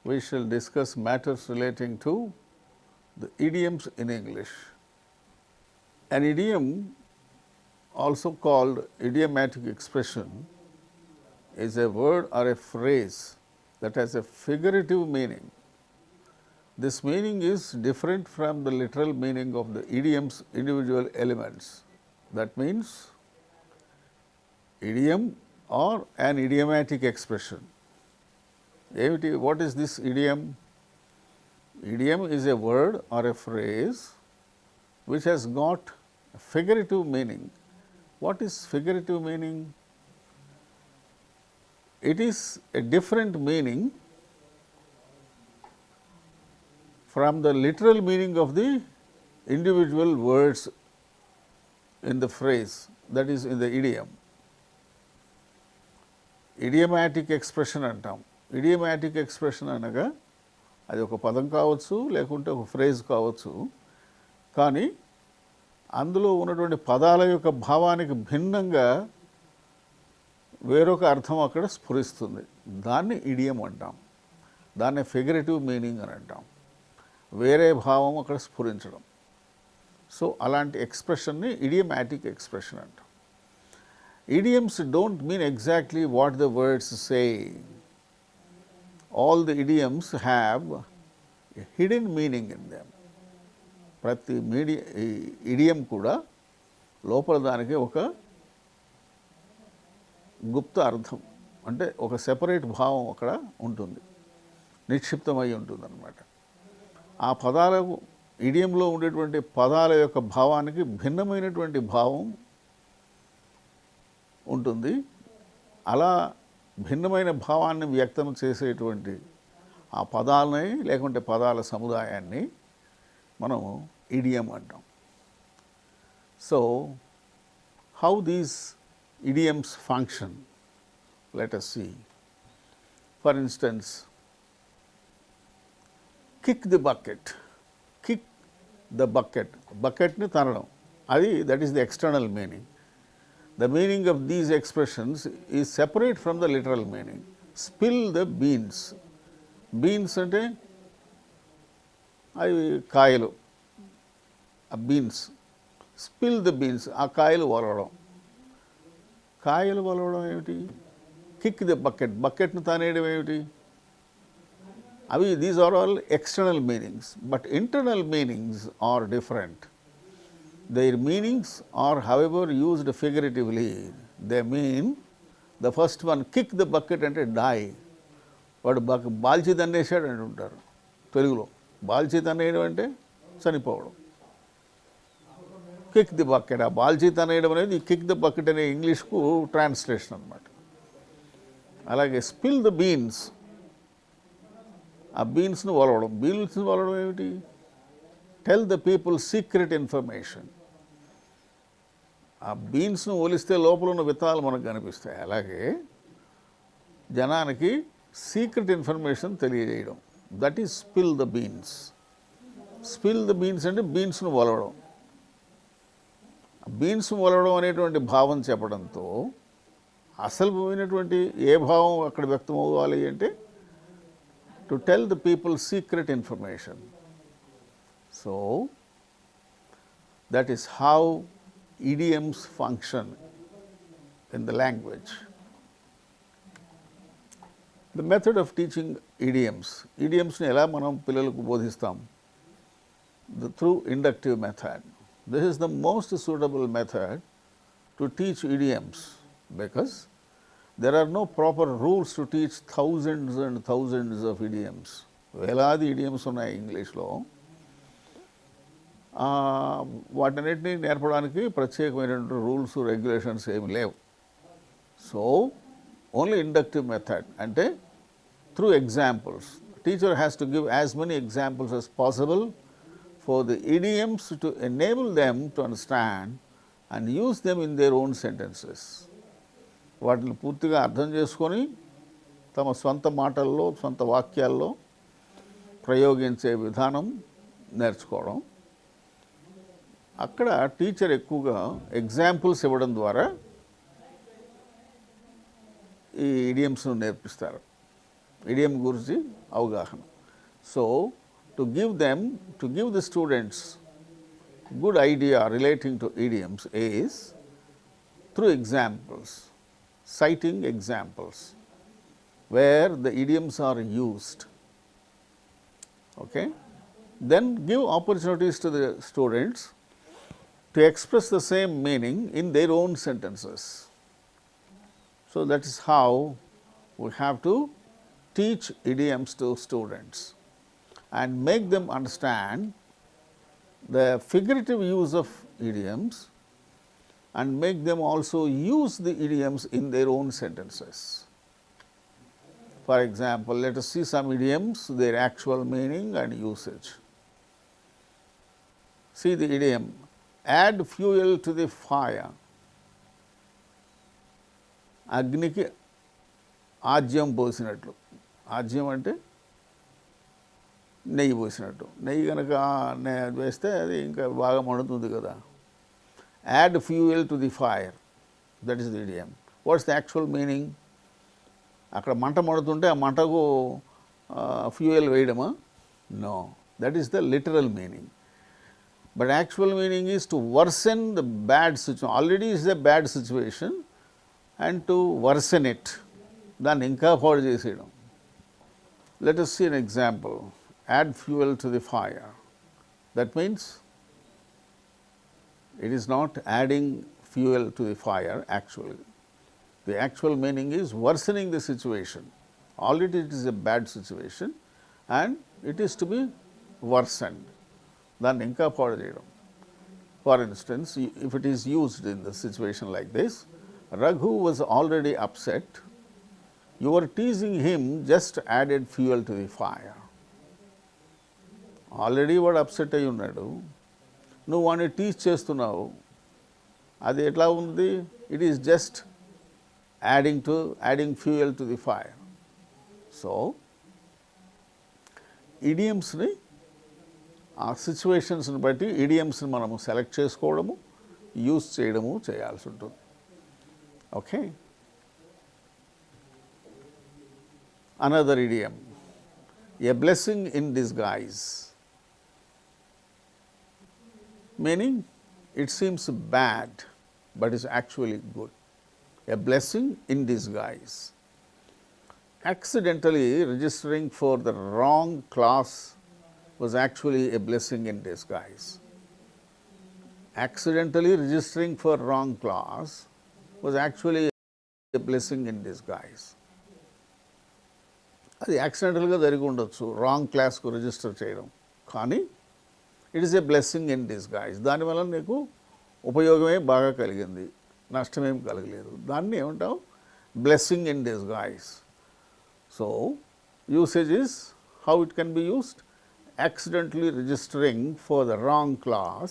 we shall discuss matters relating to the idioms in English. An idiom, also called idiomatic expression, is a word or a phrase that has a figurative meaning. This meaning is different from the literal meaning of the idiom's individual elements. That means, idiom or an idiomatic expression. What is this idiom? Idiom is a word or a phrase which has got a figurative meaning. What is figurative meaning? It is a different meaning from the literal meaning of the individual words in the phrase, that is in the idiom. Idiomatic expression అంటాం. Idiomatic expression అనగా అది ఒక పదం కావచ్చు, లేకుంటే ఒక phrase కావచ్చు. కానీ అందులో ఉన్నటువంటి పదాల యొక్క భావానికి భిన్నంగా వేరొక అర్థం అక్కడ స్ఫురిస్తుంది. దాన్ని ఇడియం అంటాం. దాన్ని ఫిగరేటివ్ మీనింగ్ అని అంటాం. వేరే భావం అక్కడ స్ఫురించడం. సో అలాంటి ఎక్స్ప్రెషన్ని ఇడియమాటిక్ ఎక్స్ప్రెషన్ అంటాం. Idioms don't mean exactly what the words say. All the idioms have a hidden meaning in them. ప్రతి ఇడియం కూడా లోపల దానికి ఒక గుప్త అర్థం, అంటే ఒక సెపరేట్ భావం అక్కడ ఉంటుంది, నిక్షిప్తమై ఉంటుంది అన్నమాట. ఆ పదాలకు ఇడియంలో ఉండేటువంటి పదాల యొక్క భావానికి భిన్నమైనటువంటి భావం ఉంటుంది. అలా భిన్నమైన భావాన్ని వ్యక్తం చేసేటువంటి ఆ పదాలని లేకుంటే పదాల సముదాయాన్ని మనం ఇడియం అంటాం. So how these idioms function? Let us see. For instance, kick the bucket. Kick the bucket. Bucket ni tanadam. That is the external meaning. The meaning of these expressions is separate from the literal meaning. Spill the beans. Beans ante avi kayalu. Beans. Spill the beans. Aa kayalu valadam. కాయలు వలవడం ఏమిటి? Kick the bucket. బకెట్ను తానేయడం ఏమిటి? అవి these are all external meanings, but internal meanings are different. Their meanings are however used figuratively. They mean the first one, kick the bucket అంటే die. వాడు బాల్చి తన్నేసాడు అంటుంటారు తెలుగులో. బాల్చి తన్నేయడం అంటే చనిపోవడం. కిక్ ది బకెట్, ఆ బాల్చి తనేయడం అనేది కిక్ ది బకెట్ అనే ఇంగ్లీష్కు ట్రాన్స్లేషన్ అన్నమాట. అలాగే స్పిల్ ద బీన్స్, ఆ బీన్స్ను వలవడం. బీన్స్ను వలవడం ఏమిటి? Tell the people secret information. ఆ బీన్స్ను ఒలిస్తే లోపల ఉన్న విత్తనాలు మనకు కనిపిస్తాయి. అలాగే జనానికి సీక్రెట్ ఇన్ఫర్మేషన్ తెలియజేయడం, that is spill the beans. Spill the beans అంటే బీన్స్ను వలవడం. బీన్స్ వలవడం అనేటువంటి భావం చెప్పడంతో అసలుమైనటువంటి ఏ భావం అక్కడ వ్యక్తం అవ్వాలి అంటే to tell the people secret information. So that is how idioms function in the language. The method of teaching idioms. Idioms ni ela manam pillaలకు బోధిస్తాం? Through inductive method. This is the most suitable method to teach idioms because there are no proper rules to teach thousands and thousands of idioms. వేలాది idioms ఉన్నాయి ఇంగ్లీష్లో. వాటన్నిటిని నేర్పడానికి ప్రత్యేకమైనటువంటి rules regulations ఏమి లేవు. So only inductive method, అంటే through examples. Teacher has to give as many examples as possible for the idioms to enable them to understand and use them in their own sentences. వాటిని పూర్తిగా అర్థం చేసుకొని తమ సొంత మాటల్లో సొంత వాక్యాల్లో ప్రయోగించే విధానం నేర్చుకోవడం. అక్కడ టీచర్ ఎక్కువగా ఎగ్జాంపుల్స్ ఇవ్వడం ద్వారా ఈ ఇడియమ్స్ను నేర్పిస్తారు. ఇడియం గురించి avgahana. So, to give the students good idea relating to idioms is through examples, citing examples where the idioms are used. Okay? Then give opportunities to the students to express the same meaning in their own sentences. So, that is how we have to teach idioms to students and make them understand the figurative use of idioms and make them also use the idioms in their own sentences. For example, let us see some idioms, their actual meaning and usage. See the idiom, add fuel to the fire. అగ్నికి ఆజ్యం పోసినట్లు. ఆజ్యం అంటే నెయ్యి పోసినట్టు. నెయ్యి కనుక వేస్తే అది ఇంకా బాగా మండుతుంది కదా. Add fuel to the fire, that is the idiom. What's the actual meaning? అక్కడ మంట మండుతుంటే ఆ మంటకు ఫ్యూయల్ వేయడమా? No, that is the literal meaning. But actual meaning is to worsen the bad situation. Already is a bad situation and to worsen it. దాన్ని ఇంకా పాడు చేసేయడం. Let us see an example. Add fuel to the fire. That means it is not adding fuel to the fire actually. The actual meaning is worsening the situation. Already it is a bad situation and it is to be worsened. దాన్ని ఇంకా పాడు చేయడం. For instance, if it is used in the situation like this, Raghu was already upset. You were teasing him, just added fuel to the fire. Already వాడు upset అయి ఉన్నాడు, నువ్వు వాడిని teach చేస్తున్నావు. అది ఎట్లా ఉంది? It is just adding fuel to the fire. So ఇడియమ్స్ని ఆ సిచ్యువేషన్స్ని బట్టి ఇడియమ్స్ని మనము సెలెక్ట్ చేసుకోవడము, యూజ్ చేయడము చేయాల్సి ఉంటుంది. Okay, another idiom, a blessing in disguise. Meaning it seems bad but is actually good. A blessing in disguise. Accidentally registering for the wrong class was actually a blessing in disguise. Accidentally registering for wrong class was actually a blessing in disguise. అది యాక్సిడెంటల్గా జరిగి ఉండొచ్చు, wrong క్లాస్కు register చేయడం, కానీ it is a blessing in disguise. దానివల్ల నీకు ఉపయోగమే బాగా కలిగింది, నష్టమేం కలగలేదు. దాన్ని ఏమంటాం? Blessing in disguise. So, usage is how it can be used. Accidentally registering for the wrong class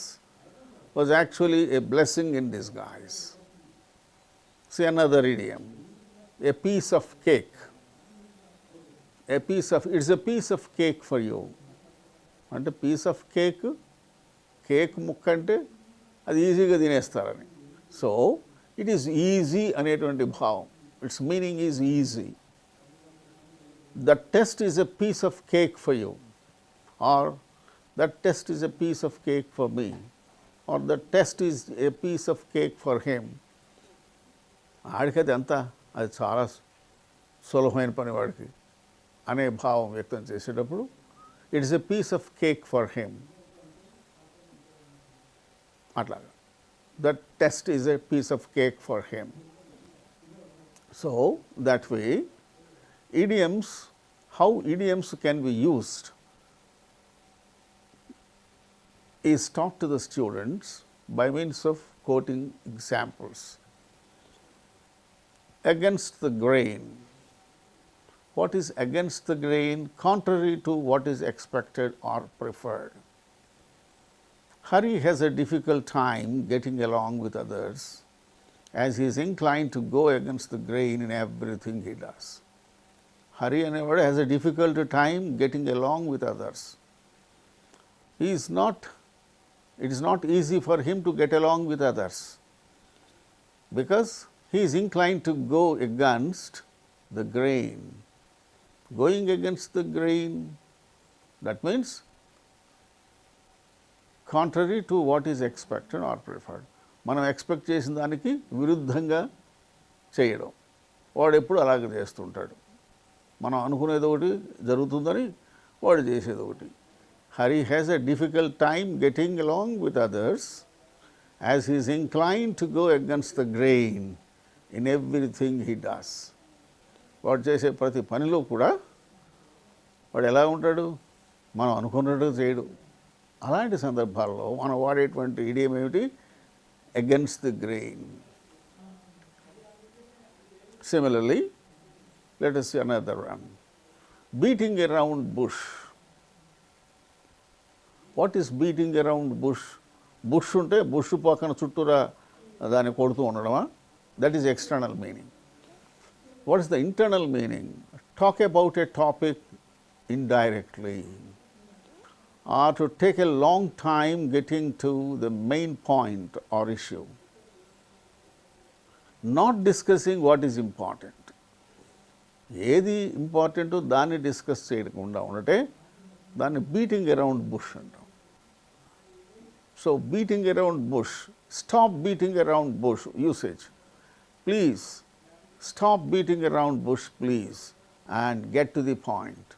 was actually a blessing in disguise. See another idiom, a piece of cake. It's a piece of cake for you. అంటే piece of cake, cake ముక్క అంటే అది ఈజీగా తినేస్తారని. So it is easy అనేటువంటి భావం. It's meaning is easy. The test is a piece of cake for you, or that test is a piece of cake for me, or the test is a piece of cake for him. ఆడికది అంతా, అది చాలా సులభమైన పని వాడికి అనే భావం వ్యక్తం చేసేటప్పుడు it is a piece of cake for him. అట్లాగా, that test is a piece of cake for him. So that way idioms, how idioms can be used is taught to the students by means of quoting examples. Against the grain. What is against the grain? Contrary to what is expected or preferred. Hari has a difficult time getting along with others as he is inclined to go against the grain in everything he does. Hari అనేవాడు has a difficult time getting along with others. It is not easy for him to get along with others because he is inclined to go against the grain. Going against the grain, that means contrary to what is expected or preferred. మనం expect చేసిన దానికి విరుద్ధంగా చేయడం. వాడు ఎప్పుడు అలాగే చేస్తుంటాడు. మనం అనుకునేది ఒకటి జరుగుతుందని వాడు చేసేది ఒకటి. Hari has a difficult time getting along with others as he is inclined to go against the grain in everything he does. వాడు చేసే ప్రతి పనిలో కూడా వాడు ఎలా ఉంటాడు? మనం అనుకున్నట్టు చేయడు. అలాంటి సందర్భాల్లో మనం వాడేటువంటి ఇడియం ఏమిటి? Against the grain. Similarly, let us see another one. Beating around bush. What is beating around bush? Bush unte bush పక్కన చుట్టూరా దాన్ని కొడుతూ ఉండడమా? That is external meaning. What is the internal meaning? Talk about a topic indirectly, or to take a long time getting to the main point or issue. Not discussing what is important. ఏది ఇంపార్టెంటో దాన్ని discuss చేయకుండా ఉండటే దాన్ని beating around bush అంటాం. So beating around bush, stop beating around bush usage. Please stop beating around bush please and get to the point.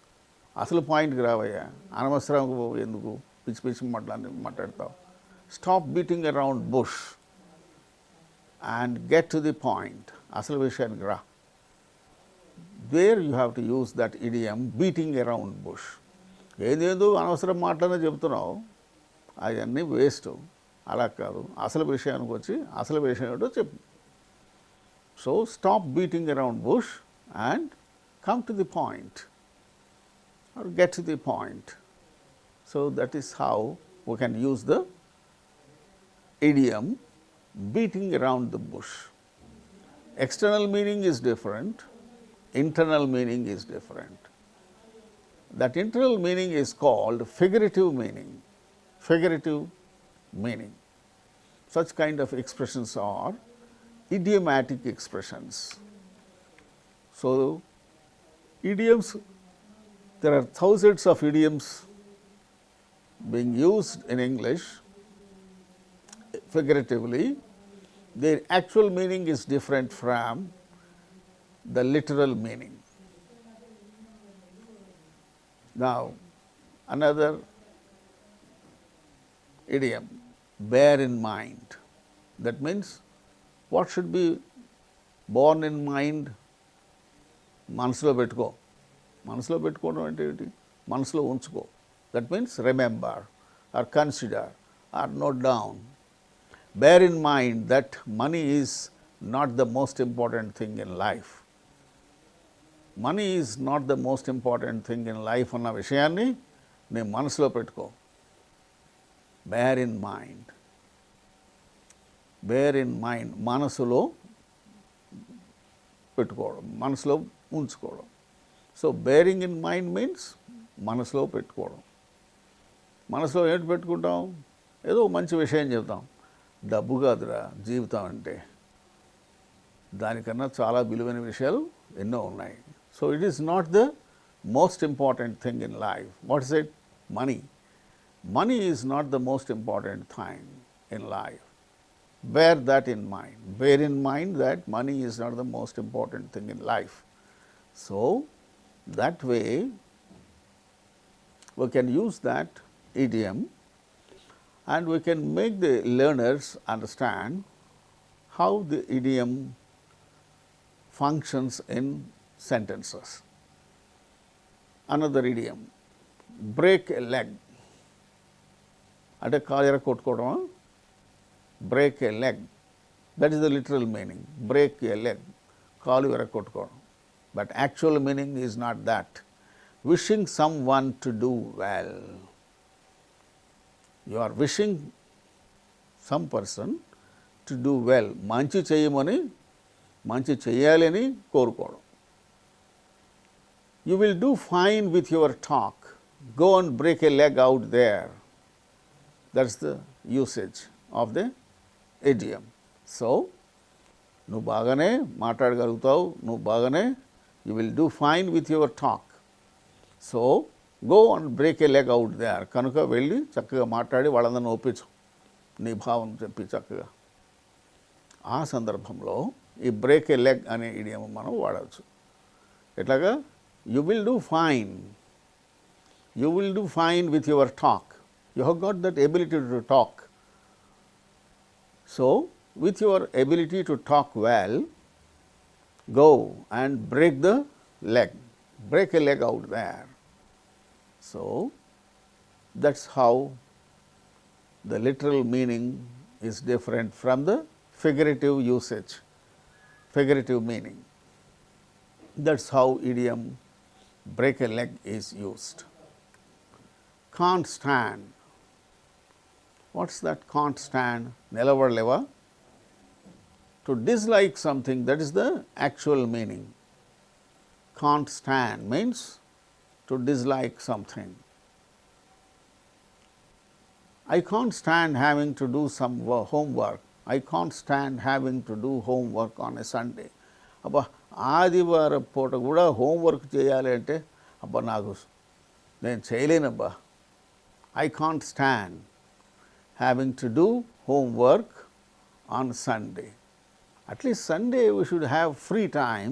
అసలు పాయింట్కి రావయ్యా, అనవసరం ఎందుకు పిచ్చి పిచ్చి మాట్లాడతావు. Stop beating around bush and get to the point. అసలు విషయానికి రా. There you have to use that idiom, beating around bush. ఏదేదో అనవసరం మాటలనే చెప్తున్నావు, అవన్నీ వేస్ట్. అలా కాదు, అసలు విషయానికి వచ్చి అసలు విషయం ఏంటో చెప్పు. So stop beating around bush and come to the point or get to the point. So that is how we can use the idiom beating around the bush. External meaning is different, internal meaning is different. That internal meaning is called figurative meaning. Figurative meaning. Such kind of expressions are idiomatic expressions. So idioms, there are thousands of idioms being used in English figuratively. Their actual meaning is different from the literal meaning. Now, another idiom, bear in mind. That means what should be borne in mind? మనసులో పెట్టుకో. మనసులో పెట్టుకోవడం అంటే ఏంటి? మనసులో ఉంచుకో. That means remember or consider or note down. Bear in mind that money is not the most important thing in life. Money is not the most important thing in life అన్న విషయాన్ని నీ మనసులో పెట్టుకో. Bear in mind. Bear in mind. మనసులో పెట్టుకోవడం, మనసులో ఉంచుకోవడం. So bearing in mind means మనసులో పెట్టుకోవడం. మనసులో ఏంటి పెట్టుకుంటాం? ఏదో మంచి విషయం చెప్తాం. డబ్బు కాదురా జీవితం అంటే, దానికన్నా చాలా విలువైన విషయాలు ఎన్నో ఉన్నాయి. So it is not the most important thing in life. What is it? Money. Money is not the most important thing in life. Bear that in mind. Bear in mind that money is not the most important thing in life. So that way we can use that idiom and we can make the learners understand how the idiom functions in sentences. Another idiom, break a leg. అంటే కాలు ఎర కొట్టుకోవడమా? Break a leg, that is the literal meaning. Break a leg, కాలు ఎర కొట్టుకోవడం. But actual meaning is not that. Wishing someone to do well. You are wishing some person to do well. మంచి చేయమని, మంచి చేయాలని కోరుకోవడం. You will do fine with your talk. Go and break a leg out there. That is the usage of the idiom. So, నువ్వు బాగానే మాట్లాడగలుగుతావు, నువ్వు బాగానే, you will do fine with your talk. So go and break a leg out there. కనుక వెళ్ళి చక్కగా మాట్లాడి వాళ్ళందరిని ఒప్పించు, నీ భావం చెప్పి చక్కగా. ఆ సందర్భంలో ఈ బ్రేక్ ఏ లెగ్ అనే ఇడియం మనం వాడవచ్చు. ఎట్లాగా? You will do fine, you will do fine with your talk. You have got that ability to talk. So with your ability to talk well, go and break the leg, break a leg out there. So that's how the literal meaning is different from the figurative usage, figurative meaning. That's how idiom break a leg is used. Can't stand. What's that can't stand? Nilavadaleva. To dislike something, that is the actual meaning. Can't stand means to dislike something. I can't stand having to do some homework. I can't stand having to do homework on a Sunday. అబ్బా ఆదివారం పూట కూడా homework చేయాలి అంటే అబ్బా నేను చేయలేనబ్బా. I can't stand having to do homework on Sunday. At least Sunday we should have free time.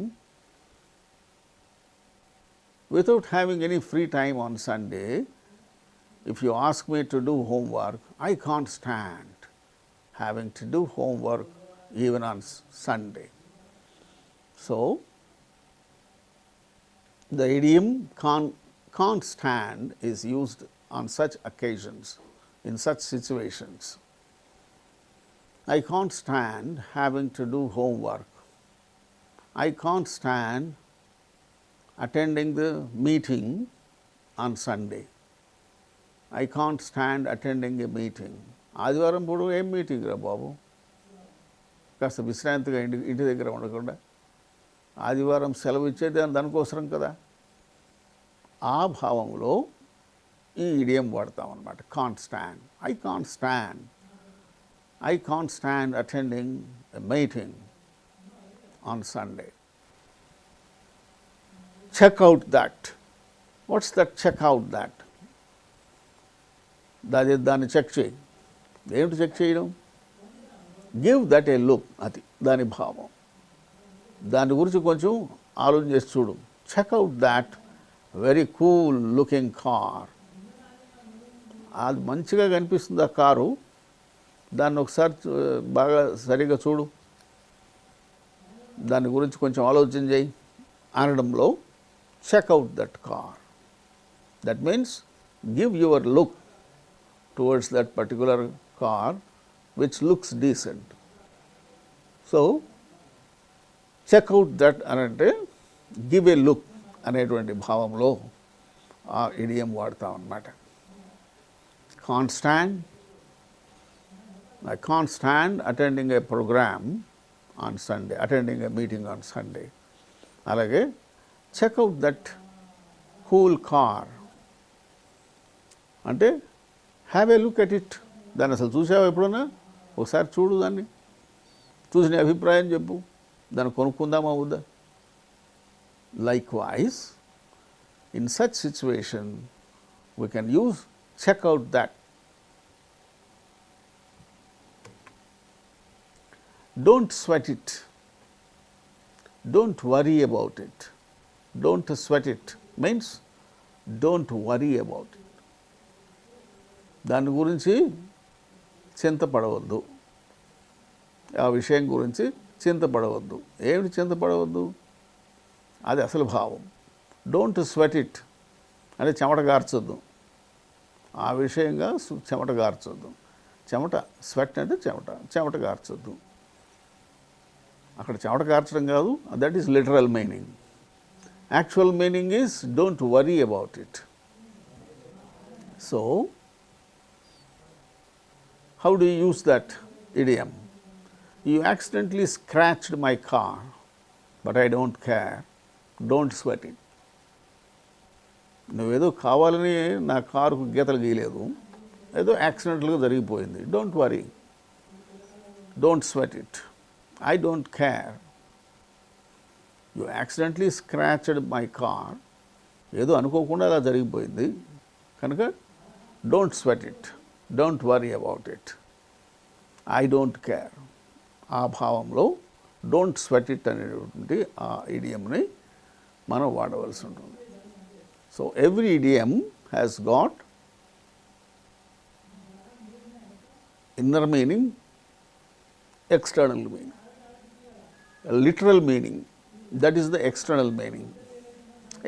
Without having any free time on Sunday, if you ask me to do homework, I can't stand having to do homework even on Sunday. So, the idiom can't stand is used on such occasions, in such situations. I can't stand having to do homework. I can't stand attending the meeting on Sunday. I can't stand attending a meeting. ఆదివారం పూట ఏం meeting రా బాబు, కాస్త విశ్రాంతిగా ఇంటి దగ్గర ఉండకుండా. ఆదివారం సెలవు ఇచ్చేది దానికోసరం కదా. ఆ భావంలో ఈ ఇడియం వాడతాం అన్నమాట. Can't stand, I can't stand. I can't stand attending a meeting on Sunday. Check out that. What's that check out that? దాన్ని చెక్ చేయి. ఏమిటి చెక్ చేయడం? Give that a look. అది దాని భావం. దాని గురించి కొంచెం ఆలోచన చేసి చూడు. Check out that very cool looking car. అది మంచిగా కనిపిస్తుంది ఆ కారు, దాన్ని ఒకసారి బాగా సరిగా చూడు, దాని గురించి కొంచెం ఆలోచన చేయి అనడంలో check out that car. That means give your look towards that particular car which looks decent. So check out that అనంటే గివ్ ఏ లుక్ అనేటువంటి భావంలో ఆ ఇడియం వాడతాం అన్నమాట. Can't stand, I can't stand attending a program on Sunday, attending a meeting on Sunday. అలాగే check out that cool car అంటే have a look at it. దాన్ని అసలు చూసావా ఎప్పుడన్నా? ఒకసారి చూడు, దాన్ని చూసి నీ అభిప్రాయం చెప్పు, దాన్ని కొనుక్కుందామా వద్దా. Likewise, in such situation we can use check out that. Don't sweat it. Don't worry about it. Don't sweat it means don't worry about it. దాని గురించి చింతపడవద్దు, ఆ విషయం గురించి చింతపడవద్దు. ఏమిటి చింతపడవద్దు? అది అసలు భావం. డోంట్ స్వెట్ ఇట్ అంటే చెమట గార్చొద్దు, ఆ విషయంగా చెమట గార్చొద్దు. చెమట స్వెట్ అంటే చెమట గార్చొద్దు. అక్కడ చెమట కార్చడం కాదు, that is literal meaning. Actual meaning is don't worry about it. So how do you use that idiom? You accidentally scratched my car but I don't care, don't sweat it. నువ్వేదో కావాలని నా కారుకు గీతలు గీయలేదు, ఏదో యాక్సిడెంటల్గా జరిగిపోయింది. Don't worry, don't sweat it. I don't care. You accidentally scratched my car, ఏదో అనుకోకుండా అలా జరిగిపోయింది కనుక don't sweat it, don't worry about it, I don't care. ఆ భావంలో డోంట్ స్వెట్ ఇట్ అనేటువంటి ఆ ఇడియంని మనం వాడవలసి ఉంటుంది. So every idiom has got inner meaning, external meaning. A literal meaning, that is the external meaning.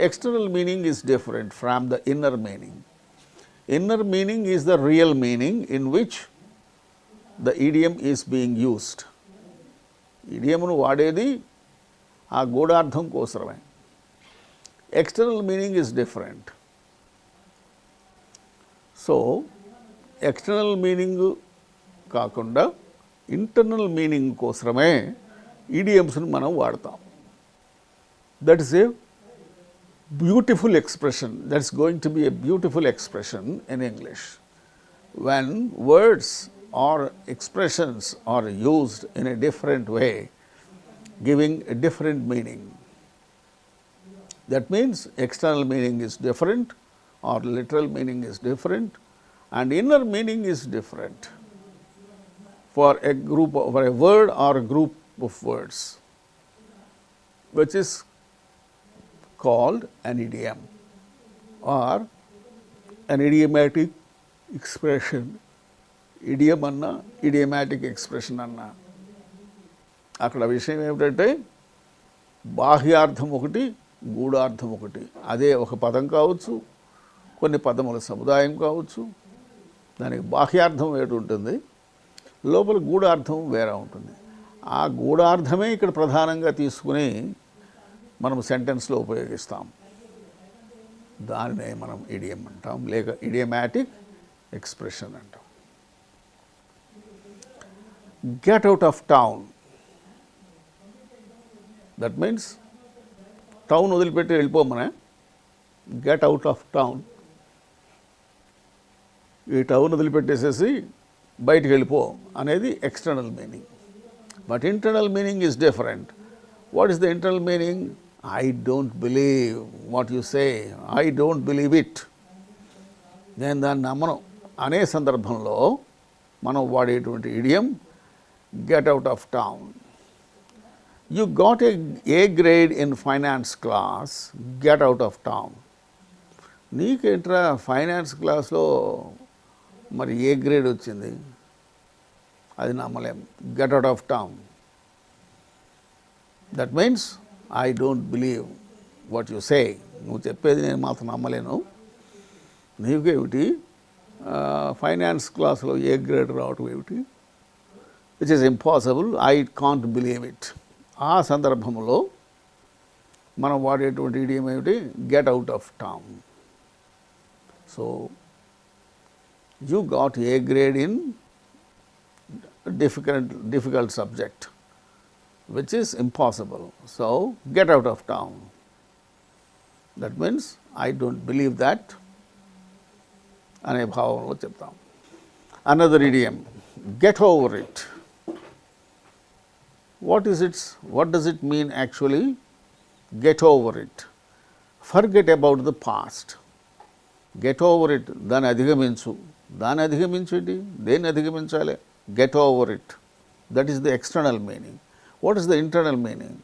External meaning is different from the inner meaning. Inner meaning is the real meaning in which the idiom is being used. ఇడియమును వాడేది ఆ గూఢార్థం కోసమే. External meaning is different. So, external meaning కాకుండా internal meaning కోసమే ఈడియమ్స్ని మనం వాడతాం. That is a beautiful expression, that's going to be a beautiful expression in English. When words are expressions are used in a different way, giving a different meaning. That means external meaning is different or literal meaning is different and inner meaning is different for a group, for a word or a group of words, which is called an idiom or an idiomatic expression. Idiom anna, idiomatic expression anna. అక్కడ విషయం ఏమిటంటే బాహ్యార్థం ఒకటి, గూఢార్థం ఒకటి. అదే ఒక పదం కావచ్చు, కొన్ని పదముల సముదాయం కావచ్చు. దానికి బాహ్యార్థం ఏడు ఉంటుంది, లోపల గూఢార్థం వేరే ఉంటుంది. ఆ గూఢార్థమే ఇక్కడ ప్రధానంగా తీసుకుని మనం సెంటెన్స్లో ఉపయోగిస్తాం. దానినే మనం ఇడియం అంటాం, లేక ఇడియమాటిక్ ఎక్స్ప్రెషన్ అంటాం. Get out of town, that means town వదిలిపెట్టి వెళ్ళిపోమనే. గెట్ అవుట్ ఆఫ్ టౌన్, ఈ టౌన్ వదిలిపెట్టేసేసి బయటికి వెళ్ళిపో అనేది external meaning. But internal meaning is different. What is the internal meaning? I don't believe what you say, I don't believe it, నేను దాన్ని నమ్మను అనే సందర్భంలో మనం వాడేటువంటి idiom get out of town. You got A grade in finance class, get out of town. నీకేంట్రా finance క్లాస్లో మరి ఏ గ్రేడ్ వచ్చింది, అది నమ్మలేం. Get out of town. That means I don't believe what you say, నువ్వు చెప్పేది నేను మాత్రం నమ్మలేను. నీకేమిటి ఫైనాన్స్ క్లాస్లో ఏ గ్రేడ్ రావటం ఏమిటి, which is impossible, I can't believe it. ఆ సందర్భంలో మనం వాడేటువంటి ఇడియం ఏమిటి? Get out of town. So you got A grade in difficult subject, which is impossible. So, get out of town. That means, I don't believe that అనే భావంలో చెప్తాం. Another idiom, get over it. What does it mean actually? Get over it. Forget about the past. Get over it, దాన్ని అధిగమించు. దాన్ని అధిగమించేది, దేన్ని అధిగమించాలి? Get over it. That is the external meaning. What is the internal meaning?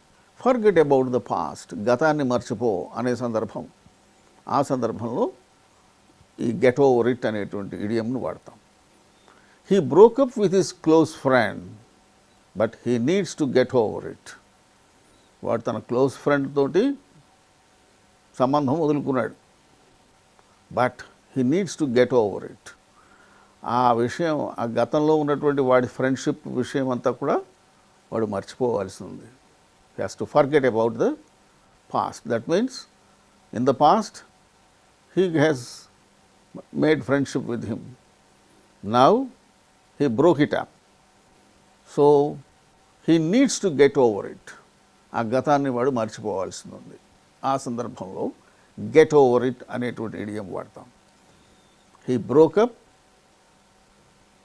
Forget about the past, గతాన్ని మర్చిపో అనే సందర్భం. ఆ సందర్భంలో ఈ గెట్ ఓవర్ ఇట్ అనేటువంటి ఇడియంను వాడతాం. He broke up with his close friend but he needs to get over it. వాడు తన క్లోజ్ ఫ్రెండ్ తోటి సంబంధం వదులుకున్నాడు, but he needs to get over it. ఆ విషయం, ఆ గతంలో ఉన్నటువంటి వాడి ఫ్రెండ్షిప్ విషయం అంతా కూడా వాడు మర్చిపోవాల్సి ఉంది. He has to forget about the past. That means in the past he has made friendship with him. Now he broke it up. So he needs to get over it. ఆ గతాన్ని వాడు మర్చిపోవాల్సి ఉంది. ఆ సందర్భంలో గెట్ ఓవర్ ఇట్ అనేటువంటి idiom వాడతాం. He broke up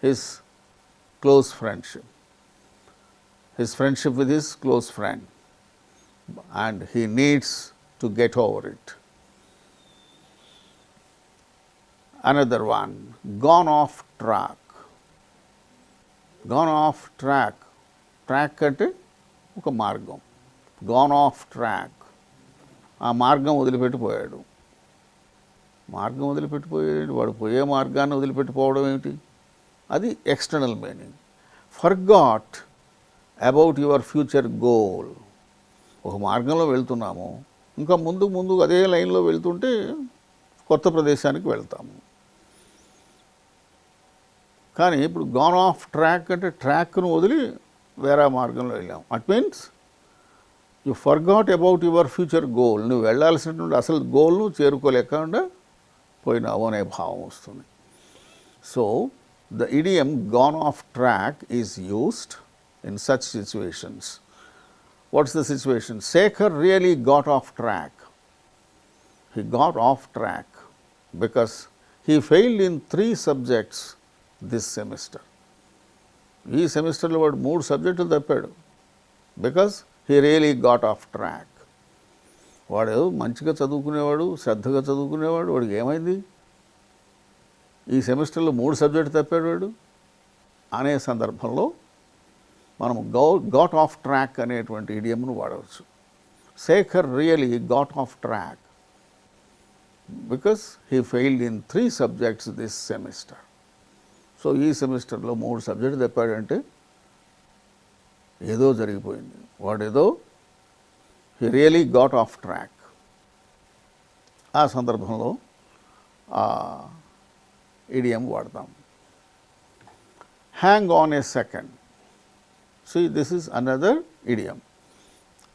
his close friendship, his friendship with his close friend, and he needs to get over it. Another one, gone off track. Gone off track. Track అంటే ఒక మార్గం. Gone off track. ఆ మార్గం వదిలిపెట్టిపోయాడు. మార్గం వదిలిపెట్టిపోయాడు, వాడు పోయే మార్గాన్ని వదిలిపెట్టిపోవడం ఏమిటి? అది external meaning. Forgot about your future goal. ఒక మార్గంలో వెళ్తున్నాము, ఇంకా ముందు అదే లైన్లో వెళ్తుంటే కొత్త ప్రదేశానికి వెళ్తాము. కానీ ఇప్పుడు గాన్ ఆఫ్ ట్రాక్ అంటే ట్రాక్ను వదిలి వేరే మార్గంలో వెళ్ళాం. At means you forgot about your future goal. నువ్వు వెళ్ళాల్సినటువంటి అసలు గోల్ను చేరుకోలేకుండా పోయినావు అనే భావం వస్తుంది. So the idiom gone of track is used in such situations. What's the situation? Shekhar really got off track. He got off track because he failed in 3 subjects this semester. ఈ సెమిస్టర్లో వాడు 3 సబ్జెక్టులు తప్పాడు. Because he really got off track. వాడు మంచిగా చదువుకునేవాడు, శ్రద్ధగా చదువుకునేవాడు, వాడికి ఏమైంది? ఈ సెమిస్టర్లో 3 సబ్జెక్టు తప్పాడు వాడు అనే సందర్భంలో మనం గాట్ ఆఫ్ ట్రాక్ అనేటువంటి ఇడియంను వాడవచ్చు. Shekhar really got off track because he failed in 3 subjects this semester. So ఈ సెమిస్టర్లో 3 సబ్జెక్టు తప్పాడంటే ఏదో జరిగిపోయింది, వాడేదో he really got off track. ఆ సందర్భంలో ఆ ఇడియం వాడతాం. Hang on a second. See, this is another idiom.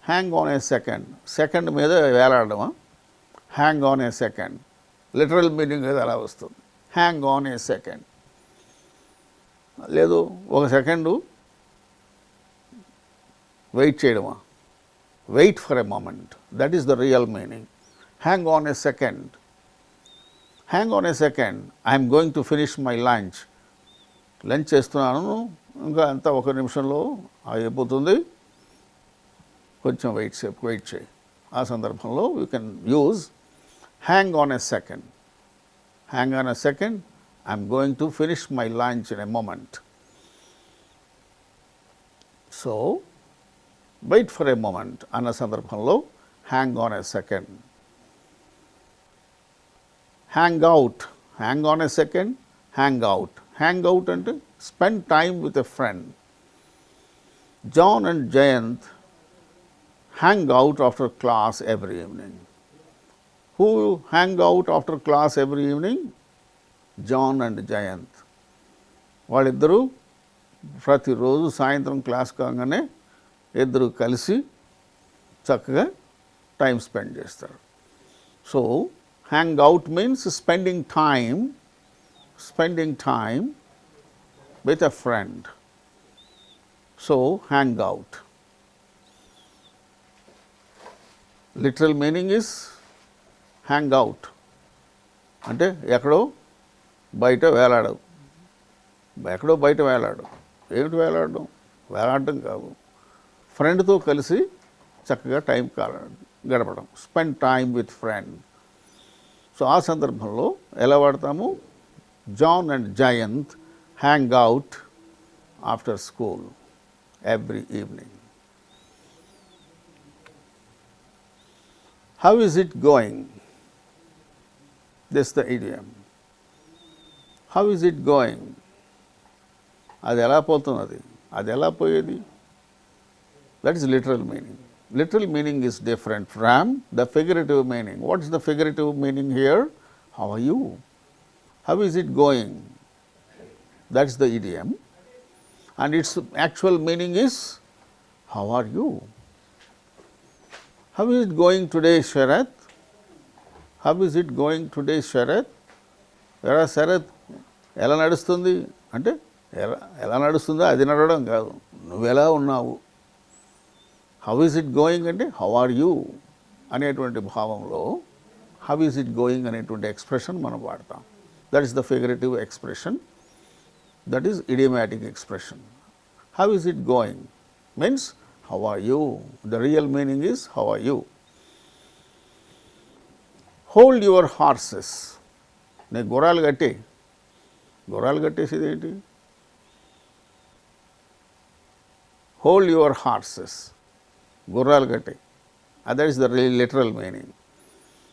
Hang on a second. Second మీద వేలాడమా? Hang on a second. Literal meaning అది అలా వస్తుంది. Hang on a second. లేదు ఒక సెకండు వెయిట్ చేయడమా? Wait for a moment. That is the real meaning. Hang on a second. Hang on a second. I am going to finish my lunch. Lunch చేస్తున్నాను, ఇంకా అంతా 1 నిమిషంలో అయిపోతుంది, కొంచెం wait చేయి. ఆ సందర్భంలో you can use hang on a second. Hang on a second, I'm going to finish my lunch in a moment. So wait for a moment అన్న సందర్భంలో hang on a second. Hang out. Hang on a second, hang out. Hang out అంటే spend time with a friend. John and Jayant hang out after class every evening. Who hang out after class every evening? John and Jayant. వాళ్ళిద్దరూ ప్రతిరోజు సాయంత్రం class కాగానే ఇద్దరు కలిసి చక్కగా time spend చేస్తారు. So hang out means spending time with a friend. So hang out. Literal meaning is hang out అంటే ఎక్కడో బయట వేలాడు. ఏమిటి వేలాడడం కాదు, ఫ్రెండ్తో కలిసి చక్కగా టైం గడపడం. Spend time with friend. So ఆ సందర్భంలో ఎలా వాడతాము? John and Jayant hang out after school every evening. How is it going? This is the idiom. How is it going? అది ఎలా పోతున్నది, అది ఎలా పోయేది? That is literal meaning. Literal meaning is different from the figurative meaning. What is the figurative meaning here? How are you? How is it going? That is the idiom, and its actual meaning is how are you? How is it going today, Sharath? How is it going today, Sharath? ఎరా శరత్ ఎలా నడుస్తుంది అంటే ఎలా నడుస్తుందో అది నడవడం కాదు, నువ్వెలా ఉన్నావు. హౌ ఈజ్ ఇట్ గోయింగ్ అంటే హౌ ఆర్ యూ అనేటువంటి భావంలో హౌ ఈజ్ ఇట్ గోయింగ్ అనేటువంటి ఎక్స్ప్రెషన్ మనం వాడతాం. That is the figurative expression. That is idiomatic expression. How is it going? Means how are you? The real meaning is how are you? Hold your horses. నేను గుర్రాలు కట్టే, గుర్రాలు కట్టేసేది ఏంటి? Hold your horses, గుర్రాలు కట్టే. That is the literal meaning.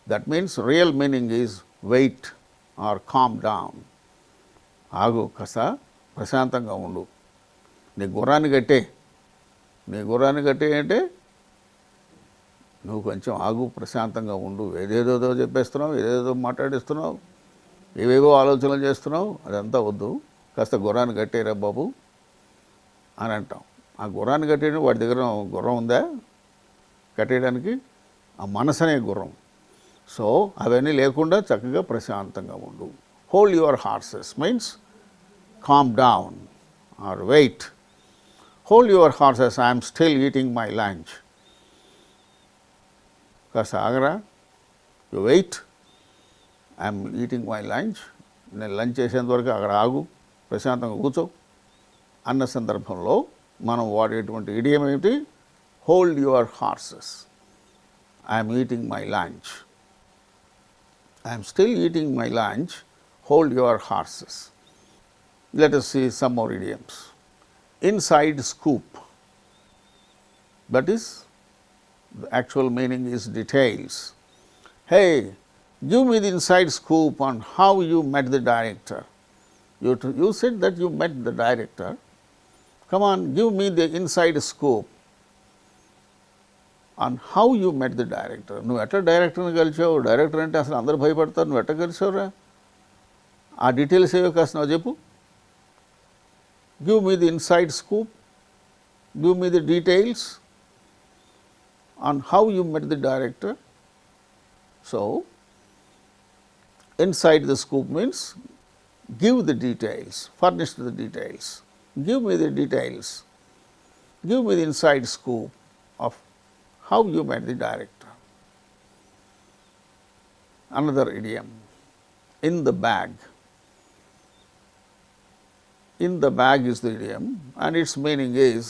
That means real meaning is wait or calm down. ఆగు, కాస్త ప్రశాంతంగా ఉండు. నీ గుర్రాన్ని కట్టే, నీ గుర్రాన్ని కట్టే అంటే నువ్వు కొంచెం ఆగు, ప్రశాంతంగా ఉండు. ఏదేదో చెప్పేస్తున్నావు, ఏదేదో మాట్లాడిస్తున్నావు, ఏవేవో ఆలోచనలు చేస్తున్నావు, అదంతా వద్దు. కాస్త గుర్రాన్ని కట్టేరా బాబు అని అంటాం. ఆ గుర్రాన్ని కట్టేయడం, వాడి దగ్గర గుర్రం ఉందా కట్టేయడానికి? ఆ మనసు అనే గుర్రం. సో అవన్నీ లేకుండా చక్కగా ప్రశాంతంగా ఉండు. Hold your horses means calm down or wait. Hold your horses, I'm still eating my lunch. కాస్త ఆగరా, you wait, I'm eating my lunch. నేను లంచ్ చేసేంత వరకు అక్కడ ఆగు, ప్రశాంతంగా కూర్చో అన్న సందర్భంలో మనం వాడేటువంటి ఇడియం ఏమిటి? Hold your horses, I'm eating my lunch. I'm still eating my lunch, hold your horses. Let us see some more idioms. Inside scoop, that is, the actual meaning is details. Hey, give me the inside scoop on how you met the director. You said that you met the director. Come on, give me the inside scoop on how you met the director. నువ్వు ఎట్లా డైరెక్టర్ని కలిసావు? Director అంటే అసలు అందరూ భయపడతారు, నువ్వు ఎట్లా కలిసావురా? ఆ డీటెయిల్స్ ఏవో కాస్త నాకు చెప్పు. Give me the inside scoop, give me the details on how you met the director. So, inside the scoop means give the details, furnish the details, give me the details, give me the inside scoop of how you met the director. Another idiom, in the bag. In the bag is the idiom, and its meaning is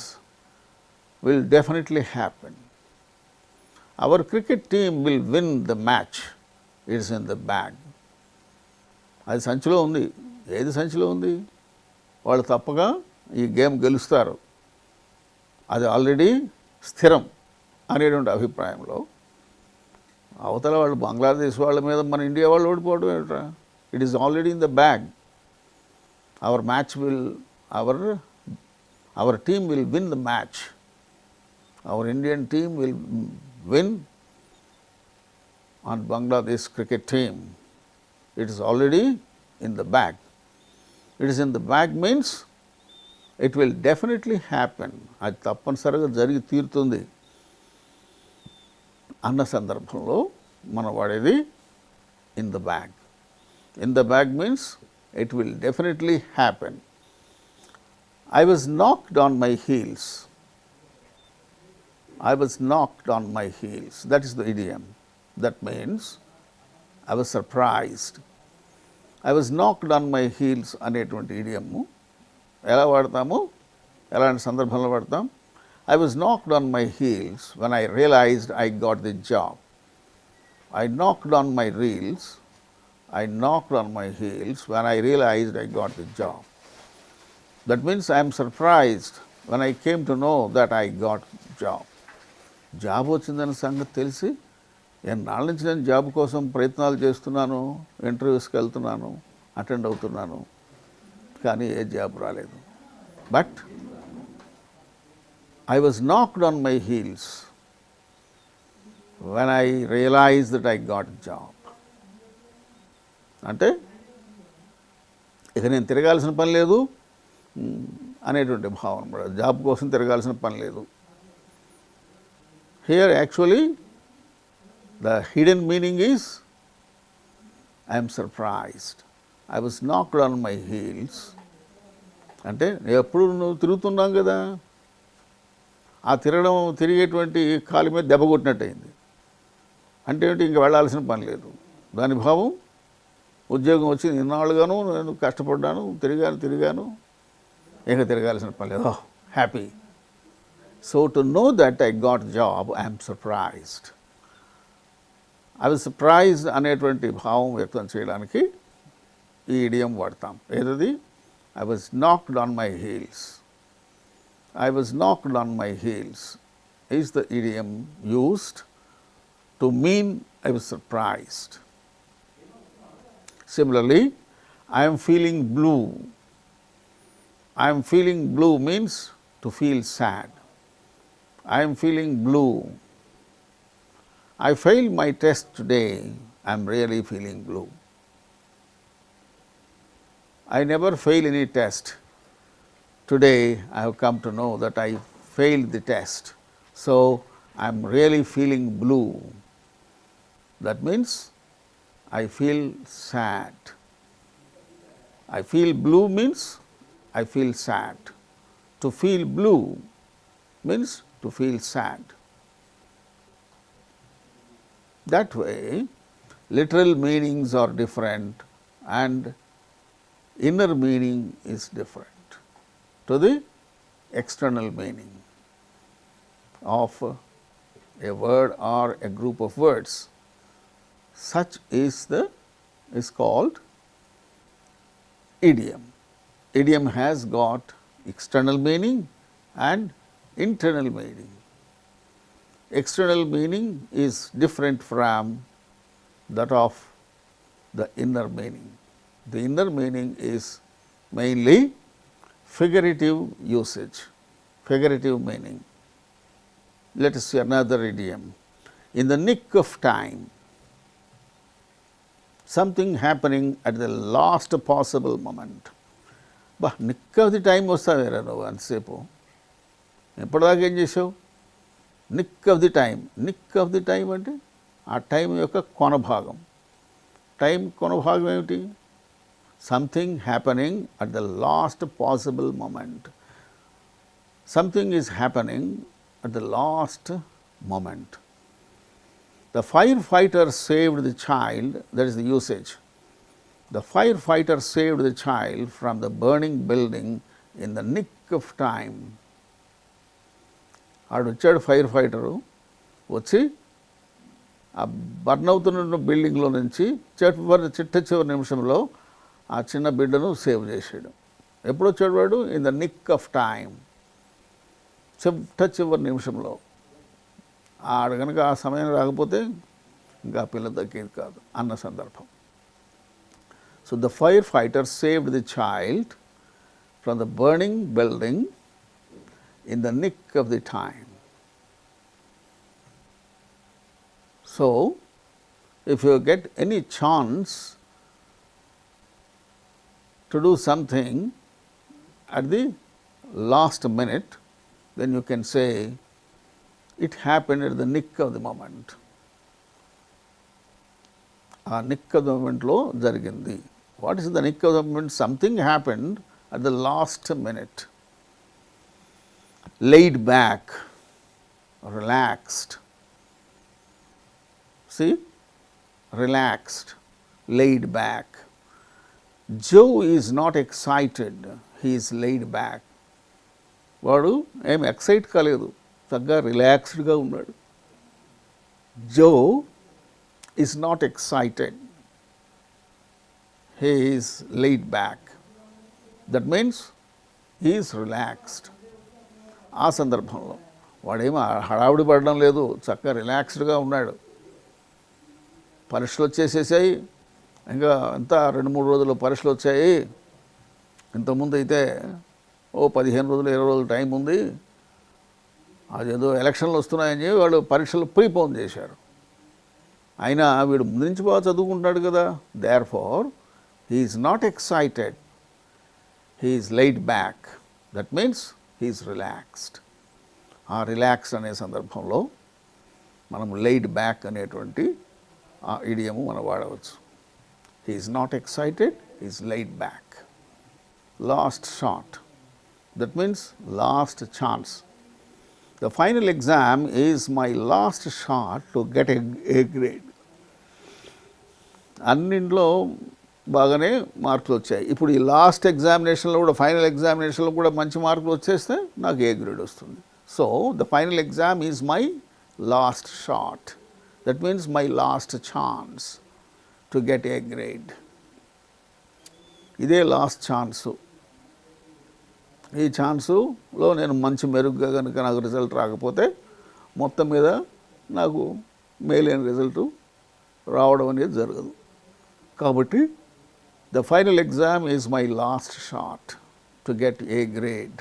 will definitely happen. Our cricket team will win the match. It is in the bag. అది సంచిలో ఉంది. ఏది సంచిలో ఉంది? వాళ్ళు తప్పగా ఈ game గెలుస్తారు, అది ఆల్రెడీ స్థిరం అనేటువంటి అభిప్రాయంలో అవతల వాళ్ళు బంగ్లాదేశ్ వాళ్ళ మీద మన ఇండియా వాళ్ళు ఓడిపోవడం ఏమిట్రా? It is already in the bag. Our match will, our team will win the match. Our Indian team will win on Bangladesh cricket team. It is already in the bag. It is in the bag means it will definitely happen. అది తప్పనిసరిగా జరిగి తీరుతుంది అన్న సందర్భంలో మనం వాడేది in the bag. In the bag means it will definitely happen. I was knocked on my heels. I was knocked on my heels. That is the idiom. That means I was surprised. I was knocked on my heels అనేటువంటి idiom ఎలా వాడతాము? ఎలాంటి సందర్భంలో వాడతాం? I was knocked on my heels when I realized I got the job. I knocked on my heels. I knocked on my heels when I realized I got the job. That means I am surprised when I came to know that I got job. Job వచ్చిందన్న సంగతి తెలిసి ఎన్నాళ్ళ నుంచి నేను job కోసం ప్రయత్నాలు చేస్తున్నాను, ఇంటర్వ్యూస్కి వెళ్తున్నాను, అటెండ్ అవుతున్నాను, కానీ ఏ జాబ్ రాలేదు. But I was knocked on my heels when I realized that I got a job. అంటే ఇక నేను తిరగాల్సిన పని లేదు అనేటువంటి భావన, జాబ్ కోసం తిరగాల్సిన పని లేదు. Here actually the hidden meaning is I'm surprised. I was knocked on my heels అంటే ఎప్పుడు నువ్వు తిరుగుతున్నాం కదా, ఆ తిరిగేటువంటి కాలు మీద దెబ్బ కొట్టినట్టు అయింది. అంటే ఏంటి? ఇంక వెళ్ళాల్సిన పని లేదు. దాని భావం ఉద్యోగం వచ్చి ఇన్నాళ్ళుగాను నేను కష్టపడ్డాను, తిరిగాను, ఇంకా తిరగాల్సిన పని లేదు. Happy. So to know that I got job, I'm surprised. I was surprised అనేటువంటి భావం వ్యక్తం చేయడానికి ఈ ఇడియం వాడతాం. ఏదది? I was knocked on my heels. I was knocked on my heels is the idiom used to mean I was surprised. Similarly, I am feeling blue. I am feeling blue means to feel sad. I am feeling blue. I failed my test today. I am really feeling blue. I never fail any test. Today I have come to know that I failed the test. So I am really feeling blue. That means I feel sad. I feel blue means I feel sad. To feel blue means to feel sad. That way, literal meanings are different and inner meaning is different to the external meaning of a word or a group of words. Such is called idiom. Idiom has got external meaning and internal meaning. External meaning is different from that of the inner meaning. The inner meaning is mainly figurative usage, figurative meaning. Let us see another idiom. In the nick of time, something happening at the last possible moment. Nick of the time వస్తావేరా నువ్వు అంతసేపు, ఎప్పటిదాకా ఏం చేసావు? Nick of the time. Nick of the time అంటే ఆ time యొక్క కొన భాగం. టైం కొన భాగం ఏమిటి? Something happening at the last possible moment. Something is happening at the last moment. The firefighter saved the child, that is the usage. The firefighter saved the child from the burning building in the nick of time. ఆడు వచ్చాడు fire fighter, వచ్చి ఆ burn అవుతున్న బిల్డింగ్లో నుంచి చిట్ట చివరి నిమిషంలో ఆ చిన్న బిడ్డను సేవ్ చేశాడు. ఎప్పుడు వచ్చాడు వాడు? In the nick of time, చిట్ట చివరి నిమిషంలో. ఆడు కనుక ఆ సమయం రాకపోతే ఇంకా పిల్ల దక్కేది కాదు అన్న సందర్భం. So the fire fighter saved the child from the burning building in the nick of the time. So, if you get any chance to do something at the last minute, then you can say it happened at the nick of the moment. ఆ nick of the మూమెంట్లో జరిగింది. What is the nick of the moment? Something happened at the last minute. Laid back, relaxed. See, relaxed, laid back. Joe is not excited, he is laid back. వాడు ఏం excite కాలేదు, చక్కగా రిలాక్స్డ్గా ఉన్నాడు. Joe is not excited, he is laid back. That means he is relaxed. ఆ సందర్భంలో వాడేమో హడావుడి పడడం లేదు, చక్కగా రిలాక్స్డ్గా ఉన్నాడు. పరీక్షలు వచ్చేసేసాయి, ఇంకా అంతా 2-3 రోజులు పరీక్షలు వచ్చాయి. ఇంతకుముందు అయితే 15 రోజులు 20 రోజులు టైం ఉంది, అదేదో ఎలక్షన్లు వస్తున్నాయని చెప్పి వాళ్ళు పరీక్షలు ప్రీపోన్ చేశారు. అయినా వీడు ముందు నుంచి బాగా చదువుకుంటాడు కదా. Therefore he is not excited, he is laid back. That means he is relaxed. ఆ రిలాక్స్ అనే సందర్భంలో మనం లైడ్ బ్యాక్ అనేటువంటి ఆ ఇడియము మనం వాడవచ్చు. he is not excited, he is laid back. Last shot, that means last chance. The final exam is my last shot to get a grade. అన్నింటిలో బాగానే మార్కులు వచ్చాయి. ఇప్పుడు ఈ లాస్ట్ ఎగ్జామినేషన్లో కూడా, ఫైనల్ ఎగ్జామినేషన్లో కూడా మంచి మార్కులు వచ్చేస్తే నాకు ఏ గ్రేడ్ వస్తుంది. So the final exam is my last shot. That means my last chance to get A grade. ఇదే లాస్ట్ ఛాన్సు. ఈ ఛాన్సులో నేను మంచి మెరుగ్గా కనుక నాకు రిజల్ట్ రాకపోతే మొత్తం మీద నాకు మేలైన రిజల్ట్ రావడం అనేది జరగదు. కాబట్టి the final exam is my last shot to get A grade.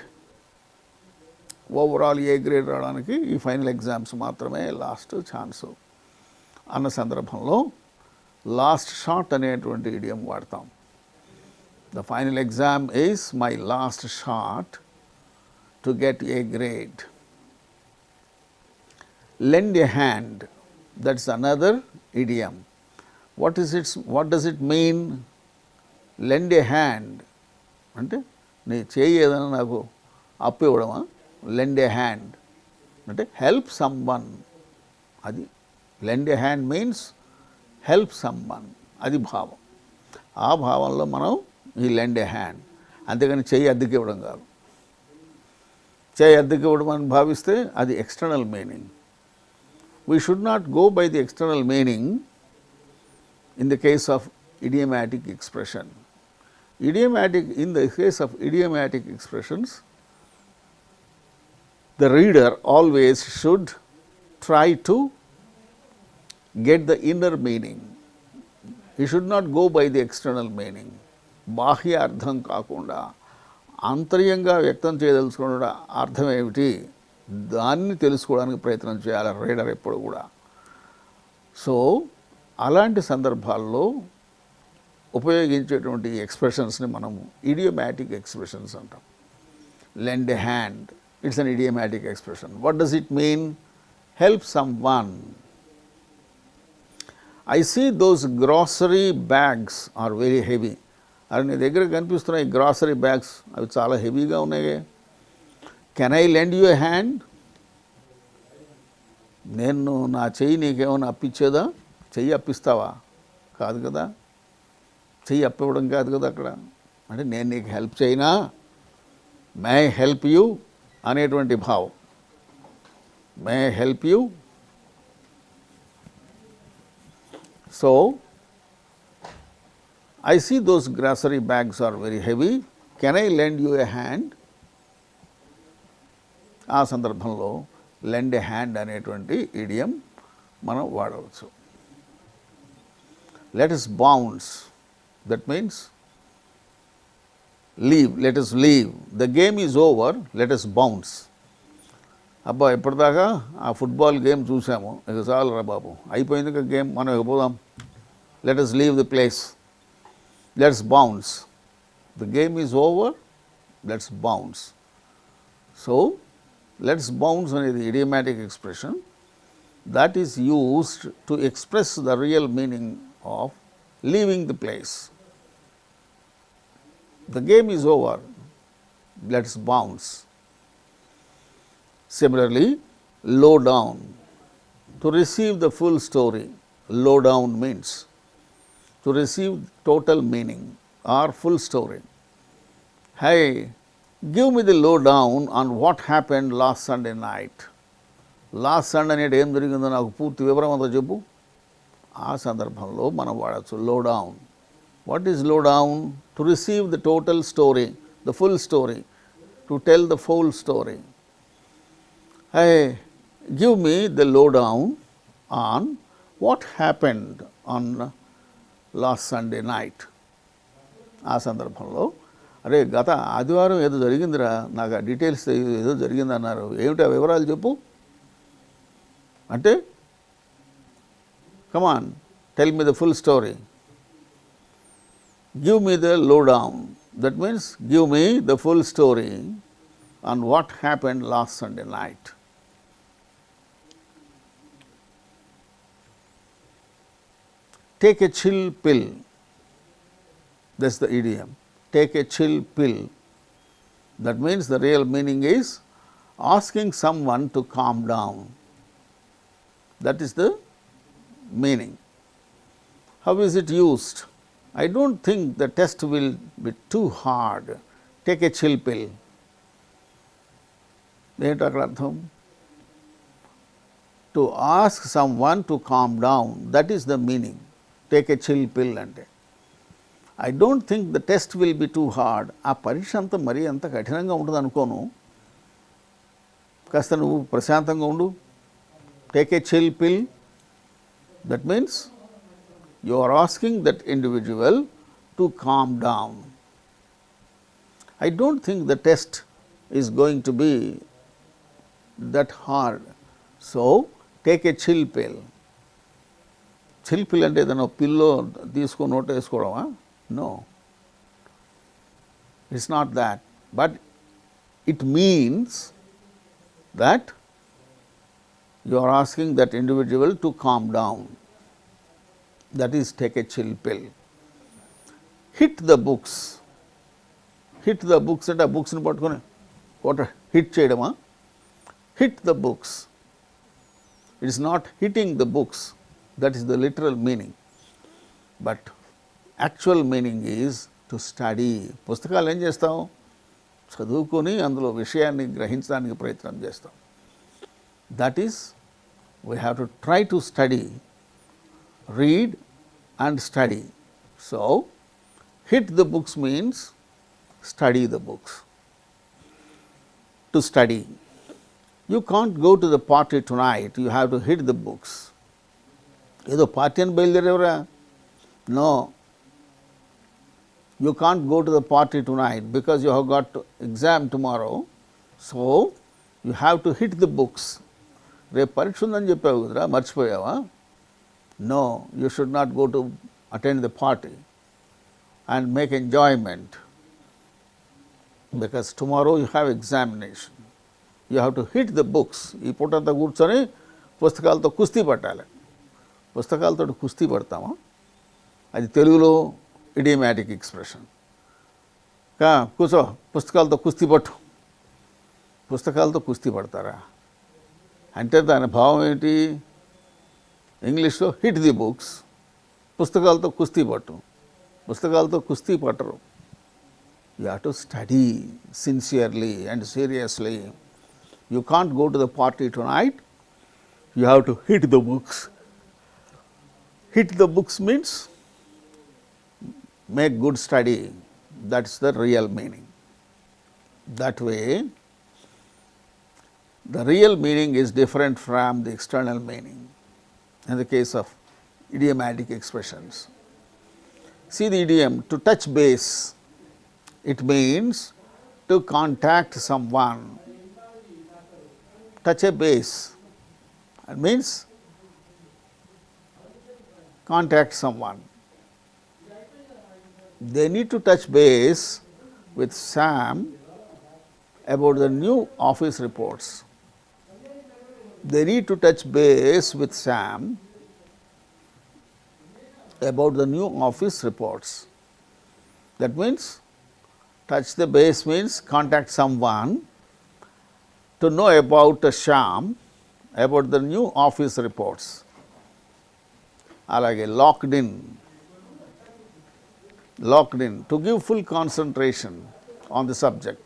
Overall A grade రావడానికి ఈ ఫైనల్ ఎగ్జామ్స్ మాత్రమే లాస్ట్ ఛాన్సు అన్న సందర్భంలో లాస్ట్ షాట్ అనేటువంటి ఇడియం వాడతాం. The final exam is my last shot to get a grade. Lend a hand, that's another idiom. What does it mean? Lend a hand అంటే నీ చేయి ఏదైనా నాకు అప్పు ఇవ్వడమా? Lend a hand అంటే help someone. అది lend a hand means help someone. అది భావం. ఆ భావంలో మనం ఈ లెండ్ ఏ హ్యాండ్, అంతేగాని చెయ్యి అద్దెకి ఇవ్వడం కాదు. చెయ్యి అద్దెకి ఇవ్వడం అని భావిస్తే అది external meaning. We should not go by the external meaning in the case of idiomatic expression. In the case of idiomatic expressions, the reader always should try to get the inner meaning. He should not go by the external meaning. బాహ్య అర్థం కాకుండా ఆంతర్యంగా వ్యక్తం చేయదలుచుకున్న అర్థం ఏమిటి దాన్ని తెలుసుకోవడానికి ప్రయత్నం చేయాలి రీడర్ ఎప్పుడు కూడా. సో అలాంటి సందర్భాల్లో ఉపయోగించేటువంటి ఎక్స్ప్రెషన్స్ని మనం ఇడియోమాటిక్ ఎక్స్ప్రెషన్స్ అంటాం. Lend a hand, it's an idiomatic expression. What does it mean? Help someone. I see those grocery bags are very heavy. అది నీ దగ్గర కనిపిస్తున్నాయి గ్రాసరీ బ్యాగ్స్, అవి చాలా హెవీగా ఉన్నాయి. Can I lend you a hand? నేను నా చెయ్యి నీకేమైనా అప్పిచ్చేదా? చెయ్యి అప్పిస్తావా? కాదు కదా, చెయ్యి అప్పివ్వడం కాదు కదా అక్కడ. అంటే నేను నీకు హెల్ప్ చేయనా? మే హెల్ప్ యూ అనేటువంటి భావం. May help you. So I see those grocery bags are very heavy. Can I lend you a hand? ఆ సందర్భంలో lend a hand అనేటువంటి ఇడియం మనం వాడవచ్చు. Let us bounce. That means leave. Let us leave. The game is over. Let us bounce. అబ్బా ఎప్పటిదాకా ఆ football game చూసాము, ఇక చాలు రా బాబు, అయిపోయింది ఇక గేమ్, మనం ఇక పోదాం. Let us leave the place. Let's bounce. The game is over. Let's bounce. So, let's bounce అనేది idiomatic expression that is used to express the real meaning of leaving the place. The game is over. Let's bounce. Similarly, low down. To receive the full story, low down means to receive total meaning or full story. Hey, give me the lowdown on what happened last Sunday night. Last Sunday night ఏం జరిగిందో నాకు పూర్తి వివరం అంతా చెప్పు. ఆ సందర్భంలో మనం వాడచ్చు lowdown. What is lowdown? To receive the total story, the full story, to tell the full story. Hey, give me the lowdown on what happened on last Sunday night. ఆ సందర్భంలో అరే గత ఆదివారం ఏదో జరిగిందిరా, నాకు ఆ డీటెయిల్స్ ఏదో జరిగిందన్నారు, ఏమిటి ఆ వివరాలు చెప్పు అంటే, come on tell me the full story. Give me the lowdown. That means give me the full story on what happened last Sunday night. Take a chill pill. That's the idiom. Take a chill pill. That means the real meaning is asking someone to calm down. That is the meaning. How is it used? I don't think the test will be too hard. Take a chill pill. ఏంటి అక్కడ అర్థం? To ask someone to calm down. That is the meaning. Take a chill pill అంటే I don't think the test will be too hard. ఆ పరీక్ష అంతా మరీ అంత కఠినంగా ఉంటుంది అనుకోను. కాస్త నువ్వు ప్రశాంతంగా ఉండు. Take a chill pill. That means you are asking that individual to calm down. I don't think the test is going to be that hard. So, take a chill pill. Chill pill అంటే ఏదైనా pillow తీసుకొని note వేసుకోవడమా? No. It's not that. But it means that you are asking that individual to calm down. That is, take a chill pill. Hit the books. Hit the books అంటే ఆ బుక్స్ని పట్టుకొని hit చేయడమా? Hit the books. It is not hitting the books. That is the literal meaning. But actual meaning is to study. పుస్తకాలు ఏం చేస్తాం? చదువుకొని అందులో విషయాన్ని గ్రహించడానికి ప్రయత్నం చేస్తాం. That is, we have to try to study, read and study. So, hit the books means study the books. To study. You can't go to the party tonight, you have to hit the books. ఏదో party అని బయలుదేరేవరా? No. You can't go to the party tonight because you have got exam tomorrow. So, you have to hit the books. రేపు పరీక్ష ఉందని చెప్పావు కదరా, మర్చిపోయావా? No, you should not go to attend the party and make enjoyment because tomorrow you have examination. You have to hit the books. ఈ పూటంతా కూర్చొని పుస్తకాలతో కుస్తీ పట్టాలి. పుస్తకాలతో కుస్తీ పడతామా? అది తెలుగులో ఇడియమాటిక్ ఎక్స్ప్రెషన్. కూర్చో, పుస్తకాలతో కుస్తీ పట్టు. పుస్తకాలతో కుస్తీ పడతారా అంటే దాని భావం ఏంటి? ఇంగ్లీష్లో హిట్ ది బుక్స్, పుస్తకాలతో కుస్తీ పట్టు. పుస్తకాలతో కుస్తీ పట్టరు. You have to study sincerely and seriously. You can't go to the party tonight. You have to hit the books. Hit the books means make good study. That's the real meaning. That way, the real meaning is different from the external meaning in the case of idiomatic expressions. See the idiom, to touch base. It means to contact someone. Touch a base. It means contact someone. They need to touch base with Sam about the new office reports. They need to touch base with Sam about the new office reports. That means, touch the base means contact someone to know about Sham, about the new office reports. Alage locked in, to give full concentration on the subject.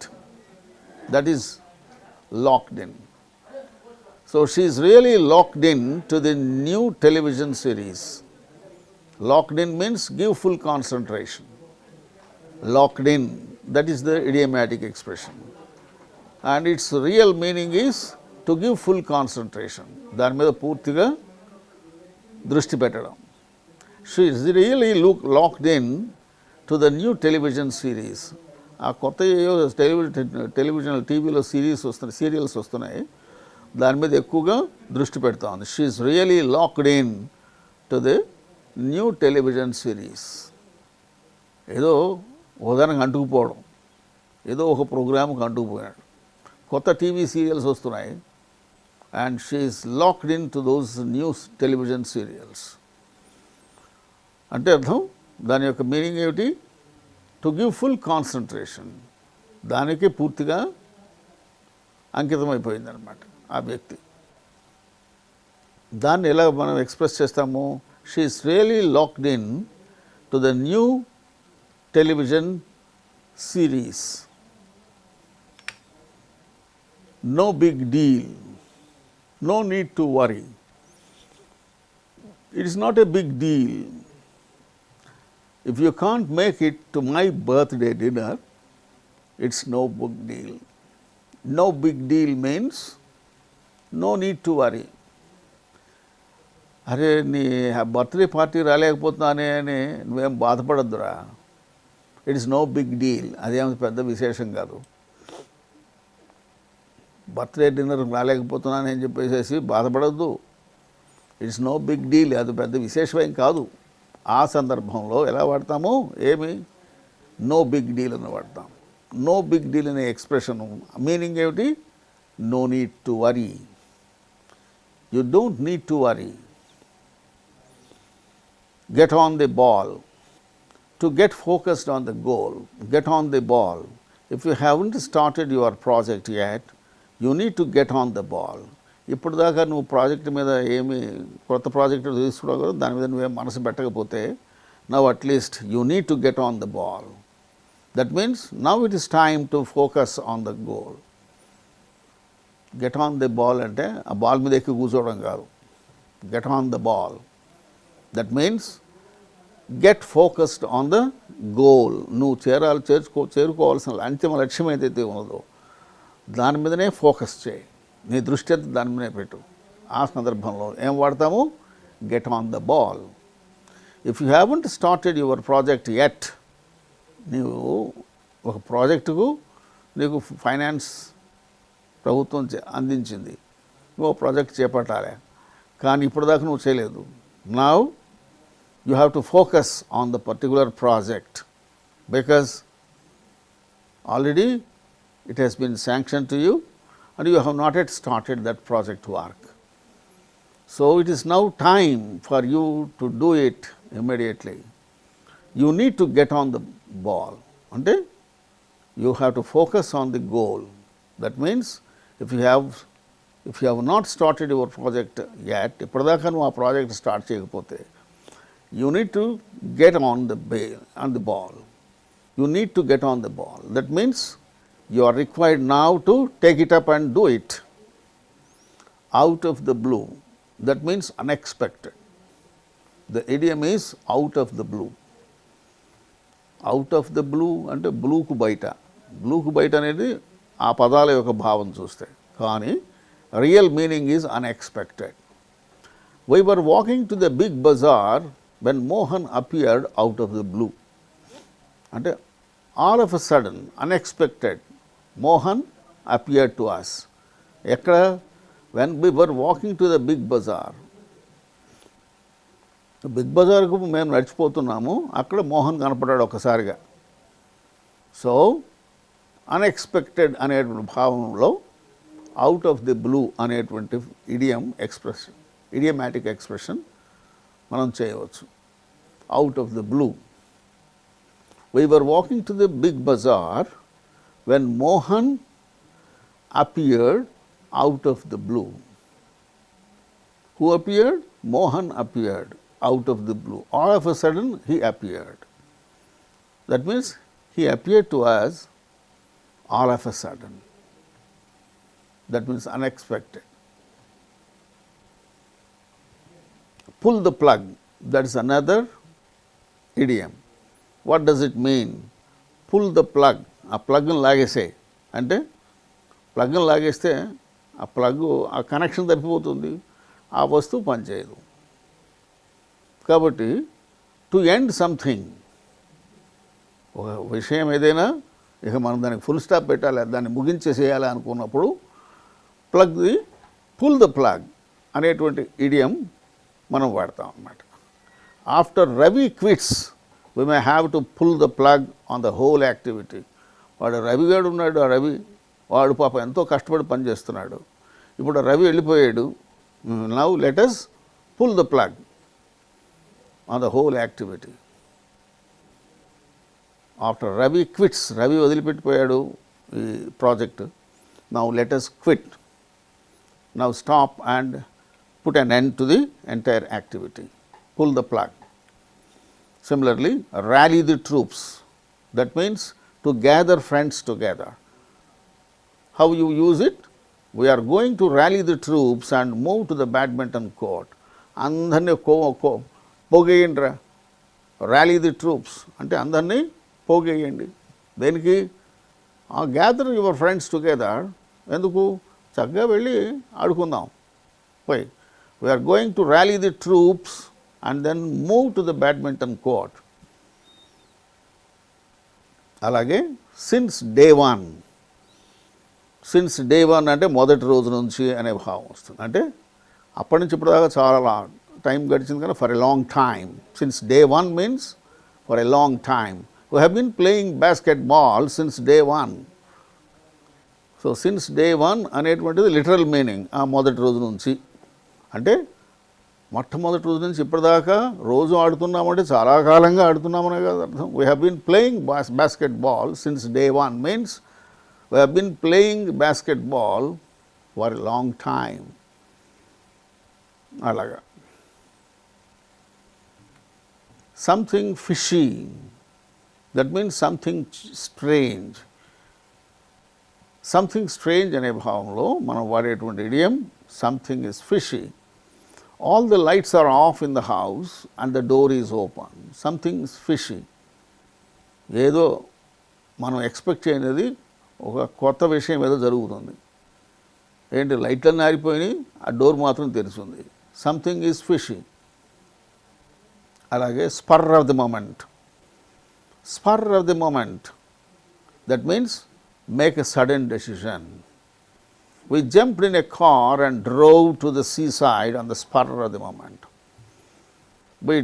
That is locked in. So, she is really locked in to the new television series. Locked in means give full concentration. Locked in, that is the idiomatic expression. And its real meaning is to give full concentration. దాని మీద పూర్తిగా దృష్టి పెట్టడం. She is really locked in to the new television series. ఆ కొత్త television టీవీలో serials వస్తున్నాయి, దాని మీద ఎక్కువగా దృష్టి పెడతా ఉంది. She is really locked in to the new television series. ఏదో ఉదాహరణకు అంటుకుపోవడం, ఏదో ఒక ప్రోగ్రామ్కి అంటుకుపోయాడు. కొత్త టీవీ సీరియల్స్ వస్తున్నాయి and she is locked in to those new television serials. అంటే అర్థం, దాని యొక్క మీనింగ్ ఏమిటి? To give full concentration. దానికి పూర్తిగా అంకితమైపోయిందనమాట ఆ వ్యక్తి. దాన్ని ఎలా మనం ఎక్స్ప్రెస్ చేస్తాము? She is really locked in to the new television series. No big deal, no need to worry. It is not a big deal. If you can't make it to my birthday dinner, it's no big deal. No big deal means no need to worry. అరే నీ birthday party రాలేకపోతున్నానే అని నువ్వేం బాధపడద్దురా. It's no big deal, అదేం పెద్ద విశేషం కాదు. Birthday dinner రాలేకపోతున్నాను అని చెప్పేసి బాధపడద్దు. ఇట్స్ నో బిగ్ డీల్, అది పెద్ద విశేషమేం కాదు. ఆ సందర్భంలో ఎలా వాడతాము, ఏమి నో బిగ్ డీల్ అని వాడతాం. నో బిగ్ డీల్ అనే ఎక్స్ప్రెషన్ మీనింగ్ ఏమిటి, no need to worry. You don't need to worry. Get on the ball. To get focused on the goal, get on the ball. If you haven't started your project yet, you need to get on the ball. ఇప్పుడు దాకా నువ్వు project మీద ఏమి కొత్త project తీసుకున్నావు కదా, దాని మీద నువ్వేం మనసు పెట్టకపోతే, now at least you need to get on the ball. That means now it is time to focus on the goal. Get on the ball అంటే ఆ బాల్ మీద ఎక్కి కూర్చోవడం కాదు. Get on the ball. That means get focused on the goal. నువ్వు చేరుకోవాల్సిన అంతిమ లక్ష్యం ఏదైతే ఉన్నదో దాని మీదనే ఫోకస్ చేయి. నీ దృష్టి అంతా దాని మీదనే పెట్టు. ఆ సందర్భంలో ఏం వాడతాము, get on the ball. If you haven't started your project at, నీవు ఒక ప్రాజెక్టుకు నీకు ఫైనాన్స్ ప్రభుత్వం అందించింది, నువ్వు ప్రాజెక్ట్ చేపట్టాలి, కానీ ఇప్పటిదాకా నువ్వు చేయలేదు. Now you have to focus on the particular project because already it has been sanctioned to you and you have not yet started that project work. So, it is now time for you to do it immediately. You need to get on the ball. And you have to focus on the goal. That means, if you have not started your project yet, ఇప్పటిదాకా నువ్వు ఆ project start చేయకపోతే, you need to get on the ball. You need to get on the ball. That means you are required now to take it up and do it out of the blue. That means unexpected. The idiom is out of the blue. Out of the blue అంటే బ్లూకు బయట. బ్లూకు బయట అనేది ఆ పదాల యొక్క భావం చూస్తే, కానీ real meaning is unexpected. We were walking to the big bazaar when Mohan appeared out of the blue. అంటే all of a sudden, unexpected, Mohan appeared to us. ఎక్కడ, when we were walking to the big bazaar. Big బజార్కు మేము నడిచిపోతున్నాము, అక్కడ మోహన్ కనపడ్డాడు ఒకసారిగా. So unexpected అనేటువంటి భావంలో అవుట్ ఆఫ్ ది బ్లూ అనేటువంటి ఇడియమాటిక్ ఎక్స్ప్రెషన్ మనం చేయవచ్చు. Out of the blue. We were walking to the big bazaar when Mohan appeared out of the blue. Who appeared? Mohan appeared out of the blue. All of a sudden he appeared. That means he appeared to us all of a sudden. That means unexpected. Pull the plug, that is another idiom. What does it mean? Pull the plug. ఆ ప్లగ్ను లాగేసే అంటే, ప్లగ్ను లాగేస్తే ఆ plug ఆ connection తప్పిపోతుంది, ఆ వస్తువు పనిచేయదు. కాబట్టి to end something, ఒక విషయం ఏదైనా ఇక మనం దానికి ఫుల్ స్టాప్ పెట్టాలి, దాన్ని ముగించేసేయాలి అనుకున్నప్పుడు పుల్ ద ప్లగ్ అనేటువంటి ఇడియం మనం వాడతాం అన్నమాట. After Ravi quits we may have to pull the plug on the whole activity. వాడు రవి గారు ఉన్నాడు, ఆ రవి వాడు పాప ఎంతో కష్టపడి పనిచేస్తున్నాడు, ఇప్పుడు రవి వెళ్ళిపోయాడు. Now let us pull the plug on the whole activity. After Ravi quits, Ravi వదిలిపెట్టిపోయాడు ఈ project. Now let us quit. Now stop and put an end to the entire activity. Pull the plug. Similarly, rally the troops. That means to gather friends together. How you use it? We are going to rally the troops and move to the badminton court. అందరినీ పొగేయండిరా, rally the troops అంటే అందరినీ పోగేయండి. దేనికి? Gather your friends together. ఎందుకు? చక్కగా వెళ్ళి ఆడుకుందాం. పోయి we're going to rally the troops and then move to the badminton court. అలాగే since day one. Since day one అంటే మొదటి రోజు నుంచి అనే భావం వస్తుంది. అంటే అప్పటి నుంచి ఇప్పటిదాకా చాలా టైం గడిచింది కానీ for a long time. Since day one means for a long time. We have been playing basketball since day one. So since day one అనేటువంటిది లిటరల్ మీనింగ్ మొదటి రోజు నుంచి. అంటే మొట్టమొదటి రోజు నుంచి ఇప్పటిదాకా రోజు ఆడుతున్నామంటే చాలా కాలంగా ఆడుతున్నామనే కదా అర్థం. We have been playing basketball since day one means we have been playing basketball for a long time. అలాగా. Something fishy, that means something strange. Something strange అనే భావంలో మనం వాడేటువంటి idiom something is fishy. All the lights are off in the house and the door is open. Something is fishy. ఏదో మనం expect చేయనిది ఒక కొత్త విషయం ఏదో జరుగుతుంది. ఏంటి? లైట్లన్నీ ఆరిపోయినాయి, ఆ డోర్ మాత్రం తెరిచింది. Something is fishy. అలాగే spur of the moment. Spur of the moment, that means make a sudden decision. We jumped in a car and drove to the seaside on the spur of the moment. We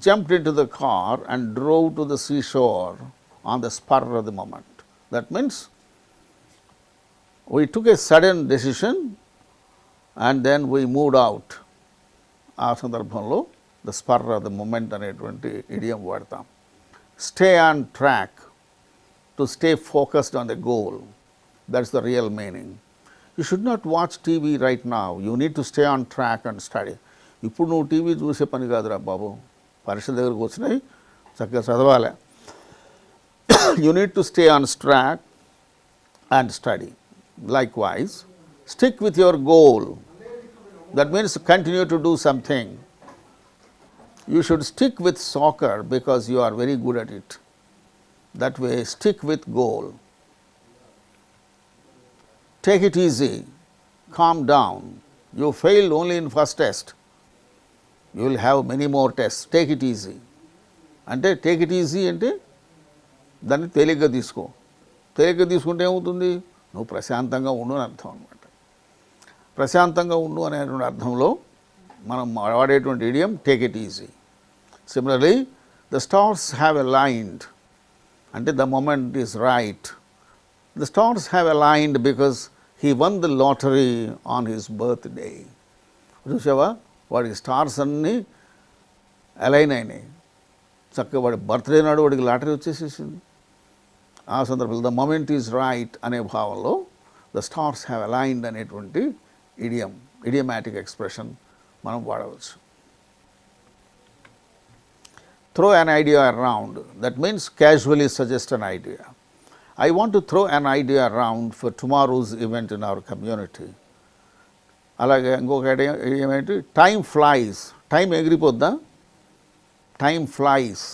jumped into the car and drove to the seashore on the spur of the moment. That means we took a sudden decision and then we moved out. ఆ సందర్భంలో the spur of the moment అనేటువంటి idiom వాడతాం. Stay on track, to stay focused on the goal. That's the real meaning. You should not watch TV right now. You need to stay on track and study. ఇప్పుడు నువ్వు TV చూసే పని కాదురా బాబు, పరీక్షల దగ్గరకు వచ్చినాయి, చక్కగా చదవాలి. You need to stay on track and study. Likewise, stick with your goal. That means continue to do something. You should stick with soccer because you are very good at it. That way, stick with goal. Take it easy, calm down. You failed only in first test. You will have many more tests. Take it easy. అంటే take it easy అంటే దాన్ని తేలిగ్గా తీసుకో. తేలిగ్గా తీసుకుంటే ఏమవుతుంది? నువ్వు ప్రశాంతంగా ఉండు అని అర్థం అనమాట. ప్రశాంతంగా ఉండు అనేటువంటి అర్థంలో మనం వాడేటువంటి idiom take it easy. Similarly, the stars have aligned. అంటే the moment is right. The stars have aligned because he won the lottery on his birthday. చూసావా, వాడికి స్టార్స్ అన్నీ అలైన్ అయినాయి. చక్కగా వాడి బర్త్డే నాడు వాడికి లాటరీ వచ్చేసేసింది. ఆ సందర్భంలో ద మొమెంట్ ఈజ్ రైట్ అనే భావంలో ద స్టార్స్ హ్యావ్ అలైన్డ్ అనేటువంటి ఇడియమాటిక్ ఎక్స్ప్రెషన్ మనం వాడవచ్చు. Throw an idea around. That means casually suggest an idea. I want to throw an idea around for tomorrow's event in our community. అలాగే ఇంకొక idea ఏమేంటి? Time flies. Time ఎగిరిపోద్దా? Time flies.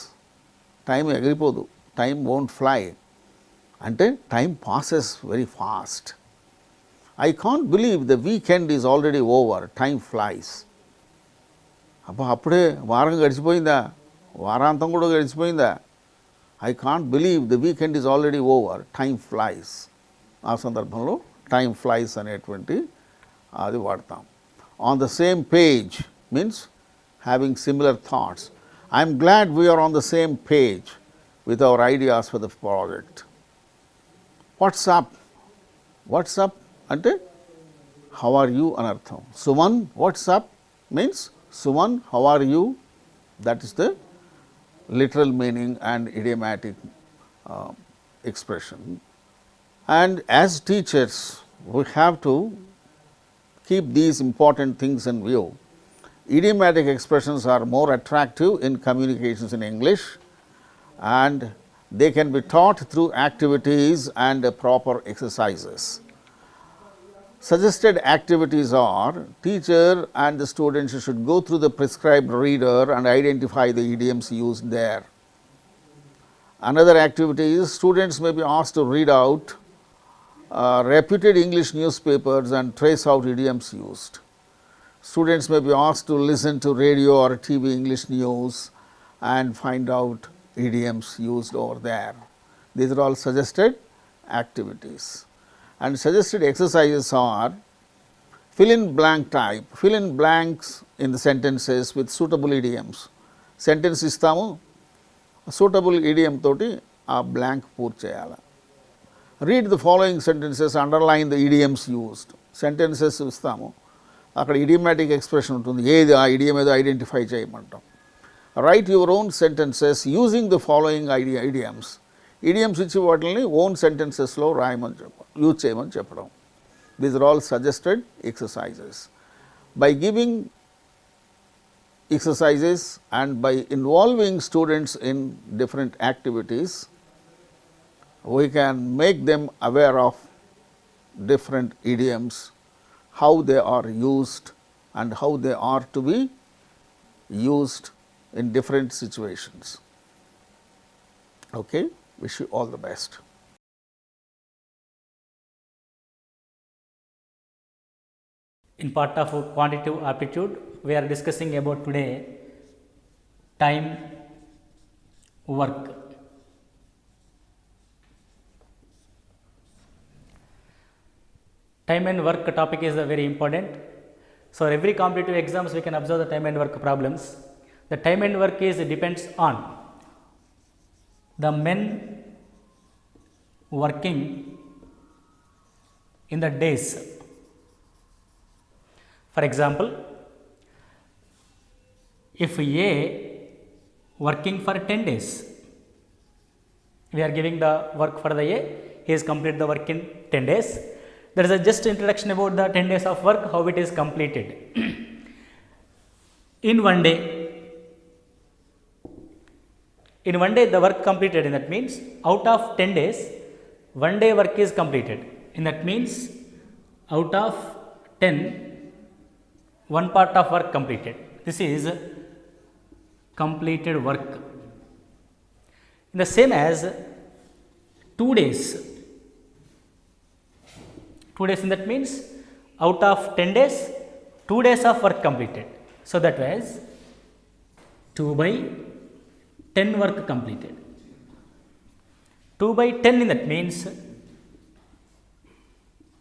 Time ఎగిరిపోదు. Time won't fly. అంటే time passes very fast. I can't believe the weekend is already over. Time flies. అప్పుడే వారం గడిచిపోయిందా? వారాంతం కూడా గడిచిపోయిందా? I can't believe the weekend is already over. Time flies. ఆ సందర్భంలో టైమ్ ఫ్లైస్ అనేటువంటి అది వాడతాం. On the same page means having similar thoughts. I'm glad we're on the same page with our ideas for the project. What's up. What's up అంటే how are you అని అర్థం. Suman what's up means Suman how are you. That is the literal meaning and idiomatic expression. And as teachers, we have to keep these important things in view. Idiomatic expressions are more attractive in communications in English, and they can be taught through activities and proper exercises. Suggested activities are teacher and the students should go through the prescribed reader and identify the idioms used there. Another activity is students may be asked to read out reputed English newspapers and trace out idioms used. Students may be asked to listen to radio or TV English news and find out idioms used over there. These are all suggested activities. And suggested exercises are fill in blank type, fill in blanks in the sentences with suitable idioms. Sentence ఇస్తాము, suitable idiom తోటి ఆ blank పూర్తి చేయాలి. Read the following sentences, underline the idioms used. Sentences ఇస్తాము, అక్కడ idiomatic expression ఉంటుంది, ఏది ఆ idiom ఏదో identify చేయమంటాం. Write your own sentences using the following idioms. Idioms ఇచ్చి వాటిని ఓన్ సెంటెన్సెస్లో రాయమని చెప్పడం, యూజ్ చేయమని చెప్పడం. These are all suggested exercises. By giving exercises and by involving students in different activities, we can make them aware of different idioms, how they are used and how they are to be used in different situations. Okay, wish you all the best. In part of quantitative aptitude, we are discussing about today time work. Time and work topic is very important. So, every competitive exams we can observe the time and work problems. The time and work is depends on the men working in the days. For example, if A working for 10 days, we are giving the work for the A, he has completed the work in 10 days. There is a just introduction about the 10 days of work, how it is completed. In one day, the work completed, and that means out of 10 days, 1 day work is completed. And that means out of 10, one part of work completed. This is completed work. In the same as 2 days. 2 days, in that means out of 10 days, 2 days of work completed. So, that was 2 by 10 work completed. 2 by 10, in that means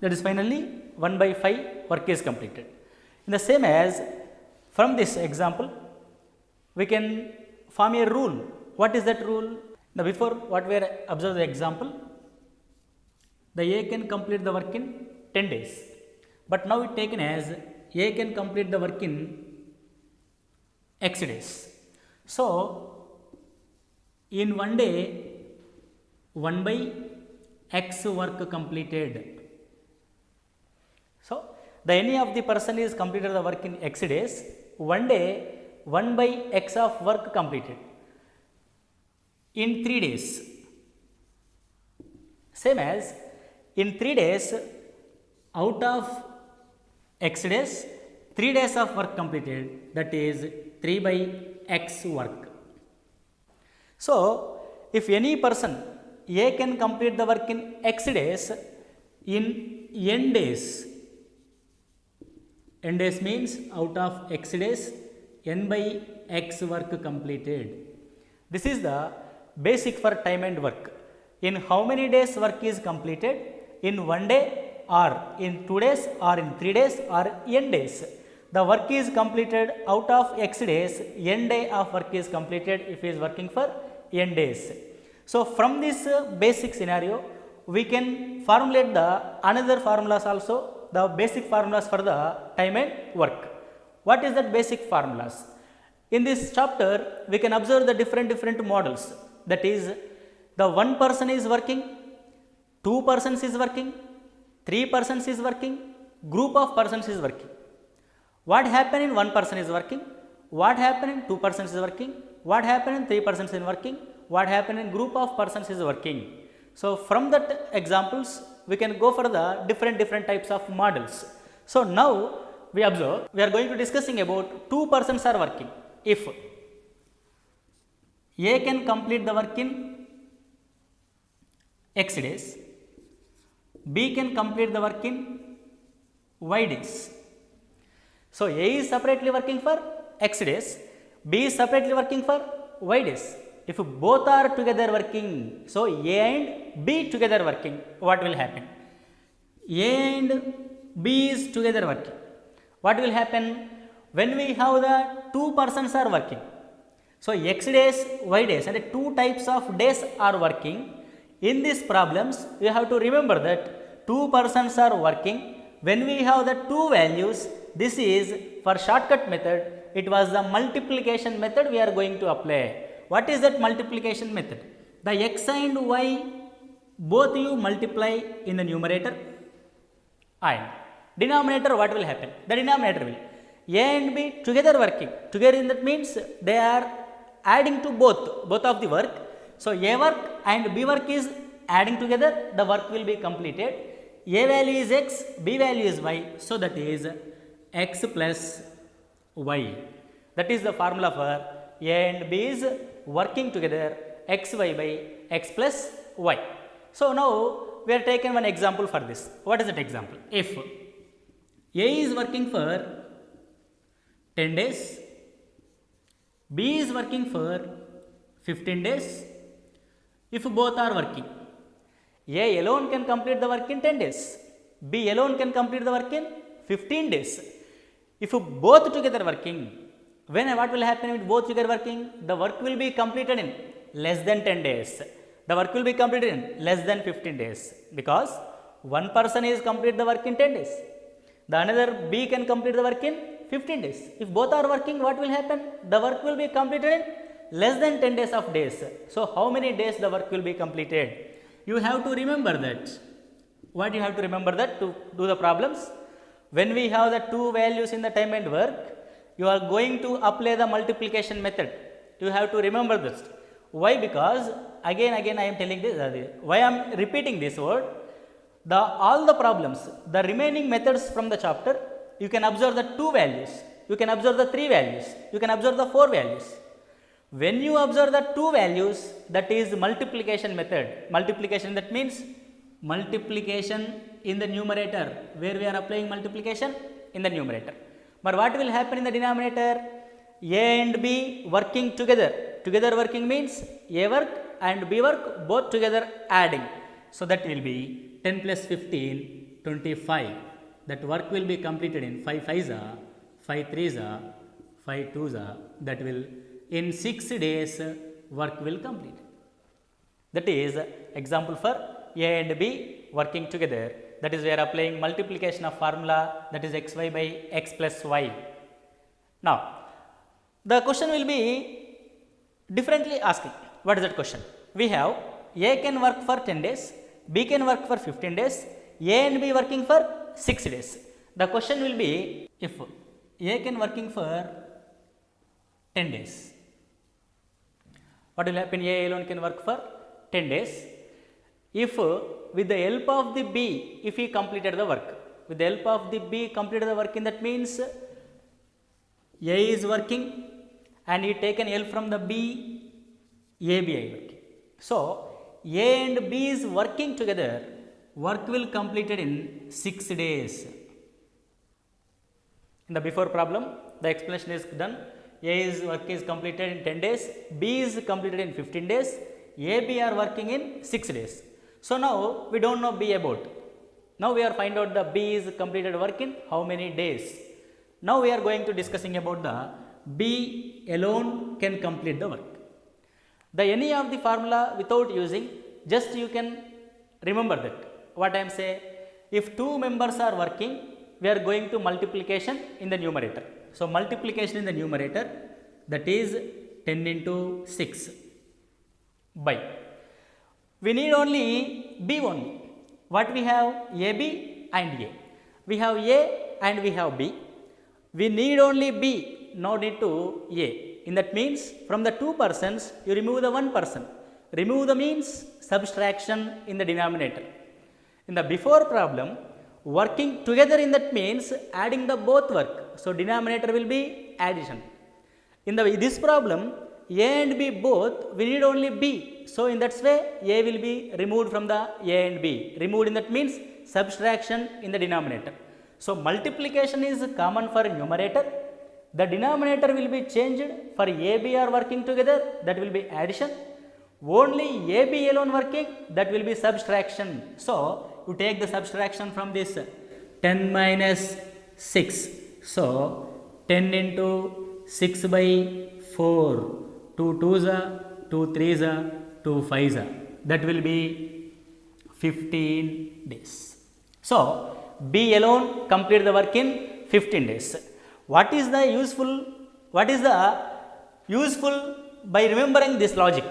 that is finally 1 by 5 work is completed. In the same as from this example, we can form a rule. What is that rule? Now, before what we are observe the example, the A can complete the work in 10 days, but now it taken as A can complete the work in X days. So, in 1 day, 1 by X work completed. So, the any of the person is completed the work in X days, 1 day 1 by X of work completed in 3 days. Same as in 3 days, out of X days, 3 days of work completed, that is 3 by X work. So, if any person A can complete the work in X days in N days, N days means out of X days, N by X work completed. This is the basic for time and work. In how many days work is completed? In 1 day or in 2 days or in 3 days or N days. The work is completed out of X days, N day of work is completed if he is working for N days. So, from this basic scenario, we can formulate the another formulas also, the basic formulas for the time and work. What is that basic formulas? In this chapter, we can observe the different models. That is, the one person is working, 2 persons is working, 3 persons is working, group of persons is working. What happened in 1 person is working? What happened in 2 persons is working? What happened in 3 persons is working? What happened in group of persons is working? So, from that examples, we can go for the different types of models. So now we observe, we are going to discussing about two persons are working. If A can complete the work in X days, B can complete the work in Y days. So A is separately working for X days, B is separately working for Y days. If both are together working, so A and B together working, what will happen? A and B is together working. What will happen when we have the two persons are working? So X days, Y days, and two types of days are working. In these problems, you have to remember that two persons are working. When we have the two values, this is for shortcut method, it was the multiplication method we are going to apply. What is that multiplication method? The X and Y both you multiply in the numerator and denominator. What will happen? The denominator will A and B together working. Together in that means they are adding to both of the work. So A work and B work is adding together, the work will be completed. A value is X, B value is Y, so that is X plus Y. That is the formula for A and B is working together, XY by X plus Y. So now we are taking one example for this. What is that example? If A is working for 10 days, B is working for 15 days. If both are working, A alone can complete the work in 10 days, B alone can complete the work in 15 days. If both together working, what will happen with both together working? The work will be completed in less than 10 days. The work will be completed in less than 15 days, because one person is complete the work in 10 days. The another B can complete the work in 15 days. If both are working, what will happen? The work will be completed in less than 10 days of days. So how many days the work will be completed? You have to remember that. What you have to remember that to do the problems? When we have the two values in the time and work, you are going to apply the multiplication method. You have to remember this. Why? Because again I am telling this. Why I am repeating this word? All the problems, the remaining methods from the chapter, you can observe the two values, you can observe the three values, you can observe the four values. When you observe the two values, that is multiplication method. Multiplication, that means multiplication in the numerator, where we are applying multiplication in the numerator. But what will happen in the denominator? A and B working together. Together working means A work and B work both together adding. So that will be 10 plus 15, 25. That work will be completed in 5 5s, 5 3s, 5 2s. That will in 6 days work will complete. That is example for A and B working together. That is we are applying multiplication of formula, that is xy by x plus y. Now the question will be differently asking. What is that question? We have A can work for 10 days, B can work for 15 days, A and B working for 6 days. The question will be, if A can working for 10 days, what will happen? A alone can work for 10 days. If with the help of the B, if he completed the work, with the help of the B completed the work, in that means A is working and he taken help from the B, AB is working. So A and B is working together, work will completed in 6 days. In the before problem, the explanation is done. A's work is completed in 10 days, B is completed in 15 days, AB are working in 6 days. So now we don't know B about. Now we are find out the B is completed work in how many days. Now we are going to discussing about the B alone can complete the work. The any of the formula without using, just you can remember that. What I am saying, if two members are working, we are going to multiplication in the numerator. So multiplication in the numerator, that is 10 into 6 by. We need only B only. What we have? AB and A. We have A and we have B. We need only B, no need to A. In that means, from the two persons, you remove the one person. Remove the means subtraction in the denominator. In the before problem, working together in that means adding the both work. So, denominator will be addition. In this problem, A and B both, we need only B. So, in that way, A will be removed from the A and B. Removed in that means subtraction in the denominator. So, multiplication is common for numerator. The denominator will be changed. For AB are working together, that will be addition. Only AB alone working, that will be subtraction. So, you take the subtraction from this 10 minus 6. So, 10 into 6 by 4. 2 2s are, 2 3s are, 2 5s are. That will be 15 days. So, B alone complete the work in 15 days. What is the useful by remembering this logic?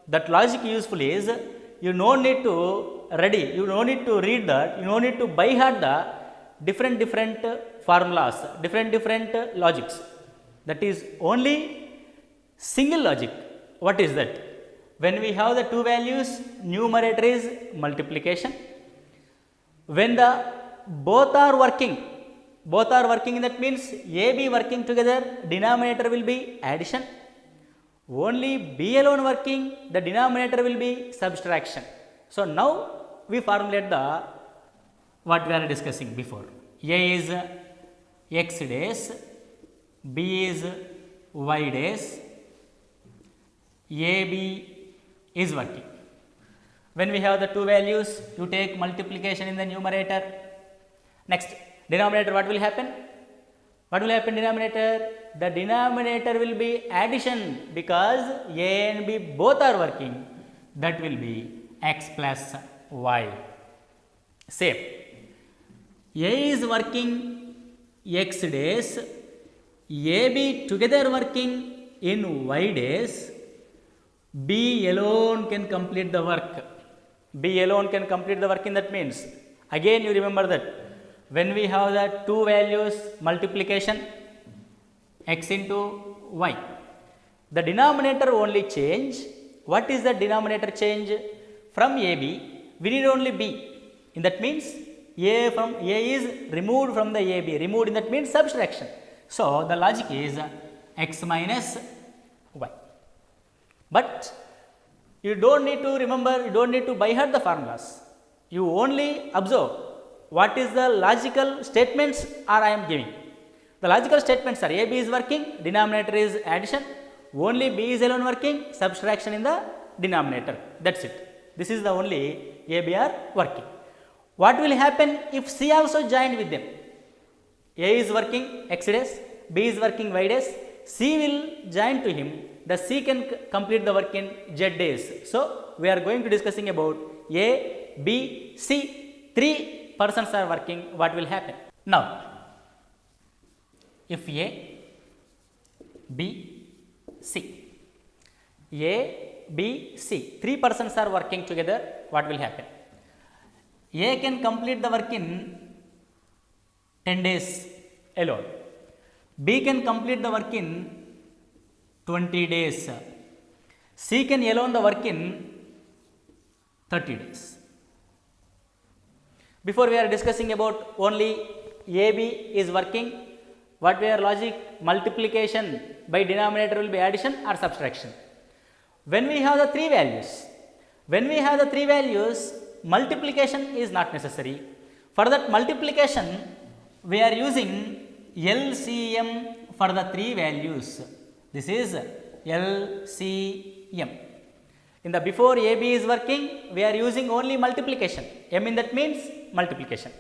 That logic useful is, you no need to read that, you no need to by heart the different formulas, different logics. That is only single logic. What is that? When we have the two values, numerator is multiplication. When the both are working, that means AB working together, denominator will be addition. Only B alone working, the denominator will be subtraction. So, now we formulate the what we are discussing before. A is X days, B is Y days, AB is working. When we have the two values, you take multiplication in the numerator. Next, denominator, what will happen? What will happen denominator? The denominator will be addition, because A and B both are working. That will be X plus Y. Same. A is working X days, AB together working in Y days. B alone can complete the work. B alone can complete the work in that means. Again you remember that when we have the two values multiplication, X into Y, the denominator only change. What is the denominator change? From AB, we need only B. In that means A is removed from the AB. Removed in that means subtraction. So, the logic is X minus Y. But you don't need to remember, you don't need to by heart the formulas. You only observe what is the logical statements I am giving. The logical statements are AB is working, denominator is addition, only B is alone working, subtraction in the denominator. That's it. This is the only AB are working. What will happen if C also joined with them? A is working X days, B is working Y days, C will join to him, the C can complete the work in Z days. So, we are going to discussing about A, B, C, 3 persons are working, what will happen? Now, if A, B, C, A, B, C, 3 persons are working together, what will happen? A can complete the work in 10 days alone. B can complete the work in 20 days. C can alone the work in 30 days. Before we are discussing about only AB is working, what we are logic? Multiplication by denominator will be addition or subtraction. When we have the three values, multiplication is not necessary. For that multiplication, we are using LCM for the three values. This is LCM. In the before AB is working, we are using only multiplication. M in that means multiplication.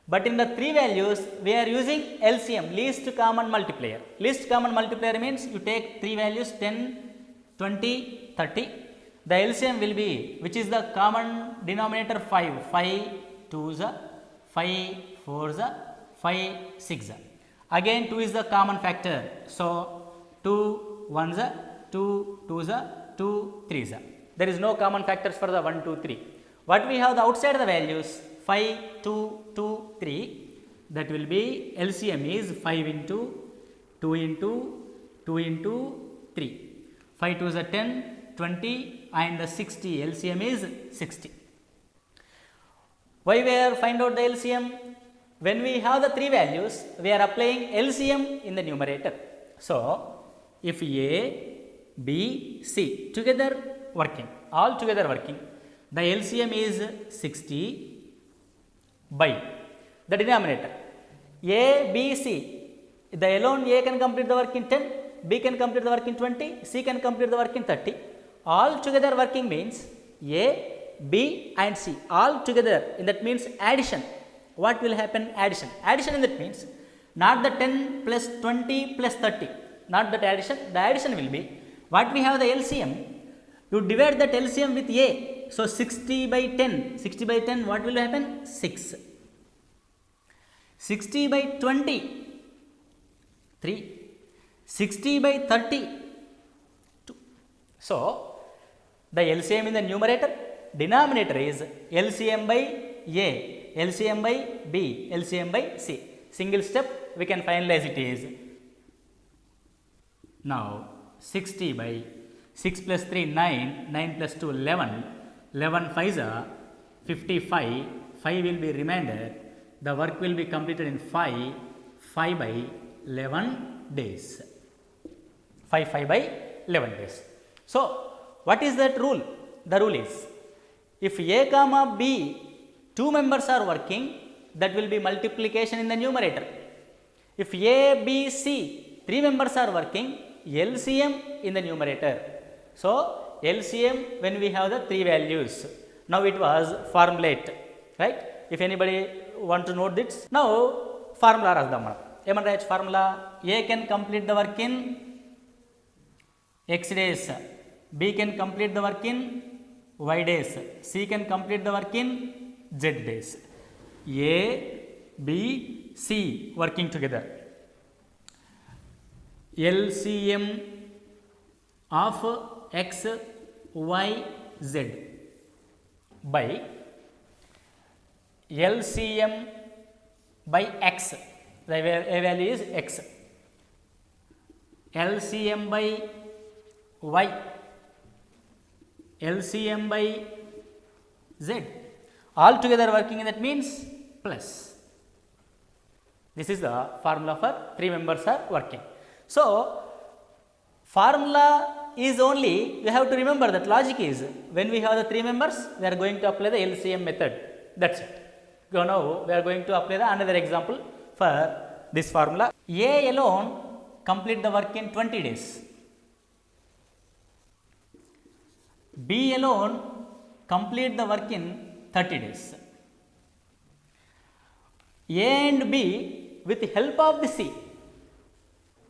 But in the three values, we are using LCM, least common multiplier. Least common multiplier means you take three values 10, 20, 30. The LCM will be, which is the common denominator 5. 5 2s, 5 4s, 5 6. Again 2 is the common factor. So, 2 1s, 2 2s, 2 3s. There is no common factors for the 1, 2, 3. What we have the outside the values 5, 2, 2, 3. That will be LCM is 5 into 2 into 2 into 3. 5 2s are 10, 20 and 60. LCM is 60. Why we are find out the LCM? When we have the three values, we are applying LCM in the numerator. So, if A, B, C together working, all together working, the LCM is 60 by the denominator. A, B, C, the alone A can complete the work in 10, B can complete the work in 20, C can complete the work in 30. All together working means A, B and C all together, and that means addition. What will happen? Addition. Addition in that means not the 10 plus 20 plus 30, not that addition. The addition will be what we have the LCM. You divide that LCM with A. So 60 by 10. 60 by 10, what will happen? 6. 60 by 20, 3. 60 by 30, 2. So the LCM in the numerator, denominator is LCM by A, LCM by B, LCM by C. Single step we can finalize it is now 60 by 6 plus 3 9, 9 plus 2 11, 11 5s are 55, 5 will be remainder. The work will be completed in 5 by 11 days. 5 by 11 days. So what is that rule? The rule is if A comma B, two members are working, that will be multiplication in the numerator. If A, B, C, three members are working, LCM in the numerator. So LCM when we have the three values. Now it was formulate, right? If anybody want to note this, now formula rasdam manam. Eman rayach formula? A can complete the work in X days, B can complete the work in Y days, C can complete the work in Z days. A, B, C working together. LCM of X, Y, Z by LCM by X. The value is X. LCM by Y. LCM by Z. All together working, that means plus. This is the formula for three members are working. So formula is only, you have to remember that logic is when we have the three members, we are going to apply the LCM method. That's it. So now we are going to apply the another example for this formula. A alone complete the work in 20 days. B alone complete the work in 30 days. A and B with the help of the C.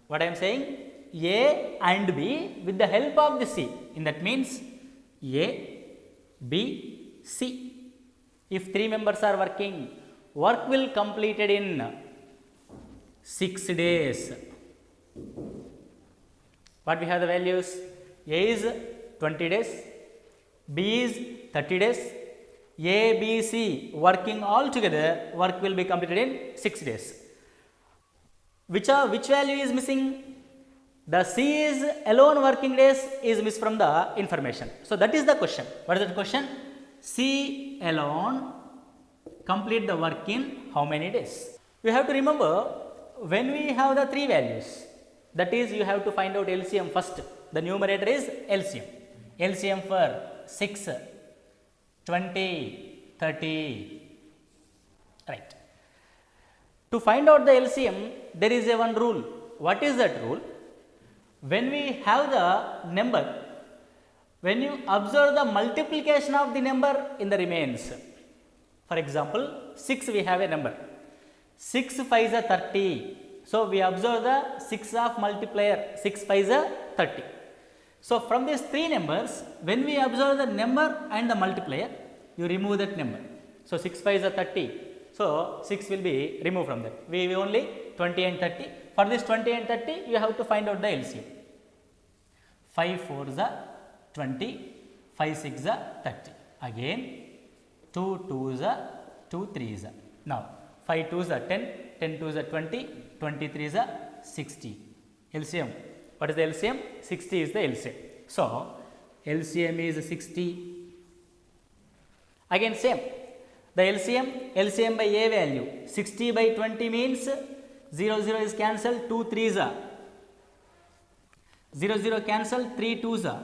What I am saying? A and B with the help of the C. In that means A, B, C. If three members are working, work will completed in 6 days. What we have the values? A is 20 days, B is 30 days, A, B, C working all together, work will be completed in 6 days. Which value is missing? The C is alone working days is missed from the information. So that is the question. What is the question? C alone complete the work in how many days? You have to remember when we have the three values, that is you have to find out LCM first. The numerator is LCM. LCM for 6, 20, 30, right. To find out the LCM, there is a one rule. What is that rule? When we have the number, when you observe the multiplication of the number in the remains, for example, 6 we have a number, 6 5s are 30. So we observe the 6 of multiplier, 6 5s are 30. So from these three numbers, when we observe the number and the multiplier, you remove that number. So 6 5s are 30. So 6 will be removed from that. We only 20 and 30. For this 20 and 30, you have to find out the LCM. 5 4s are 20, 5 6s are 30. Again, 2 2s are 2 3s are. Now 5 2s are 10, 10 2s are 20, 23s are 60. LCM. What is the LCM? 60 is the LCM. So LCM is 60. Again same. The LCM by A value, 60 by 20 means 0, 0 is cancelled, 2 3s are. 0, 0 cancel, 3 2s are.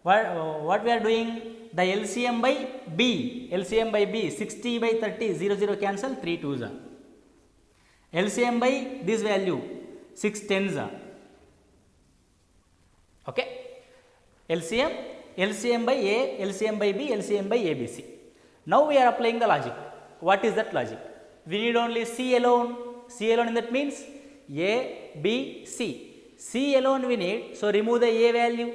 What we are doing? The LCM by B, 60 by 30, 0, 0 cancel, 3 2s are. LCM by this value, 6 10s are. Okay. LCM by A, LCM by B, LCM by ABC. Now we are applying the logic. What is that logic? We need only C alone. C alone in that means A, B, C. C alone we need. So remove the A value.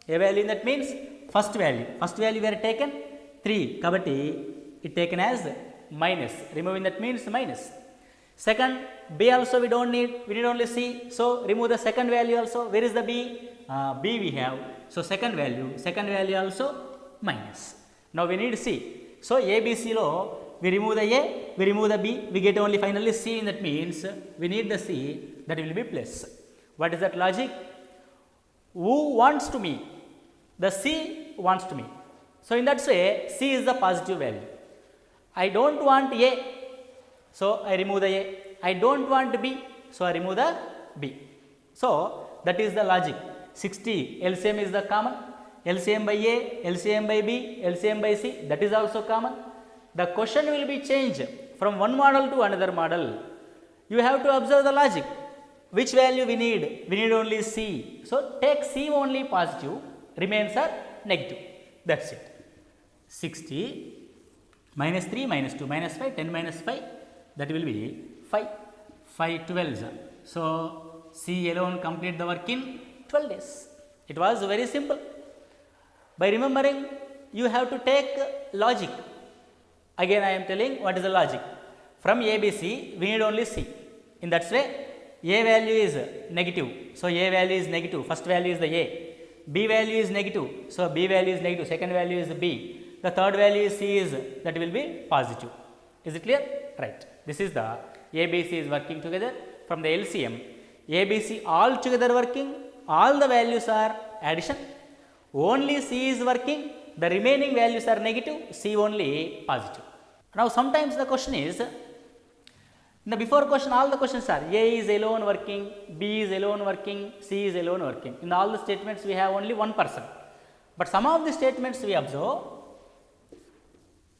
A value in that means first value. First value we are taken 3. Kabatti it taken as minus. Removing that means minus. Second, B also we don't need. We need only C. So remove the second value also. Where is the B? B we have. So second value also minus. Now we need C. So A, B, C lo, we remove the A, we remove the B, we get only finally C. That means we need the C, that will be plus. What is that logic? Who wants to me? The C wants to me. So in that way, C is the positive value. I don't want A, so I remove the A. I don't want B, so I remove the B. So that is the logic. 60 LCM is the common. LCM by A, LCM by B, LCM by C, that is also common. The question will be changed from one model to another model. You have to observe the logic. Which value we need? We need only C. So take C only positive, remains are negative. That's it. 60 minus 3 minus 2 minus 5, 10 minus 5, that will be 5. 5 12s. So C alone complete the work in 12 days. It was very simple. By remembering, you have to take logic. Again I am telling what is the logic. From ABC, we need only C. In that way, A value is negative. So A value is negative. First value is the A. B value is negative. So B value is negative. Second value is B. The third value is C is, that will be positive. Is it clear? Right. This is the ABC is working together. From the LCM, ABC all together working. All the values are addition. Only C is working, the remaining values are negative, C only positive. Now sometimes the question is, in the before question all the questions are A is alone working, B is alone working, C is alone working. In all the statements we have only one person. But some of the statements we observe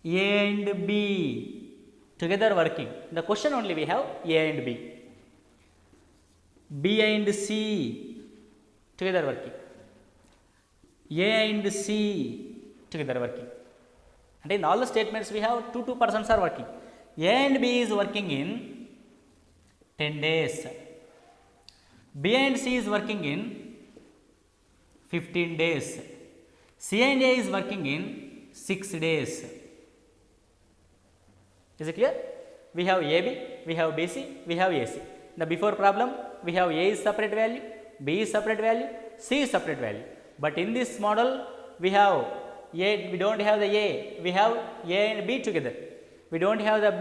A and B together working. In the question only we have A and B. B and C together working. A and C together working. And in all the statements we have two persons are working. A and B is working in 10 days. B and C is working in 15 days. C and A is working in 6 days. Is it clear? We have AB, we have BC, we have AC. In the before problem, we have A is separate value, B is separate value, C is separate value. But in this model, we have A, we don't have the A, we have A and B together. We don't have the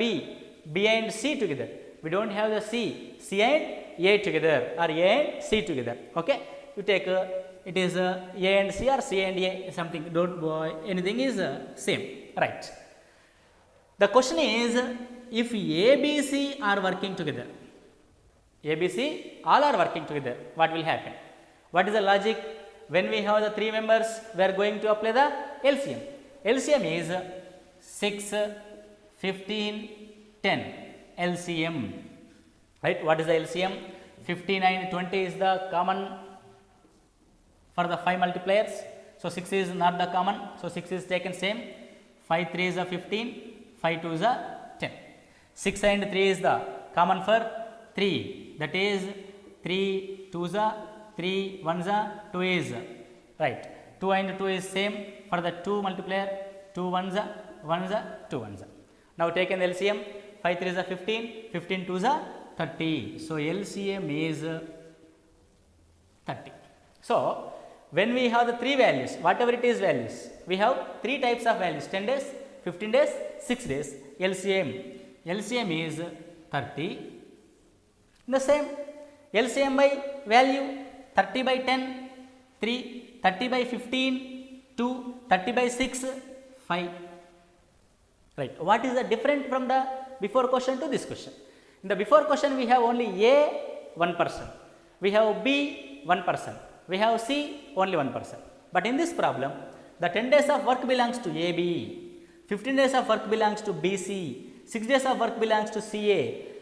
B and C together. We don't have the C and A together, or A and C together. Okay? You take it is A and C or C and A, something, don't go, anything is same, right? The question is, if A, B, C are working together, A, B, C all are working together, what will happen? What is the logic? When we have the 3 members, we are going to apply the LCM. LCM is 6, 15, 10. LCM. Right? What is the LCM? 15 and 20 is the common for the 5 multipliers. So 6 is not the common. So 6 is taken same. 5 3 is the 15. 5 2 is the 10. 6 and 3 is the common for 3. That is 3 2 is the 3 1 is the 2 is right. 2 and 2 is same for the 2 multiplier. 2 1 is the 1 is the 2 1 is the. Now taken LCM. 5 3 is the 15. 15 2 is the 30. So LCM is 30. So when we have the 3 values, whatever it is values, we have 3 types of values: 10 days, 15 days, 6 days. LCM is 30. The same LCM by value 30 by 10, 3, 30 by 15, 2, 30 by 6, 5. Right. What is the different from the before question to this question? In the before question we have only A 1%, we have B 1%, we have C only 1%. But in this problem, the 10 days of work belongs to AB, 15 days of work belongs to BC, 6 days of work belongs to CA,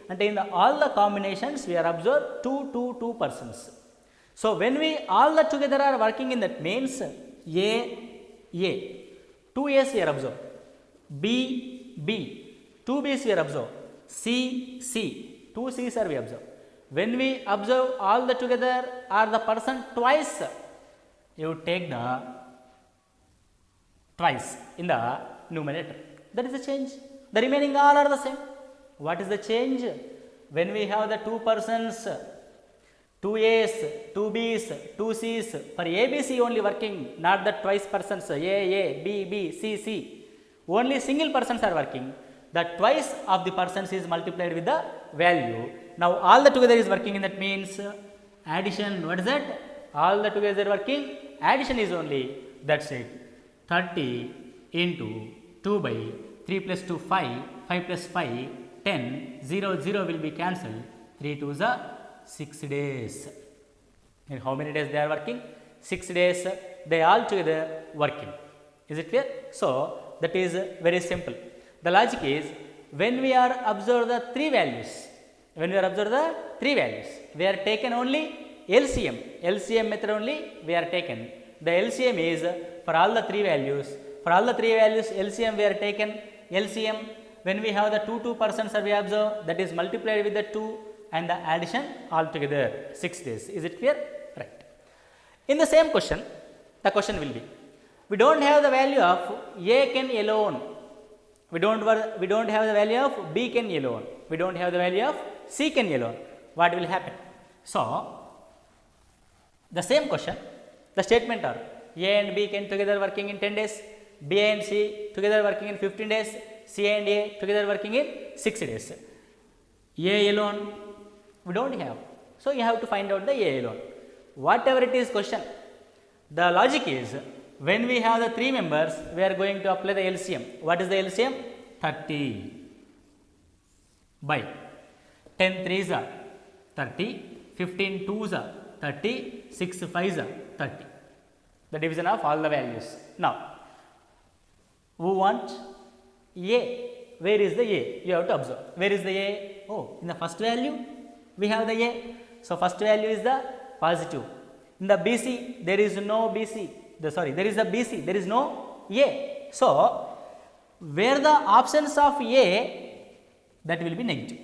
and in all the combinations we are observed 2 persons. So when we all the together are working in that means A, 2 A's we are observed, B, 2 B's we are observed, C, 2 C's are we observe. When we observe all the together are the person twice, you take the twice in the numerator. That is the change. The remaining all are the same. What is the change? When we have the 2 persons, 2 A's, 2 B's, 2 C's, for ABC only working, not the twice persons, A, B, C. Only single persons are working. The twice of the persons is multiplied with the value. Now all the together is working, and that means addition. What is that? All the together working, addition is only, that's it. 30 into 2 by 3 plus 2, 5, 5 plus 5, 10, 0 will be cancelled, 3 to the 6 days. And how many days they are working? 6 days they all together working. Is it clear? So that is very simple. The logic is when we are observe the 3 values, we are taken only LCM method only we are taken. The LCM is for all the 3 values. For all the 3 values LCM we are taken. LCM when we have the 2 persons we observe, that is multiplied with the 2 and the addition altogether 6 days. Is it clear? Right. In the same question, the question will be, we don't have the value of A can alone. We don't have the value of B can alone. We don't have the value of C can alone. What will happen? So the same question, the statement are A and B can together working in 10 days, B and C together working in 15 days, C and A together working in 6 days. A alone we don't have. So you have to find out the A alone. Whatever it is question, the logic is when we have the 3 members, we are going to apply the LCM. What is the LCM? 30 by 10 3s are 30, 15 2s are 30, 6 5s are 30. The division of all the values. Now, who want A? Where is the A? You have to observe. Where is the A? Oh, in the first value, we have the A. So, first value is the positive. In the BC, there is no BC. There is a BC, there is no A. So, where the options of A, that will be negative.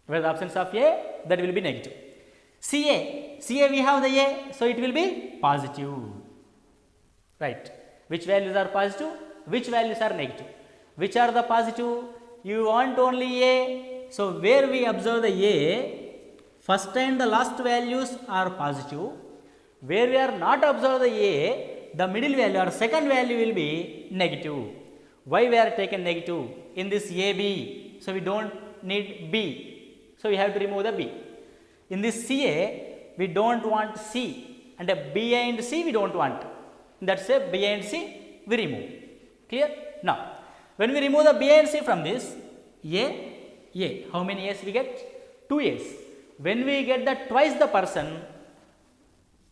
Where the options of A, that will be negative. CA we have the A, so it will be positive. Right. Which values are positive? Which values are negative? Which are the positive? You want only A. So, where we observe the A, first and the last values are positive. Where we are not observe the A, the middle value or second value will be negative. Why we are taken negative? In this AB, so we don't need B. So, we have to remove the B. In this CA, we don't want C, and B and C we don't want. That's why B and C we remove. Clear? Now, when we remove the B and C from this, A, how many A's we get? 2 A's. When we get the twice the person,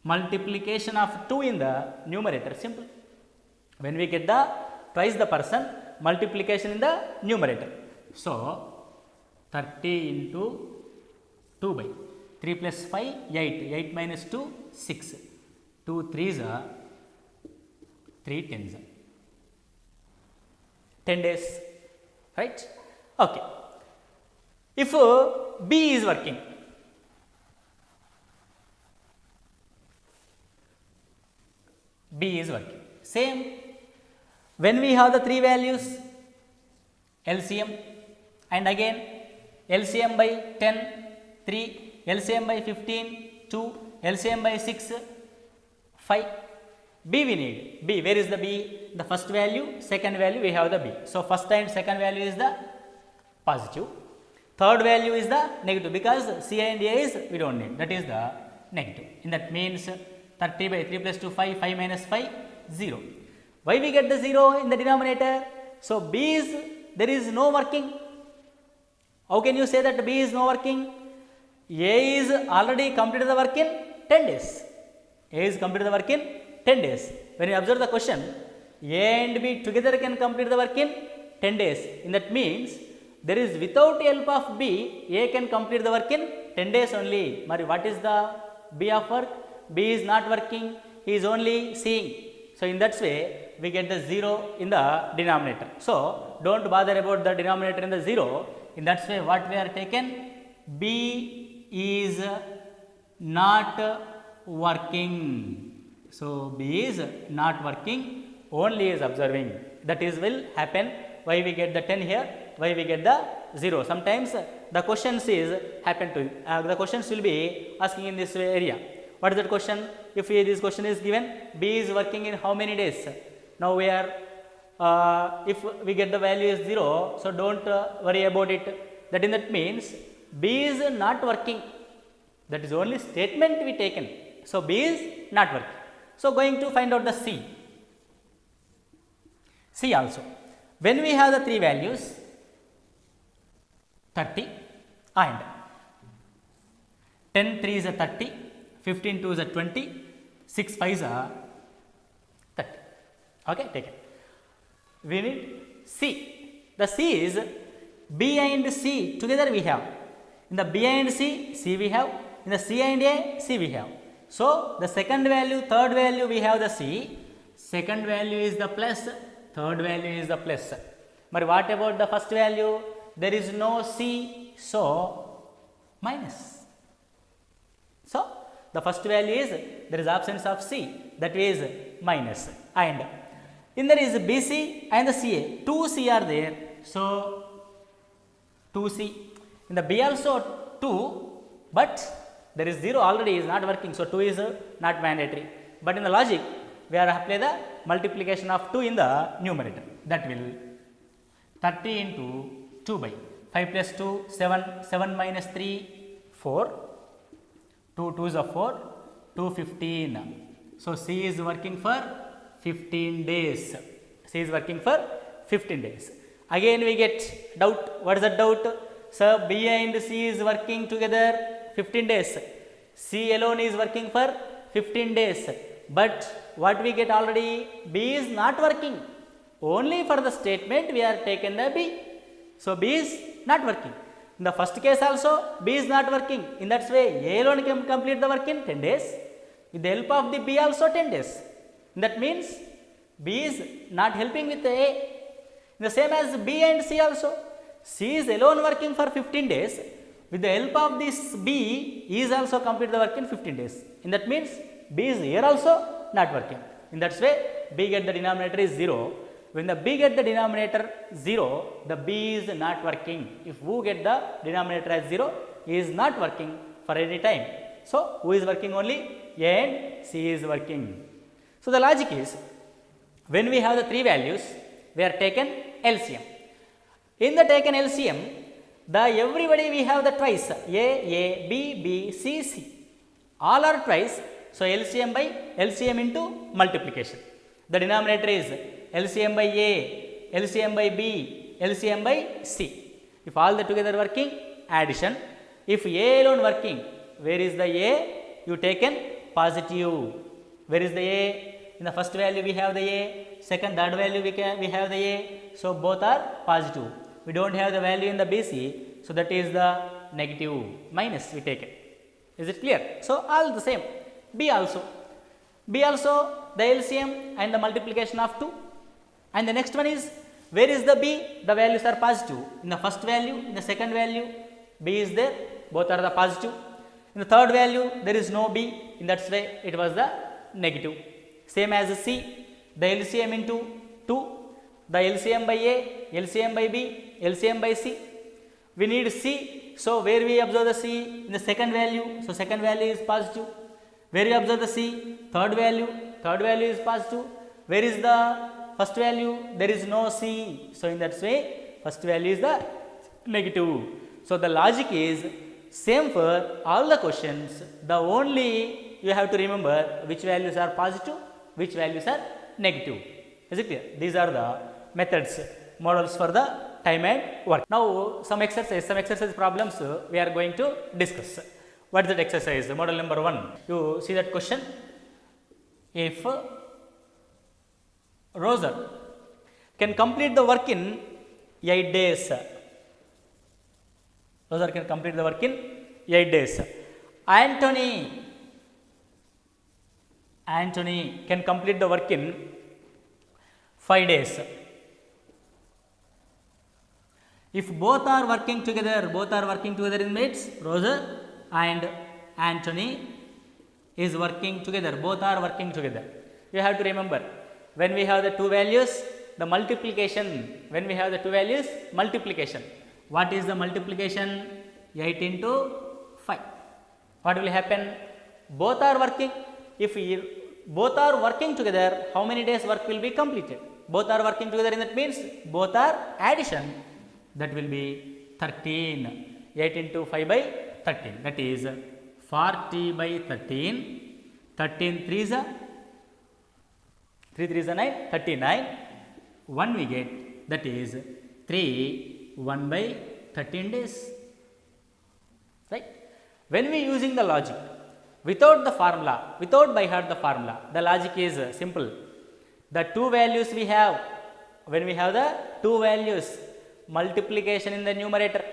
multiplication of 2 in the numerator, simple. When we get the twice the person, multiplication in the numerator. So, 30 into 2 by 3 plus 5, 8 minus 2, 6. 2 3s are 3 10s. 10 days, right? Okay. If B is working, same. When we have the 3 values, LCM, and again LCM by 10, 3, LCM by 15, 2, LCM by 6, 5. B we need. B, where is the B? The first value, second value, we have the B. So, first and second value is the positive. Third value is the negative, because C and A is we don't need. That is the negative. And that means 30 by 3 plus 2, 5, 5 minus 5, 0. Why we get the 0 in the denominator? So B is, there is no working. How can you say that B is no working? A is already completed the work in 10 days. A is completed the work in 10 days. When you observe the question, A and B together can complete the work in 10 days. And that means there is without help of B, A can complete the work in 10 days only. Mari, what is the B of work? B is not working, he is only seeing. So in that way, we get the 0 in the denominator. So don't bother about the denominator in the 0. In that way, what we are taken? B is not working. So B is not working, only is observing. That is will happen. Why we get the 10 here? Why we get the 0? Sometimes the questions is happen to the questions will be asking in this area. What is that question? If this question is given, B is working in how many days? Now we are if we get the value is 0, so don't worry about it. That means B is not working. That is only statement we taken. So B is not working. So going to find out the C. C also. When we have the three values 30 and 10 3 is a 30, 15 2 is a 20, 6 5 is a 30. Okay, take it. We need C. The C is B and C together we have. In the B and C, C we have. In the C and A, C we have. So the second value, third value we have the C. Second value is the plus, third value is the plus. But what about the first value? There is no C, so minus. So the first value is, there is absence of C, that is minus. And in there is BC and the CA. 2C are there, so 2C. In the B also 2, but there is 0 already is not working, so 2 is not mandatory. But in the logic, we are apply the multiplication of 2 in the numerator. That will 30 into 2 by 5 plus 2, 7, 7 minus 3, 4, 2 2 is a 4, 2 15. So C is working for 15 days. C is working for 15 days. Again we get doubt. What is the doubt? So B and C is working together 15 days. C alone is working for 15 days. But what we get already? B is not working. Only for the statement we are taken the B. So B is not working. In the first case also B is not working. In that way A alone can complete the work in 10 days. With the help of the B also 10 days. That means B is not helping with A. The same as B and C also. C is alone working for 15 days. With the help of this B, he is also complete the work in 15 days. In that means B is here also not working. In that way, B get the denominator is 0. When the B get the denominator 0, the B is not working. If who get the denominator as 0, he is not working for any time. So who is working only? A and C is working. So the logic is, when we have the three values, we are taken LCM. In the taken LCM, the everybody we have the twice A, B, B, C, C. All are twice. So LCM by LCM into multiplication. The denominator is LCM by A, LCM by B, LCM by C. If all the together working, addition. If A alone working, where is the A? You taken positive. Where is the A? In the first value we have the A, second, third value we have the A. So both are positive. We don't have the value in the BC, so that is the negative, minus we take it. Is it clear? So all the same. B also. B also the LCM and the multiplication of 2. And the next one is, where is the B? The values are positive. In the first value, in the second value, B is there, both are the positive. In the third value, there is no B. In that way, it was the negative. Same as C, the LCM into 2, the LCM by A, LCM by B, LCM by C. We need C. So where we observe the C? In the second value. So second value is positive. Where we observe the C? Third value. Third value is positive. Where is the first value? There is no C. So in that way, first value is the negative. So the logic is same for all the questions. The only you have to remember which values are positive, which values are negative. Is it clear? These are the methods models for the time and work. Now some exercise problems we are going to discuss. What is that exercise? Model number 1. You see that question. If Roger can complete the work in 8 days. Roger can complete the work in 8 days. Anthony can complete the work in 5 days. If both are working together in means Roger and Anthony is working together. Both are working together. You have to remember, when we have the two values, the multiplication. When we have the two values, multiplication. What is the multiplication? 8 into 5. What will happen? Both are working. If both are working together, how many days work will be completed? Both are working together, in that means both are addition. That will be 13. 8 into 5 by 13. That is 40 by 13. 13 3 is 3 3 is 9. 39. 1 we get. That is 3 1 by 13 days. Right? When we using the logic, without the formula, without by heart the formula, the logic is simple. The two values we have, when we have the two values, multiplication in the numerator,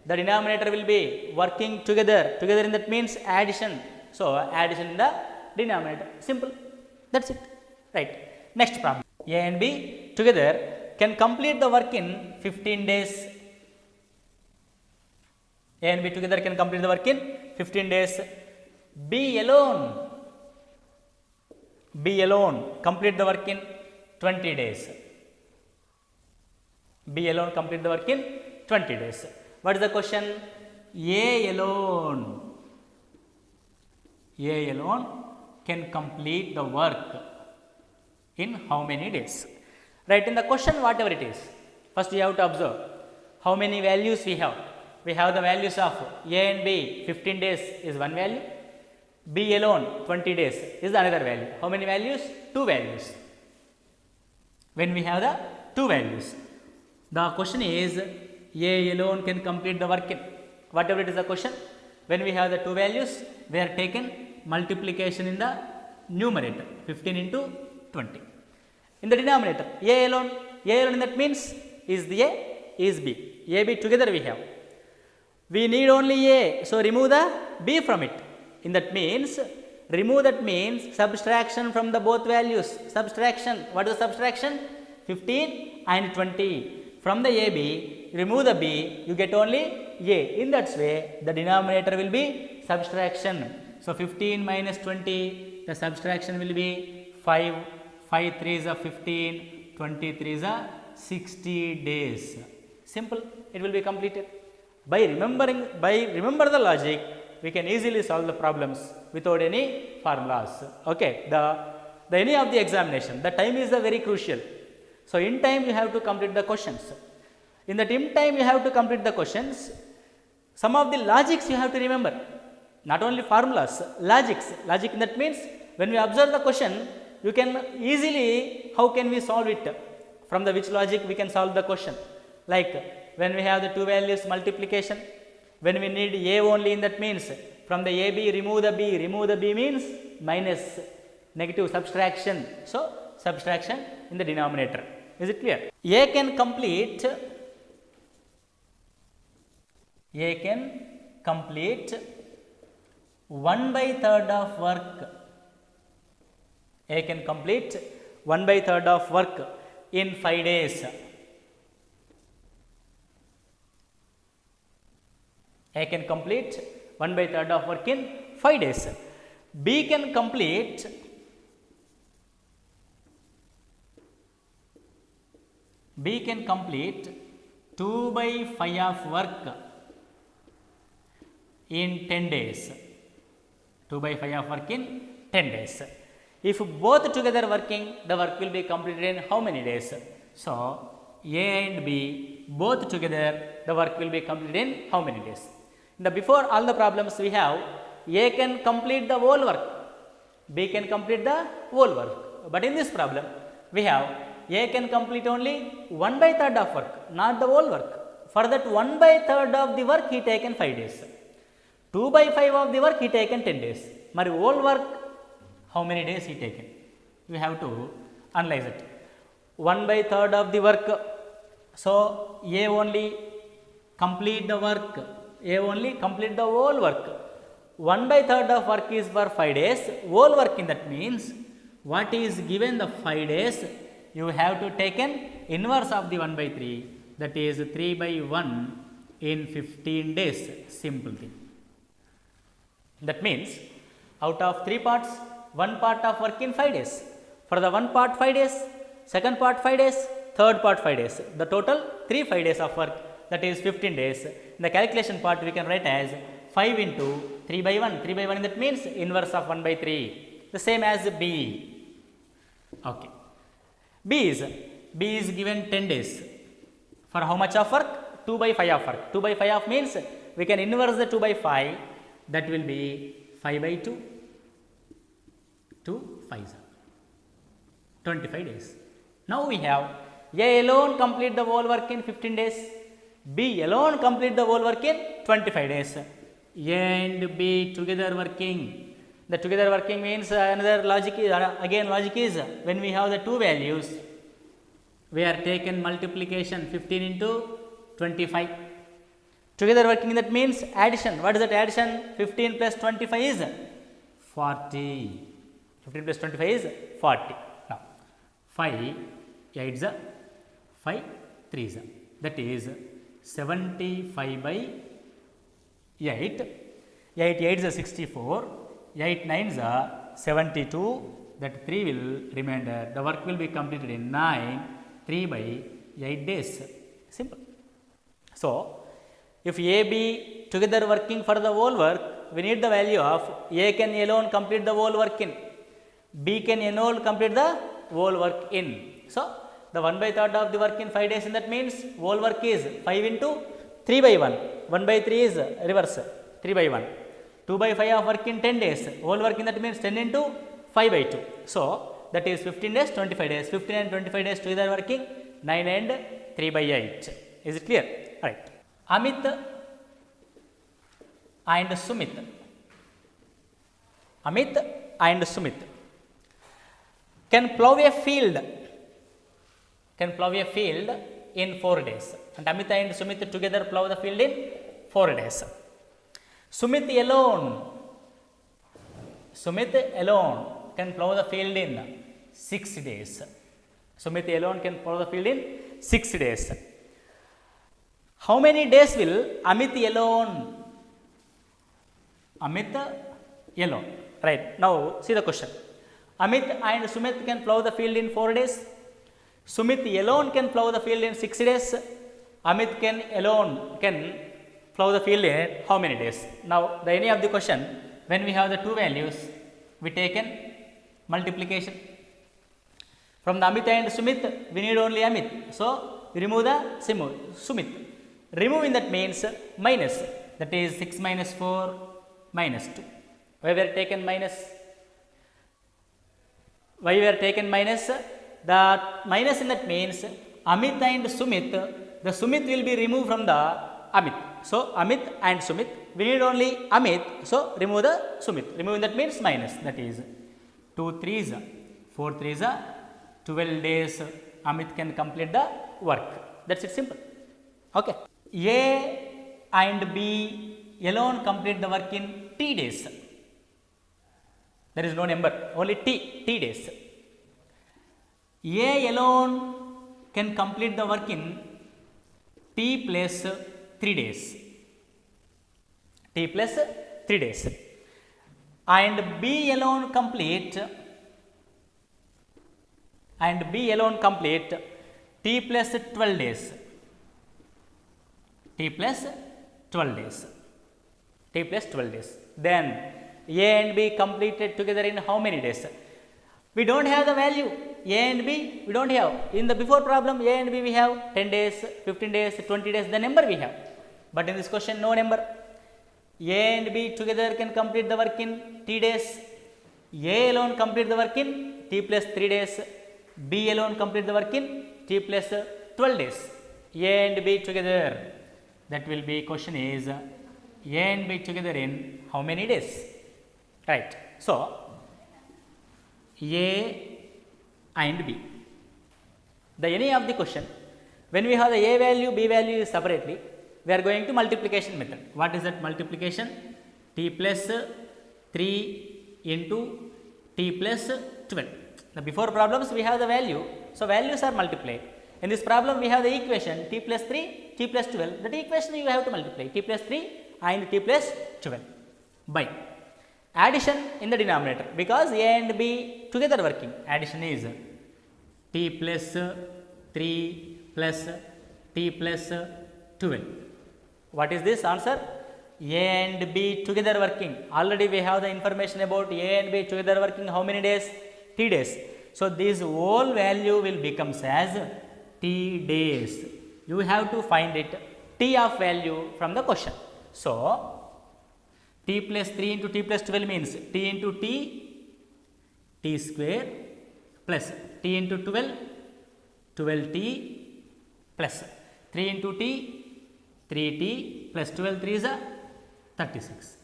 the denominator will be working together. Together in that means addition. So addition in the denominator. Simple. That's it. Right. Next problem. A and B together can complete the work in 15 days. A and B together can complete the work in 15 days. B alone complete the work in 20 days. B alone complete the work in 20 days. What is the question? A alone can complete the work in how many days? Right, in the question whatever it is, first you have to observe how many values we have. We have the values of A and B. 15 days is one value. B alone 20 days is another value. How many values? Two values. When we have the two values, the question is A alone can complete the work in whatever it is the question. When we have the two values, we are taken multiplication in the numerator, 15 into 20. In the denominator, A alone in that means is the A, is B. A, B together we have. We need only A, so remove the B from it. In that means, remove that means subtraction from the both values. Subtraction, what is the subtraction? 15 and 20. From the AB, remove the B, you get only A. In that way, the denominator will be subtraction. So 15 minus 20, the subtraction will be 5. 5 3 is 15, 23 is 60 days. Simple, it will be completed. By remember the logic, we can easily solve the problems without any formulas. Okay, the any of the examination, the time is very crucial. So in time you have to complete the questions. In that in time you have to complete the questions. Some of the logics you have to remember. Not only formulas, logics. Logic in that means when we observe the question, you can easily, how can we solve it? From the which logic we can solve the question? Like when we have the two values multiplication, when we need A only, in that means from the AB remove the B. Remove the B means minus, negative, subtraction. So subtraction in the denominator. Is it clear? A can complete 1/3 of work. A can complete 1/3 of work in 5 days. A can complete 1/3 of work in 5 days. B can complete 2/5 of work in 10 days. 2/5 of work in 10 days. If both together working, the work will be completed in how many days? So A and B both together, the work will be completed in how many days? Before all the problems we have, A can complete the whole work, B can complete the whole work. But in this problem, we have A can complete only 1/3 of work, not the whole work. For that 1/3 of the work he taken 5 days. 2/5 of the work he taken 10 days. Mari whole work how many days he taken? We have to analyze it. 1/3 of the work. So A only complete the work. A only complete the whole work. 1/3 of work is for 5 days. Whole work in that means what is given the 5 days, you have to take an inverse of the 1/3, that is 3/1 in 15 days. Simple thing. That means out of 3 parts, 1 part of work in 5 days. For the 1 part 5 days, second part 5 days, third part 5 days. The total 3 5 days of work, that is 15 days. In the calculation part we can write as 5 into 3/1. 3/1 that means inverse of 1/3. The same as B. Okay. B is given 10 days. For how much of work? 2/5 of work. 2/5 of means we can inverse the 2/5. That will be 5/2. 2 5s. 25 days. Now we have A alone complete the whole work in 15 days. B alone complete the whole work in 25 days. A and B together working. The together working means another logic is, again logic is when we have the two values, we are taken multiplication 15 into 25. Together working that means addition. What is that addition? 15 plus 25 is 40. 15 plus 25 is 40. Now 5 8s are 5 3s are. That is 75/8. 8 8s are 64. 8 9s are 72. That 3 will remainder. The work will be completed in 9 3/8 days. Simple. So if A B together working for the whole work, we need the value of A can alone complete the whole work in, B can alone complete the whole work in. So the 1/3 of the work in 5 days, and that means whole work is 5 into 3/1. 1/3 is reverse 3/1. 2/5 of work in 10 days. Whole work in that means 10 into 5/2. So that is 15 days, 25 days. 15 and 25 days together working 9 and 3/8. Is it clear? Right. Amit and Sumit. Amit and Sumit can plow a field. Can plow a field in 4 days. And Amit and Sumit together plow the field in 4 days. Sumit alone can plow the field in 6 days. Sumit alone can plow the field in 6 days. How many days will Amit alone? Amit alone. Right. Now see the question. Amit and Sumit can plow the field in 4 days. Sumit alone can plow the field in 6 days. Amit alone can plow the field in how many days? Now the any of the question, when we have the two values, we taken multiplication. From the Amit and Sumit, we need only Amit. So we remove the Sumit. Removing that means minus. That is 6 minus 4 minus 2. Why we are taken minus? Why we are taken minus? The minus in that means Amit and Sumit, the Sumit will be removed from the Amit. So Amit and Sumit, we need only Amit, so remove the Sumit. Removing that means minus. That is 2 3s, 4 3s, 12 days Amit can complete the work. That's it, simple. Okay. A and B alone complete the work in T days. There is no number, only T days. A alone can complete the work in T plus 3 days. T plus 3 days. And B alone complete T plus 12 days. T plus 12 days. T plus 12 days. Then A and B completed together in how many days? We don't have the value. A and B we don't have. In the before problem, A and B we have 10 days, 15 days, 20 days, the number we have. But in this question, no number. A and B together can complete the work in T days. A alone complete the work in T plus 3 days. B alone complete the work in T plus 12 days. A and B together. That will be question is A and B together in how many days? Right. So, A and B. The any of the question, when we have the A value, B value separately, we are going to multiplication method. What is that multiplication? T plus 3 into T plus 12. The before problems we have the value, so values are multiplied. In this problem we have the equation T plus 3, T plus 12. That equation you have to multiply T plus 3 and T plus 12 by addition in the denominator, because A and B together working. Addition is T plus 3 plus T plus 12. What is this answer? A and B together working. Already we have the information about A and B together working how many days? T days. So, this whole value will becomes as T days. You have to find it T of value from the question. So, T plus 3 into T plus 12 means T into T, T square plus T into 12, 12T plus 3 into T, 3T plus 12, 3 is a 36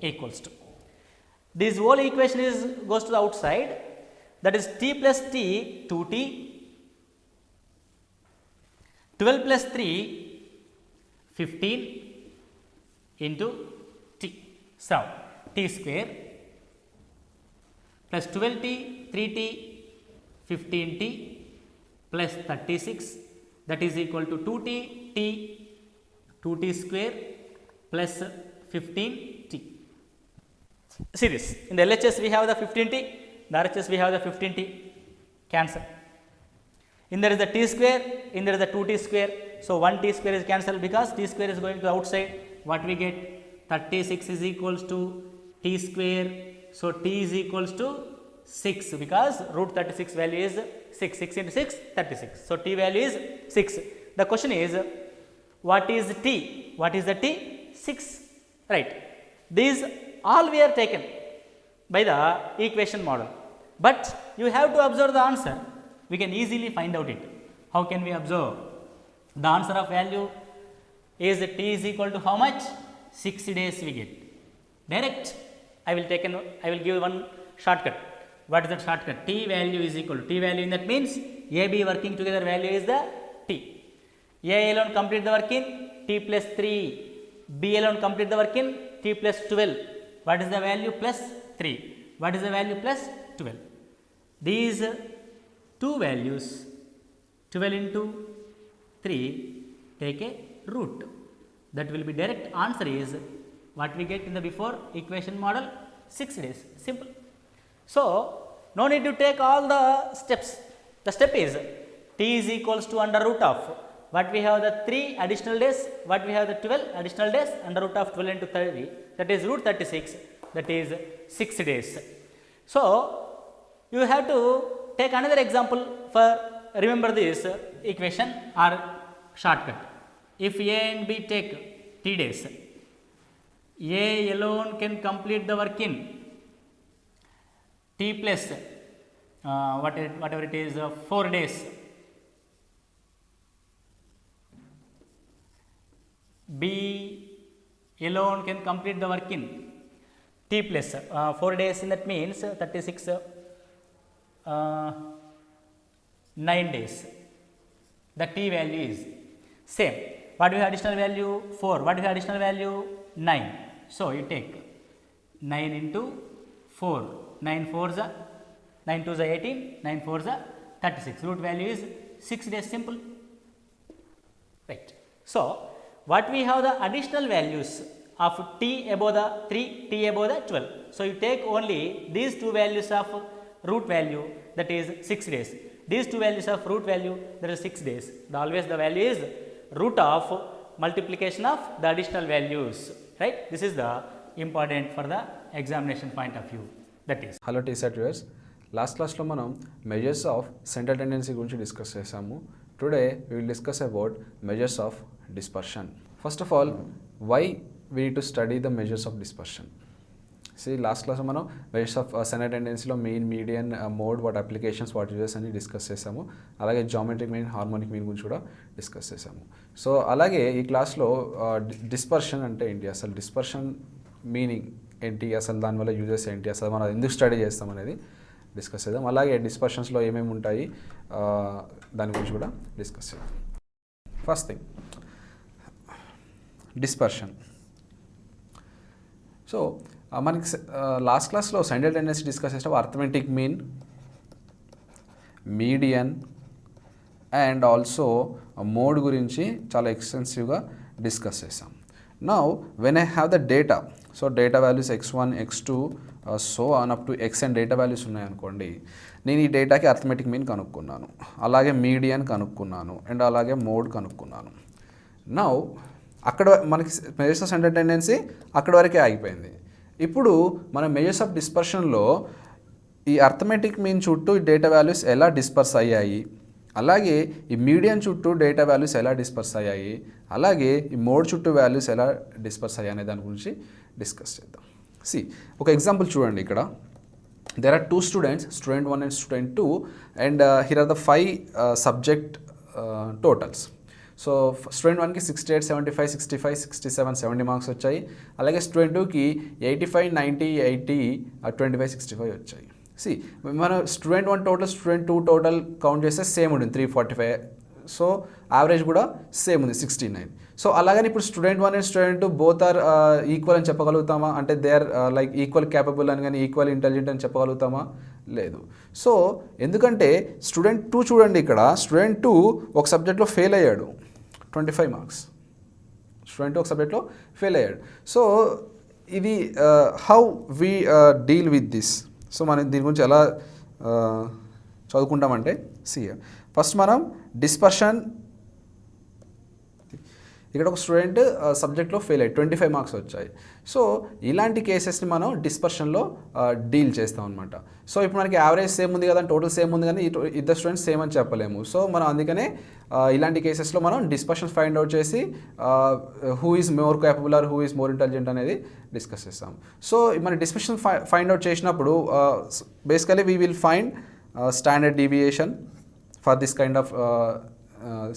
equals to. This whole equation is goes to the outside, that is T plus T 2T, 12 plus 3 15 into T. So, T square plus 12T 3T 15T plus 36, that is equal to 2T T 2T square plus 15T. See this, in the LHS we have the 15T, the RHS we have the 15T, cancel. In there is the T square, in there is the 2T square, so 1 T square is cancelled because T square is going to the outside. What we get? 36 is equals to T square, so T is equals to 6, because root 36 value is 6, 6 into 6, 36. So, T value is 6. The question is, what is T? What is the T? 6, right. These all we are taken by the equation model, but you have to observe the answer. We can easily find out it. How can we observe? The answer of value is T is equal to how much? 6 days we get. Direct, I will give one shortcut. What is that shortcut? T value is equal to T value in that means A, B working together value is the T. A alone complete the work in T plus 3, B alone complete the work in T plus 12. What is the value? Plus 3. What is the value? Plus 12. These two values, 12 into 3, take a root. That will be direct answer is what we get in the before equation model, 6 days. Simple. So, no need to take all the steps. The step is T is equals to under root of what we have the 3 additional days, what we have the 12 additional days, under root of 12 into 30, that is root 36, that is 6 days. So, you have to take another example for remember this equation or shortcut. If A and B take T days, A alone can complete the work in T plus whatever it is 4 days. B alone can complete the work in T plus 4 days, in that means 36 9 days. The T value is same. What we have additional value? 4. What we have additional value? 9. So, you take 9 into 4. 9 4s are 9 2s are 18, 9 4s are 36. Root value is 6 days, simple. Right. So, what we have the additional values of T above the 3, T above the 12. So, you take only these two values of root value, that is 6 days. These two values of root value, that is 6 days. Always the value is root of multiplication of the additional values, right. This is the important for the examination point of view, that is. Hello TSAT viewers, last క్లాస్లో మనం measures of central tendency గురించి discuss చేసాము. Today we will discuss about measures of dispersion. First of all, why we need to study the measures of dispersion? Last class మనం measures of center టెండెన్సీలో mean, median, mode, what applications, what uses అని discuss చేసాము. అలాగే geometric mean, harmonic mean గురించి కూడా discuss చేసాము. So అలాగే ఈ క్లాస్లో డిస్పర్షన్ అంటే ఏంటి, అసలు డిస్పర్షన్ మీనింగ్ ఏంటి, అసలు దానివల్ల యూజెస్ ఏంటి, అసలు మనం ఎందుకు స్టడీ చేస్తాం అనేది డిస్కస్ చేద్దాం. అలాగే డిస్పర్షన్స్లో ఏమేమి ఉంటాయి దాని గురించి కూడా డిస్కస్ చేద్దాం. First thing, dispersion. సో మనకి లాస్ట్ క్లాస్లో సెంట్రల్ టెండెన్సీ డిస్కస్ చేసినప్పుడు arithmetic mean, median and also mode గురించి చాలా ఎక్స్టెన్సివ్గా డిస్కస్ చేసాం. Now when I have the data, so data values x1, x2 so on up to xn data values ఉన్నాయనుకోండి, నేను ఈ డేటాకి arithmetic mean కనుక్కున్నాను, అలాగే median కనుక్కున్నాను and అలాగే mode కనుక్కున్నాను. Now అక్కడ మనకి మెజర్స్ ఆఫ్ సెంటర్ టెండెన్సీ అక్కడ వరకే ఆగిపోయింది. ఇప్పుడు మన మెజర్స్ ఆఫ్ డిస్పర్షన్లో ఈ అర్థమెటిక్ మీన్ చుట్టూ డేటా వాల్యూస్ ఎలా డిస్పర్స్ అయ్యాయి, అలాగే ఈ మీడియన్ చుట్టూ డేటా వాల్యూస్ ఎలా డిస్పర్స్ అయ్యాయి, అలాగే ఈ మోడ్ చుట్టూ వాల్యూస్ ఎలా డిస్పర్స్ అయ్యాయి అనే దాని గురించి డిస్కస్ చేద్దాం. ఒక ఎగ్జాంపుల్ చూడండి. ఇక్కడ there are two students, student 1 and student 2, and here are the 5 subject totals. So student 1కి 68, 75, 65, 67, 70 మార్క్స్ వచ్చాయి. అలాగే స్టూడెంట్ 2కి 85, 90, 80, 25, 65 వచ్చాయి. మన student 1 total, student 2 total count చేస్తే సేమ్ ఉంటుంది 345. సో యావరేజ్ కూడా సేమ్ ఉంది 69. సో అలాగని ఇప్పుడు student 1 and student 2 both are equal అని చెప్పగలుగుతామా, అంటే they are like equal capable అని కానీ ఈక్వల్ ఇంటెలిజెంట్ అని చెప్పగలుగుతామా, లేదు. సో ఎందుకంటే స్టూడెంట్ 2 చూడండి, ఇక్కడ స్టూడెంట్ 2 ఒక సబ్జెక్ట్లో ఫెయిల్ అయ్యాడు, 25 మార్క్స్. స్టూడెంట్ 2 ఒక సబ్జెక్ట్లో ఫెయిల్ అయ్యాడు. సో ఇది how we deal with this. So మనం దీని గురించి ఎలా చదువుకుంటామంటే, ఫస్ట్ మనం డిస్పర్షన్, ఇక్కడ ఒక స్టూడెంట్ సబ్జెక్ట్లో ఫెయిల్ అయ్యి 25 మార్క్స్ వచ్చాయి. సో ఇలాంటి కేసెస్ని మనం డిస్పర్షన్లో డీల్ చేస్తాం అనమాట. సో ఇప్పుడు మనకి యావరేజ్ సేమ్ ఉంది కదా, టోటల్ సేమ్ ఉంది కానీ ఇద్దరు స్టూడెంట్స్ సేమ్ అని చెప్పలేము. సో మనం అందుకనే ఇలాంటి కేసెస్లో మనం డిస్పర్షన్ ఫైండ్ అవుట్ చేసి who is more capable or who is more intelligent అనేది డిస్కస్ చేస్తాం. సో మన డిస్పర్షన్ ఫైండ్ అవుట్ చేసినప్పుడు basically we will find standard deviation for this kind of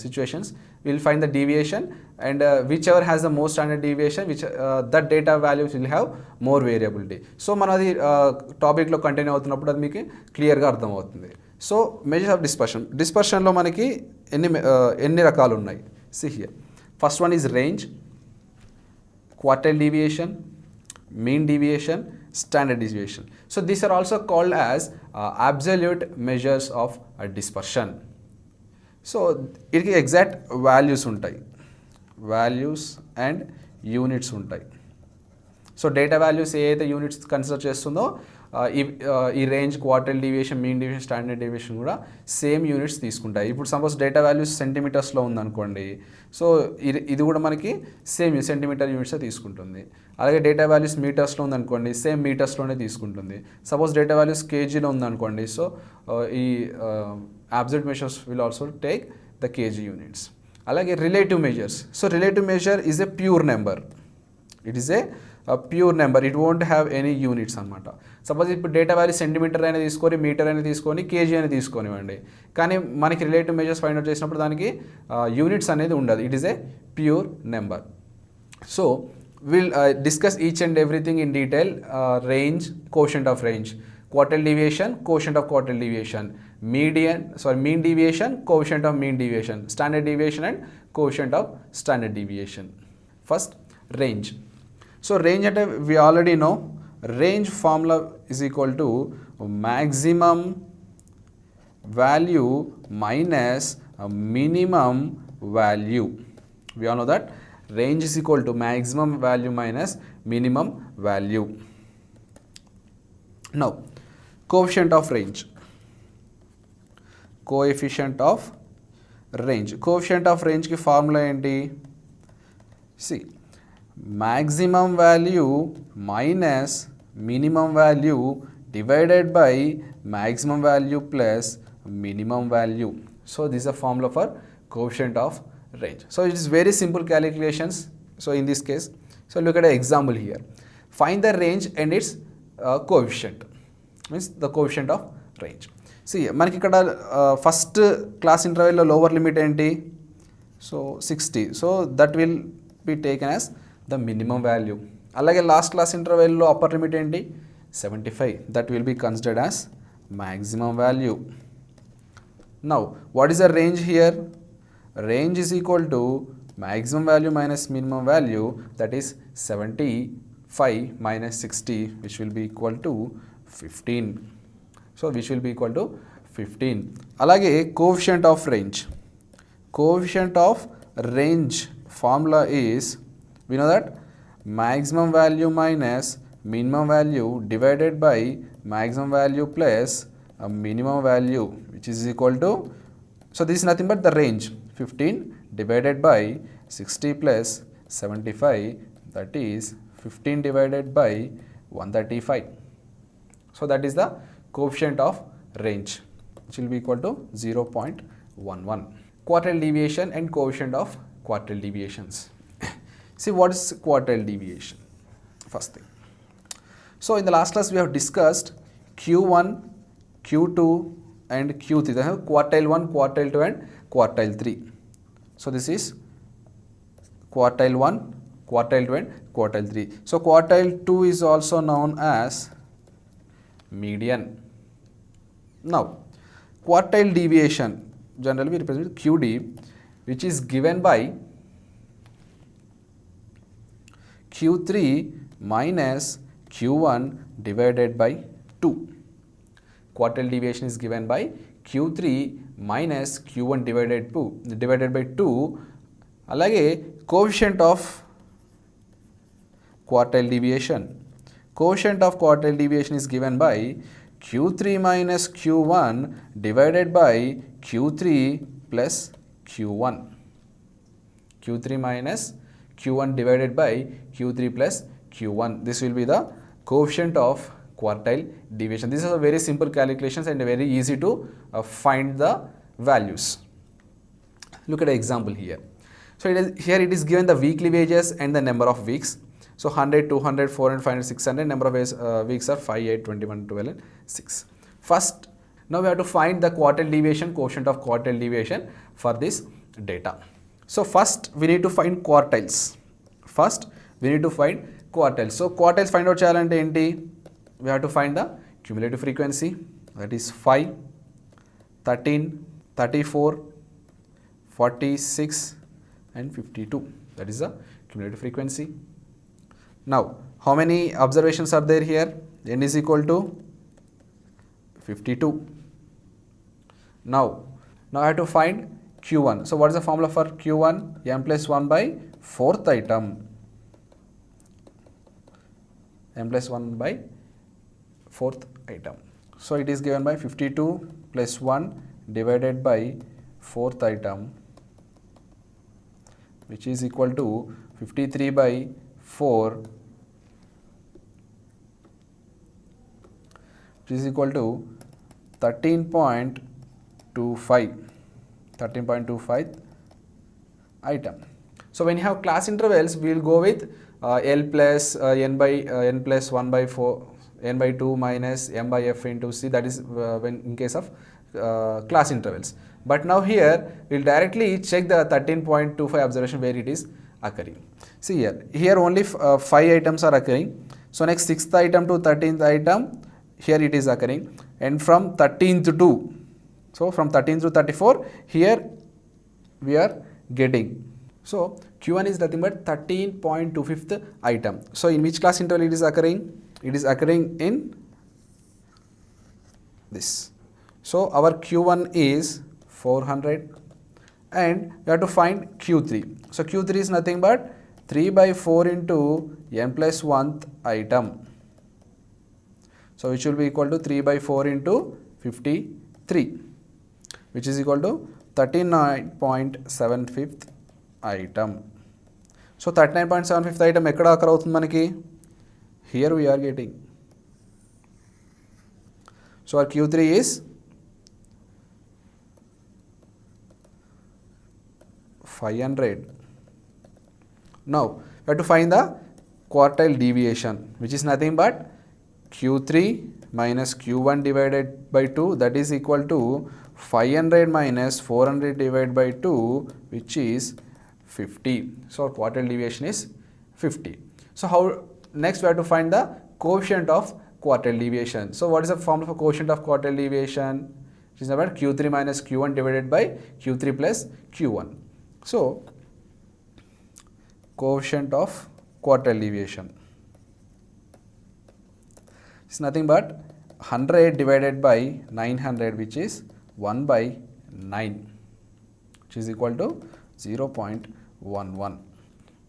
situations. We will find the deviation, and whichever has the most standard deviation, which that data values will have more variability. So manadi topic lo continue avutunnappudu adi meeku clear ga ardham avutundi. So measures of dispersion lo manaki enni rakalu unnai. See here, first one is range, quartile deviation, mean deviation, standard deviation. So these are also called as absolute measures of dispersion. So వీటికి exact values ఉంటాయి, values and units ఉంటాయి. So data values ఏ అయితే units consider చేస్తుందో ఈ range, quartile deviation, mean deviation, standard deviation కూడా same units తీసుకుంటాయి. ఇప్పుడు suppose data values సెంటీమీటర్స్లో ఉందనుకోండి, సో ఇది కూడా మనకి సేమ్ సెంటీమీటర్ యూనిట్సే తీసుకుంటుంది. అలాగే డేటా వాల్యూస్ మీటర్స్లో ఉందనుకోండి, సేమ్ మీటర్స్లోనే తీసుకుంటుంది. సపోజ్ డేటా వాల్యూస్ కేజీలో ఉందనుకోండి, సో ఈ absolute measures will also take the kg units. అలాగే relative measures. So relative measure is a pure number. It is a pure number. It won't have any units అనమాట. Suppose ఇప్పుడు data value centimetre అయినా తీసుకొని, metre అయినా తీసుకొని, KG అయినా తీసుకొనివ్వండి, కానీ మనకి రిలేటివ్ మెజర్స్ ఫైండ్ అవుట్ చేసినప్పుడు దానికి యూనిట్స్ అనేది ఉండదు. It is a pure number. So we'll discuss each and everything in detail. Range, quotient of range, quartile deviation, quotient of quartile deviation, mean deviation, quotient of mean deviation, standard deviation and quotient of standard deviation. First, range. So range at we already know, range formula is equal to maximum value minus minimum value. We all know that range is equal to maximum value minus minimum value. Now coefficient of range, coefficient of range, coefficient of range ki formula enti, see, maximum value minus minimum value divided by maximum value plus minimum value. So this is a formula for coefficient of range. So it is very simple calculations. So in this case, so look at an example here. Find the range and its coefficient, means the coefficient of range. మనకి ఇక్కడ first class ఇంటర్వెల్లో lower limit ఏంటి? So 60, so that will be taken as the minimum value. అలాగే last class ఇంటర్వెల్లో upper limit ఏంటి? 75, that will be considered as maximum value. Now what is the range here? Range is equal to maximum value minus minimum value, that is 75 minus 60, which will be equal to 15. So which will be equal to 15. Alage coefficient of range. Coefficient of range formula is, we know that maximum value minus minimum value divided by maximum value plus a minimum value, which is equal to, so this is nothing but the range, 15 divided by 60 plus 75, that is 15 divided by 135. So that is the coefficient of range, which will be equal to 0.11. Quartile deviation and coefficient of quartile deviations. See, what is quartile deviation? First thing. So in the last class we have discussed Q1, Q2 and Q3. They have quartile 1, quartile 2 and quartile 3. So this is quartile 1, quartile 2 and quartile 3. So quartile 2 is also known as median. Now quartile deviation generally we represent with QD, which is given by Q3 minus Q1 divided by 2. Quartile deviation is given by Q3 minus Q1 divided by 2. Alage coefficient of quartile deviation. Coefficient of quartile deviation is given by Q3 minus Q1 divided by Q3 plus Q1. Q3 minus Q1 divided by Q3 plus Q1. This will be the coefficient of quartile deviation. This is a very simple calculations and very easy to find the values. Look at an example here. So here it is given the weekly wages and the number of weeks. So 100, 200, 400, 500, 600, number of weeks are 5, 8, 21, 12 and 6. First, now we have to find the quartile deviation, coefficient of quartile deviation for this data. So first we need to find quartiles. First we need to find quartiles. So quartiles find out cheyalante enti? We have to find the cumulative frequency, that is 5, 13, 34, 46 and 52. That is the cumulative frequency. Now how many observations are there here? N is equal to 52. Now I have to find Q1. So what is the formula for Q1? M plus 1 by 4th item. M plus 1 by 4th item. So it is given by 52 plus 1 divided by 4th item, which is equal to 53 by 4, which is equal to 13.25 item. So when you have class intervals, we will go with L plus n plus 1 by 4, n by 2 minus m by f into c, that is when in case of class intervals. But now here we will directly check the 13.25 observation where it is occurring. See here only 5 items are occurring. So next 6th item to 13th item, here it is occurring, and from 13th to, so from 13th to 34 here we are getting. So Q1 is nothing but 13.25th item. So in which class interval it is occurring? It is occurring in this. So our Q1 is 400 and we have to find Q3. So Q3 is nothing but 3 by 4 into n plus 1th item. So which will be equal to 3 by 4 into 53, which is equal to 39.75th item. So 39.75th item ekkada occur avutundi manaki? Here we are getting. So our Q3 is 500. Now we have to find the quartile deviation, which is nothing but Q3 minus Q1 divided by 2, that is equal to 500 minus 400 divided by 2, which is 50. So our quartile deviation is 50. So how next we have to find the coefficient of quartile deviation. So what is the formula for coefficient of quartile deviation? It is about Q3 minus Q1 divided by Q3 plus Q1. So coefficient of quartile deviation is nothing but 100 divided by 900, which is 1 by 9, which is equal to 0.11.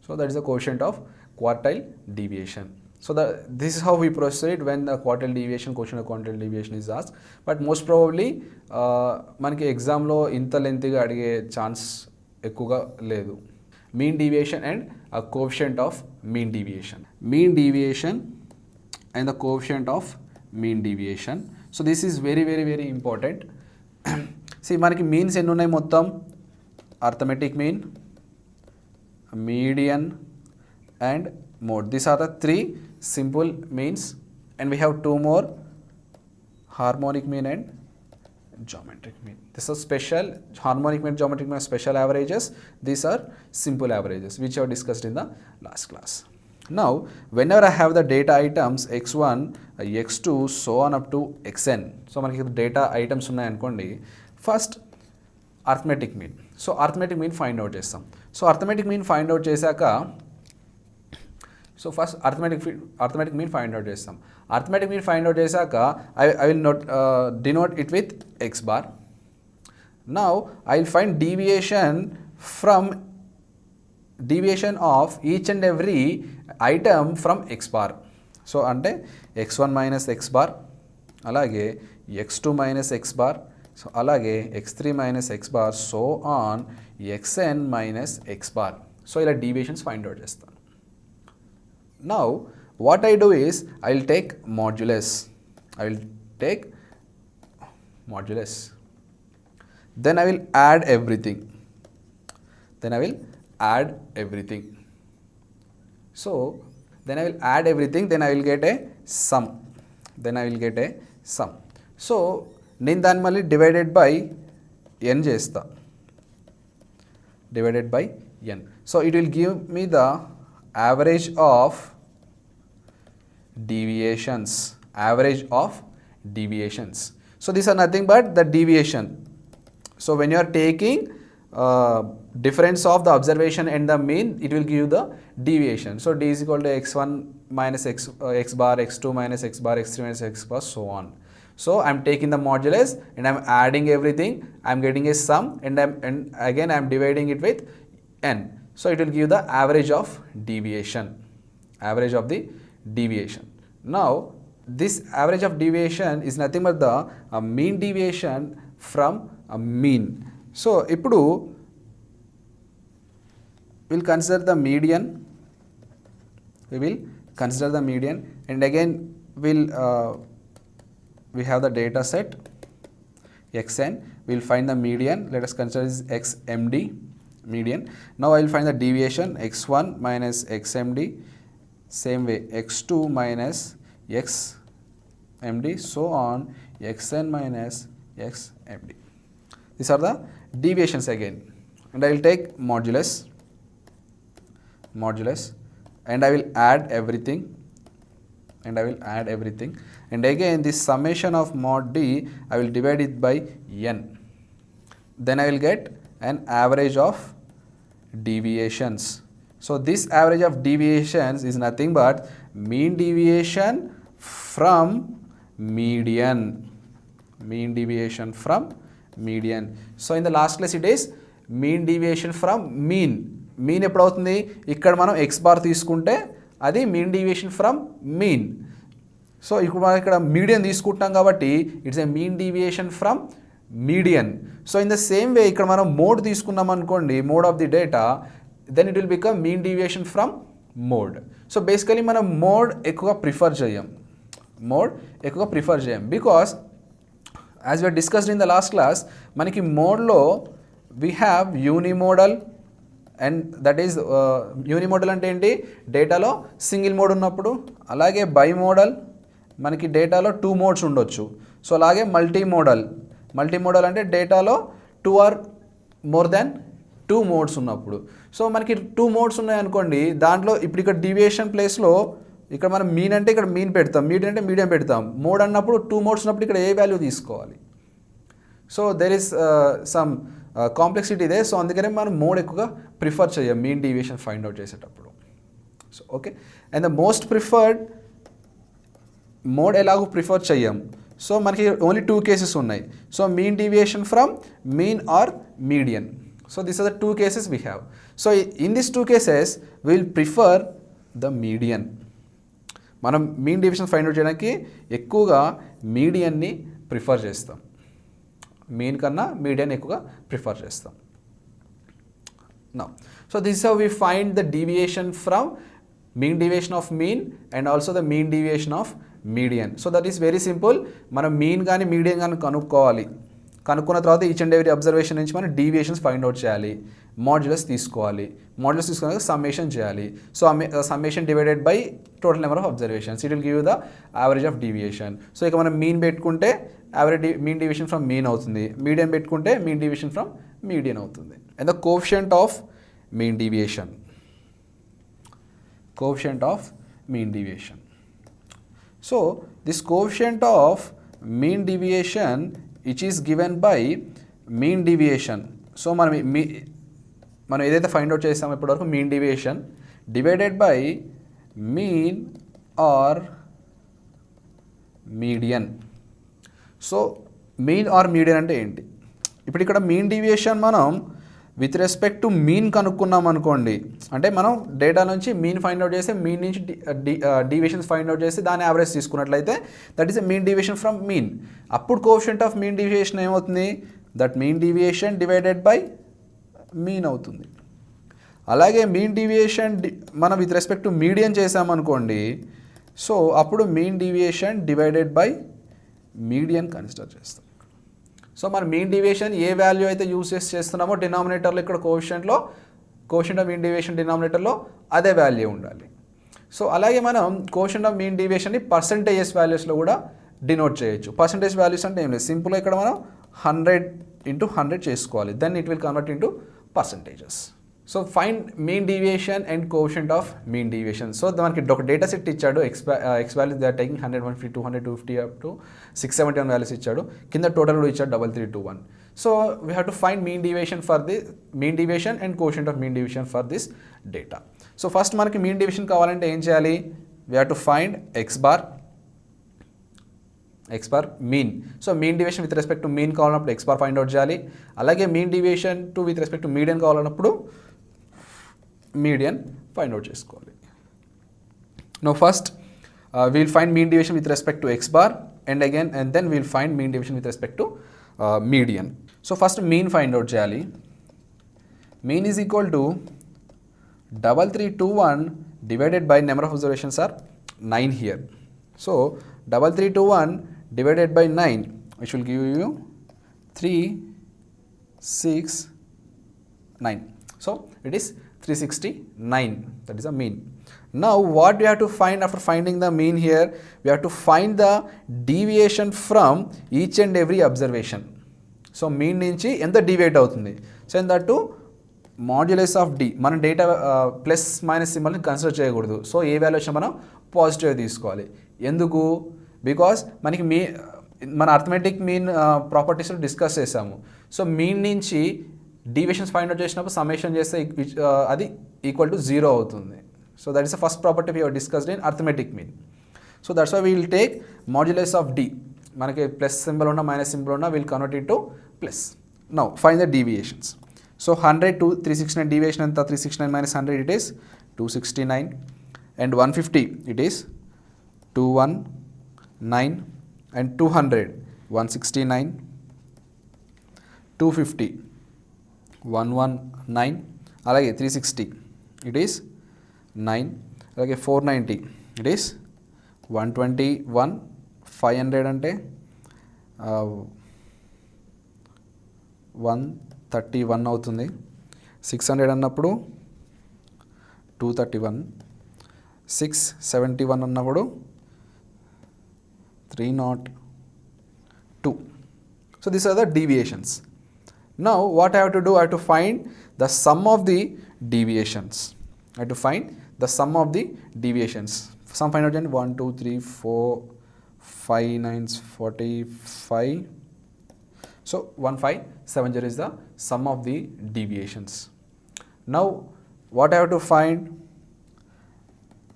So that is the coefficient of quartile deviation. So this is how we proceed when the quartile deviation, coefficient of quartile deviation is asked. But most probably మనకి ఎగ్జామ్లో ఇంత లెంతీగా అడిగే chance ఎక్కువగా లేదు. Mean deviation and coefficient of mean deviation. Mean deviation and the coefficient of mean deviation. So this is very very very important. See మనకి means ఎన్ని ఉన్నాయి మొత్తం? arithmetic mean, median and mode. These are the three simple means, and we have two more, harmonic mean and geometric mean. This is special. Harmonic mean, geometric mean are special averages. These are simple averages, which I have discussed in the last class. Now whenever I have the data items x1, x2, so on up to xn, so మనకి data items ఉన్నాయి అనుకోండి, first arithmetic mean. So arithmetic mean find out చేస్తాం. So arithmetic mean find out చేశాక, so first arithmetic mean find out చేస్తాం. arithmetic mean find out చేశాక I will denote it with x bar. Now I will find deviation of each and every item from x bar. So అంటే x1 minus x bar, అలాగే x2 minus x bar, so అలాగే x3 minus x bar, so on xn minus x bar. So ఇలా deviations find out చేస్తాను. Now what I do is I will take modulus. Then I will add everything. So then I will add everything, then I will get a sum. So నేను దాన్ని మళ్ళీ divided by n చేస్తా, divided by n. So it will give me the average of deviations. So these are nothing but the deviation. So when you are taking difference of the observation and the mean, it will give you the deviation. So d is equal to x1 minus x bar, x2 minus x bar, x3 minus x bar, so on. So I am taking the modulus and I am adding everything, I am getting a sum, and again I am dividing it with n. So it will give the average of the deviation. Now this average of deviation is nothing but the mean deviation from a mean. So ఇప్పుడు we'll consider the median. And again we have the data set xn. We'll find the median. Let us consider this xmd median. Now I will find the deviation x1 minus xmd. Same way x2 minus xmd, so on xn minus xmd. These are the deviations again, and I will take modulus, and I will add everything, and again this summation of mod d I will divide it by n. Then I will get an average of deviations. So this average of deviations is nothing but mean deviation from median. So in the last class it is mean deviation from mean. Mean ఎప్పుడు అవుతుంది? ఇక్కడ మనం x bar తీసుకుంటే అది mean deviation from mean. So ఇప్పుడు మనం ఇక్కడ median తీసుకుంటాం కాబట్టి it's a mean deviation from median. So in the same way ఇక్కడ మనం మోడ్ తీసుకున్నాం అనుకోండి, mode of the data, then it will become mean deviation from mode. So basically మనం మోడ్ ఎక్కువగా ప్రిఫర్ చేయం, because as we discussed in the last class, మనకి మోడ్లో we have యూనిమోడల్, and that is యూనిమోడల్ అంటే ఏంటి? డేటాలో సింగిల్ మోడ్ ఉన్నప్పుడు, అలాగే బై మోడల్ మనకి డేటాలో 2 మోడ్స్ ఉండొచ్చు. సో అలాగే మల్టీమోడల్ అంటే డేటాలో 2 ఆర్ మోర్ దాన్ 2 మోడ్స్ ఉన్నప్పుడు. సో మనకి 2 మోడ్స్ ఉన్నాయనుకోండి, దాంట్లో ఇప్పుడు ఇక్కడ డీవియేషన్ ప్లేస్లో ఇక్కడ మనం మీన్ అంటే ఇక్కడ మీన్ పెడతాం, మీడియన్ అంటే మీడియం పెడతాం. మోడ్ అన్నప్పుడు 2 మోడ్స్ ఉన్నప్పుడు ఇక్కడ ఏ వాల్యూ తీసుకోవాలి. So there is some complexity ఇదే. సో అందుకనే మనం మోడ్ ఎక్కువగా ప్రిఫర్ చేయం మీన్ డీవియేషన్ ఫైండ్ అవుట్ చేసేటప్పుడు. So okay, and the most preferred mode ఎలాగో ప్రిఫర్ చెయ్యం. సో మనకి ఓన్లీ 2 కేసెస్ ఉన్నాయి. So mean deviation from mean or median. So this are the 2 cases we have. So in this 2 cases we will prefer the median. మనం mean deviation find out చేయడానికి ఎక్కువగా మీడియన్ని prefer చేస్తాం. Mean కన్నా median ఎక్కువగా prefer చేస్తాం. Now so this how we find the deviation from mean deviation of mean and also the mean deviation of median. So that is very simple. మనం mean కానీ median కానీ కనుక్కున్న తర్వాత each and every observation నుంచి మనం deviations find out చేయాలి, modulus తీసుకోవాలి, modulus తీసుకున్నాక సమ్మేషన్ చేయాలి. So summation divided by total number of observations, it will give you the average of deviation. So ఇక మనం మీన్ పెట్టుకుంటే average mean deviation from mean అవుతుంది, మీడియన్ పెట్టుకుంటే మీన్ డీవియేషన్ ఫ్రమ్ మీడియన్ అవుతుంది. And the coefficient of mean deviation, So this coefficient of mean deviation which is given by mean deviation. So మనం ఏదైతే find out చేస్తామో ఇప్పటివరకు mean deviation divided by mean or median. So mean or median అంటే ఏంటి? ఇప్పుడు ఇక్కడ mean deviation మనం with respect to mean కనుక్కున్నాం అనుకోండి, అంటే మనం డేటా నుంచి మీన్ ఫైండ్ అవుట్ చేసి మీన్ నుంచి డీవియేషన్స్ ఫైండ్ అవుట్ చేసి దాని యావరేజ్ తీసుకున్నట్లయితే that is a mean deviation from mean. అప్పుడు కోఎఫిషియంట్ ఆఫ్ మీన్ డీవియేషన్ ఏమవుతుంది? That mean deviation divided by mean అవుతుంది. అలాగే మీన్ డీవియేషన్ మనం విత్ రెస్పెక్ట్ టు మీడియన్ చేసామనుకోండి, సో అప్పుడు mean deviation divided by median consider చేస్తాం. So మన mean deviation ఏ value అయితే యూజ్ చేస్తున్నామో డినామినేటర్లో ఇక్కడ కోఎఫిషియంట్ ఆఫ్ మీన్ డీవియేషన్ డినామినేటర్లో అదే వాల్యూ ఉండాలి. సో అలాగే మనం కోఎఫిషియంట్ ఆఫ్ మీన్ డీవియేషన్ని పర్సంటేజెస్ వాల్యూస్లో కూడా డినోట్ చేయొచ్చు. పర్సంటేజ్ వాల్యూస్ అంటే ఏం లేదు, సింపుల్గా ఇక్కడ మనం 100/100 చేసుకోవాలి, then it will convert into percentages. So find mean deviation and coefficient of mean deviation. So మనకి ఒక డేటా సెట్ ఇచ్చాడు, X values they are taking 100, 150, 200, 250 up to 671 values ఇచ్చాడు, కింద టోటల్ కూడా ఇచ్చాడు 3321. So we have to find mean deviation for the mean deviation and coefficient of mean deviation for this data. So first మనకి mean deviation కావాలంటే ఏం చేయాలి? We have to find x bar mean. So mean deviation with respect to mean కావాలన్నప్పుడు x bar find out చేయాలి. అలాగే mean deviation to with respect to median కావాలన్నప్పుడు median find out చేసుకోవాలి. Now first we'll find mean deviation with respect to x bar and then we'll find mean deviation with respect to median. So first mean find out చేయాలి. Mean is equal to 3321 divided by number of observations are 9 here. So 3321 divided by 9, which will give you 369. So it is 369, that is a mean. Now what we have to find after finding the mean here? We have to find the deviation from each and every observation. So mean నుంచి ఎంత deviate అవుతుంది? So in that too modulus of D, మన data plus minus సింబల్ని consider చేయకూడదు. So ఏ valuation మనం positive తీసుకోవాలి. ఎందుకు? బికాస్ మనకి మన అర్థమెటిక్ మీన్ ప్రాపర్టీస్లో డిస్కస్ చేసాము. సో మీన్ నుంచి డీవియేషన్స్ ఫైండ్ అవుట్ చేసినప్పుడు సమ్మేషన్ చేస్తే అది ఈక్వల్ టు 0 అవుతుంది. So that is the first property we have discussed in arithmetic mean. So that's why we will take modulus of D. మనకి plus symbol ఉన్నా minus symbol ఉన్నా will convert it to plus. Now find the deviations. So 100 to 369 deviation anta 369 minus 100 it is 269 and 150 it is 219 and 200 169 250 119 alage 360 it is 9 alage 490 it is 121 500 ante 131 అవుతుంది. 600 అన్నప్పుడు 231, 671 అన్నప్పుడు 302. So these are the deviations. Now what I have to do, I have to find the sum of the deviations. I have to find the sum of the deviations. Sum find out, 1 2 3 4 5 9 45. So 1570 is the sum of the deviations. Now what I have to find,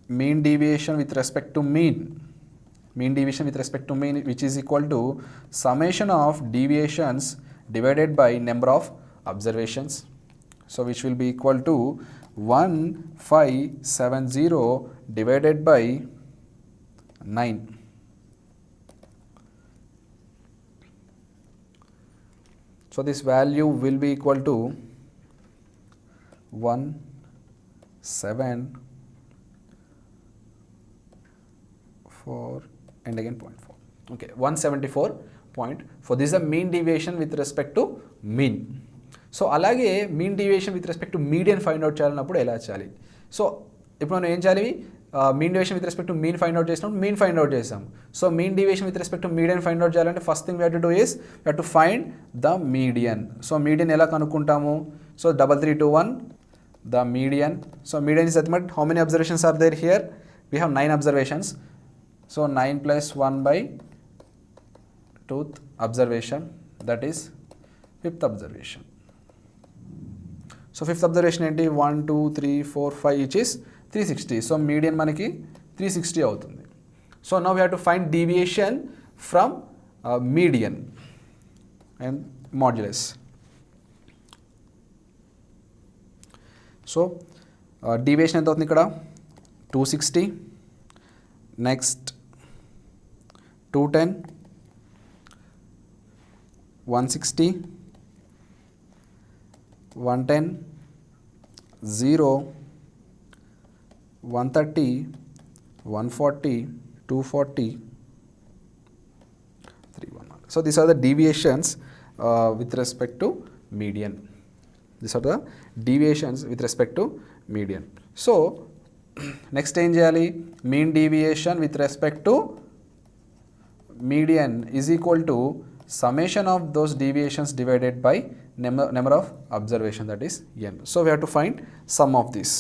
mean deviation with respect to mean. Mean deviation with respect to mean, which is equal to summation of deviations divided by number of observations. So which will be equal to 1570 divided by 9. So this value will be equal to 174 and again 0.4. Okay, 174.4. This is the mean deviation with respect to mean. So అలాగే mean deviation with respect to median find out చేయాలన్నప్పుడు ఎలా చేయాలి? So ఇప్పుడు మనం ఏం చేయాలి, mean deviation with respect to mean find out చేసినప్పుడు mean find out చేసాం. So mean deviation with respect to median find out చేయాలంటే first thing we have to do is we have to find the median. So median ఎలా కనుక్కుంటాము? So 3321 the median. So median is nothing but how many observations are there here? We have 9 observations. So 9 plus 1 by 2th observation, that is 5th observation. So 5th observation enti 1 2 3 4 5 each is 360. So median manaki 360 avutundi. So now we have to find deviation from median and modulus. So deviation ఎంత అవుతుంది ఇక్కడ? 260, next 210, 160, 110, 0, 130, 140, 240, 311. So these are the deviations with respect to median. These are the deviations with respect to median. So next ఏం చేయాలి? mean deviation with respect to median is equal to summation of those deviations divided by number of observation, that is n. So we have to find sum of this.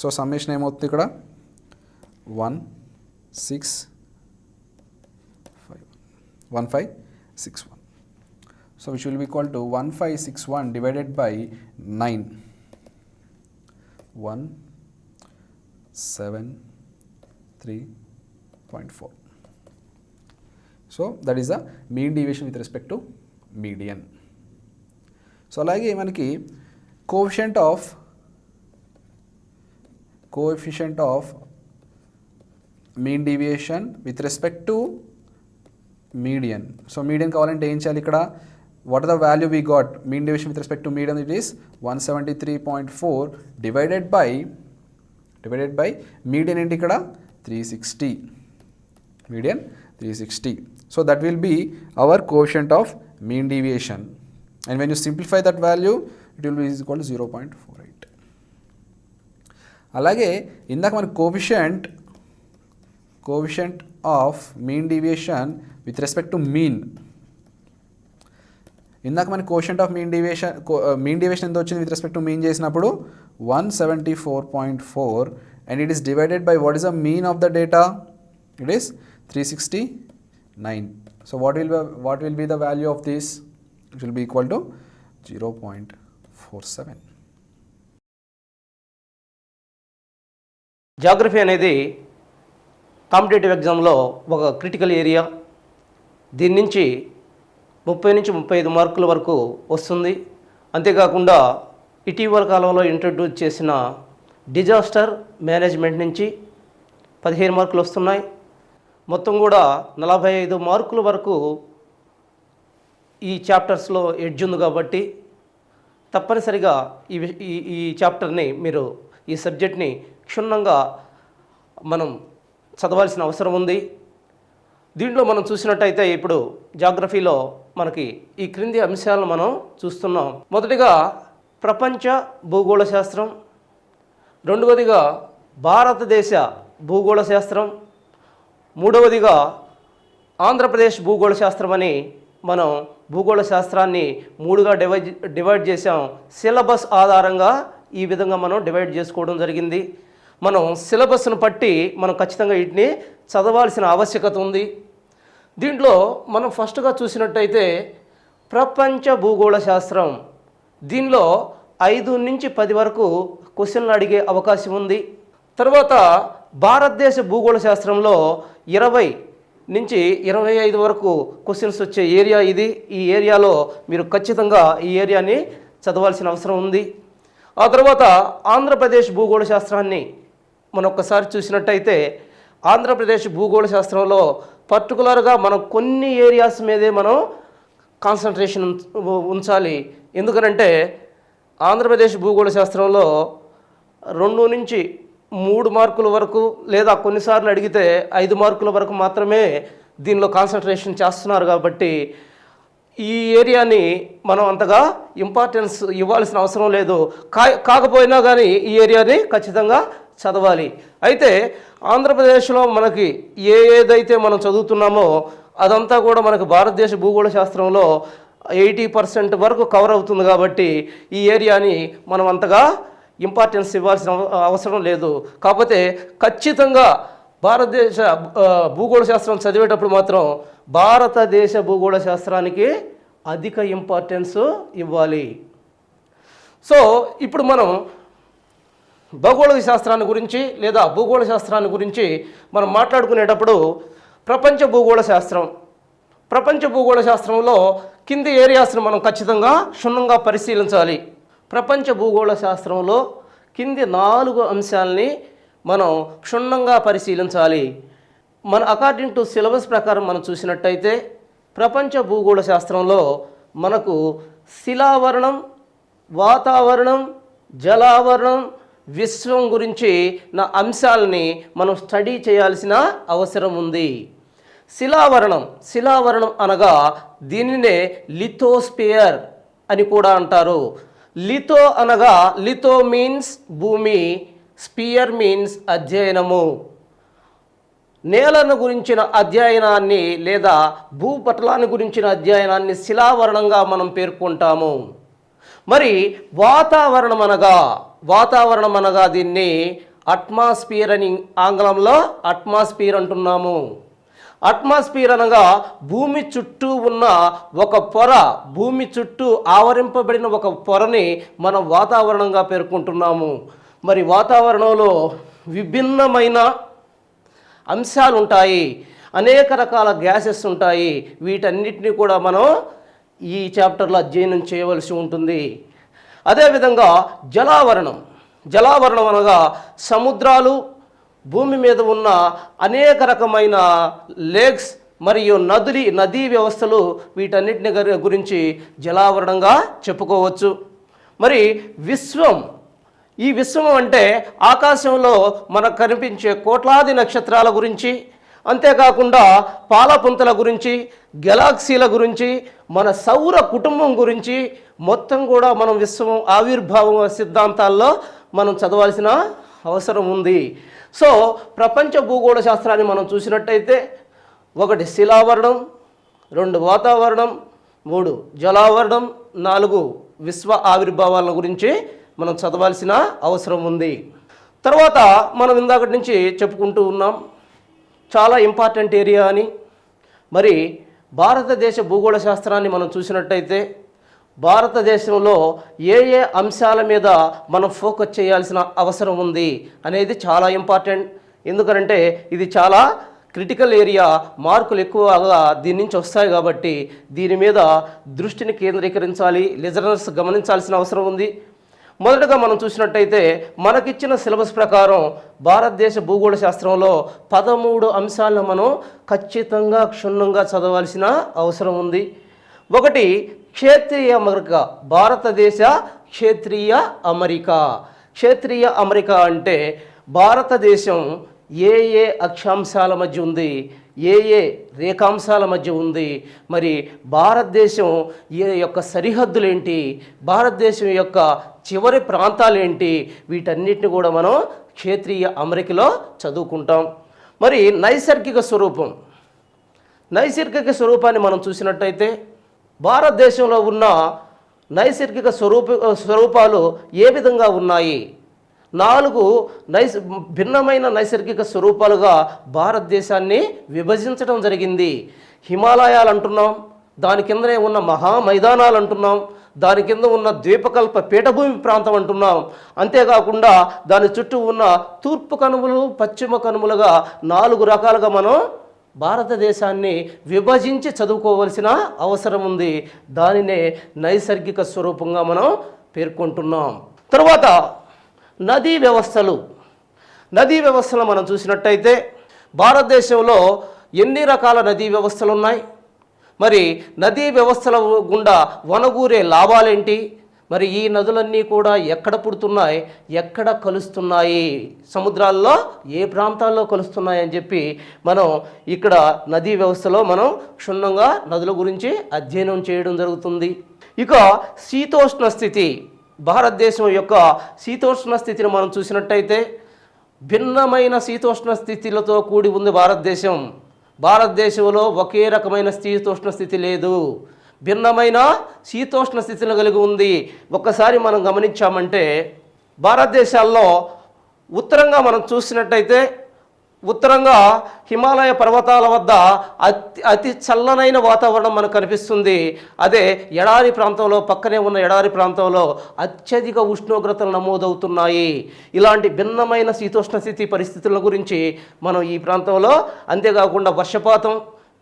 So summation ఏమవుతుంది ఇక్కడ? 1561. So which will be equal to 1561 divided by 9. 173.4. So that is the mean deviation with respect to median. So అలాగే మనకి coefficient of mean deviation with respect to median. So median కావాలంటే ఏం చేయాలి ఇక్కడ? What are the value we got? Mean deviation with respect to median, it is 173.4 divided by median ఏంటి ఇక్కడ? 360. Median 360. So that will be our coefficient of mean deviation. And when you simplify that value, it will be equal to 0.48. అలాగే ఇందాక మన coefficient of mean deviation with respect to mean. ఇందాక మన quotient of mean deviation ఎంత వచ్చింది with respect to mean చేసినప్పుడు 174.4 and it is divided by what is the mean of the data? It is 369. So what will be the value of this? It will be equal to 0.47. Geography అనేది competitive ఎగ్జామ్లో ఒక critical area. దీని నుంచి 30 నుంచి 35 మార్కుల వరకు వస్తుంది. అంతేకాకుండా ఇటీవల కాలంలో ఇంట్రడ్యూస్ చేసిన డిజాస్టర్ మేనేజ్మెంట్ నుంచి 15 మార్కులు వస్తున్నాయి. మొత్తం కూడా 45 మార్కుల వరకు ఈ చాప్టర్స్లో ఎడ్జ్ ఉంది కాబట్టి తప్పనిసరిగా ఈ చాప్టర్ని మీరు ఈ సబ్జెక్ట్ని క్షుణ్ణంగా మనం చదవాల్సిన అవసరం ఉంది. దీంట్లో మనం చూసినట్టయితే ఇప్పుడు జాగ్రఫీలో మనకి ఈ క్రింది అంశాలను మనం చూస్తున్నాం. మొదటిగా ప్రపంచ భూగోళ శాస్త్రం, రెండవదిగా భారతదేశ భూగోళ శాస్త్రం, మూడవదిగా ఆంధ్రప్రదేశ్ భూగోళ శాస్త్రం అని మనం భూగోళ శాస్త్రాన్ని 3గా డివైడ్ చేసాం. సిలబస్ ఆధారంగా ఈ విధంగా మనం డివైడ్ చేసుకోవడం జరిగింది. మనం సిలబస్ను బట్టి మనం ఖచ్చితంగా వీటిని చదవాల్సిన ఆవశ్యకత ఉంది. దీంట్లో మనం ఫస్ట్గా చూసినట్టయితే ప్రపంచ భూగోళ శాస్త్రం. దీనిలో 5 నుంచి 10 వరకు క్వశ్చన్లు అడిగే అవకాశం ఉంది. తర్వాత భారతదేశ భూగోళ శాస్త్రంలో 20 నుంచి 25 వరకు క్వశ్చన్స్ వచ్చే ఏరియా ఇది. ఈ ఏరియాలో మీరు ఖచ్చితంగా ఈ ఏరియాని చదవాల్సిన అవసరం ఉంది. ఆ తర్వాత ఆంధ్రప్రదేశ్ భూగోళ శాస్త్రాన్ని మనం ఒక్కసారి చూసినట్టయితే ఆంధ్రప్రదేశ్ భూగోళ శాస్త్రంలో పర్టికులర్గా మనం కొన్ని ఏరియాస్ మీదే మనం కాన్సన్ట్రేషన్ ఉంచాలి. ఎందుకనంటే ఆంధ్రప్రదేశ్ భూగోళ శాస్త్రంలో 2 నుంచి 3 మార్కుల వరకు లేదా కొన్నిసార్లు అడిగితే 5 మార్కుల వరకు మాత్రమే దీనిలో కాన్సన్ట్రేషన్ చేస్తున్నారు. కాబట్టి ఈ ఏరియాని మనం అంతగా ఇంపార్టెన్స్ ఇవ్వాల్సిన అవసరం లేదు. కాకపోయినా కానీ ఈ ఏరియాని ఖచ్చితంగా చదవాలి. అయితే ఆంధ్రప్రదేశ్లో మనకి ఏదైతే మనం చదువుతున్నామో అదంతా కూడా మనకు భారతదేశ భూగోళ శాస్త్రంలో 80% వరకు కవర్ అవుతుంది. కాబట్టి ఈ ఏరియాని మనం అంతగా ఇంపార్టెన్స్ ఇవ్వాల్సిన అవసరం లేదు. కాకపోతే ఖచ్చితంగా భారతదేశ భూగోళ శాస్త్రం చదివేటప్పుడు మాత్రం భారతదేశ భూగోళ శాస్త్రానికి అధిక ఇంపార్టెన్స్ ఇవ్వాలి. సో ఇప్పుడు మనం భౌగోళిక శాస్త్రాన్ని గురించి లేదా భూగోళ శాస్త్రాన్ని గురించి మనం మాట్లాడుకునేటప్పుడు ప్రపంచ భూగోళ శాస్త్రం. ప్రపంచ భూగోళ శాస్త్రంలో కింది ఏరియాస్ని మనం ఖచ్చితంగా క్షుణ్ణంగా పరిశీలించాలి. ప్రపంచ భూగోళ శాస్త్రంలో కింది 4 అంశాలని మనం క్షుణ్ణంగా పరిశీలించాలి. మన అకార్డింగ్ టు సిలబస్ ప్రకారం మనం చూసినట్టయితే ప్రపంచ భూగోళ శాస్త్రంలో మనకు శిలావరణం, వాతావరణం, జలావరణం, విశ్వం గురించి నా అంశాలని మనం స్టడీ చేయాల్సిన అవసరం ఉంది. శిలావరణం అనగా దీనినే లిథోస్పియర్ అని కూడా అంటారు. లిథో అనగా లిథో మీన్స్ భూమి, స్పియర్ మీన్స్ అధ్యయనము. నేలను గురించిన అధ్యయనాన్ని లేదా భూపటలాన్ని గురించిన అధ్యయనాన్ని శిలావరణంగా మనం పేర్కొంటాము. మరి వాతావరణం అనగా దీన్ని అట్మాస్ఫియర్ అని ఆంగ్లంలో అట్మాస్ఫియర్ అంటున్నాము. అట్మాస్ఫియర్ అనగా భూమి చుట్టూ ఉన్న ఒక పొర, భూమి చుట్టూ ఆవరింపబడిన ఒక పొరని మనం వాతావరణంగా పేర్కొంటున్నాము. మరి వాతావరణంలో విభిన్నమైన అంశాలు ఉంటాయి, అనేక రకాల గ్యాసెస్ ఉంటాయి. వీటన్నిటిని కూడా మనం ఈ చాప్టర్లో అధ్యయనం చేయవలసి ఉంటుంది. అదేవిధంగా జలావరణం అనగా సముద్రాలు, భూమి మీద ఉన్న అనేక రకమైన లేక్స్ మరియు నదీ వ్యవస్థలు, వీటన్నిటిని గురించి జలావరణంగా చెప్పుకోవచ్చు. మరి ఈ విశ్వం అంటే ఆకాశంలో మనకు కనిపించే కోట్లాది నక్షత్రాల గురించి, అంతేకాకుండా పాలపుంతల గురించి, గెలాక్సీల గురించి, మన సౌర కుటుంబం గురించి మొత్తం కూడా మనం విశ్వం ఆవిర్భావం సిద్ధాంతాల్లో మనం చదవాల్సిన అవసరం ఉంది. సో ప్రపంచ భూగోళ శాస్త్రాన్ని మనం చూసినట్టయితే 1 శిలావరణం, 2 వాతావరణం, 3 జలావరణం, 4 విశ్వ ఆవిర్భావాల గురించి మనం చదవాల్సిన అవసరం ఉంది. తర్వాత మనం ఇందాకటి నుంచి చెప్పుకుంటూ ఉన్నాం చాలా ఇంపార్టెంట్ ఏరియా అని. మరి భారతదేశ భూగోళ శాస్త్రాన్ని మనం చూసినట్టయితే భారతదేశంలో ఏ అంశాల మీద మనం ఫోకస్ చేయాల్సిన అవసరం ఉంది అనేది చాలా ఇంపార్టెంట్. ఎందుకంటే ఇది చాలా క్రిటికల్ ఏరియా, మార్కులు ఎక్కువగా దీని నుంచి వస్తాయి. కాబట్టి దీని మీద దృష్టిని కేంద్రీకరించాలి, లిజనర్స్ గమనించాల్సిన అవసరం ఉంది. మొదటగా మనం చూసినట్టయితే మనకిచ్చిన సిలబస్ ప్రకారం భారతదేశ భూగోళ శాస్త్రంలో 13 అంశాలను మనం ఖచ్చితంగా క్షుణ్ణంగా చదవాల్సిన అవసరం ఉంది. 1 క్షేత్రీయ అమరిక, భారతదేశ క్షేత్రీయ అమరిక అంటే భారతదేశం ఏ అక్షాంశాల మధ్య ఉంది, ఏ రేఖాంశాల మధ్య ఉంది, మరి భారతదేశం యొక్క సరిహద్దులు ఏంటి, భారతదేశం యొక్క చివరి ప్రాంతాలు ఏంటి, వీటన్నిటిని కూడా మనం క్షేత్రీయ అమరికలో చదువుకుంటాం. మరి నైసర్గిక నైసర్గిక స్వరూపాన్ని మనం చూసినట్టయితే భారతదేశంలో ఉన్న నైసర్గిక స్వరూపాలు ఏ విధంగా ఉన్నాయి? 4 భిన్నమైన నైసర్గిక స్వరూపాలుగా భారతదేశాన్ని విభజించడం జరిగింది. హిమాలయాలు అంటున్నాం, దాని కిందనే ఉన్న మహా మైదానాలు అంటున్నాం, దాని కింద ఉన్న ద్వీపకల్ప పీఠభూమి ప్రాంతం అంటున్నాం. అంతేకాకుండా దాని చుట్టూ ఉన్న తూర్పు కనుమలు, పశ్చిమ కనుమలుగా 4 రకాలుగా మనం భారతదేశాన్ని విభజించి చదువుకోవలసిన అవసరం ఉంది. దానినే నైసర్గిక స్వరూపంగా మనం పేర్కొంటున్నాం. తర్వాత నదీ వ్యవస్థలు. నదీ వ్యవస్థలు మనం చూసినట్టయితే భారతదేశంలో ఎన్ని రకాల నదీ వ్యవస్థలు ఉన్నాయి? మరి నదీ వ్యవస్థల గుండా వనగూరే లాభాలేంటి? మరి ఈ నదులన్నీ కూడా ఎక్కడ పుడుతున్నాయి, ఎక్కడ కలుస్తున్నాయి, సముద్రాల్లో ఏ ప్రాంతాల్లో కలుస్తున్నాయి అని చెప్పి మనం ఇక్కడ నదీ వ్యవస్థలో మనం క్షుణ్ణంగా నదుల గురించి అధ్యయనం చేయడం జరుగుతుంది. ఇక శీతోష్ణ స్థితి, భారతదేశం యొక్క శీతోష్ణ స్థితిని మనం చూసినట్టయితే భిన్నమైన శీతోష్ణ స్థితిలతో కూడి ఉంది భారతదేశం. భారతదేశంలో ఒకే రకమైన శీతోష్ణ స్థితి లేదు, భిన్నమైన శీతోష్ణ స్థితిని కలిగి ఉంది. ఒక్కసారి మనం గమనించామంటే భారతదేశాల్లో ఉత్తరంగా మనం చూసినట్టయితే ఉత్తరంగా హిమాలయ పర్వతాల వద్ద అతి చల్లనైన వాతావరణం మనకు కనిపిస్తుంది. అదే ఎడారి ప్రాంతంలో, పక్కనే ఉన్న ఎడారి ప్రాంతంలో అత్యధిక ఉష్ణోగ్రతలు నమోదవుతున్నాయి. ఇలాంటి భిన్నమైన శీతోష్ణ స్థితి పరిస్థితుల గురించి మనం ఈ ప్రాంతంలో, అంతేకాకుండా వర్షపాతం,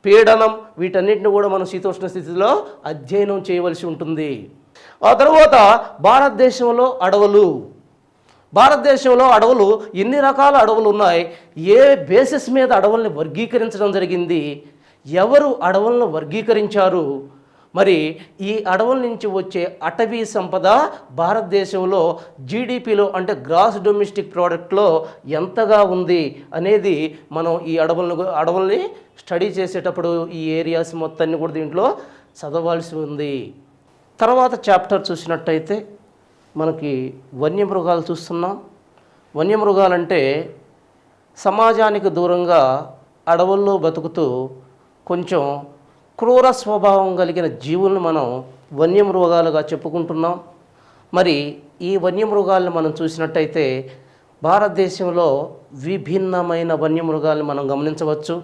పీడనం, వీటన్నిటిని కూడా మనం శీతోష్ణ స్థితిలో అధ్యయనం చేయవలసి ఉంటుంది. ఆ తర్వాత భారతదేశంలో అడవులు. భారతదేశంలో అడవులు ఎన్ని రకాల అడవులు ఉన్నాయి? ఏ బేసిస్ మీద అడవుల్ని వర్గీకరించడం జరిగింది? ఎవరు అడవులను వర్గీకరించారు? మరి ఈ అడవుల నుంచి వచ్చే అటవీ సంపద భారతదేశంలో జీడిపిలో అంటే గ్రాస్ డొమెస్టిక్ ప్రోడక్ట్లో ఎంతగా ఉంది అనేది మనం ఈ అడవుల్ని స్టడీ చేసేటప్పుడు ఈ ఏరియాస్ మొత్తాన్ని కూడా దీంట్లో చదవాల్సి ఉంది. తర్వాత చాప్టర్ చూసినట్టయితే మనకి వన్యమృగాలు చూస్తున్నాం. వన్యమృగాలంటే సమాజానికి దూరంగా అడవుల్లో బతుకుతూ కొంచెం క్రూర స్వభావం కలిగిన జీవులను మనం వన్యమృగాలుగా చెప్పుకుంటున్నాం. మరి ఈ వన్యమృగాలను మనం చూసినట్టయితే భారతదేశంలో విభిన్నమైన వన్యమృగాలను మనం గమనించవచ్చు.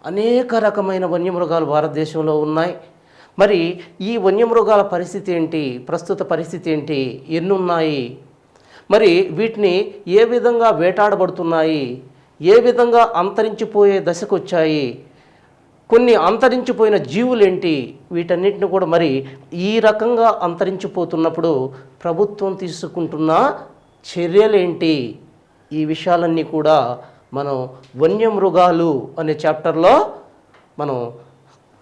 అనేక రకమైన వన్యమృగాలు భారతదేశంలో ఉన్నాయి. మరి ఈ వన్యమృగాల పరిస్థితి ఏంటి, ప్రస్తుత పరిస్థితి ఏంటి, ఎన్నున్నాయి, మరి వీటిని ఏ విధంగా వేటాడబడుతున్నాయి, ఏ విధంగా అంతరించిపోయే దశకు వచ్చాయి, కొన్ని అంతరించిపోయిన జీవులేంటి, వీటన్నిటిని కూడా మరి ఈ రకంగా అంతరించిపోతున్నప్పుడు ప్రభుత్వం తీసుకుంటున్న చర్యలేంటి, ఈ విషయాలన్నీ కూడా మనం వన్యమృగాలు అనే చాప్టర్లో మనం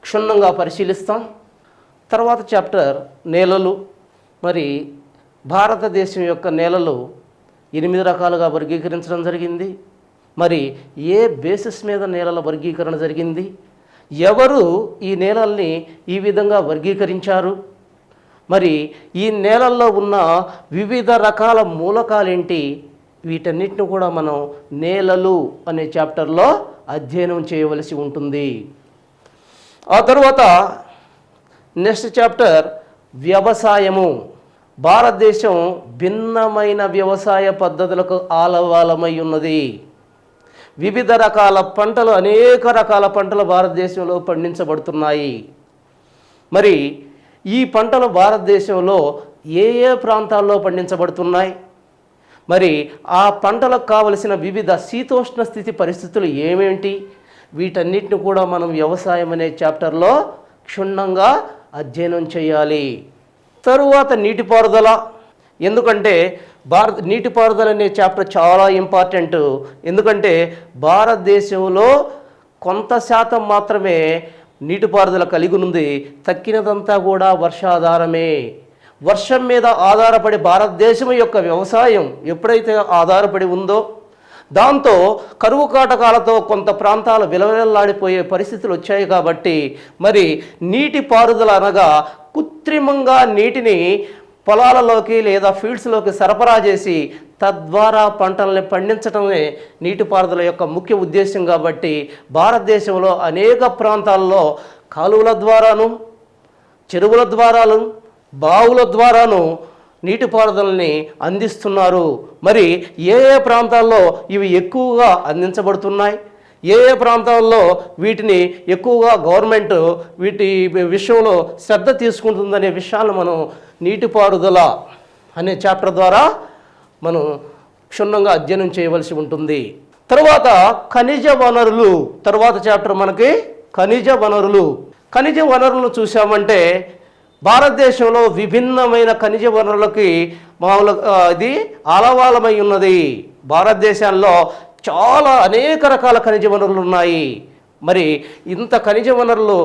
క్షుణ్ణంగా పరిశీలిస్తాం. తర్వాత చాప్టర్ నేలలు. మరి భారతదేశం యొక్క నేలలు 8 రకాలుగా వర్గీకరించడం జరిగింది. మరి ఏ బేసిస్ మీద నేలల వర్గీకరణ జరిగింది, ఎవరు ఈ నేలల్ని ఈ విధంగా వర్గీకరించారు, మరి ఈ నేలల్లో ఉన్న వివిధ రకాల మూలకాలేంటి, వీటన్నిటిని కూడా మనం నేలలు అనే చాప్టర్లో అధ్యయనం చేయవలసి ఉంటుంది. ఆ తర్వాత నెక్స్ట్ చాప్టర్ వ్యవసాయము. భారతదేశం భిన్నమైన వ్యవసాయ పద్ధతులకు ఆలవాలమై ఉన్నది. వివిధ రకాల పంటలు, అనేక రకాల పంటలు భారతదేశంలో పండించబడుతున్నాయి. మరి ఈ పంటలు భారతదేశంలో ఏ ఏ ప్రాంతాల్లో పండించబడుతున్నాయి, మరి ఆ పంటలకు కావలసిన వివిధ శీతోష్ణ స్థితి పరిస్థితులు ఏమేంటి, వీటన్నిటిని కూడా మనం వ్యవసాయం అనే చాప్టర్లో క్షుణ్ణంగా అధ్యయనం చేయాలి. తరువాత నీటిపారుదల. ఎందుకంటే నీటిపారుదల అనే చాప్టర్ చాలా ఇంపార్టెంట్. ఎందుకంటే భారతదేశంలో కొంత శాతం మాత్రమే నీటిపారుదల కలిగి ఉంది, తక్కినదంతా కూడా వర్షాధారమే. వర్షం మీద ఆధారపడి భారతదేశం యొక్క వ్యవసాయం ఎప్పుడైతే ఆధారపడి ఉందో, దాంతో కరువు కాటకాలతో కొంత ప్రాంతాలు విలవిలలాడిపోయే పరిస్థితులు వచ్చాయి. కాబట్టి మరి నీటి పారుదల అనగా కృత్రిమంగా నీటిని పొలాలలోకి లేదా ఫీల్డ్స్లోకి సరఫరా చేసి తద్వారా పంటల్ని పండించడమే నీటిపారుదల యొక్క ముఖ్య ఉద్దేశం. కాబట్టి భారతదేశంలో అనేక ప్రాంతాల్లో కాలువల ద్వారాను, చెరువుల ద్వారాను, బావుల ద్వారాను నీటిపారుదలని అందిస్తున్నారు. మరి ఏ ఏ ప్రాంతాల్లో ఇవి ఎక్కువగా అందించబడుతున్నాయి, ఏ ఏ ప్రాంతాల్లో వీటిని ఎక్కువగా గవర్నమెంట్ వీటి విషయంలో శ్రద్ధ తీసుకుంటుందనే విషయాలను మనం నీటిపారుదల అనే చాప్టర్ ద్వారా మనం క్షుణ్ణంగా అధ్యయనం చేయవలసి ఉంటుంది. తర్వాత ఖనిజ వనరులు, తర్వాత చాప్టర్ మనకి ఖనిజ వనరులు. ఖనిజ వనరులను చూసామంటే భారతదేశంలో విభిన్నమైన ఖనిజ వనరులకి ఇది ఆలవాలమై ఉన్నది. భారతదేశంలో చాలా అనేక రకాల ఖనిజ వనరులు ఉన్నాయి. మరి ఇంత ఖనిజ వనరులు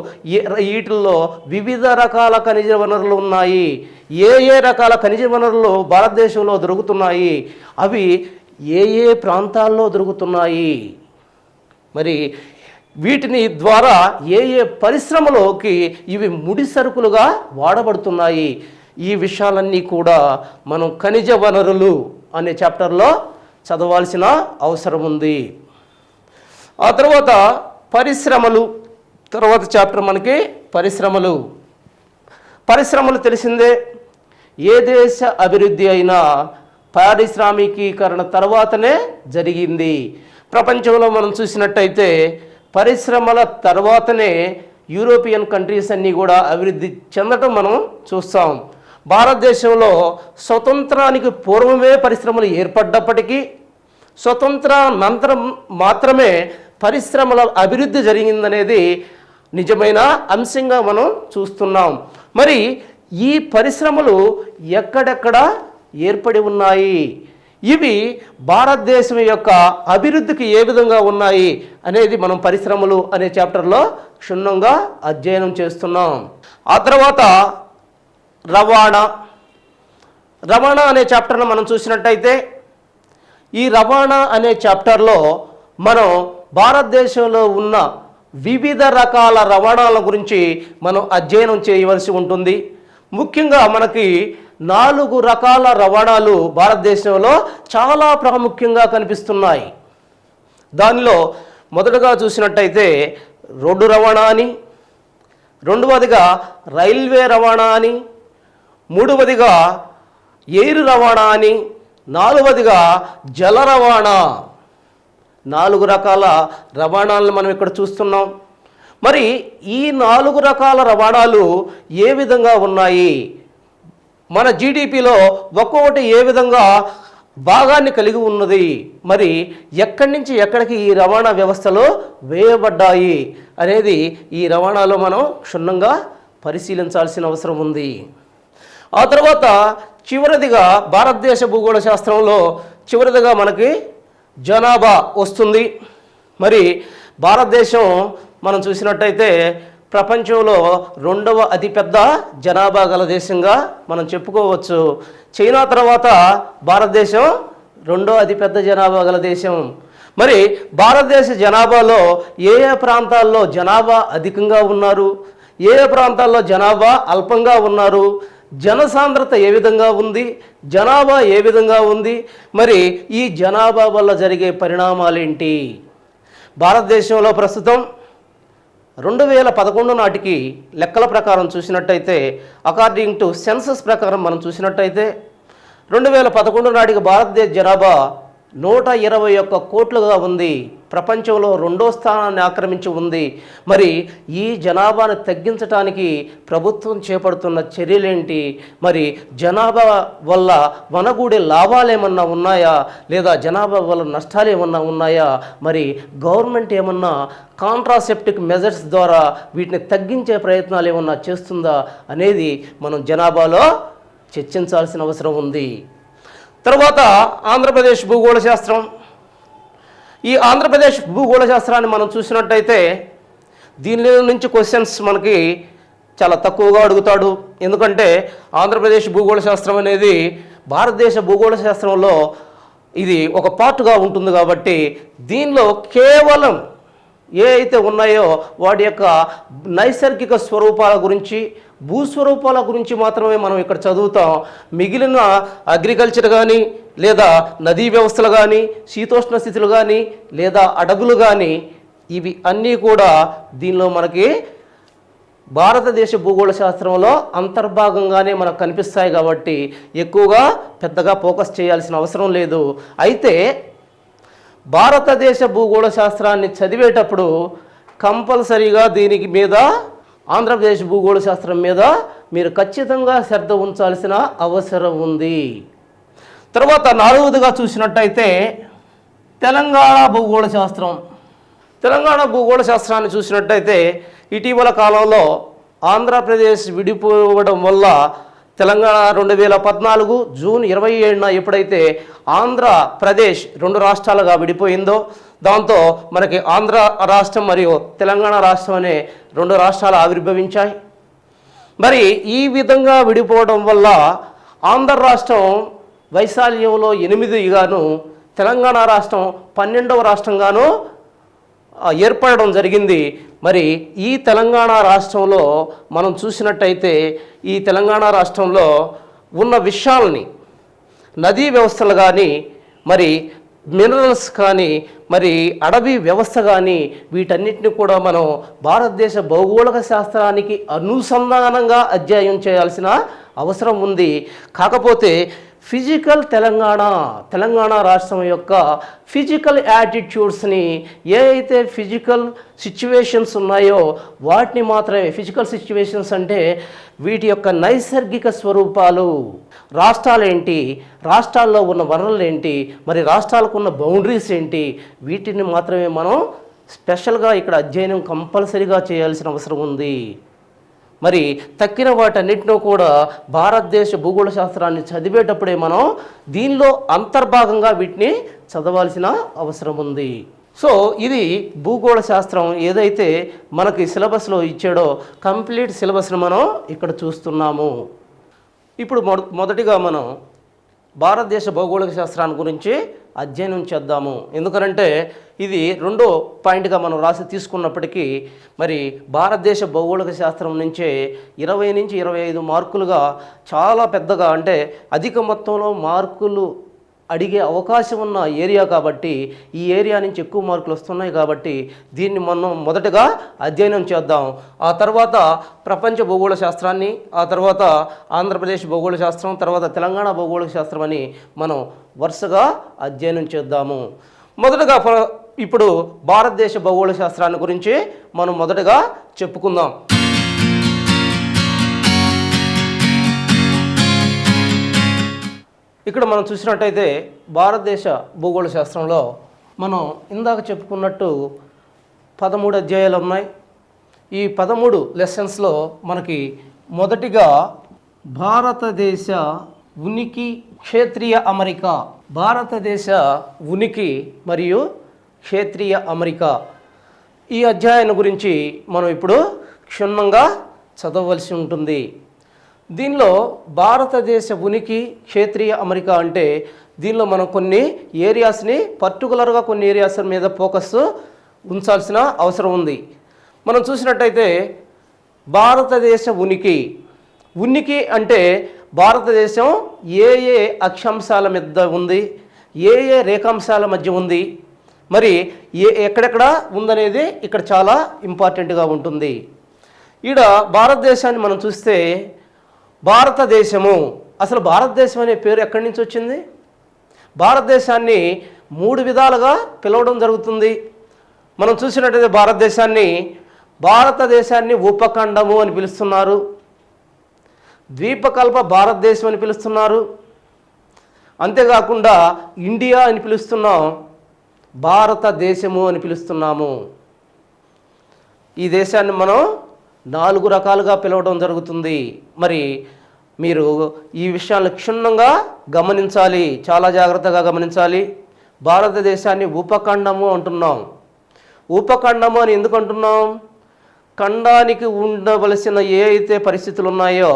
వీటిల్లో వివిధ రకాల ఖనిజ వనరులు ఉన్నాయి. ఏ ఏ రకాల ఖనిజ వనరులు భారతదేశంలో దొరుకుతున్నాయి, అవి ఏ ఏ ప్రాంతాల్లో దొరుకుతున్నాయి, మరి వీటిని ద్వారా ఏ ఏ పరిశ్రమలోకి ఇవి ముడి సరుకులుగా వాడబడుతున్నాయి, ఈ విషయాలన్నీ కూడా మనం ఖనిజ వనరులు అనే చాప్టర్లో చదవాల్సిన అవసరం ఉంది. ఆ తర్వాత పరిశ్రమలు, తర్వాత చాప్టర్ మనకి పరిశ్రమలు. పరిశ్రమలు తెలిసిందే, ఏ దేశ అభివృద్ధి అయినా పారిశ్రామికీకరణ తర్వాతనే జరిగింది. ప్రపంచంలో మనం చూసినట్టయితే పరిశ్రమల తర్వాతనే యూరోపియన్ కంట్రీస్ అన్నీ కూడా అభివృద్ధి చెందటం మనం చూస్తాం. భారతదేశంలో స్వతంత్రానికి పూర్వమే పరిశ్రమలు ఏర్పడ్డప్పటికీ స్వతంత్రానంతరం మాత్రమే పరిశ్రమల అభివృద్ధి జరిగిందనేది నిజమైన అంశంగా మనం చూస్తున్నాం. మరి ఈ పరిశ్రమలు ఎక్కడెక్కడ ఏర్పడి ఉన్నాయి, ఇవి భారతదేశం యొక్క అభివృద్ధికి ఏ విధంగా ఉన్నాయి అనేది మనం పరిశ్రమలు అనే చాప్టర్లో క్షుణ్ణంగా అధ్యయనం చేస్తున్నాం. ఆ తర్వాత రవాణా అనే చాప్టర్ను మనం చూసినట్టయితే ఈ రవాణా అనే చాప్టర్లో మనం భారతదేశంలో ఉన్న వివిధ రకాల రవాణాల గురించి మనం అధ్యయనం చేయవలసి ఉంటుంది. ముఖ్యంగా మనకి 4 రకాల రవాణాలు భారతదేశంలో చాలా ప్రాముఖ్యంగా కనిపిస్తున్నాయి. దానిలో మొదటగా చూసినట్టయితే రోడ్డు రవాణా అని, రెండవదిగా రైల్వే రవాణా అని, మూడవదిగా ఎయిర్ రవాణా అని, నాలుగవదిగా జల రవాణా. 4 రకాల రవాణాలను మనం ఇక్కడ చూస్తున్నాం. మరి ఈ 4 రకాల రవాణాలు ఏ విధంగా ఉన్నాయి, మన జీడిపిలో ఒక్కొక్కటి ఏ విధంగా భాగాన్ని కలిగి ఉన్నది, మరి ఎక్కడి నుంచి ఎక్కడికి ఈ రవాణా వ్యవస్థలో వేయబడ్డాయి అనేది ఈ రవాణాలో మనం క్షుణ్ణంగా పరిశీలించాల్సిన అవసరం ఉంది. ఆ తర్వాత చివరిదిగా భారతదేశ భూగోళ శాస్త్రంలో చివరిదిగా మనకి జనాభా వస్తుంది. మరి భారతదేశం మనం చూసినట్టయితే ప్రపంచంలో 2వ అతిపెద్ద జనాభా గల దేశంగా మనం చెప్పుకోవచ్చు. చైనా తర్వాత భారతదేశం 2వ అతిపెద్ద జనాభా గల దేశం. మరి భారతదేశ జనాభాలో ఏ ఏ ప్రాంతాల్లో జనాభా అధికంగా ఉన్నారు, ఏ ఏ ప్రాంతాల్లో జనాభా అల్పంగా ఉన్నారు, జనసాంద్రత ఏ విధంగా ఉంది, జనాభా ఏ విధంగా ఉంది, మరి ఈ జనాభా వల్ల జరిగే పరిణామాలేంటి. భారతదేశంలో ప్రస్తుతం 2011 నాటికి లెక్కల ప్రకారం చూసినట్టయితే, అకార్డింగ్ టు సెన్సస్ ప్రకారం మనం చూసినట్టయితే 2011 నాటికి భారతదేశ జనాభా 121 కోట్లుగా ఉంది. ప్రపంచంలో 2వ స్థానాన్ని ఆక్రమించి ఉంది. మరి ఈ జనాభాను తగ్గించడానికి ప్రభుత్వం చేపడుతున్న చర్యలేంటి, మరి జనాభా వల్ల వనగూడే లాభాలు ఏమన్నా ఉన్నాయా, లేదా జనాభా వల్ల నష్టాలు ఏమన్నా ఉన్నాయా, మరి గవర్నమెంట్ ఏమన్నా కాంట్రాసెప్టిక్ మెజర్స్ ద్వారా వీటిని తగ్గించే ప్రయత్నాలు ఏమన్నా చేస్తుందా అనేది మనం జనాభాలో చర్చించాల్సిన అవసరం ఉంది. తర్వాత ఆంధ్రప్రదేశ్ భూగోళ శాస్త్రం. ఈ ఆంధ్రప్రదేశ్ భూగోళ శాస్త్రాన్ని మనం చూసినట్టయితే దీని నుంచి క్వశ్చన్స్ మనకి చాలా తక్కువగా అడుగుతాడు. ఎందుకంటే ఆంధ్రప్రదేశ్ భూగోళ శాస్త్రం అనేది భారతదేశ భూగోళ శాస్త్రంలో ఇది ఒక పార్ట్గా ఉంటుంది. కాబట్టి దీనిలో కేవలం ఏ అయితే ఉన్నాయో వాటి యొక్క నైసర్గిక స్వరూపాల గురించి, భూస్వరూపాల గురించి మాత్రమే మనం ఇక్కడ చదువుతాం. మిగిలిన అగ్రికల్చర్ కానీ లేదా నదీ వ్యవస్థలు కానీ శీతోష్ణ స్థితులు కానీ లేదా అడవులు కానీ ఇవి అన్నీ కూడా దీనిలో మనకి భారతదేశ భూగోళ శాస్త్రంలో అంతర్భాగంగానే మనకు కనిపిస్తాయి కాబట్టి ఎక్కువగా పెద్దగా ఫోకస్ చేయాల్సిన అవసరం లేదు. అయితే భారతదేశ భూగోళ శాస్త్రాన్ని చదివేటప్పుడు కంపల్సరీగా దీనికి మీద ఆంధ్రప్రదేశ్ భూగోళ శాస్త్రం మీద మీరు ఖచ్చితంగా శ్రద్ధ ఉంచాల్సిన అవసరం ఉంది. తర్వాత 4వదిగా చూసినట్టయితే తెలంగాణ భూగోళ శాస్త్రం. తెలంగాణ భూగోళ శాస్త్రాన్ని చూసినట్టయితే ఇటీవల కాలంలో ఆంధ్రప్రదేశ్ విడిపోవడం వల్ల తెలంగాణ 2014 జూన్ 27న ఎప్పుడైతే ఆంధ్రప్రదేశ్ 2 రాష్ట్రాలుగా విడిపోయిందో దాంతో మనకి ఆంధ్ర రాష్ట్రం మరియు తెలంగాణ రాష్ట్రం అనే 2 రాష్ట్రాలు ఆవిర్భవించాయి. మరి ఈ విధంగా విడిపోవడం వల్ల ఆంధ్ర రాష్ట్రం వైశాల్యంలో 8గాను తెలంగాణ రాష్ట్రం 12వ రాష్ట్రంగాను ఏర్పడడం జరిగింది. మరి ఈ తెలంగాణ రాష్ట్రంలో మనం చూసినట్టయితే ఈ తెలంగాణ రాష్ట్రంలో ఉన్న విషయాల్ని నదీ వ్యవస్థలు కానీ మరి మినరల్స్ కానీ మరి అడవి వ్యవస్థ కానీ వీటన్నిటిని కూడా మనం భారతదేశ భౌగోళిక శాస్త్రానికి అనుసంధానంగా అధ్యయనం చేయాల్సిన అవసరం ఉంది. కాకపోతే ఫిజికల్ తెలంగాణ రాష్ట్రం యొక్క ఫిజికల్ యాటిట్యూడ్స్ని ఏ అయితే ఫిజికల్ సిచ్యువేషన్స్ ఉన్నాయో వాటిని మాత్రమే, ఫిజికల్ సిచ్యువేషన్స్ అంటే వీటి యొక్క నైసర్గిక స్వరూపాలు, రాష్ట్రాలేంటి, రాష్ట్రాల్లో ఉన్న వనరులు ఏంటి, మరి రాష్ట్రాలకు ఉన్న బౌండరీస్ ఏంటి, వీటిని మాత్రమే మనం స్పెషల్గా ఇక్కడ అధ్యయనం కంపల్సరీగా చేయాల్సిన అవసరం ఉంది. మరి తక్కిన వాటన్నిటిలో కూడా భారతదేశ భూగోళ శాస్త్రాన్ని చదివేటప్పుడే మనం దీనిలో అంతర్భాగంగా వీటిని చదవాల్సిన అవసరం ఉంది. సో ఇది భూగోళ శాస్త్రం ఏదైతే మనకి సిలబస్లో ఇచ్చాడో కంప్లీట్ సిలబస్ని మనం ఇక్కడ చూస్తున్నాము. ఇప్పుడు మొదటిగా మనం భారతదేశ భౌగోళిక శాస్త్రాన్ని గురించి అధ్యయనం చేద్దాము. ఎందుకనంటే ఇది 2వ పాయింట్గా మనం రాసి తీసుకున్నప్పటికీ మరి భారతదేశ భౌగోళిక శాస్త్రం నుంచే 20 నుంచి 25 మార్కులుగా చాలా పెద్దగా అంటే అధిక మొత్తంలో మార్కులు అడిగే అవకాశం ఉన్న ఏరియా కాబట్టి ఈ ఏరియా నుంచి ఎక్కువ మార్కులు వస్తున్నాయి కాబట్టి దీన్ని మనం మొదటగా అధ్యయనం చేద్దాం. ఆ తర్వాత ప్రపంచ భూగోళ శాస్త్రాన్ని, ఆ తర్వాత ఆంధ్రప్రదేశ్ భూగోళ శాస్త్రం, తర్వాత తెలంగాణ భూగోళిక శాస్త్రం అని మనం వరుసగా అధ్యయనం చేద్దాము. మొదటగా ఇప్పుడు భారతదేశ భూగోళ శాస్త్రాన్ని గురించి మనం మొదటగా చెప్పుకుందాం. ఇక్కడ మనం చూసినట్టయితే భారతదేశ భూగోళ శాస్త్రంలో మనం ఇందాక చెప్పుకున్నట్టు 13 అధ్యాయాలు ఉన్నాయి. ఈ 13 లెసన్స్లో మనకి మొదటిగా భారతదేశ ఉనికి, క్షేత్రీయ అమరిక, భారతదేశ ఉనికి మరియు క్షేత్రీయ అమరిక ఈ అధ్యాయం గురించి మనం ఇప్పుడు క్షుణ్ణంగా చదవవలసి ఉంటుంది. దీనిలో భారతదేశ ఉనికి, క్షేత్రీయ అమరిక అంటే దీనిలో మనం కొన్ని ఏరియాస్ని పర్టికులర్గా కొన్ని ఏరియాస్ మీద ఫోకస్ ఉంచాల్సిన అవసరం ఉంది. మనం చూసినట్టయితే భారతదేశ ఉనికి అంటే భారతదేశం ఏ అక్షాంశాల మీద ఉంది, ఏ రేఖాంశాల మధ్య ఉంది, మరి ఎక్కడెక్కడ ఉందనేది ఇక్కడ చాలా ఇంపార్టెంట్గా ఉంటుంది. ఈడ భారతదేశాన్ని మనం చూస్తే భారతదేశము, అసలు భారతదేశం అనే పేరు ఎక్కడి నుంచి వచ్చింది? భారతదేశాన్ని 3 విధాలుగా పిలవడం జరుగుతుంది. మనం చూసినట్టయితే భారతదేశాన్ని ఉపఖండము అని పిలుస్తున్నారు, ద్వీపకల్ప భారతదేశం అని పిలుస్తున్నారు, అంతేకాకుండా ఇండియా అని పిలుస్తున్నాం, భారతదేశము అని పిలుస్తున్నాము. ఈ దేశాన్ని మనం 4 రకాలుగా పిలవడం జరుగుతుంది. మరి మీరు ఈ విషయాలను క్షుణ్ణంగా గమనించాలి, చాలా జాగ్రత్తగా గమనించాలి. భారతదేశాన్ని ఉపఖండము అంటున్నాం. ఉపఖండము అని ఎందుకు అంటున్నాం? ఖండానికి ఉండవలసిన ఏ అయితే పరిస్థితులు ఉన్నాయో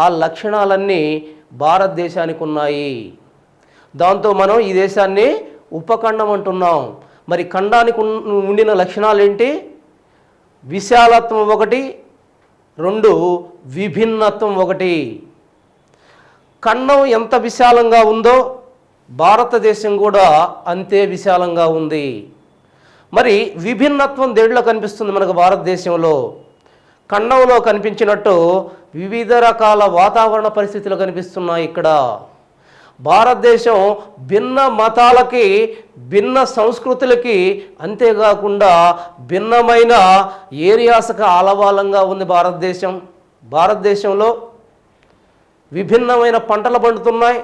ఆ లక్షణాలన్నీ భారతదేశానికి ఉన్నాయి. దాంతో మనం ఈ దేశాన్ని ఉపఖండం అంటున్నాం. మరి ఖండానికి ఉండిన లక్షణాలు ఏంటి? విశాలత్వం ఒకటి, రెండు విభిన్నత్వం ఒకటి. ఖండం ఎంత విశాలంగా ఉందో భారతదేశం కూడా అంతే విశాలంగా ఉంది. మరి విభిన్నత్వం దేంట్లో కనిపిస్తుంది మనకు భారతదేశంలో? ఖండంలో కనిపించినట్టు వివిధ రకాల వాతావరణ పరిస్థితులు కనిపిస్తున్నాయి. ఇక్కడ భారతదేశం భిన్న మతాలకి, భిన్న సంస్కృతులకి, అంతేకాకుండా భిన్నమైన ఏరియాస్కి ఆలవాలంగా ఉంది భారతదేశం. భారతదేశంలో విభిన్నమైన పంటలు పండుతున్నాయి,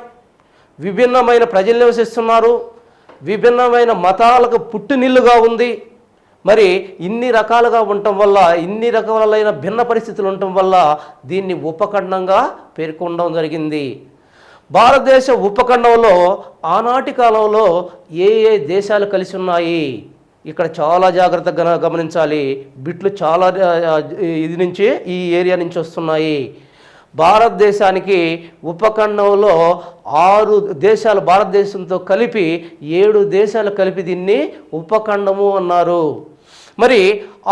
విభిన్నమైన ప్రజలు నివసిస్తున్నారు, విభిన్నమైన మతాలకు పుట్టినిల్లుగా ఉంది. మరి ఇన్ని రకాలుగా ఉండటం వల్ల, ఇన్ని రకాలైన భిన్న పరిస్థితులు ఉండటం వల్ల దీన్ని ఉపఖండంగా పేర్కొనడం జరిగింది. భారతదేశ ఉపఖండంలో ఆనాటి కాలంలో ఏ ఏ దేశాలు కలిసి ఉన్నాయి? ఇక్కడ చాలా జాగ్రత్తగా గమనించాలి. బిట్లు చాలా ఇది నుంచి, ఈ ఏరియా నుంచి వస్తున్నాయి. భారతదేశానికి ఉపఖండంలో 6 దేశాలు, భారతదేశంతో కలిపి 7 దేశాలు కలిపి దీన్ని ఉపఖండము అన్నారు. మరి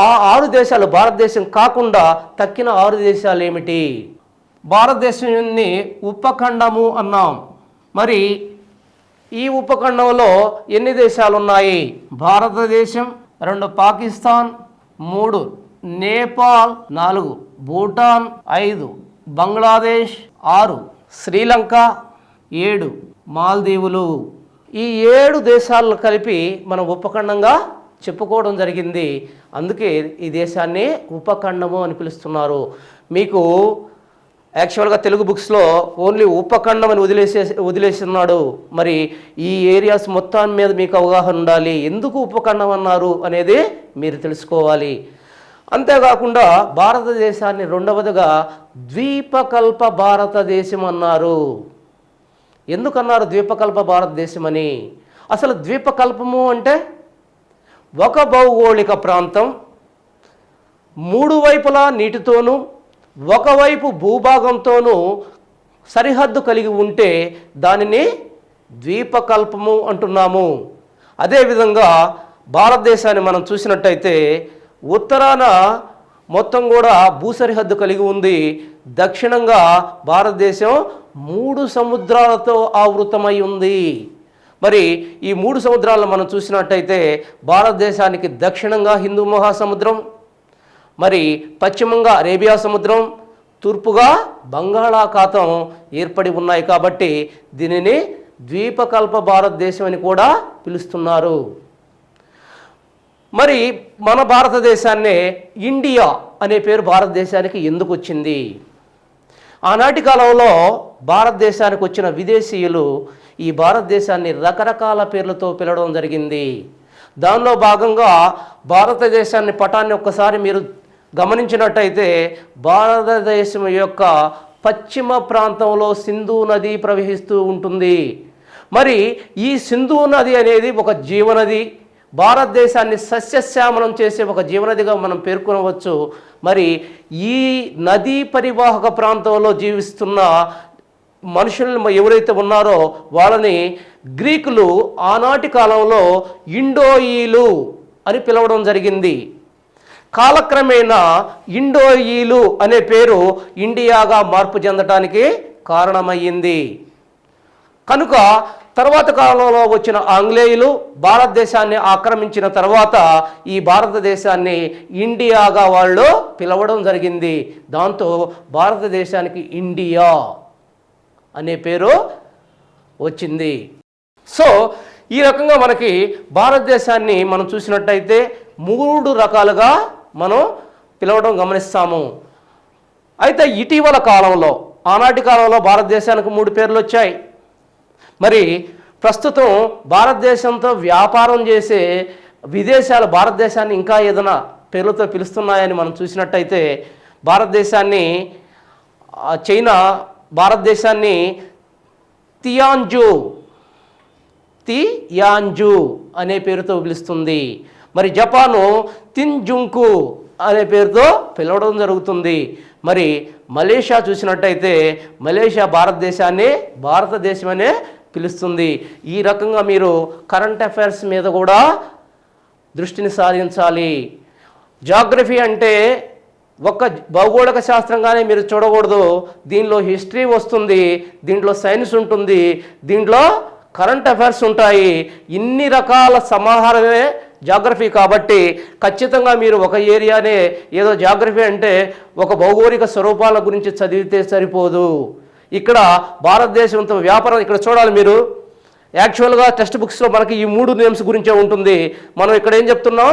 ఆ 6 దేశాలు భారతదేశం కాకుండా తక్కిన 6 దేశాలు ఏమిటి? భారతదేశాన్ని ఉపఖండము అన్నాం. మరి ఈ ఉపఖండంలో ఎన్ని దేశాలు ఉన్నాయి? భారతదేశం, 2 పాకిస్తాన్, 3 నేపాల్, 4 భూటాన్, 5 బంగ్లాదేశ్, 6 శ్రీలంక, 7 మాల్దీవులు. ఈ 7 దేశాలను కలిపి మనం ఉపఖండంగా చెప్పుకోవడం జరిగింది. అందుకే ఈ దేశాన్ని ఉపఖండము అని పిలుస్తున్నారు. మీకు యాక్చువల్గా తెలుగు బుక్స్లో ఓన్లీ ఉపఖండం అని వదిలేస్తున్నాడు. మరి ఈ ఏరియాస్ మొత్తం మీద మీకు అవగాహన ఉండాలి. ఎందుకు ఉపఖండం అన్నారు అనేది మీరు తెలుసుకోవాలి. అంతేకాకుండా భారతదేశాన్ని రెండవదిగా ద్వీపకల్ప భారతదేశం అన్నారు. ఎందుకన్నారు ద్వీపకల్ప భారతదేశం అని? అసలు ద్వీపకల్పము అంటే ఒక భౌగోళిక ప్రాంతం 3 వైపులా నీటితోనూ, ఒకవైపు భూభాగంతోనూ సరిహద్దు కలిగి ఉంటే దానిని ద్వీపకల్పము అంటున్నాము. అదేవిధంగా భారతదేశాన్ని మనం చూసినట్టయితే ఉత్తరాన మొత్తం కూడా భూసరిహద్దు కలిగి ఉంది. దక్షిణంగా భారతదేశం 3 సముద్రాలతో ఆవృతమై ఉంది. మరి ఈ 3 సముద్రాలను మనం చూసినట్టయితే భారతదేశానికి దక్షిణంగా హిందూ మహాసముద్రం, మరి పశ్చిమంగా అరేబియా సముద్రం, తూర్పుగా బంగాళాఖాతం ఏర్పడి ఉన్నాయి. కాబట్టి దీనిని ద్వీపకల్ప భారతదేశం అని కూడా పిలుస్తున్నారు. మరి మన భారతదేశాన్నే ఇండియా అనే పేరు భారతదేశానికి ఎందుకు వచ్చింది? ఆనాటి కాలంలో భారతదేశానికి వచ్చిన విదేశీయులు ఈ భారతదేశాన్ని రకరకాల పేర్లతో పిలవడం జరిగింది. దానిలో భాగంగా భారతదేశాన్ని పటాన్ని ఒక్కసారి మీరు గమనించినట్టయితే భారతదేశం యొక్క పశ్చిమ ప్రాంతంలో సింధు నది ప్రవహిస్తూ ఉంటుంది. మరి ఈ సింధు నది అనేది ఒక జీవనది, భారతదేశాన్ని సస్యశ్యామలం చేసే ఒక జీవనదిగా మనం పేర్కొనవచ్చు. మరి ఈ నదీ పరివాహక ప్రాంతంలో జీవిస్తున్న మనుషులు ఎవరైతే ఉన్నారో వాళ్ళని గ్రీకులు ఆనాటి కాలంలో ఇండోయిలు అని పిలవడం జరిగింది. కాలక్రమేణా ఇండోయిలు అనే పేరు ఇండియాగా మార్పు చెందటానికి కారణమయ్యింది. కనుక తర్వాత కాలంలో వచ్చిన ఆంగ్లేయులు భారతదేశాన్ని ఆక్రమించిన తర్వాత ఈ భారతదేశాన్ని ఇండియాగా వాళ్ళు పిలవడం జరిగింది. దాంతో భారతదేశానికి ఇండియా అనే పేరు వచ్చింది. సో ఈ రకంగా మనకి భారతదేశాన్ని మనం చూసినట్టయితే 3 రకాలుగా మనం పిలవడం గమనిస్తాము. అయితే ఇటీవల కాలంలో, ఆనాటి కాలంలో భారతదేశానికి 3 పేర్లు వచ్చాయి. మరి ప్రస్తుతం భారతదేశంతో వ్యాపారం చేసే విదేశాలు భారతదేశాన్ని ఇంకా ఏదైనా పేర్లతో పిలుస్తున్నాయని మనం చూసినట్టయితే భారతదేశాన్ని చైనా భారతదేశాన్ని తియాన్జు అనే పేరుతో పిలుస్తుంది. మరి జపాను తిన్జుంకు అనే పేరుతో పిలవడం జరుగుతుంది. మరి మలేషియా చూసినట్టయితే మలేషియా భారతదేశాన్ని భారతదేశం అనే పిలుస్తుంది. ఈ రకంగా మీరు కరెంట్ అఫైర్స్ మీద కూడా దృష్టిని సారించాలి. జాగ్రఫీ అంటే ఒక్క భౌగోళిక శాస్త్రంగానే మీరు చూడకూడదు. దీనిలో హిస్టరీ వస్తుంది, దీంట్లో సైన్స్ ఉంటుంది, దీంట్లో కరెంట్ అఫైర్స్ ఉంటాయి. ఇన్ని రకాల సమాహారమే జాగ్రఫీ. కాబట్టి ఖచ్చితంగా మీరు ఒక ఏరియానే ఏదో జాగ్రఫీ అంటే ఒక భౌగోళిక స్వరూపాల గురించి చదివితే సరిపోదు. ఇక్కడ భారతదేశంతో వ్యాపారం ఇక్కడ చూడాలి మీరు. యాక్చువల్గా టెక్స్ట్ బుక్స్లో మనకి ఈ 3 నేమ్స్ గురించే ఉంటుంది. మనం ఇక్కడ ఏం చెప్తున్నాం,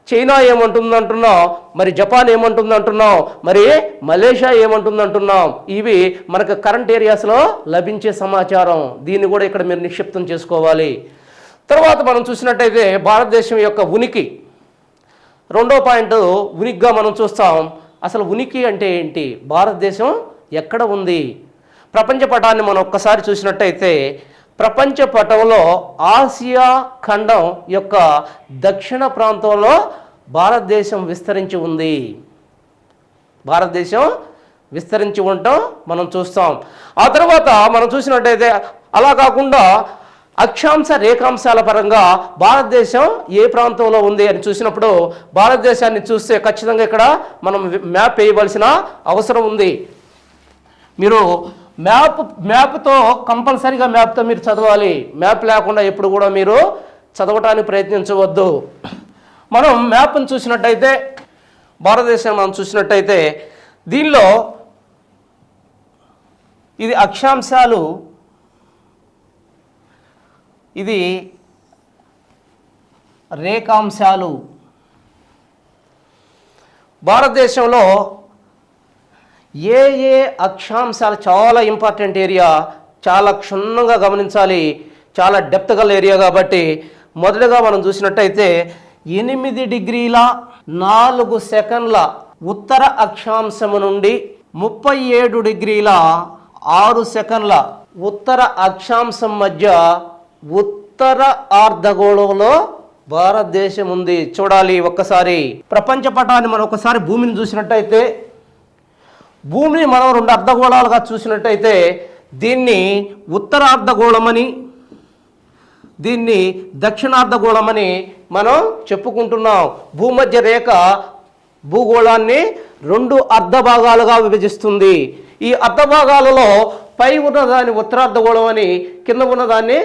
చైనా ఏమంటుంది అంటున్నాం, మరి జపాన్ ఏమంటుంది అంటున్నాం, మరి మలేషియా ఏమంటుంది అంటున్నాం. ఇవి మనకు కరెంట్ ఏరియాస్లో లభించే సమాచారం. దీన్ని కూడా ఇక్కడ మీరు నిక్షిప్తం చేసుకోవాలి. తర్వాత మనం చూసినట్టయితే భారతదేశం యొక్క ఉనికి, రెండో పాయింట్ ఉనికిగా మనం చూస్తాం. అసలు ఉనికి అంటే ఏంటి, భారతదేశం ఎక్కడ ఉంది? ప్రపంచ పటాన్ని మనం ఒక్కసారి చూసినట్టయితే ప్రపంచ పటంలో ఆసియా ఖండం యొక్క దక్షిణ ప్రాంతంలో భారతదేశం విస్తరించి ఉంది. భారతదేశం విస్తరించి ఉండటం మనం చూస్తాం. ఆ తర్వాత మనం చూసినట్టయితే అలా కాకుండా అక్షాంశ రేఖాంశాల పరంగా భారతదేశం ఏ ప్రాంతంలో ఉంది అని చూసినప్పుడు భారతదేశాన్ని చూస్తే ఖచ్చితంగా ఇక్కడ మనం మ్యాప్ వేయవలసిన అవసరం ఉంది. మీరు మ్యాప్తో కంపల్సరీగా మ్యాప్తో మీరు చదవాలి. మ్యాప్ లేకుండా ఎప్పుడు కూడా మీరు చదవటానికి ప్రయత్నించవద్దు. మనం మ్యాప్ను చూసినట్టయితే భారతదేశం మనం చూసినట్టయితే దీనిలో ఇది అక్షాంశాలు, ఇది రేఖాంశాలు. భారతదేశంలో ఏ ఏ అక్షాంశాలు చాలా ఇంపార్టెంట్ ఏరియా, చాలా క్షుణ్ణంగా గమనించాలి, చాలా డెప్త్ గల ఏరియా. కాబట్టి మొదటగా మనం చూసినట్టయితే 8 డిగ్రీల 4 సెకండ్ల ఉత్తర అక్షాంశము నుండి 37 డిగ్రీల 6 సెకండ్ల ఉత్తర అక్షాంశం మధ్య ఉత్తర అర్ధగోళంలో భారతదేశం ఉంది. చూడాలి ఒక్కసారి ప్రపంచ పటాన్ని మనం ఒకసారి భూమిని చూసినట్టయితే, భూమిని మనం 2 అర్ధగోళాలుగా చూసినట్టయితే దీన్ని ఉత్తరార్ధగోళమని, దీన్ని దక్షిణార్ధగోళమని మనం చెప్పుకుంటున్నాం. భూమధ్య రేఖ భూగోళాన్ని 2 అర్ధ భాగాలుగా విభజిస్తుంది. ఈ అర్ధ భాగాలలో పై ఉన్నదాన్ని ఉత్తరార్ధగోళం అని, కింద ఉన్నదాన్ని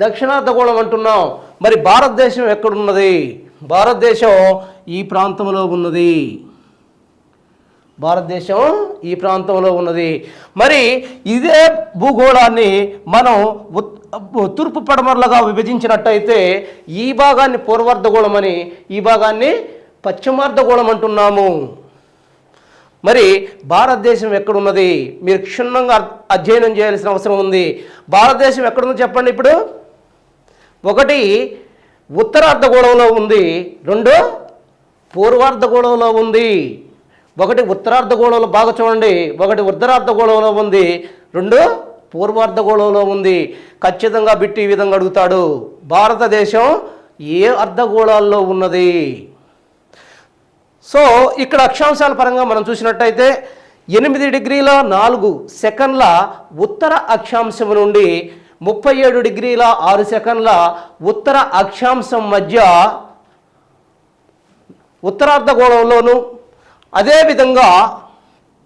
దక్షిణార్ధగోళం అంటున్నాం. మరి భారతదేశం ఎక్కడున్నది? భారతదేశం ఈ ప్రాంతంలో ఉన్నది. భారతదేశం ఈ ప్రాంతంలో ఉన్నది. మరి ఇదే భూగోళాన్ని మనం తూర్పు పడమరలుగా విభజించినట్టయితే ఈ భాగాన్ని పూర్వార్ధగోళం అని, ఈ భాగాన్ని పశ్చిమార్ధగోళం అంటున్నాము. మరి భారతదేశం ఎక్కడున్నది మీరు క్షుణ్ణంగా అధ్యయనం చేయాల్సిన అవసరం ఉంది. భారతదేశం ఎక్కడుందో చెప్పండి. ఇప్పుడు 1 ఉత్తరార్ధగోళంలో ఉంది, 2 పూర్వార్ధగోళంలో ఉంది. 1 ఉత్తరార్ధగోళంలో బాగా చూడండి, 1 ఉత్తరార్ధగోళంలో ఉంది, 2 పూర్వార్ధగోళంలో ఉంది. ఖచ్చితంగా బిట్టి ఈ విధంగా అడుగుతాడు, భారతదేశం ఏ అర్ధగోళాల్లో ఉన్నది? సో ఇక్కడ అక్షాంశాల పరంగా మనం చూసినట్టయితే 8 డిగ్రీల 4 సెకండ్ల ఉత్తర అక్షాంశం నుండి 37 డిగ్రీల 6 సెకండ్ల ఉత్తర అక్షాంశం మధ్య ఉత్తరార్ధగోళంలోను, అదేవిధంగా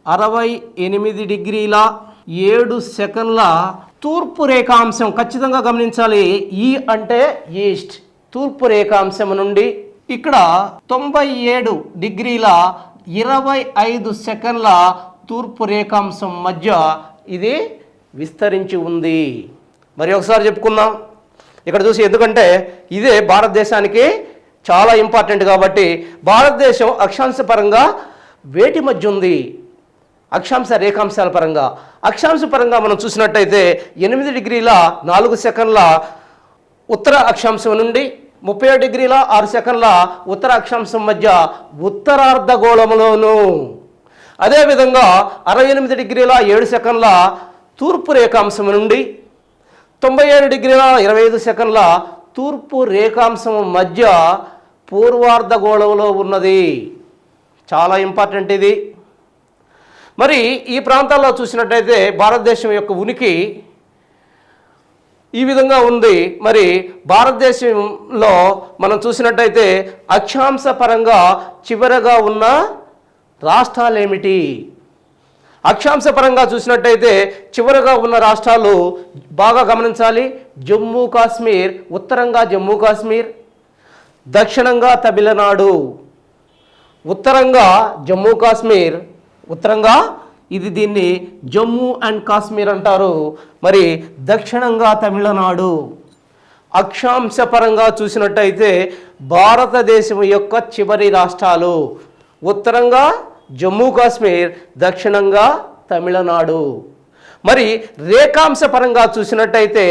68 డిగ్రీల 7 సెకండ్ల తూర్పు రేఖాంశం. ఖచ్చితంగా గమనించాలి, ఈ అంటే ఈస్ట్, తూర్పు రేఖాంశం నుండి ఇక్కడ 97 డిగ్రీల 25 సెకండ్ల తూర్పు రేఖాంశం మధ్య ఇది విస్తరించి ఉంది. మరి ఒకసారి చెప్పుకుందాం ఇక్కడ చూసి, ఎందుకంటే ఇదే భారతదేశానికి చాలా ఇంపార్టెంట్. కాబట్టి భారతదేశం అక్షాంశ పరంగా వేటి మధ్య ఉంది? అక్షాంశ రేఖాంశాల పరంగా. అక్షాంశ పరంగా మనం చూసినట్టయితే 8 డిగ్రీల 4 సెకండ్ల ఉత్తర అక్షాంశం నుండి 37 డిగ్రీల 6 సెకండ్ల ఉత్తర అక్షాంశం మధ్య ఉత్తరార్ధగోళంలోను, అదేవిధంగా 68 డిగ్రీల 7 సెకండ్ల తూర్పు రేఖాంశం నుండి 97 డిగ్రీల 25 సెకండ్ల తూర్పు రేఖాంశం మధ్య పూర్వార్ధగోళంలో ఉన్నది. చాలా ఇంపార్టెంట్ ఇది. మరి ఈ ప్రాంతాల్లో చూసినట్టయితే భారతదేశం యొక్క ఉనికి ఈ విధంగా ఉంది. మరి భారతదేశంలో మనం చూసినట్టయితే అక్షాంశ పరంగా చివరగా ఉన్న రాష్ట్రాలు ఏమిటి? అక్షాంశ పరంగా చూసినట్టయితే చివరగా ఉన్న రాష్ట్రాలు బాగా గమనించాలి. జమ్మూ కాశ్మీర్, ఉత్తరంగా జమ్మూ కాశ్మీర్, దక్షిణంగా తమిళనాడు. ఉత్తరంగా జమ్మూ కాశ్మీర్, ఉత్తరంగా దీన్ని జమ్మూ అండ్ కాశ్మీర్ అంటారు. మరి దక్షిణంగా తమిళనాడు. అక్షాంశ పరంగా చూసినట్టయితే భారతదేశం యొక్క చివరి రాష్ట్రాలు ఉత్తరంగా జమ్మూ కాశ్మీర్, దక్షిణంగా తమిళనాడు. మరి రేఖాంశ పరంగా చూసినట్టయితే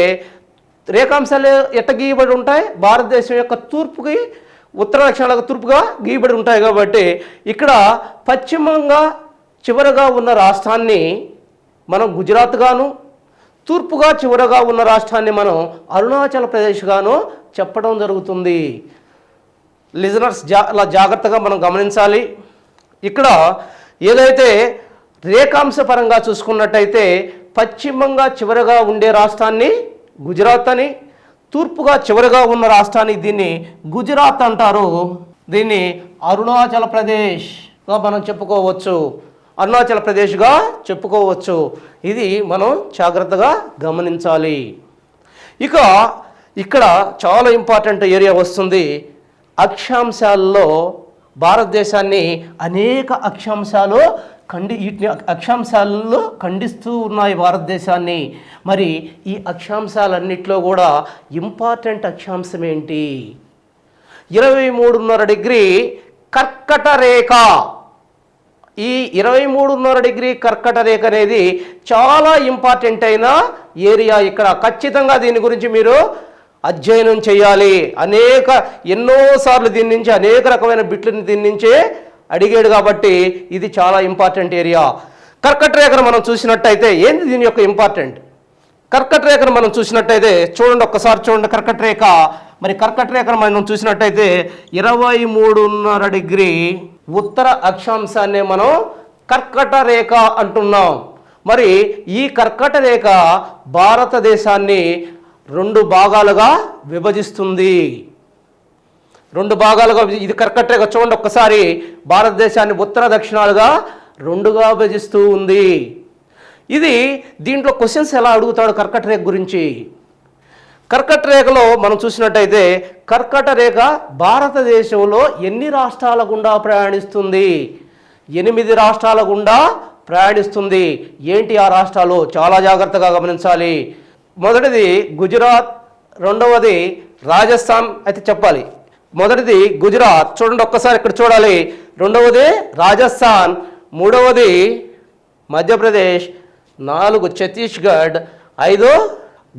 రేఖాంశాలు ఎట్ట గీయబడి ఉంటాయి? భారతదేశం యొక్క తూర్పుకి ఉత్తర దక్షిణాలకు తూర్పుగా గీయబడి ఉంటాయి. కాబట్టి ఇక్కడ పశ్చిమంగా చివరగా ఉన్న రాష్ట్రాన్ని మనం గుజరాత్ గాను, తూర్పుగా చివరగా ఉన్న రాష్ట్రాన్ని మనం అరుణాచల్ ప్రదేశ్ గాను చెప్పడం జరుగుతుంది. లిజనర్స్ అలా జాగ్రత్తగా మనం గమనించాలి. ఇక్కడ ఏదైతే రేఖాంశ పరంగా చూసుకున్నట్టయితే పశ్చిమంగా చివరగా ఉండే రాష్ట్రాన్ని గుజరాత్ అని, తూర్పుగా చివరగా ఉన్న రాష్ట్రాన్ని దీన్ని గుజరాత్ అంటారు. దీన్ని అరుణాచల్ ప్రదేశ్గా మనం చెప్పుకోవచ్చు, అరుణాచల్ ప్రదేశ్గా చెప్పుకోవచ్చు. ఇది మనం జాగ్రత్తగా గమనించాలి. ఇక ఇక్కడ చాలా ఇంపార్టెంట్ ఏరియా వస్తుంది. అక్షాంశాల్లో భారతదేశాన్ని అనేక అక్షాంశాలలో ఖండిస్తూ ఉన్నాయి భారతదేశాన్ని. మరి ఈ అక్షాంశాలన్నిట్లో కూడా ఇంపార్టెంట్ అక్షాంశం ఏంటి? 23.5 డిగ్రీ కర్కట రేఖ. ఈ 23.5 డిగ్రీ కర్కట రేఖ అనేది చాలా ఇంపార్టెంట్ అయిన ఏరియా. ఇక్కడ ఖచ్చితంగా దీని గురించి మీరు అధ్యయనం చేయాలి. ఎన్నోసార్లు దీని నుంచి అనేక రకమైన బిట్లను దీని నుంచే అడిగాడు. కాబట్టి ఇది చాలా ఇంపార్టెంట్ ఏరియా. కర్కట రేఖను మనం చూసినట్టయితే ఏంది దీని యొక్క ఇంపార్టెంట్? కర్కట రేఖను మనం చూసినట్టయితే చూడండి, ఒక్కసారి చూడండి కర్కట రేఖ. మరి కర్కట రేఖను మనం చూసినట్టయితే 23.5 డిగ్రీ ఉత్తర అక్షాంశాన్ని మనం కర్కట రేఖ అంటున్నాం. మరి ఈ కర్కట రేఖ భారతదేశాన్ని 2 భాగాలుగా విభజిస్తుంది. 2 భాగాలుగా ఇది కర్కట రేఖ చూడండి ఒక్కసారి. భారతదేశాన్ని ఉత్తర దక్షిణాలుగా 2గా విభజిస్తూ ఉంది. దీంట్లో క్వశ్చన్స్ ఎలా అడుగుతాడు కర్కట రేఖ గురించి? కర్కట రేఖలో మనం చూసినట్టయితే కర్కట రేఖ భారతదేశంలో ఎన్ని రాష్ట్రాల గుండా ప్రయాణిస్తుంది? 8 రాష్ట్రాల గుండా ప్రయాణిస్తుంది. ఏంటి ఆ రాష్ట్రాలు? చాలా జాగ్రత్తగా గమనించాలి. మొదటిది గుజరాత్, రెండవది రాజస్థాన్. అయితే చెప్పాలి, మొదటిది గుజరాత్ చూడండి ఒక్కసారి ఇక్కడ చూడాలి, రెండవది రాజస్థాన్, మూడవది మధ్యప్రదేశ్, 4 ఛత్తీస్గఢ్, 5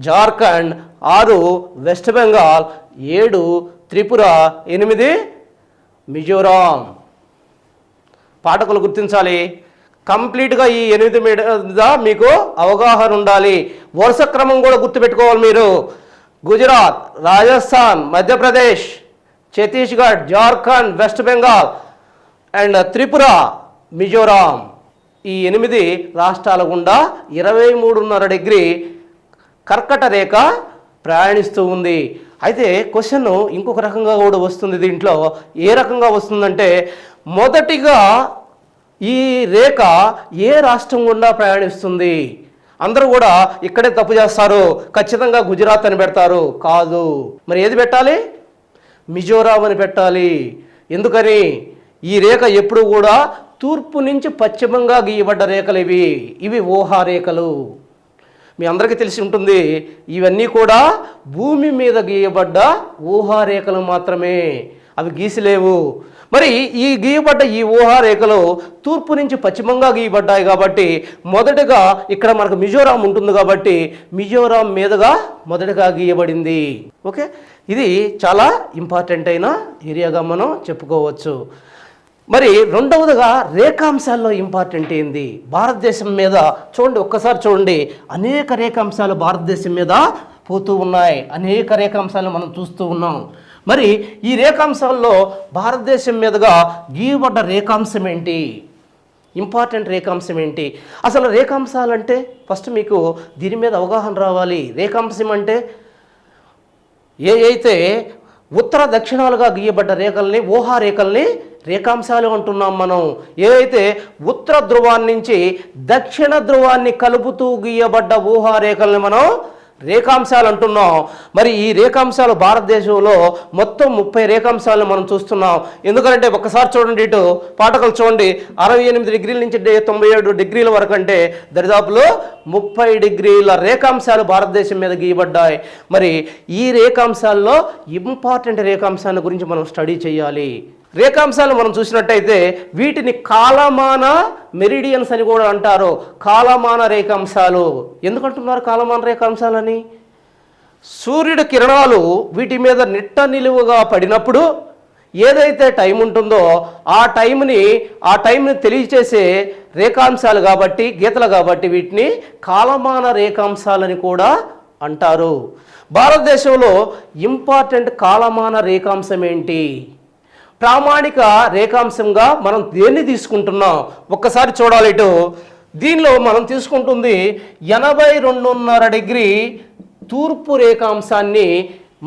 జార్ఖండ్, 6 వెస్ట్ బెంగాల్, 7 త్రిపుర, 8 మిజోరాం. పాఠకులు గుర్తించాలి, కంప్లీట్గా ఈ 8 మీద మీకు అవగాహన ఉండాలి. వరుస క్రమం కూడా గుర్తుపెట్టుకోవాలి మీరు. Gujarat, Rajasthan, Madhya Pradesh, Chhattisgarh, Jharkhand, west Bengal and Tripura, Mizoram. ఈ 8 రాష్ట్రాల గుండా 23.5 డిగ్రీ కర్కట రేఖ ప్రయాణిస్తూ ఉంది. అయితే క్వశ్చన్ ఇంకొక రకంగా కూడా వస్తుంది. దీంట్లో ఏ రకంగా వస్తుందంటే, మొదటిగా ఈ రేఖ ఏ రాష్ట్రం గుండా ప్రయాణిస్తుంది? అందరూ కూడా ఇక్కడే తప్పు చేస్తారు, ఖచ్చితంగా గుజరాత్ అని పెడతారు. కాదు, మరి ఏది పెట్టాలి? మిజోరాం అని పెట్టాలి. ఎందుకని? ఈ రేఖ ఎప్పుడు కూడా తూర్పు నుంచి పశ్చిమంగా గీయబడ్డ రేఖలు ఇవి ఊహారేఖలు. మీ అందరికీ తెలిసి ఉంటుంది, ఇవన్నీ కూడా భూమి మీద గీయబడ్డ ఊహారేఖలు మాత్రమే, అవి గీసిలేవు. మరి ఈ గీయబడ్డ ఈ ఊహారేఖలు తూర్పు నుంచి పశ్చిమంగా గీయబడ్డాయి. కాబట్టి మొదటగా ఇక్కడ మనకు మిజోరాం ఉంటుంది, కాబట్టి మిజోరాం మీదుగా మొదటగా గీయబడింది. ఓకే, ఇది చాలా ఇంపార్టెంట్ అయిన ఏరియాగా మనం చెప్పుకోవచ్చు. మరి రెండవదిగా రేఖాంశాల్లో ఇంపార్టెంట్ ఏంది? భారతదేశం మీద చూడండి, ఒక్కసారి చూడండి, అనేక రేఖాంశాలు భారతదేశం మీద పోతూ ఉన్నాయి. అనేక రేఖాంశాలను మనం చూస్తూ ఉన్నాం. మరి ఈ రేఖాంశాల్లో భారతదేశం మీదుగా గీయబడ్డ రేఖాంశం ఏంటి? ఇంపార్టెంట్ రేఖాంశం ఏంటి? అసలు రేఖాంశాలు అంటే ఫస్ట్ మీకు దీని మీద అవగాహన రావాలి. రేఖాంశం అంటే అయితే ఉత్తర దక్షిణాలుగా గీయబడ్డ రేఖల్ని ఊహారేఖల్ని రేఖాంశాలు అంటున్నాం మనం. ఏవైతే ఉత్తర ధ్రువాన్ని నుంచి దక్షిణ ధ్రువాన్ని కలుపుతూ గీయబడ్డ ఊహారేఖల్ని మనం రేఖాంశాలు అంటున్నాం. మరి ఈ రేఖాంశాలు భారతదేశంలో మొత్తం 30 రేఖాంశాలను మనం చూస్తున్నాం. ఎందుకంటే ఒక్కసారి చూడండి, ఇటు పాఠకులు చూడండి, 68 డిగ్రీల నుంచి 97 డిగ్రీల వరకు, అంటే దరిదాపులో 30 డిగ్రీల రేఖాంశాలు భారతదేశం మీద గీయబడ్డాయి. మరి ఈ రేఖాంశాల్లో ఇంపార్టెంట్ రేఖాంశాల గురించి మనం స్టడీ చేయాలి. రేఖాంశాలు మనం చూసినట్టయితే వీటిని కాలమాన మెరిడియన్స్ అని కూడా అంటారు. కాలమాన రేఖాంశాలు ఎందుకంటున్నారు కాలమాన రేఖాంశాలని? సూర్యుడి కిరణాలు వీటి మీద నిట్ట నిలువుగా పడినప్పుడు ఏదైతే టైం ఉంటుందో ఆ టైంని తెలియచేసే రేఖాంశాలు కాబట్టి, గీతలు కాబట్టి వీటిని కాలమాన రేఖాంశాలని కూడా అంటారు. భారతదేశంలో ఇంపార్టెంట్ కాలమాన రేఖాంశం ఏంటి? ప్రామాణిక రేఖాంశంగా మనం దేన్ని తీసుకుంటున్నాం ఒక్కసారి చూడాలి. ఇటు దీనిలో మనం తీసుకుంటుంది 82.5 డిగ్రీ తూర్పు రేఖాంశాన్ని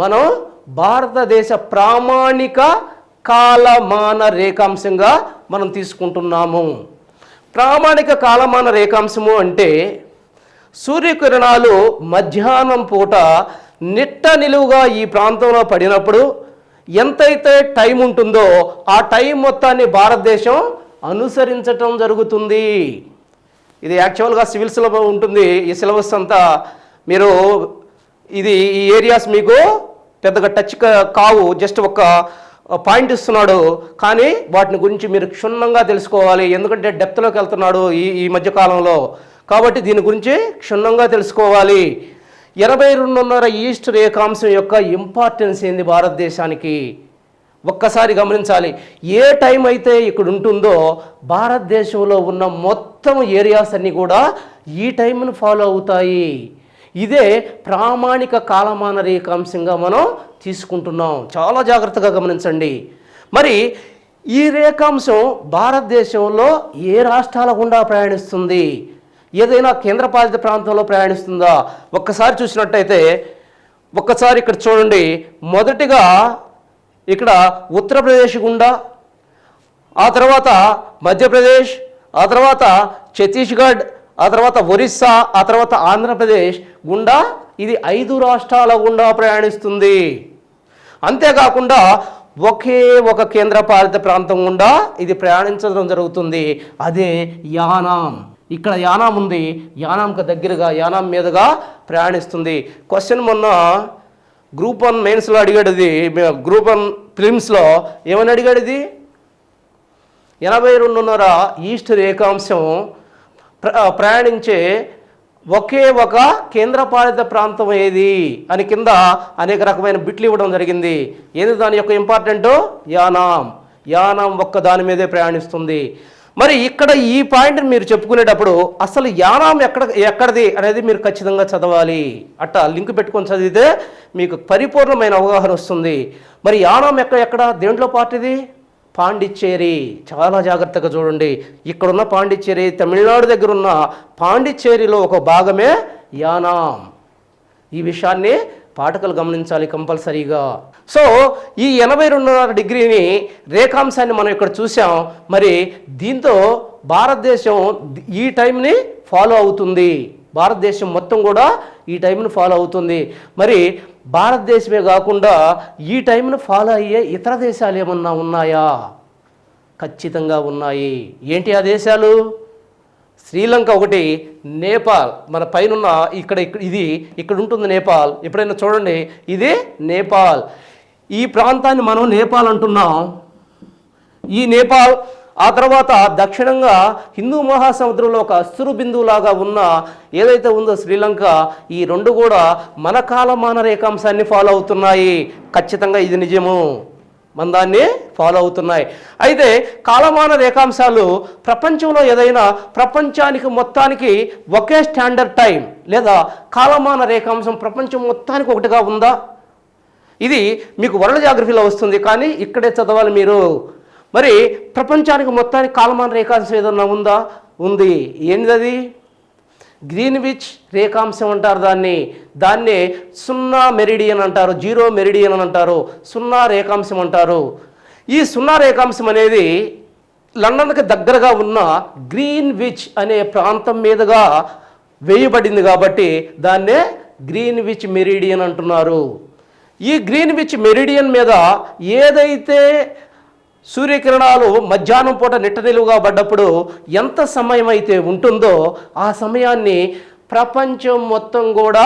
మనం భారతదేశ ప్రామాణిక కాలమాన రేఖాంశంగా మనం తీసుకుంటున్నాము. ప్రామాణిక కాలమాన రేఖాంశము అంటే సూర్యకిరణాలు మధ్యాహ్నం పూట నిట్ట నిలువుగా ఈ ప్రాంతంలో పడినప్పుడు ఎంతైతే టైం ఉంటుందో ఆ టైం మొత్తాన్ని భారతదేశం అనుసరించటం జరుగుతుంది. ఇది యాక్చువల్గా సివిల్ సిలబస్ ఉంటుంది. ఈ సిలబస్ అంతా మీరు ఈ ఏరియాస్ మీకు పెద్దగా టచ్ కావు, జస్ట్ ఒక పాయింట్ ఇస్తున్నాడు, కానీ వాటిని గురించి మీరు క్షుణ్ణంగా తెలుసుకోవాలి. ఎందుకంటే డెప్త్లోకి వెళ్తున్నాడు ఈ మధ్యకాలంలో, కాబట్టి దీని గురించి క్షుణ్ణంగా తెలుసుకోవాలి. 82.5 ఈస్ట్ రేఖాంశం యొక్క ఇంపార్టెన్స్ ఏంది భారతదేశానికి ఒక్కసారి గమనించాలి. ఏ టైం అయితే ఇక్కడ ఉంటుందో భారతదేశంలో ఉన్న మొత్తం ఏరియాస్ అన్నీ కూడా ఈ టైంను ఫాలో అవుతాయి. ఇదే ప్రామాణిక కాలమాన రేఖాంశంగా మనం తీసుకుంటున్నాం. చాలా జాగ్రత్తగా గమనించండి. మరి ఈ రేఖాంశం భారతదేశంలో ఏ రాష్ట్రాల గుండా ప్రయాణిస్తుంది? ఏదైనా కేంద్రపాలిత ప్రాంతంలో ప్రయాణిస్తుందా? ఒక్కసారి చూసినట్టయితే ఒక్కసారి ఇక్కడ చూడండి. మొదటిగా ఇక్కడ ఉత్తరప్రదేశ్ గుండా, ఆ తర్వాత మధ్యప్రదేశ్, ఆ తర్వాత ఛత్తీస్గఢ్, ఆ తర్వాత ఒరిస్సా, ఆ తర్వాత ఆంధ్రప్రదేశ్ గుండా ఇది 5 రాష్ట్రాల గుండా ప్రయాణిస్తుంది. అంతేకాకుండా ఒకే ఒక కేంద్రపాలిత ప్రాంతం గుండా ఇది ప్రయాణించడం జరుగుతుంది. అదే యానాం. ఇక్కడ యానాం ఉంది, యానాంకి దగ్గరగా యానాం మీదుగా ప్రయాణిస్తుంది. క్వశ్చన్ మొన్న గ్రూప్ 1 మెయిన్స్లో అడిగాడు, ఇది గ్రూప్ 1 ప్రిలిమ్స్లో ఏమని అడిగాడు? ఇది 82.5 ఈస్ట్ రేఖాంశం ప్రయాణించే ఒకే ఒక కేంద్రపాలిత ప్రాంతం ఏది అని కింద అనేక రకమైన బిట్లు ఇవ్వడం జరిగింది. ఏది దాని యొక్క ఇంపార్టెంట్? యానాం ఒక్క దాని మీదే ప్రయాణిస్తుంది. మరి ఇక్కడ ఈ పాయింట్ని మీరు చెప్పుకునేటప్పుడు అసలు యానాం ఎక్కడిది అనేది మీరు ఖచ్చితంగా చదవాలి. అట్టా లింక్ పెట్టుకొని చదివితే మీకు పరిపూర్ణమైన అవగాహన వస్తుంది. మరి యానాం ఎక్కడ దేంట్లో పార్ట్ ఇది? పాండిచ్చేరి. చాలా జాగ్రత్తగా చూడండి. ఇక్కడున్న పాండిచ్చేరి తమిళనాడు దగ్గర ఉన్న పాండిచ్చేరిలో ఒక భాగమే యానాం. ఈ విషయాన్ని పాఠకులు గమనించాలి కంపల్సరీగా. సో ఈ 82.5 డిగ్రీని రేఖాంశాన్ని మనం ఇక్కడ చూసాం. మరి దీంతో భారతదేశం ఈ టైంని ఫాలో అవుతుంది. భారతదేశం మొత్తం కూడా ఈ టైంను ఫాలో అవుతుంది. మరి భారతదేశమే కాకుండా ఈ టైంను ఫాలో అయ్యే ఇతర దేశాలు ఏమన్నా ఉన్నాయా? ఖచ్చితంగా ఉన్నాయి. ఏంటి ఆ దేశాలు? శ్రీలంక ఒకటి, నేపాల్. మన పైన ఇక్కడ ఉంటుంది నేపాల్. ఎప్పుడైనా చూడండి, ఇది నేపాల్. ఈ ప్రాంతాన్ని మనం నేపాల్ అంటున్నాం. ఈ నేపాల్, ఆ తర్వాత దక్షిణంగా హిందూ మహాసముద్రంలో ఒక అస్త్రు బిందువులాగా ఉన్న ఏదైతే ఉందో శ్రీలంక, ఈ రెండు కూడా మన కాలమాన రేఖాంశాన్ని ఫాలో అవుతున్నాయి. ఖచ్చితంగా ఇది నిజము, మన దాన్ని ఫాలో అవుతున్నాయి. అయితే కాలమాన రేఖాంశాలు ప్రపంచంలో ఏదైనా ప్రపంచానికి మొత్తానికి ఒకే స్టాండర్డ్ టైం లేదా కాలమాన రేఖాంశం ప్రపంచం మొత్తానికి ఒకటిగా ఉందా? ఇది మీకు వరల్డ్ జాగ్రఫీలో వస్తుంది, కానీ ఇక్కడే చదవాలి మీరు. మరి ప్రపంచానికి మొత్తానికి కాలమాన రేఖాంశం ఏదన్నా ఉందా? ఉంది. ఏంటిది? గ్రీన్విచ్ రేఖాంశం అంటారు దాన్ని 0 మెరిడియన్ అంటారు, 0 మెరిడియన్ అని అంటారు, 0 రేఖాంశం అంటారు. ఈ సున్నా రేఖాంశం అనేది లండన్కి దగ్గరగా ఉన్న గ్రీన్విచ్ అనే ప్రాంతం మీదుగా వేయబడింది కాబట్టి దాన్నే గ్రీన్విచ్ మెరిడియన్ అంటున్నారు. ఈ గ్రీన్విచ్ మెరిడియన్ మీద ఏదైతే సూర్యకిరణాలు మధ్యాహ్నం పూట నిట్ట నిలువుగా పడ్డప్పుడు ఎంత సమయం అయితే ఉంటుందో ఆ సమయాన్ని ప్రపంచం మొత్తం కూడా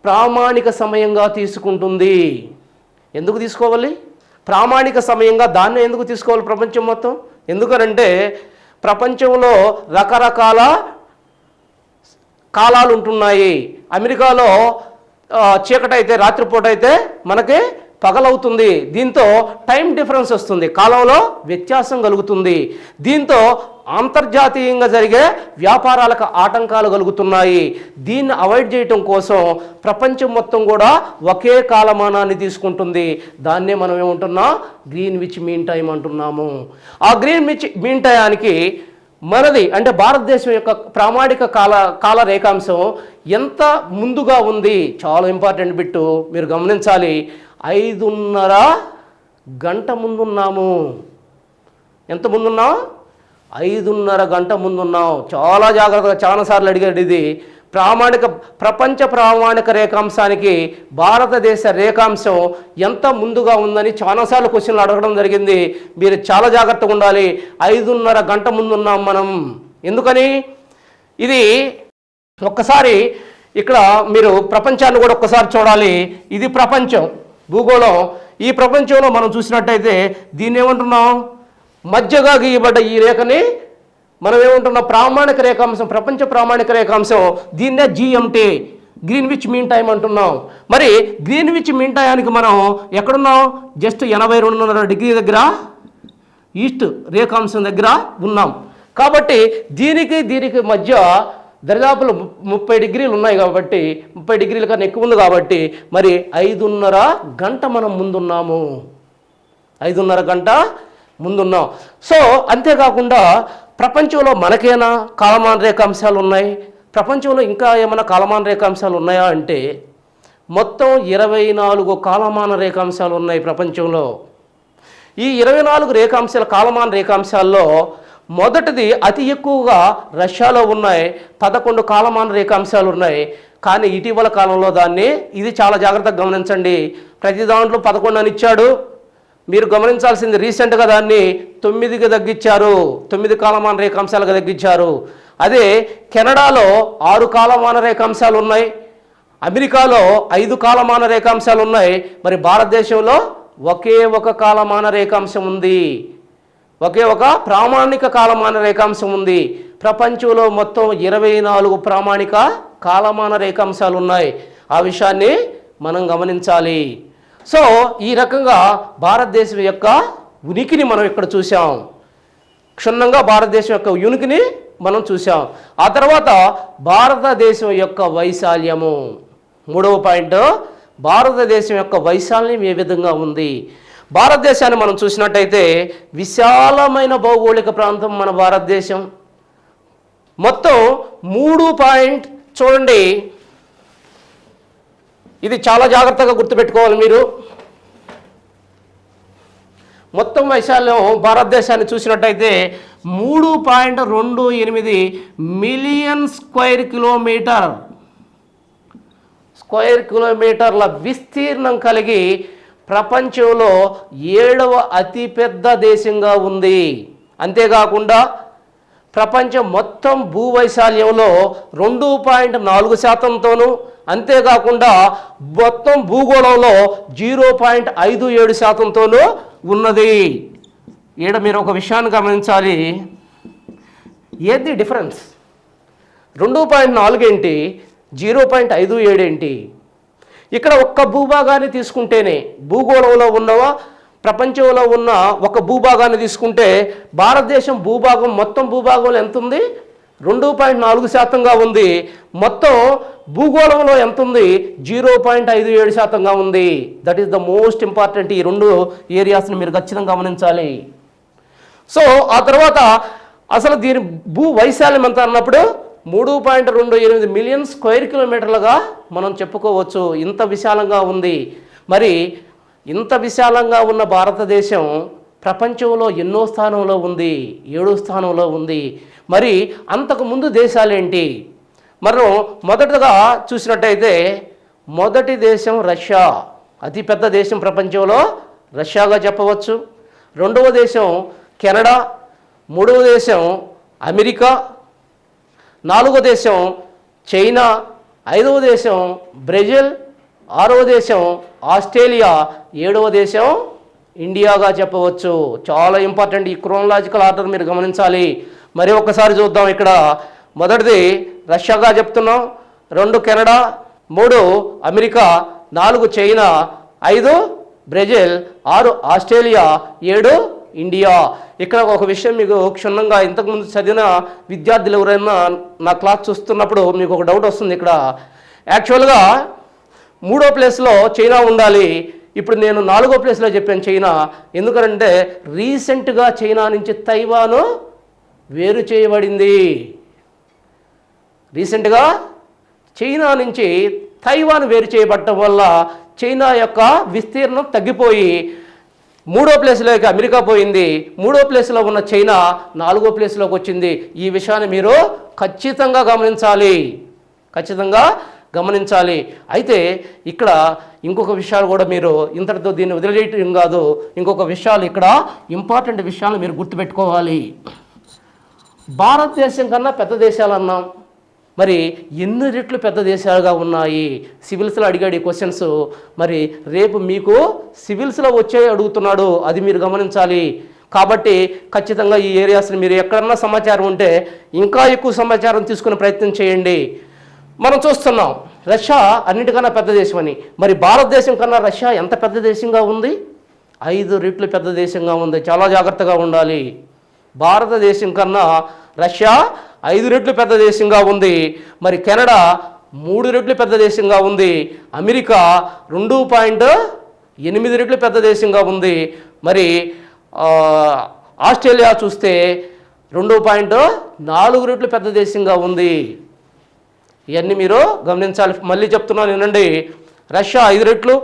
ప్రామాణిక సమయంగా తీసుకుంటుంది. ఎందుకు తీసుకోవాలి? ప్రామాణిక సమయంగా దాన్ని ఎందుకు తీసుకోవాలి ప్రపంచం మొత్తం? ఎందుకనంటే ప్రపంచంలో రకరకాల కాలాలు ఉంటున్నాయి. అమెరికాలో చీకటి అయితే రాత్రిపూట అయితే మనకి పగలవుతుంది. దీంతో టైం డిఫరెన్స్ వస్తుంది, కాలంలో వ్యత్యాసం కలుగుతుంది. దీంతో అంతర్జాతీయంగా జరిగే వ్యాపారాలకు ఆటంకాలు కలుగుతున్నాయి. దీన్ని అవాయిడ్ చేయటం కోసం ప్రపంచం మొత్తం కూడా ఒకే కాలమానాన్ని తీసుకుంటుంది. దాన్నే మనం ఏమంటున్నాం? గ్రీన్విచ్ మీన్ టైం అంటున్నాము. ఆ గ్రీన్విచ్ మీన్ టైంకి మనది అంటే భారతదేశం యొక్క ప్రామాణిక కాల రేఖాంశం ఎంత ముందుగా ఉంది? చాలా ఇంపార్టెంట్ బిట్టు, మీరు గమనించాలి. 5:30 గంట ముందున్నాము. ఎంత ముందున్నాం? 5:30 గంట ముందున్నాం. చాలా జాగ్రత్తగా చాలాసార్లు అడిగాడు ఇది. ప్రపంచ ప్రామాణిక రేఖాంశానికి భారతదేశ రేఖాంశం ఎంత ముందుగా ఉందని చాలాసార్లు క్వశ్చన్లు అడగడం జరిగింది. మీరు చాలా జాగ్రత్తగా ఉండాలి. 5:30 గంట ముందున్నాం మనం. ఎందుకని? ఇది ఒక్కసారి ఇక్కడ మీరు ప్రపంచాన్ని కూడా ఒక్కసారి చూడాలి. ఇది ప్రపంచం, భూగోళం. ఈ ప్రపంచంలో మనం చూసినట్టయితే దీన్ని ఏమంటున్నాం? మధ్యగా గీయబడ్డ ఈ రేఖని మనం ఏమంటున్నాం? ప్రామాణిక రేఖాంశం, ప్రపంచ ప్రామాణిక రేఖాంశం. దీన్నే GMT, గ్రీన్విచ్ మీన్ టైం అంటున్నాం. మరి గ్రీన్విచ్ మీన్ టైంకి మనం ఎక్కడున్నాం? జస్ట్ 82.5 డిగ్రీ దగ్గర ఈస్ట్ రేఖాంశం దగ్గర ఉన్నాం. కాబట్టి దీనికి మధ్య దరిదాపులు 30 డిగ్రీలు ఉన్నాయి కాబట్టి 30 డిగ్రీల కన్నా ఎక్కువ ఉంది కాబట్టి మరి 5:30 గంట మనం ముందున్నాము. 5:30 గంట ముందున్నాం. సో అంతేకాకుండా ప్రపంచంలో మనకేనా కాలమాన రేఖాంశాలు ఉన్నాయి? ప్రపంచంలో ఇంకా ఏమైనా కాలమాన రేఖాంశాలు ఉన్నాయా అంటే మొత్తం 24 కాలమాన రేఖాంశాలు ఉన్నాయి ప్రపంచంలో. ఈ 24 కాలమాన రేఖాంశాల్లో మొదటిది అతి ఎక్కువగా రష్యాలో ఉన్నాయి. 11 కాలమాన రేఖాంశాలు ఉన్నాయి. కానీ ఇటీవల కాలంలో ఇది చాలా జాగ్రత్తగా గమనించండి. ప్రతి దాంట్లో 11 అని ఇచ్చాడు. మీరు గమనించాల్సింది రీసెంట్గా దాన్ని 9కి తగ్గించారు. 9 కాలమాన రేఖాంశాలుగా తగ్గించారు. అదే కెనడాలో 6 కాలమాన రేఖాంశాలు ఉన్నాయి. అమెరికాలో 5 కాలమాన రేఖాంశాలు ఉన్నాయి. మరి భారతదేశంలో ఒకే ఒక కాలమాన రేఖాంశం ఉంది. ఒకే ఒక ప్రామాణిక కాలమాన రేఖాంశం ఉంది. ప్రపంచంలో మొత్తం 24 ప్రామాణిక కాలమాన రేఖాంశాలు ఉన్నాయి. ఆ విషయాన్ని మనం గమనించాలి. సో ఈ రకంగా భారతదేశం యొక్క ఉనికిని మనం ఇక్కడ చూసాం. క్షుణ్ణంగా భారతదేశం యొక్క ఉనికిని మనం చూసాం. ఆ తర్వాత భారతదేశం యొక్క వైశాల్యము, 3వ పాయింట్. భారతదేశం యొక్క వైశాల్యం ఏ విధంగా ఉంది? భారతదేశాన్ని మనం చూసినట్టయితే విశాలమైన భౌగోళిక ప్రాంతం మన భారతదేశం. మొత్తం 3 చూడండి, ఇది చాలా జాగ్రత్తగా గుర్తుపెట్టుకోవాలి మీరు. మొత్తం వైశాల్యం భారతదేశాన్ని చూసినట్టయితే 3.28 మిలియన్ స్క్వేర్ కిలోమీటర్ల విస్తీర్ణం కలిగి ప్రపంచంలో 7వ అతిపెద్ద దేశంగా ఉంది. అంతేకాకుండా ప్రపంచం మొత్తం భూవైశాల్యంలో 2.4%తోనూ, అంతేకాకుండా మొత్తం భూగోళంలో 0.57%తోనూ ఉన్నది. ఈడ మీరు ఒక విషయాన్ని గమనించాలి. ఏది డిఫరెన్స్? 2.4 ఏంటి, 0.57 ఏంటి? ఇక్కడ ఒక్క భూభాగాన్ని తీసుకుంటేనే, భూగోళంలో ఉన్నవా ప్రపంచంలో ఉన్న ఒక భూభాగాన్ని తీసుకుంటే భారతదేశం భూభాగం మొత్తం భూభాగంలో ఎంత ఉంది? 2.4%గా ఉంది. మొత్తం భూగోళంలో ఎంత ఉంది? 0.57%గా ఉంది. That is the most important. ఈ 2 ఏరియాస్ని మీరు ఖచ్చితంగా గమనించాలి. సో ఆ తర్వాత అసలు దీని భూ వైశాల్యం ఎంత అన్నప్పుడు 3.28 మిలియన్ స్క్వేర్ కిలోమీటర్లుగా మనం చెప్పుకోవచ్చు. ఇంత విశాలంగా ఉంది. మరి ఇంత విశాలంగా ఉన్న భారతదేశం ప్రపంచంలో ఎన్నో స్థానంలో ఉంది, 7వ స్థానంలో ఉంది. మరి అంతకు ముందు దేశాలేంటి? మనం మొదటగా చూసినట్టయితే మొదటి దేశం రష్యా, అతిపెద్ద దేశం ప్రపంచంలో రష్యాగా చెప్పవచ్చు. రెండవ దేశం కెనడా, మూడవ దేశం అమెరికా, నాలుగవ దేశం చైనా, ఐదవ దేశం బ్రెజిల్, ఆరవ దేశం ఆస్ట్రేలియా, 7వ దేశం ఇండియాగా చెప్పవచ్చు. చాలా ఇంపార్టెంట్, ఈ క్రోనలాజికల్ ఆర్డర్ మీరు గమనించాలి. మరి ఒక్కసారి చూద్దాం. ఇక్కడ మొదటిది రష్యాగా చెప్తున్నాం, 2 Canada, 3 America, 4 China, 5 Brazil, 6 Australia, 7 India. ఇక్కడ ఒక విషయం మీకు క్షుణ్ణంగా ఇంతకుముందు చదివిన విద్యార్థులు ఎవరైనా నా క్లాస్ చూస్తున్నప్పుడు మీకు ఒక డౌట్ వస్తుంది. ఇక్కడ యాక్చువల్గా 3వ ప్లేస్లో చైనా ఉండాలి. ఇప్పుడు నేను 4వ ప్లేస్లో చెప్పాను చైనా. ఎందుకంటే రీసెంట్గా చైనా నుంచి తైవాను వేరు చేయబడింది. రీసెంట్గా చైనా నుంచి తైవాన్ వేరు చేయబడటం వల్ల చైనా యొక్క విస్తీర్ణం తగ్గిపోయి 3వ ప్లేస్లోకి అమెరికా పోయింది. 3వ ప్లేస్లో ఉన్న చైనా 4వ ప్లేస్లోకి వచ్చింది. ఈ విషయాన్ని మీరు ఖచ్చితంగా గమనించాలి. అయితే ఇక్కడ ఇంకొక విషయాలు కూడా మీరు ఇంతటితో దీన్ని వదిలేయటం కాదు, ఇంకొక విషయాలు ఇక్కడ ఇంపార్టెంట్ విషయాలు మీరు గుర్తుపెట్టుకోవాలి. భారతదేశం కన్నా పెద్ద దేశాలు అన్నాం, మరి ఎన్ని రెట్లు పెద్ద దేశాలుగా ఉన్నాయి? సివిల్స్లో అడిగాడు ఈ క్వశ్చన్స్. మరి రేపు మీకు సివిల్స్లో వచ్చే అడుగుతున్నాడు, అది మీరు గమనించాలి. కాబట్టి ఖచ్చితంగా ఈ ఏరియాస్ని మీరు ఎక్కడన్నా సమాచారం ఉంటే ఇంకా ఎక్కువ సమాచారం తీసుకునే ప్రయత్నం చేయండి. మనం చూస్తున్నాం రష్యా అన్నిటికన్నా పెద్ద దేశం అని. మరి భారతదేశం కన్నా రష్యా ఎంత పెద్ద దేశంగా ఉంది? 5 రెట్లు పెద్ద దేశంగా ఉంది. చాలా జాగ్రత్తగా ఉండాలి. భారతదేశం కన్నా రష్యా 5 రెట్లు పెద్ద దేశంగా ఉంది. మరి కెనడా 3 రెట్లు పెద్ద దేశంగా ఉంది. అమెరికా 2.8 రెట్లు పెద్ద దేశంగా ఉంది. మరి ఆస్ట్రేలియా చూస్తే 2.4 రెట్లు పెద్ద దేశంగా ఉంది. ఇవన్నీ మీరు గమనించాలి. మళ్ళీ చెప్తున్నాను వినండి. రష్యా 5 రెట్లు,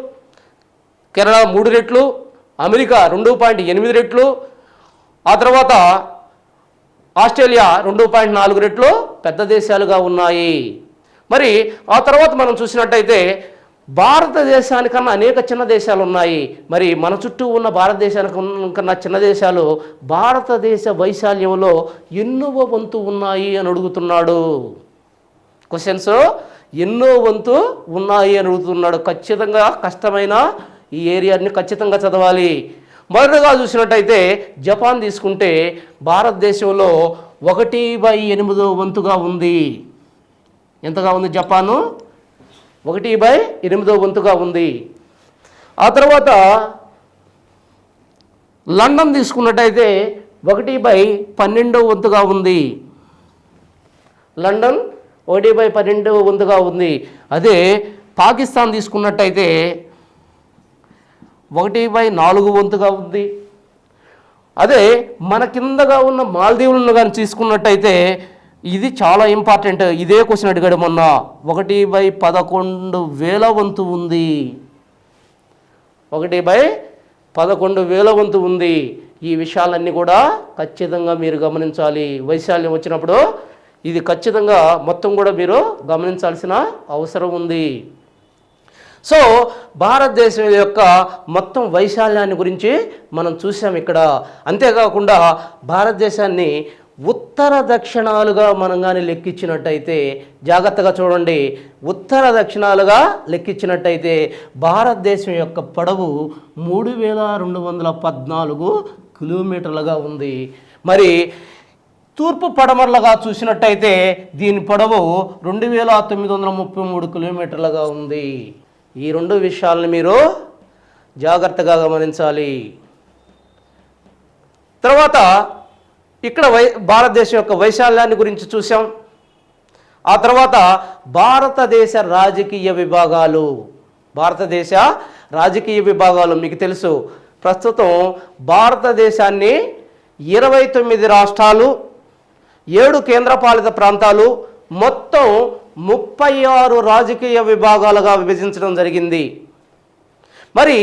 కెనడా 3 రెట్లు, అమెరికా 2.8 రెట్లు, ఆ తర్వాత ఆస్ట్రేలియా 2.4 రెట్లు పెద్ద దేశాలుగా ఉన్నాయి. మరి ఆ తర్వాత మనం చూసినట్టయితే భారతదేశానికన్నా అనేక చిన్న దేశాలు ఉన్నాయి. మరి మన చుట్టూ ఉన్న భారతదేశానికన్నా చిన్న దేశాలు భారతదేశ వైశాల్యంలో ఎన్నో వంతు ఉన్నాయి అని అడుగుతున్నాడు. క్వశ్చన్స్ ఎన్నో వంతు ఉన్నాయి అని అడుగుతున్నాడు. ఖచ్చితంగా కష్టమైన ఈ ఏరియాని ఖచ్చితంగా చదవాలి. మొదటగా చూసినట్టయితే జపాన్ తీసుకుంటే భారతదేశంలో 1/8 వంతుగా ఉంది. ఎంతగా ఉంది జపాను? 1/8 వంతుగా ఉంది. ఆ తర్వాత లండన్ తీసుకున్నట్టయితే 1/12 వంతుగా ఉంది. లండన్ 1/12 వంతుగా ఉంది. అదే పాకిస్తాన్ తీసుకున్నట్టయితే 1/4 వంతుగా ఉంది. అదే మన కిందగా ఉన్న మాల్దీవులను కానీ తీసుకున్నట్టయితే ఇది చాలా ఇంపార్టెంట్. ఇదే క్వశ్చన్ అడిగాడు మొన్న. 1/11,000 వంతు ఉంది. 1/11,000 వంతు ఉంది. ఈ విషయాలన్నీ కూడా ఖచ్చితంగా మీరు గమనించాలి. వైశాల్యం వచ్చినప్పుడు ఇది ఖచ్చితంగా మొత్తం కూడా మీరు గమనించాల్సిన అవసరం ఉంది. సో భారతదేశం యొక్క మొత్తం వైశాల్యాన్ని గురించి మనం చూసాం ఇక్కడ. అంతేకాకుండా భారతదేశాన్ని ఉత్తర దక్షిణాలుగా మనం కానీ లెక్కించినట్టయితే, జాగ్రత్తగా చూడండి, ఉత్తర దక్షిణాలుగా లెక్కించినట్టయితే భారతదేశం యొక్క పొడవు 3,214 కిలోమీటర్లుగా ఉంది. మరి తూర్పు పడమరలుగా చూసినట్టయితే దీని పొడవు 2,933 కిలోమీటర్లుగా ఉంది. ఈ 2 విషయాలను మీరు జాగ్రత్తగా గమనించాలి. తర్వాత ఇక్కడ భారతదేశం యొక్క వైశాల్యాన్ని గురించి చూసాం. ఆ తర్వాత భారతదేశ రాజకీయ విభాగాలు. భారతదేశ రాజకీయ విభాగాలు మీకు తెలుసు. ప్రస్తుతం భారతదేశాన్ని 29 రాష్ట్రాలు, 7 కేంద్రపాలిత ప్రాంతాలు, మొత్తం 36 రాజకీయ విభాగాలుగా విభజించడం జరిగింది. మరి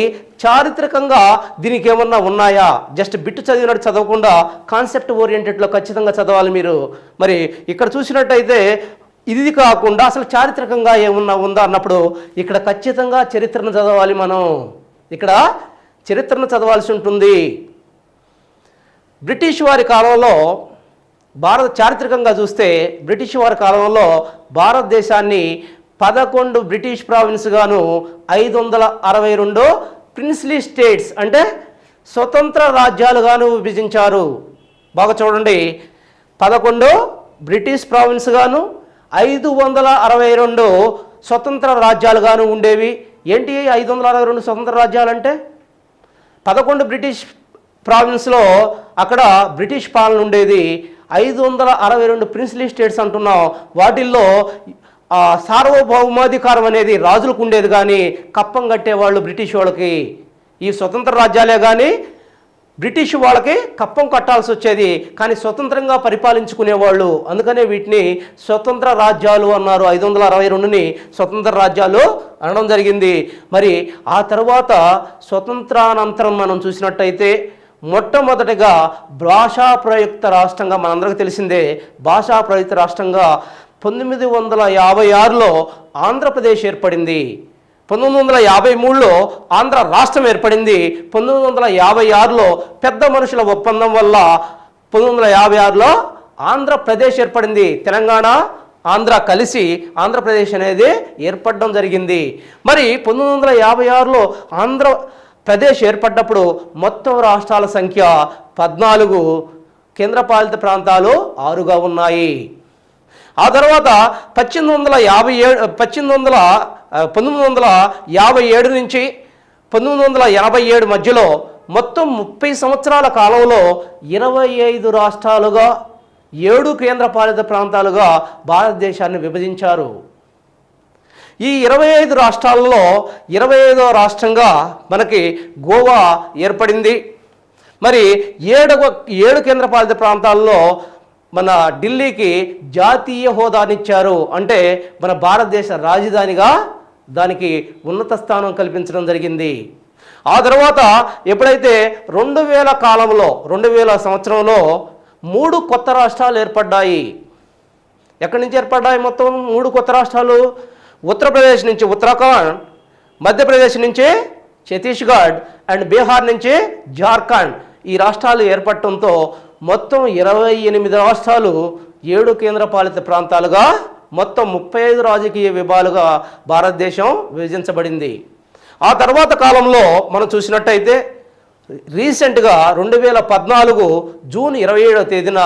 చారిత్రకంగా దీనికి ఏమన్నా ఉన్నాయా? జస్ట్ బిట్టు చదివినట్టు చదవకుండా కాన్సెప్ట్ ఓరియంటెడ్లో ఖచ్చితంగా చదవాలి మీరు. మరి ఇక్కడ చూసినట్టయితే ఇది కాకుండా అసలు చారిత్రకంగా ఏమన్నా ఉందా అన్నప్పుడు ఇక్కడ ఖచ్చితంగా చరిత్రను చదవాలి. మనం ఇక్కడ చరిత్రను చదవాల్సి ఉంటుంది. బ్రిటిష్ వారి కాలంలో చారిత్రకంగా చూస్తే బ్రిటిష్ వారి కాలంలో భారతదేశాన్ని 11 బ్రిటిష్ ప్రావిన్స్గాను 562 ప్రిన్స్లీ స్టేట్స్ అంటే స్వతంత్ర రాజ్యాలుగాను విభజించారు. బాగా చూడండి, 11 బ్రిటిష్ ప్రావిన్స్గాను 562 స్వతంత్ర రాజ్యాలుగాను ఉండేవి. ఏంటి 562 స్వతంత్ర రాజ్యాలంటే? 11 బ్రిటిష్ ప్రావిన్స్లో అక్కడ బ్రిటిష్ పాలన ఉండేది. 562 ప్రిన్స్లీ స్టేట్స్ అంటున్నాం. వాటిల్లో సార్వభౌమాధికారం అనేది రాజులకు ఉండేది, కానీ కప్పం కట్టేవాళ్ళు బ్రిటిష్ వాళ్ళకి. ఈ స్వతంత్ర రాజ్యాలే కానీ బ్రిటిష్ వాళ్ళకి కప్పం కట్టాల్సి వచ్చేది, కానీ స్వతంత్రంగా పరిపాలించుకునేవాళ్ళు. అందుకనే వీటిని స్వతంత్ర రాజ్యాలు అన్నారు. 562ని స్వతంత్ర రాజ్యాలు అనడం జరిగింది. మరి ఆ తర్వాత స్వతంత్రానంతరం మనం చూసినట్టయితే మొట్టమొదటిగా భాషా ప్రయుక్త రాష్ట్రంగా, మనందరికీ తెలిసిందే, భాషా ప్రయుక్త రాష్ట్రంగా 1956లో ఆంధ్రప్రదేశ్ ఏర్పడింది. 1953లో ఆంధ్ర రాష్ట్రం ఏర్పడింది. 1956లో పెద్ద మనుషుల ఒప్పందం వల్ల 1956లో ఆంధ్రప్రదేశ్ ఏర్పడింది. తెలంగాణ ఆంధ్ర కలిసి ఆంధ్రప్రదేశ్ అనేది ఏర్పడడం జరిగింది. మరి 1956లో ఆంధ్రప్రదేశ్ ఏర్పడ్డప్పుడు మొత్తం రాష్ట్రాల సంఖ్య 14, కేంద్రపాలిత ప్రాంతాలు 6గా ఉన్నాయి. ఆ తర్వాత 1957 నుంచి 1987 మధ్యలో మొత్తం 30 సంవత్సరాల కాలంలో 25 రాష్ట్రాలుగా 7 కేంద్రపాలిత ప్రాంతాలుగా భారతదేశాన్ని విభజించారు. ఈ 25 రాష్ట్రాలలో 25వ రాష్ట్రంగా మనకి గోవా ఏర్పడింది. మరి 7 కేంద్రపాలిత ప్రాంతాల్లో మన ఢిల్లీకి జాతీయ హోదానిచ్చారు. అంటే మన భారతదేశ రాజధానిగా దానికి ఉన్నత స్థానం కల్పించడం జరిగింది. ఆ తర్వాత ఎప్పుడైతే 2000 కాలంలో 2000 సంవత్సరంలో 3 కొత్త రాష్ట్రాలు ఏర్పడ్డాయి. ఎక్కడి నుంచి ఏర్పడ్డాయి? మొత్తం 3 కొత్త రాష్ట్రాలు. ఉత్తరప్రదేశ్ నుంచి ఉత్తరాఖండ్, మధ్యప్రదేశ్ నుంచి ఛత్తీస్గఢ్ అండ్ బీహార్ నుంచి జార్ఖండ్. ఈ రాష్ట్రాలు ఏర్పడటంతో మొత్తం 28 రాష్ట్రాలు 7 కేంద్రపాలిత ప్రాంతాలుగా మొత్తం 35 రాజకీయ విభాగాలుగా భారతదేశం విభజించబడింది. ఆ తర్వాత కాలంలో మనం చూసినట్టయితే రీసెంట్గా 2014 జూన్ 27వ తేదీన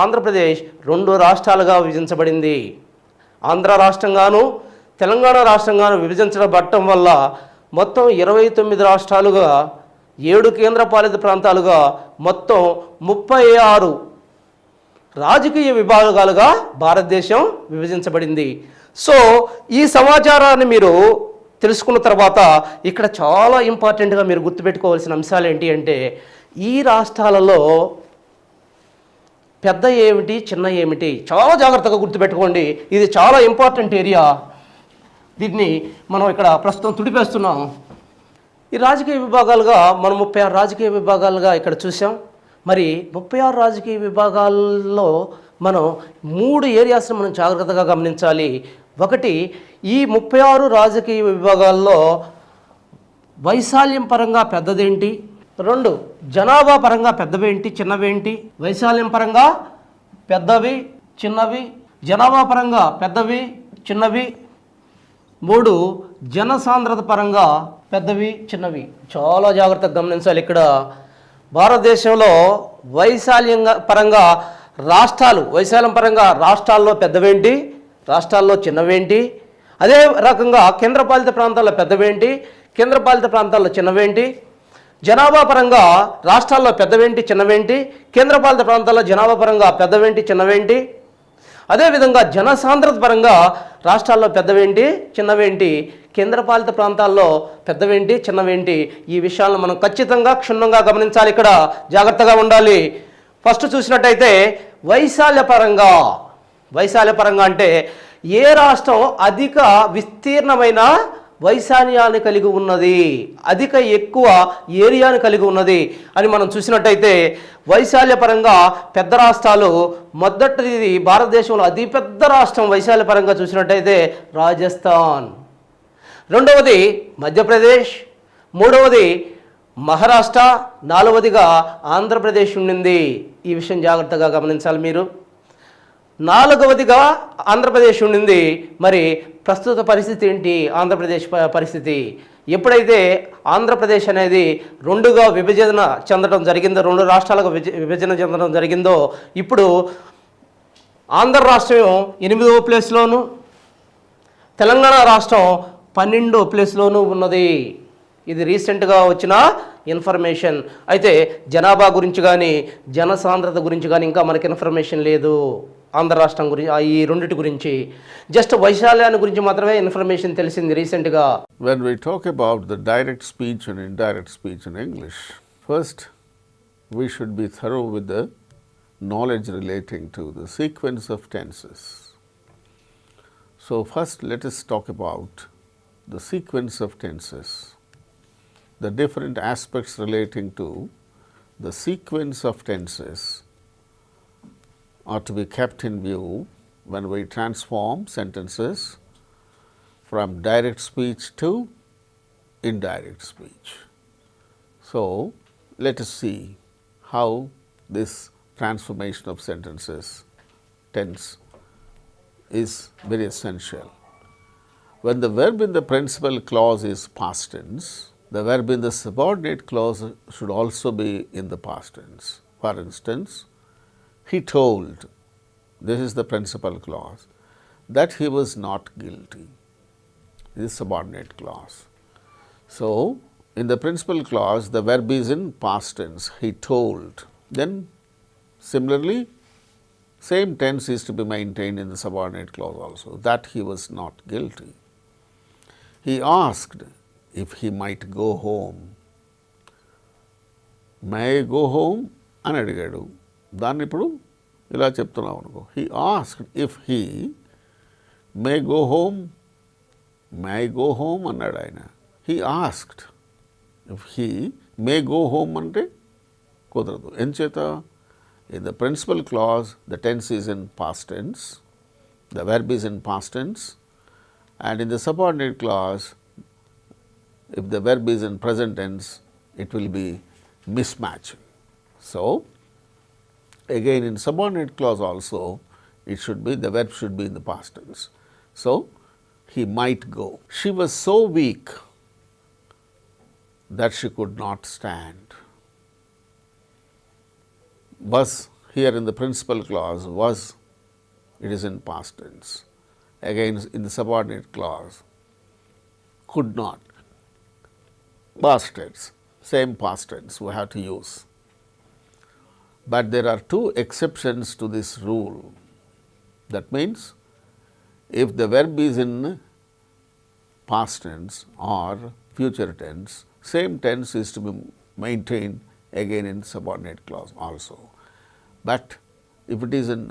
ఆంధ్రప్రదేశ్ 2 రాష్ట్రాలుగా విభజించబడింది. ఆంధ్ర రాష్ట్రంగాను తెలంగాణ రాష్ట్రంగాను విభజించబడటం వల్ల మొత్తం 29 రాష్ట్రాలుగా 7 కేంద్రపాలిత ప్రాంతాలుగా మొత్తం 36 రాజకీయ విభాగాలుగా భారతదేశం విభజించబడింది. సో ఈ సమాచారాన్ని మీరు తెలుసుకున్న తర్వాత ఇక్కడ చాలా ఇంపార్టెంట్గా మీరు గుర్తుపెట్టుకోవాల్సిన అంశాలు ఏంటి అంటే, ఈ రాష్ట్రాలలో పెద్ద ఏమిటి చిన్న ఏమిటి చాలా జాగ్రత్తగా గుర్తుపెట్టుకోండి. ఇది చాలా ఇంపార్టెంట్ ఏరియా. దీన్ని మనం ఇక్కడ ప్రస్తుతం తుడిపేస్తున్నాం. ఈ రాజకీయ విభాగాలుగా మనం 36 రాజకీయ విభాగాలుగా ఇక్కడ చూసాం. మరి 36 రాజకీయ విభాగాల్లో మనం 3 ఏరియాస్ని మనం జాగ్రత్తగా గమనించాలి. ఒకటి, ఈ 36 రాజకీయ విభాగాల్లో వైశాల్యం పరంగా పెద్దదేంటి? 2, జనాభా పరంగా పెద్దవేంటి చిన్నవేంటి? వైశాల్యం పరంగా పెద్దవి చిన్నవి, జనాభా పరంగా పెద్దవి చిన్నవి. 3, జనసాంద్రత పరంగా పెద్దవి చిన్నవి. చాలా జాగ్రత్తగా గమనించాలి. ఇక్కడ భారతదేశంలో వైశాల్యం పరంగా రాష్ట్రాల్లో పెద్దవేంటి, రాష్ట్రాల్లో చిన్నవేంటి, అదే రకంగా కేంద్రపాలిత ప్రాంతాల్లో పెద్దవేంటి, కేంద్రపాలిత ప్రాంతాల్లో చిన్నవేంటి, జనాభా పరంగా రాష్ట్రాల్లో పెద్దవేంటి చిన్నవేంటి, కేంద్రపాలిత ప్రాంతాల్లో జనాభా పరంగా పెద్దవేంటి చిన్నవేంటి, అదేవిధంగా జనసాంద్రత పరంగా రాష్ట్రాల్లో పెద్దవేంటి చిన్నవేంటి, కేంద్రపాలిత ప్రాంతాల్లో పెద్దవేంటి చిన్నవేంటి. ఈ విషయాలను మనం ఖచ్చితంగా క్షుణ్ణంగా గమనించాలి. ఇక్కడ జాగ్రత్తగా ఉండాలి. ఫస్ట్ చూసినట్టయితే వైశాల్య పరంగా అంటే ఏ రాష్ట్రం అధిక విస్తీర్ణమైన వైశాల్యాన్ని కలిగి ఉన్నది, ఎక్కువ ఏరియాని కలిగి ఉన్నది అని మనం చూసినట్టయితే వైశాల్యపరంగా పెద్ద రాష్ట్రాలు మొదటిది భారతదేశంలో అతిపెద్ద రాష్ట్రం వైశాల్యపరంగా చూసినట్టయితే రాజస్థాన్, రెండవది మధ్యప్రదేశ్, మూడవది మహారాష్ట్ర, నాలుగవదిగా ఆంధ్రప్రదేశ్ ఉండింది. ఈ విషయం జాగ్రత్తగా గమనించాలి మీరు. నాలుగవదిగా ఆంధ్రప్రదేశ్ ఉండింది. మరి ప్రస్తుత పరిస్థితి ఏంటి? ఆంధ్రప్రదేశ్ పరిస్థితి ఎప్పుడైతే ఆంధ్రప్రదేశ్ అనేది రెండుగా విభజన చెందడం జరిగిందో, రెండు రాష్ట్రాలకు విభజన చెందడం జరిగిందో, ఇప్పుడు ఆంధ్ర రాష్ట్రం 8వ ప్లేస్లోను, తెలంగాణ రాష్ట్రం 12వ ప్లేస్లోనూ ఉన్నది. ఇది రీసెంట్గా వచ్చిన ఇన్ఫర్మేషన్. అయితే జనాభా గురించి కానీ జనసాంద్రత గురించి కానీ ఇంకా మనకి ఇన్ఫర్మేషన్ లేదు. ఆంధ్ర రాష్ట్రం గురించి, ఈ రెండింటి గురించి జస్ట్ వైశాల్యాన్ని గురించి మాత్రమే ఇన్ఫర్మేషన్ తెలిసింది రీసెంట్గా. When we talk about the direct speech and indirect speech in English, first we should be thorough with the knowledge relating to the sequence of tenses. So first let us talk about the sequence of tenses. The different aspects relating to the sequence of tenses are to be kept in view when we transform sentences from direct speech to indirect speech. So, let us see how this transformation of sentences tense is very essential. When the verb in the principal clause is past tense, the verb in the subordinate clause should also be in the past tense. For instance, he told, this is the principal clause, that he was not guilty. This is subordinate clause. So, in the principal clause, the verb is in past tense, he told. Then, similarly, same tense is to be maintained in the subordinate clause also, that he was not guilty. He asked if he might go home. May I go home? అని అడిగాడు. దాన్ని ఇప్పుడు ఇలా చెప్తున్నాం అనుకో. He asked if he may go home. May I go home అన్నాడు ఆయన. He asked if he may go home అంటే కుదరదు. ఎంచేత? In the principal clause, the tense is in past tense, the verb is in past tense, and in the subordinate clause, if the verb is in present tense, it will be mismatching. So, again in subordinate clause also, it should be, the verb should be in the past tense. So, he might go. She was so weak that she could not stand. Was here in the principal clause, was, it is in past tense. Again in the subordinate clause, could not, past tense, same past tense we have to use. But there are two exceptions to this rule. That means, if the verb is in past tense or future tense, same tense is to be maintained again in subordinate clause also. But if it is in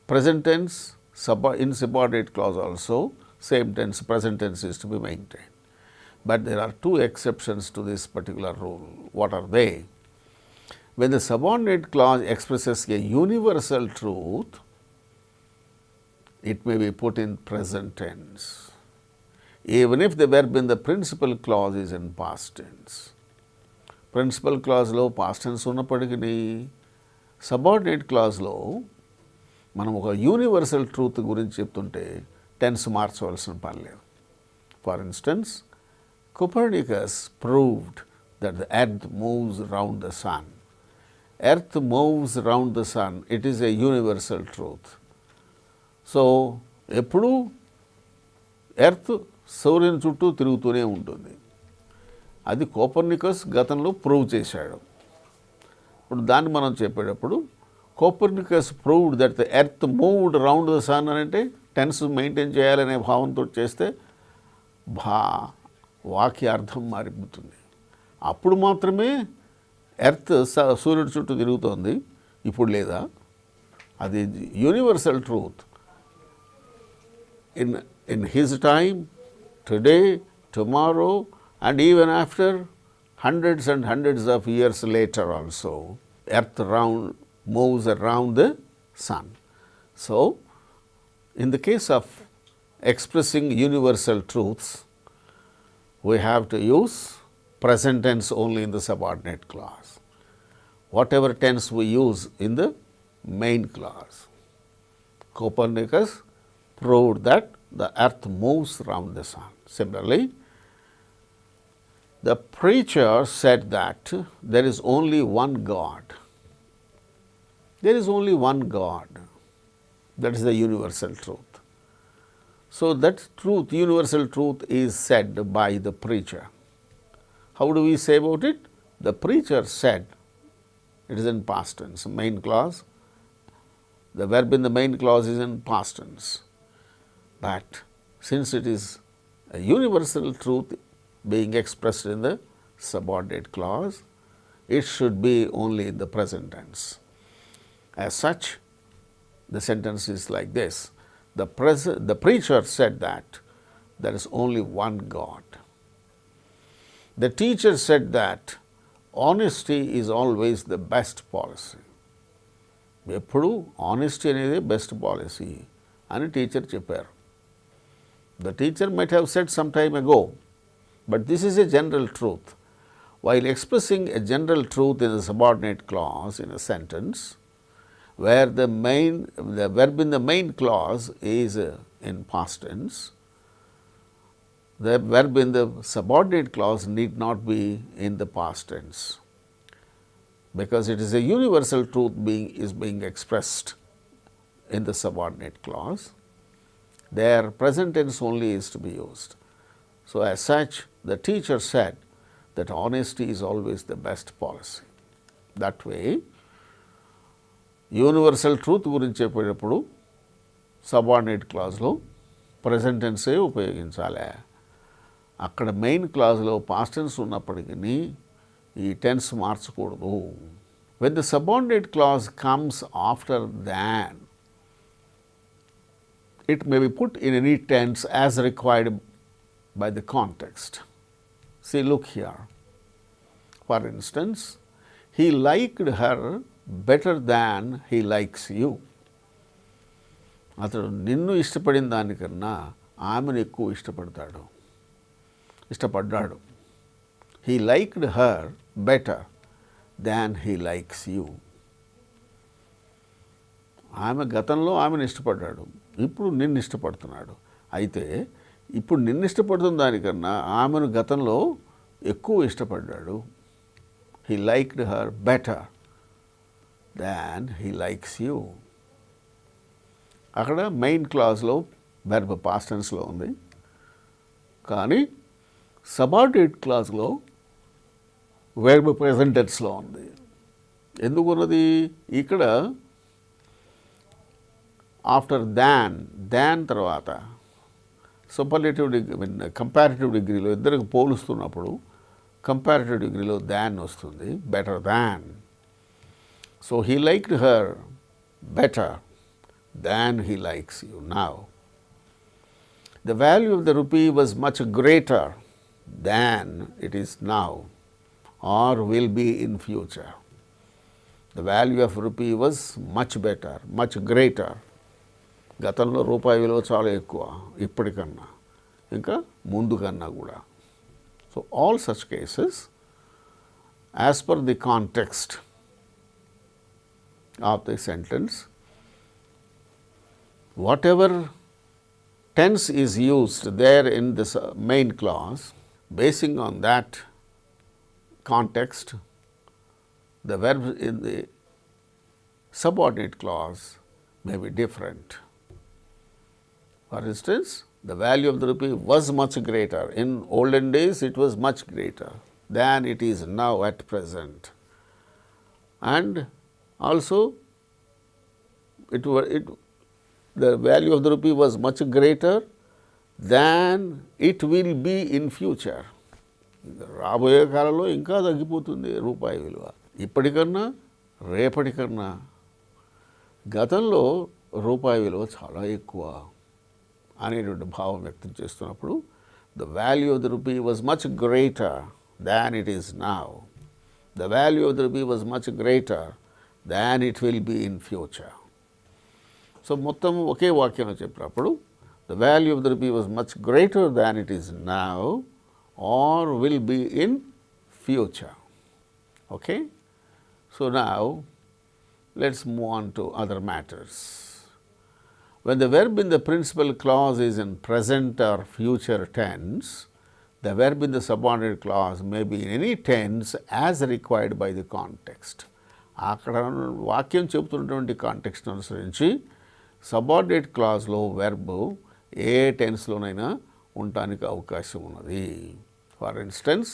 present tense, in subordinate clause also, same tense, present tense is to be maintained. But there are two exceptions to this particular rule. What are they? When the subordinate clause expresses a universal truth, it may be put in present tense, even if the verb in the principal clause is in past tense. Principal clause lo past tense ఉన్నప్పటికీ subordinate clause లో మనం ఒక universal truth గురించి చెప్తుంటే tense మార్చవలసిన పని లేదు. For instance, Copernicus proved that the earth moves round the sun. Earth moves round the sun. It is a universal truth. So, ఎప్పుడు earth సూర్యుని చుట్టూ తిరుగుతూనే ఉంటుంది. అది కోపర్నికస్ గతంలో ప్రూవ్ చేశాడు. ఇప్పుడు దాన్ని మనం చెప్పేటప్పుడు Copernicus proved that the earth moved round the sun అని అంటే టెన్స్ మెయింటైన్ చేయాలనే భావంతో చేస్తే వాక్య అర్థం మారిపోతుంది. అప్పుడు మాత్రమే ఎర్త్ సూర్యుడి చుట్టూ తిరుగుతోంది, ఇప్పుడు లేదా? అది universal truth. In his time, today, tomorrow, and even after hundreds and hundreds of years later also, earth moves around the sun. So, in the case of expressing universal truths, we have to use present tense only in the subordinate clause. Whatever tense we use in the main clause. Copernicus proved that the earth moves around the sun. Similarly, the preacher said that there is only one God. There is only one God. That is the universal truth. So, that truth, universal truth, is said by the preacher. How do we say about it? The preacher said, it is in past tense, main clause. The verb in the main clause is in past tense. But since it is a universal truth being expressed in the subordinate clause, it should be only in the present tense. As such, the sentence is like this. The preacher said that there is only one God. The teacher said that honesty is always the best policy. ఎప్పుడు honesty అనేది best policy అని teacher చెప్పారు. The teacher might have said some time ago, but this is a general truth. While expressing a general truth in a subordinate clause in a sentence, where the verb in the main clause is in past tense, the verb in the subordinate clause need not be in the past tense, because it is a universal truth being expressed in the subordinate clause. Their present tense only is to be used. So, as such, the teacher said that honesty is always the best policy. That way, universal truth గురించి చెప్పేటప్పుడు subordinate క్లాజ్లో present టెన్సే ఉపయోగించాలి. అక్కడ main క్లాజ్లో past tense ఉన్నప్పటికీ ఈ tense మార్చకూడదు. When the subordinate clause comes after than, it may be put in any tense as required by the context. See, look here. For instance, he liked her better than he likes you. అతడు నిన్ను ఇష్టపడిన దానికన్నా ఆమెను ఎక్కువ ఇష్టపడ్డాడు. He liked her better than he likes you. ఆమె గతంలో ఆమెను ఇష్టపడ్డాడు, ఇప్పుడు నిన్ను ఇష్టపడుతున్నాడు. అయితే ఇప్పుడు నిన్ను ఇష్టపడుతున్న దానికన్నా ఆమెను గతంలో ఎక్కువ ఇష్టపడ్డాడు. He liked her better than he likes you. అక్కడ మెయిన్ క్లాజ్లో వెర్బ్ పాస్ట్ టెన్స్లో ఉంది, కానీ సబార్డినేట్ క్లాజ్లో వెర్బ్ ప్రెజెంట్ టెన్స్లో ఉంది. ఎందుకున్నది? ఇక్కడ ఆఫ్టర్ దాన్ తర్వాత సూపర్లేటివ్ డిగ్రీ, కంపారిటివ్ డిగ్రీలో ఇద్దరికి పోలుస్తున్నప్పుడు కంపారిటివ్ డిగ్రీలో దాన్ వస్తుంది, better than. So he liked her better than he likes you now. The value of the rupee was much greater than it is now or will be in future. The value of rupee was much better, much greater. గతంలో రూపాయి విలువ చాలా ఎక్కువ ఇప్పటికన్నా, ఇంకా ముందు కన్నా కూడా. So all such cases as per the context of the sentence, whatever tense is used there in this main clause, basing on that context, the verb in the subordinate clause may be different. For instance, the value of the rupee was much greater. In olden days, it was much greater than it is now at present. And also, the value of the rupee was much greater than it will be in future. రాబోయే కాలంలో ఇంకా తగ్గిపోతుంది రూపాయి విలువ. ఇప్పటికన్నా రేపటికన్నా గతంలో రూపాయి విలువ చాలా ఎక్కువ అనేటువంటి భావం వ్యక్తం చేస్తున్నప్పుడు the value of the rupee was much greater than it is now. The value of the rupee was much greater than it will be in future. So మొత్తం ఒకే వాక్యంలో చెప్పినప్పుడు the value of the rupee was much greater than it is now or will be in future. Okay? So now let's move on to other matters. When the verb in the principal clause is in present or future tense, the verb in the subordinate clause may be in any tense as required by the context. అక్కడ వాక్యం చెబుతున్నటువంటి context అనుసరించి subordinate క్లాజ్లో verb a టెన్స్లోనైనా ఉండటానికి అవకాశం ఉన్నది. For instance,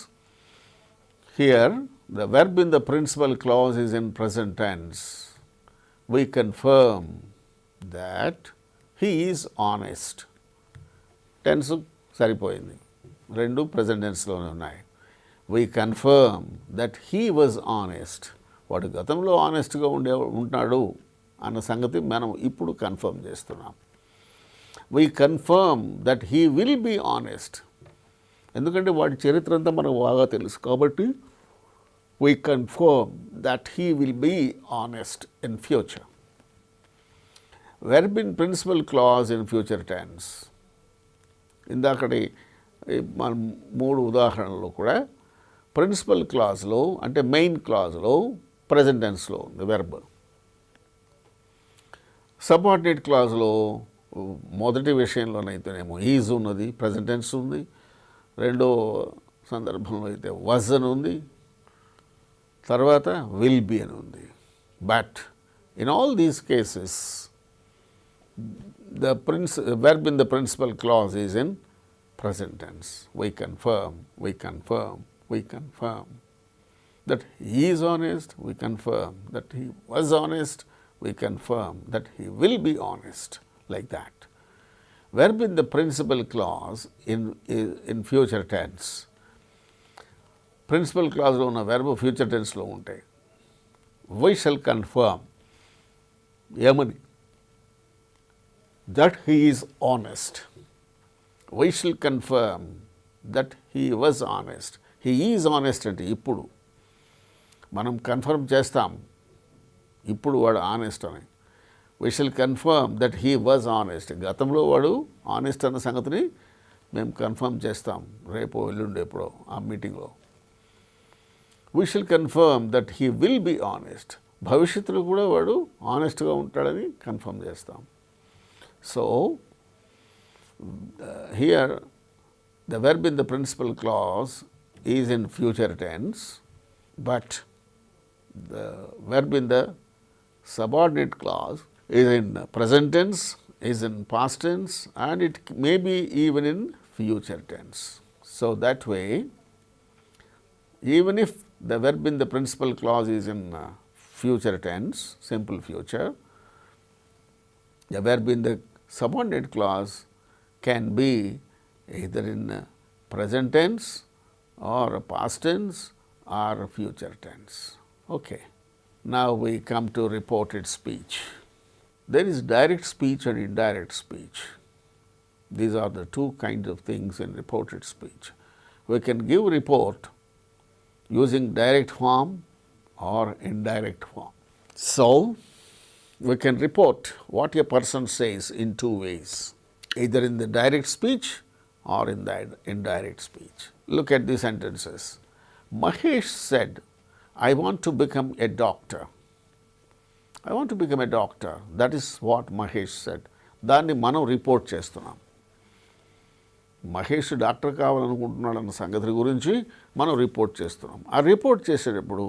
here the verb in the principal clause is in present tense. We confirm that he is honest. Tense సరిపోయింది, రెండు present టెన్స్లోనే ఉన్నాయి. We confirm that he was honest. వాడు గతంలో ఆనెస్ట్గా ఉంటాడు అన్న సంగతి మనం ఇప్పుడు కన్ఫర్మ్ చేస్తున్నాం. We confirm that he will be honest. ఎందుకంటే వాడి చరిత్ర అంతా మనకు బాగా తెలుసు కాబట్టి we confirm that he will be honest in future. Verb in principal clause in future tense. ఇందాకటి మన 3 ఉదాహరణలు కూడా ప్రిన్సిపల్ క్లాజ్లో అంటే మెయిన్ క్లాజ్లో ప్రెజెంట్ టెన్స్లో ఉంది వెర్బ్. సబార్డినేట్ క్లాజ్లో మొదటి విషయంలోనైతేనేమో ఈజ్ ఉన్నది, ప్రెజెంట్ టెన్స్ ఉంది. రెండో సందర్భంలో అయితే వాజ్ అని ఉంది, తర్వాత విల్ బి అని ఉంది. But in all these cases the verb in the principal clause is in present tense. We confirm that he is honest, we confirm that he was honest, we confirm that he will be honest, like that. Verb in the principal clause in future tense. Principal clause లో ఉన్న verb future tense లో ఉంటాయి. We shall confirm ఏమని, that he is honest. We shall confirm that he was honest. He is honest అంటే ఇప్పుడు మనం confirm చేస్తాం, ఇప్పుడు వాడు ఆనెస్ట్ అని. We shall confirm that he was honest. గతంలో వాడు ఆనెస్ట్ అన్న సంగతిని మేము కన్ఫర్మ్ చేస్తాం రేపు ఎల్లుండి ఎప్పుడో ఆ మీటింగ్లో. We shall confirm that he will be honest. భవిష్యత్తులో కూడా వాడు ఆనెస్ట్గా ఉంటాడని కన్ఫర్మ్ చేస్తాం. So, here the verb in the principal clause is in future tense, but the verb in the subordinate clause is in present tense, is in past tense, and it may be even in future tense. So, that way, even if the verb in the principal clause is in future tense, simple future, the verb in the subordinate clause can be either in present tense or past tense or future tense. Okay. Now we come to reported speech. There is direct speech and indirect speech. These are the two kinds of things in reported speech. We can give report using direct form or indirect form. So, we can report what a person says in two ways, either in the direct speech or in the indirect speech. Look at the sentences. Mahesh said, I want to become a doctor. I want to become a doctor. That is what Mahesh said. దాన్ని మనం report చేస్తున్నాం. Mahesh doctor కావాలనుకుంటున్నాడన్న సంగతి గురించి మనం report చేస్తున్నాం. ఆ report చేసేటప్పుడు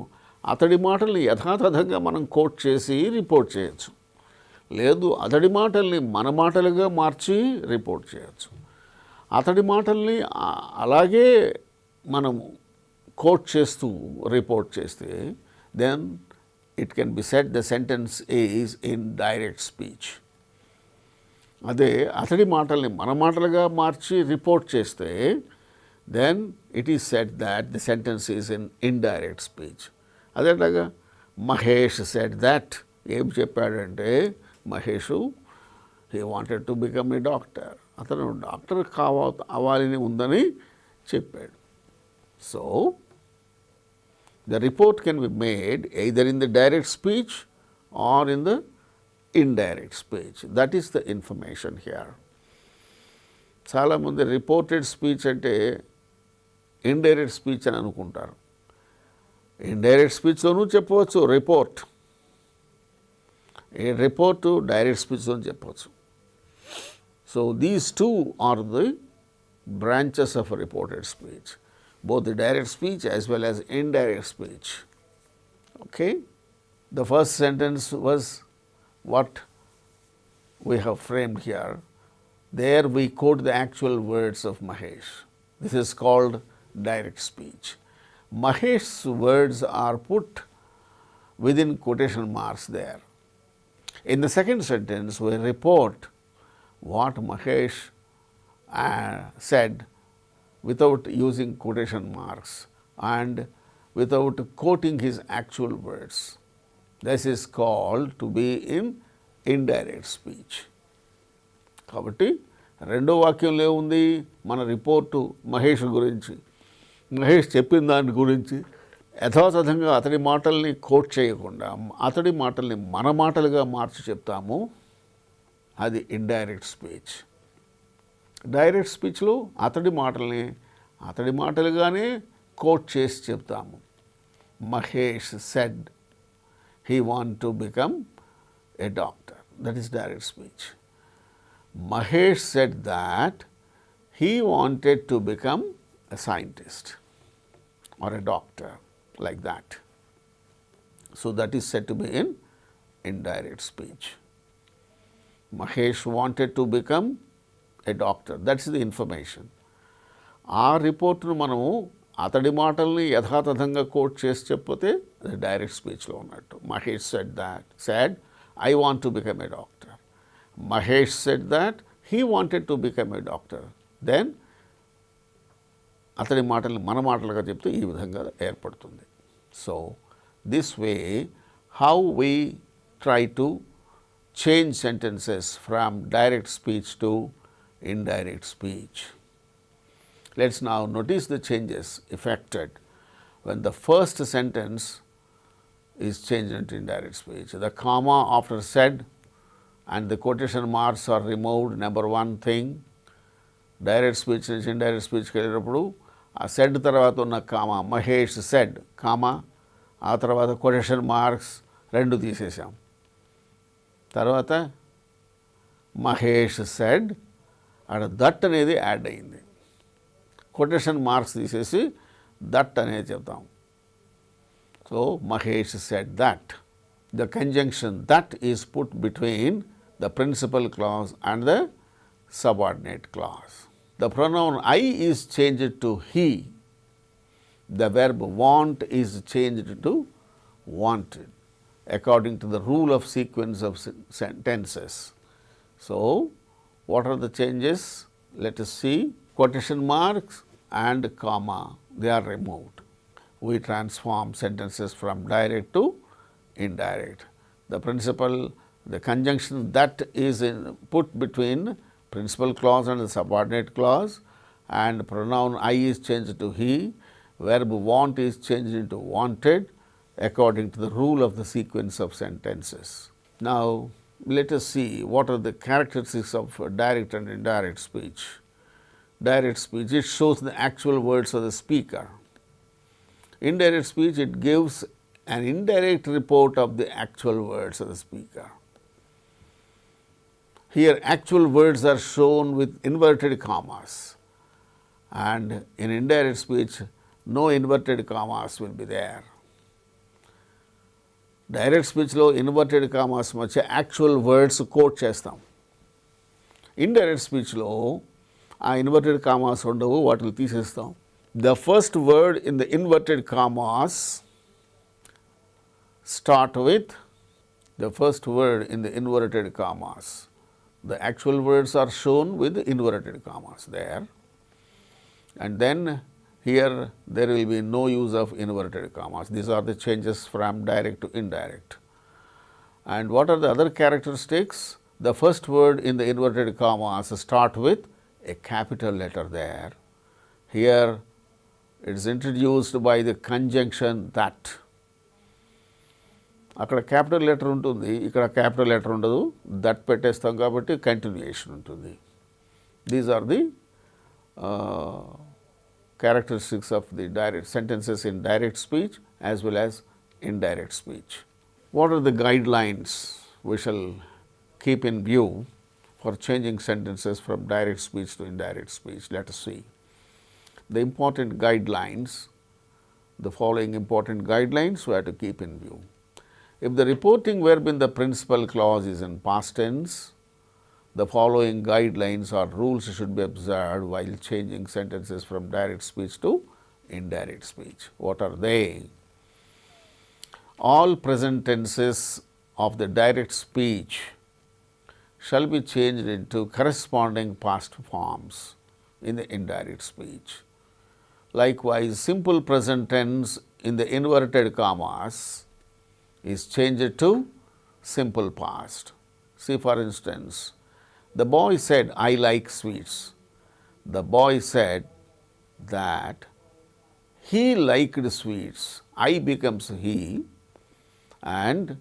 అతడి మాటల్ని యథాతథంగా మనం కోట్ చేసి రిపోర్ట్ చేయొచ్చు, లేదు అతడి మాటల్ని మన మాటలుగా మార్చి రిపోర్ట్ చేయొచ్చు. అతడి మాటల్ని అలాగే మనం కోట్ చేస్తూ రిపోర్ట్ చేస్తే then it can be said the sentence is in direct speech. అదే అతడి మాటల్ని మన మాటలుగా మార్చి రిపోర్ట్ చేస్తే then it is said that the sentence is in indirect speech. అదేలాగా మహేష్ సెడ్ దట్, ఏం చెప్పాడంటే Mahesh he wanted to become a doctor. అతను డాక్టర్ అవ్వాలని ఉందని చెప్పాడు. So the report can be made either in the direct speech or in the indirect speech. That is the information here. చాలామంది reported speech అంటే indirect speech అని అనుకుంటారు. Indirect స్పీచ్లోనూ చెప్పవచ్చు రిపోర్ట్, ఏ రిపోర్టు డైరెక్ట్ స్పీచ్లో చెప్పవచ్చు. So these two are the branches of reported speech, both the direct speech as well as indirect speech. Okay? The first sentence was what we have framed here. There we quote the actual words of Mahesh. This is called direct speech. Mahesh's words are put within quotation marks there. In the second sentence, we report what Mahesh said without using quotation marks and without quoting his actual words. This is called to be in indirect speech. కాబట్టి రెండో వాక్యంలో ఏముంది? మన report Mahesh గురించి, మహేష్ చెప్పిన దాని గురించి యథాతథంగా అతడి మాటల్ని కోట్ చేయకుండా అతడి మాటల్ని మన మాటలుగా మార్చి చెప్తాము. అది ఇండైరెక్ట్ స్పీచ్. డైరెక్ట్ స్పీచ్లో అతడి మాటల్ని అతడి మాటలుగానే కోట్ చేసి చెప్తాము. Mahesh said he want to become a doctor. That is direct speech. Mahesh said that he wanted to become a scientist or a doctor, like that. So that is said to be in indirect speech. Mahesh wanted to become a doctor. That's the information. ఆ రిపోర్ట్ను మనము అతడి మాటల్ని యథాతథంగా coat చేసి చెప్పితే అది direct స్పీచ్లో ఉన్నట్టు. Mahesh said I want to become a doctor. Mahesh said that he wanted to become a doctor. Then అతడి మాటల్ని మన మాటలుగా చెప్తే ఈ విధంగా ఏర్పడుతుంది. So this way how we try to change sentences from direct speech to indirect speech. Let's now notice the changes effected when the first sentence is changed into indirect speech. The comma after said and the quotation marks are removed. Number one thing, direct speech నుంచి indirect speechకి వెళ్ళినప్పుడు ఆ said తర్వాత ఉన్న comma, Mahesh said comma, ఆ తర్వాత quotation marks రెండు తీసేసాం. తర్వాత మహేష్ సెడ్ అక్కడ దట్ అనేది యాడ్ అయింది. కొటేషన్ మార్క్స్ తీసేసి దట్ అనేది చెప్తాం. So Mahesh said that. The conjunction that is put between the principal clause and the subordinate clause. The pronoun I is changed to he. The verb want is changed to wanted according to the rule of sequence of tenses. So what are the changes? Let us see. Quotation marks and comma, they are removed. We transform sentences from direct to indirect. The principal, the conjunction that is put between principal clause and the subordinate clause, and pronoun I is changed to he, verb want is changed into wanted according to the rule of the sequence of sentences. Now let us see what are the characteristics of direct and indirect speech. Direct speech, it shows the actual words of the speaker. Indirect speech, it gives an indirect report of the actual words of the speaker. Here actual words are shown with inverted commas, and in indirect speech no inverted commas will be there. Direct స్పీచ్లో inverted commas మధ్య actual words quote చేస్తాం. Indirect స్పీచ్లో ఆ inverted commas ఉండవు, వాటిని తీసేస్తాం. The first word in the inverted commas start with the first word in the inverted commas. The actual words are shown with inverted commas there, and then here there will be no use of inverted commas. These are the changes from direct to indirect. And what are the other characteristics? The first word in the inverted commas start with a capital letter there. Here it is introduced by the conjunction that. అక్కడ capital letter ఉంటుంది, ఇక్కడ capital letter ఉండదు, that పెట్టేస్తాం కాబట్టి continuation ఉంటుంది. These are the characteristics of the direct sentences in direct speech as well as indirect speech. What are the guidelines we shall keep in view for changing sentences from direct speech to indirect speech? Let us see. The important guidelines, the following important guidelines we have to keep in view. If the reporting verb in the principal clause is in past tense, the following guidelines or rules should be observed while changing sentences from direct speech to indirect speech. What are they? All present tenses of the direct speech shall be changed into corresponding past forms in the indirect speech. Likewise, simple present tense in the inverted commas is changed to simple past. See, for instance, the boy said, I like sweets. The boy said that he liked sweets. I becomes he and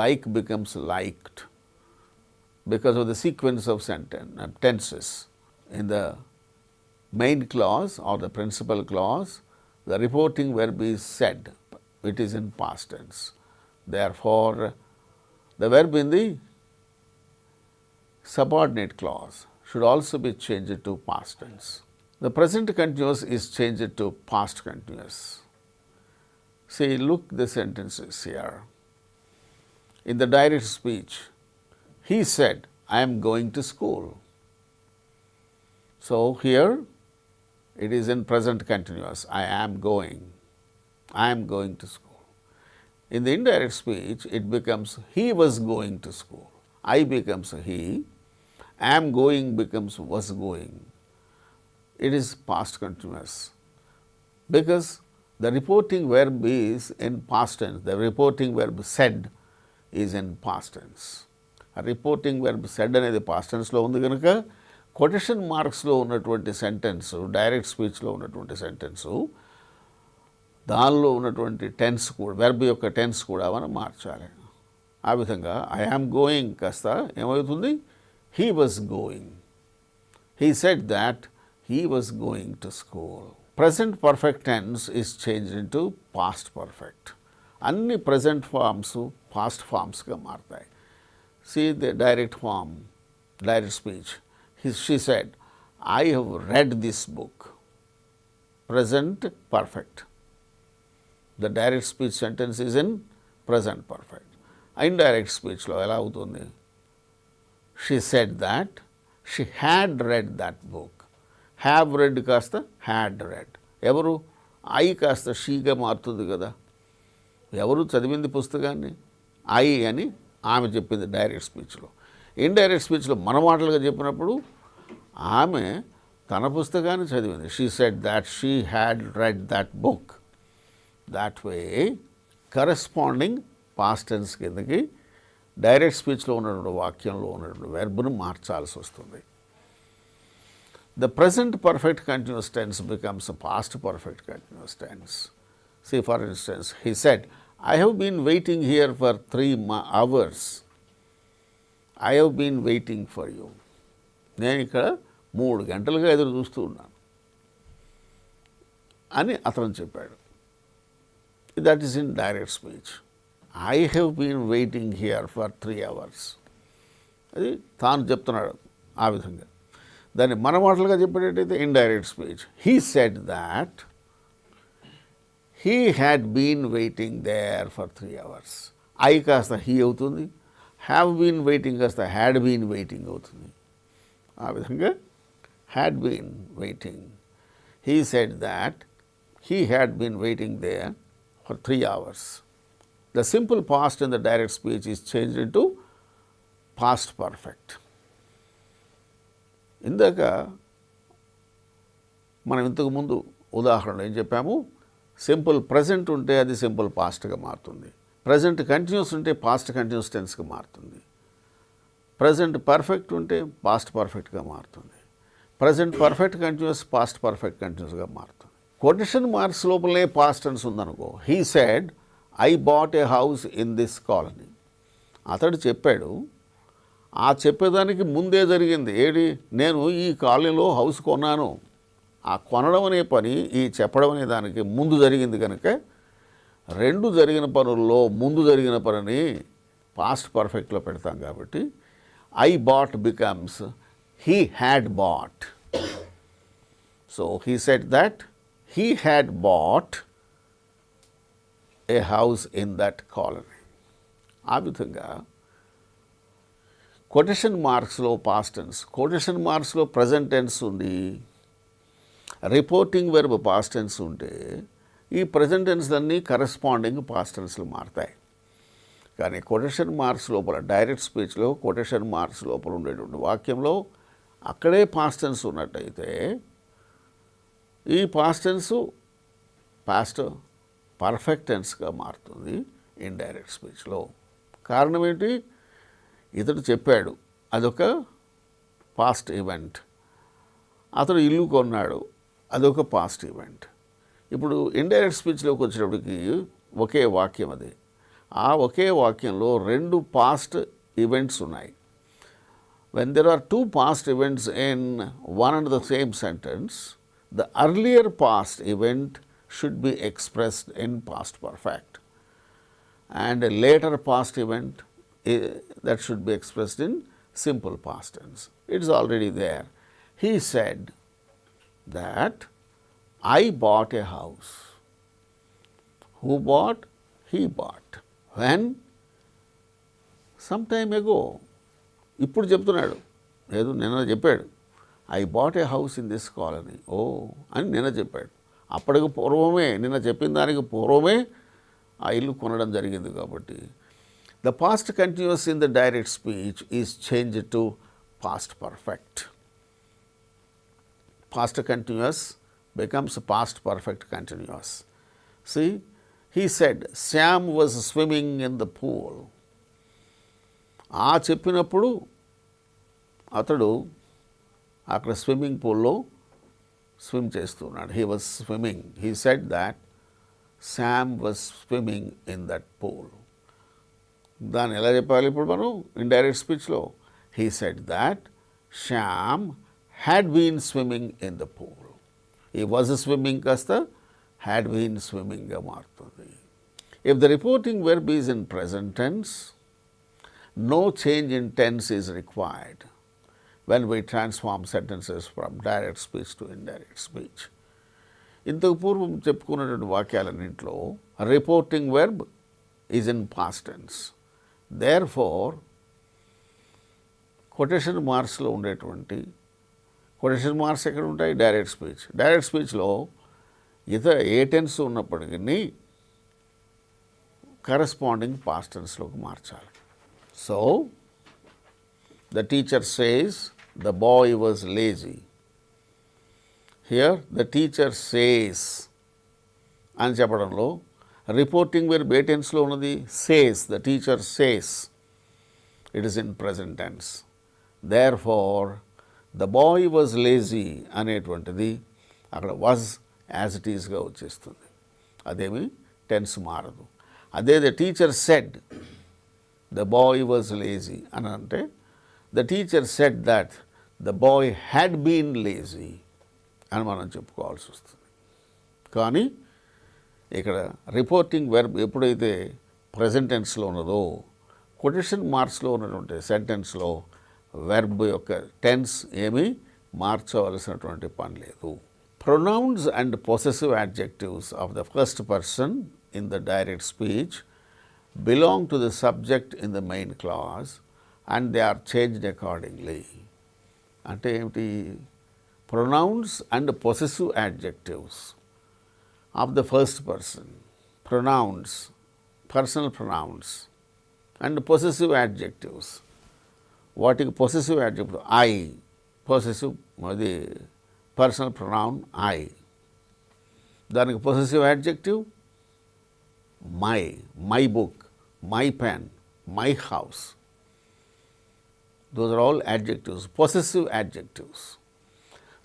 like becomes liked because of the sequence of tenses. In the main clause or the principal clause, the reporting verb is said. It is in past tense. Therefore, the verb in the subordinate clause should also be changed to past tense. The present continuous is changed to past continuous. See, look the sentences here. In the direct speech, he said, I am going to school. So, here it is in present continuous, I am going to school. In the indirect speech, it becomes he was going to school. I becomes he, am going becomes was going. It is past continuous because the reporting verb is in past tense. The reporting verb said is in past tense. A reporting verb said అనేది past tense లో ఉంది కనుక quotation మార్క్స్లో ఉన్నటువంటి sentence, direct స్పీచ్లో ఉన్నటువంటి sentence, దానిలో ఉన్నటువంటి టెన్స్ కూడా, వెర్బ్ యొక్క టెన్స్ కూడా మనం మార్చాలి. ఆ విధంగా ఐ యామ్ గోయింగ్ కాస్త ఏమవుతుంది, he was going. He said that he was going to school. Present perfect tense is changed into past perfect. అన్ని ప్రజెంట్ ఫార్మ్స్ పాస్ట్ ఫార్మ్స్గా మారుతాయి. See the direct form, direct speech. She said I have read this book. Present perfect. The direct speech sentence is in present perfect. Indirect speech lo ela avutundi, she said that she had read that book. Have read kasta had read. Evaru I kasta she ga marutundi kada. Evaru chadivindi పుస్తకాన్ని I అని ఆమె చెప్పింది direct స్పీచ్లో. Indirect స్పీచ్లో మన మాటలుగా చెప్పినప్పుడు ఆమె తన పుస్తకాన్ని చదివింది. She said that she had read that book. That way, corresponding past tense కిందకి డైరెక్ట్ స్పీచ్లో ఉన్నటువంటి వాక్యంలో ఉన్నటువంటి వెర్బ్ను మార్చాల్సి వస్తుంది. The present perfect continuous tense becomes a past perfect continuous tense. See, for instance, he said, I have been waiting here for 3 hours. I have been waiting for you. నేను ఇక్కడ 3 గంటలుగా ఎదురు చూస్తూ ఉన్నాను అని అతను చెప్పాడు. That is in direct speech. I have been waiting here for 3 hours. అది తాను చెప్తున్నాడు ఆ విధంగా. దాన్ని మన మాటలుగా చెప్పేటట్టయితే indirect speech. He said that he had been waiting there for 3 hours. I కాస్త హీ అవుతుంది, హ్యావ్ బీన్ వెయిటింగ్ కాస్త హ్యాడ్ బీన్ వెయిటింగ్ అవుతుంది. ఆ విధంగా had been waiting. He said that he had been waiting there for 3 hours. The simple past in the direct speech is changed into past perfect. ఇందాక మనం ఇంతకు ముందు ఉదాహరణలో ఏం చెప్పాము, సింపుల్ ప్రజెంట్ ఉంటే అది సింపుల్ పాస్ట్గా మారుతుంది. ప్రజెంట్ కంటిన్యూస్ ఉంటే పాస్ట్ కంటిన్యూస్ టెన్స్గా మారుతుంది. ప్రజెంట్ పర్ఫెక్ట్ ఉంటే పాస్ట్ పర్ఫెక్ట్గా మారుతుంది. Present perfect continuous past perfect కంటిన్యూస్గా మారుతుంది. కొటేషన్ మార్క్స్ లోపలనే పాస్ట్ టెన్స్ ఉందనుకో, he said I bought a house in this colony. అతడు చెప్పాడు, ఆ చెప్పేదానికి ముందే జరిగింది ఏది, నేను ఈ కాలనీలో హౌస్ కొన్నాను. ఆ కొనడం అనే పని ఈ చెప్పడం అనే దానికి ముందు జరిగింది కనుక రెండు జరిగిన పనుల్లో ముందు జరిగిన పనిని పాస్ట్ పర్ఫెక్ట్లో పెడతాం కాబట్టి I bought becomes he had bought. So he said that he had bought a house in that colony. ఆ విధంగా కొటేషన్ మార్క్స్లో పాస్ట్ టెన్స్, కొటేషన్ మార్క్స్లో ప్రజెంట్ టెన్స్ ఉంది, రిపోర్టింగ్ వెర్బ్ పాస్ట్ టెన్స్ ఉంటే ఈ ప్రజెంట్ టెన్స్లన్నీ కరెస్పాండింగ్ పాస్ట్ టెన్స్లు మారుతాయి. కానీ కొటేషన్ మార్క్స్ లోపల డైరెక్ట్ స్పీచ్లో కొటేషన్ మార్క్స్ లోపల ఉండేటువంటి వాక్యంలో అక్కడే పాస్ట్ టెన్స్ ఉన్నట్టయితే ఈ పాస్ట్ టెన్స్ పాస్ట్ పర్ఫెక్ట్ టెన్స్గా మారుతుంది ఇండైరెక్ట్ స్పీచ్లో. కారణం ఏంటి, ఇతడు చెప్పాడు, అదొక పాస్ట్ ఈవెంట్. అతడు ఇల్లు కొన్నాడు, అదొక పాస్ట్ ఈవెంట్. ఇప్పుడు ఇండైరెక్ట్ స్పీచ్లోకి వచ్చేటప్పటికి ఒకే వాక్యం అది. ఆ ఒకే వాక్యంలో రెండు పాస్ట్ ఈవెంట్స్ ఉన్నాయి. When there are two past events in one and the same sentence, the earlier past event should be expressed in past perfect, and a later past event that should be expressed in simple past tense. It is already there. He said that I bought a house. Who bought? He bought. When? Some time ago. ఇప్పుడు చెప్తున్నాడు, లేదు నిన్న చెప్పాడు, I bought a house in this colony. ఓ అని నిన్న చెప్పాడు. అప్పటికి పూర్వమే, నిన్న చెప్పిన దానికి పూర్వమే ఆ ఇల్లు కొనడం జరిగింది. కాబట్టి the past continuous in the direct speech is change to past perfect. Past continuous becomes past perfect continuous. See, he said Sam was swimming in the pool. ఆ చెప్పినప్పుడు అతడు అక్కడ స్విమ్మింగ్ పూల్లో స్విమ్ చేస్తున్నాడు. He was swimming. He said that Sam was swimming in that pool. దాన్ని ఎలా చెప్పాలి ఇప్పుడు మనం ఇండైరెక్ట్ స్పీచ్లో? He said that Shyam had been swimming in the pool. ఈ వాజ్ స్విమ్మింగ్ కాస్త హ్యాడ్ బీన్ స్విమ్మింగ్గా మారుతుంది. If the reporting verb is in present tense, no change in tense is required when we transform sentences from direct speech to indirect speech. ఇంతకు పూర్వం చెప్పుకున్నటువంటి వాక్యాలన్నింటిలో reporting verb is in past tense. Therefore quotation మార్క్స్లో ఉండేటువంటి quotation marks ఎక్కడ ఉంటాయి? Direct speech. Direct స్పీచ్లో ఇతర ఏ tense ఉన్నప్పటికీ కరెస్పాండింగ్ పాస్ట్ టెన్స్లోకి మార్చాలి. So, the teacher says the boy was lazy. Here, the teacher says అని చెప్పడంలో రిపోర్టింగ్ వెర్బ్ ఏ టెన్స్లో ఉన్నది? Says. The teacher says. It is in present tense. Therefore the boy was lazy అనేటువంటిది అక్కడ was as it ఈస్గా వచ్చేస్తుంది. అదేమి టెన్స్ మారదు. అదే the teacher said the boy was lazy అని అంటే the teacher said that the boy had been lazy అని మనం చెప్పుకోవాల్సి వస్తుంది. కానీ ఇక్కడ రిపోర్టింగ్ వెర్బ్ ఎప్పుడైతే ప్రజెంట్ టెన్స్లో ఉన్నదో కొటేషన్ మార్క్స్లో ఉన్నటువంటి సెంటెన్స్లో వెర్బ్ యొక్క టెన్స్ ఏమీ మార్చవలసినటువంటి పని లేదు. Pronouns and possessive adjectives of the first person in the direct speech belong to the subject in the main clause and they are changed accordingly. అంటే ఏమిటి? Pronouns and possessive adjectives of the first person. Pronouns, personal pronouns and possessive adjectives. వాటికి possessive adjective I, possessive అది personal pronoun I. దానికి possessive adjective my book, my pen, my house. Those are all adjectives, possessive adjectives.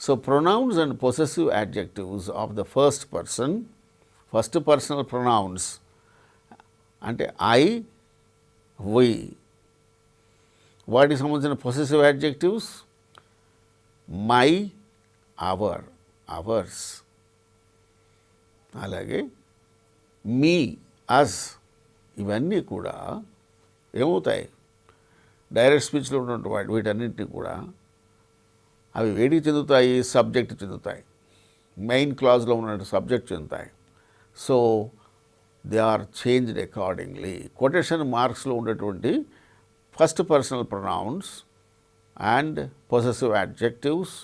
So, pronouns and possessive adjectives of the first personal pronouns అంటే I, we. వాటికి సంబంధించిన possessive adjectives my, our, ours, అలాగే me, అస్, ఇవన్నీ కూడా ఏమవుతాయి direct స్పీచ్లో ఉన్నటువంటి వీటన్నింటినీ కూడా అవి వేడికి చెందుతాయి, సబ్జెక్ట్ చెందుతాయి, మెయిన్ క్లాజ్లో ఉన్న సబ్జెక్ట్ చెందుతాయి. So they are changed accordingly. Quotation మార్క్స్లో ఉండేటువంటి first personal pronouns and possessive adjectives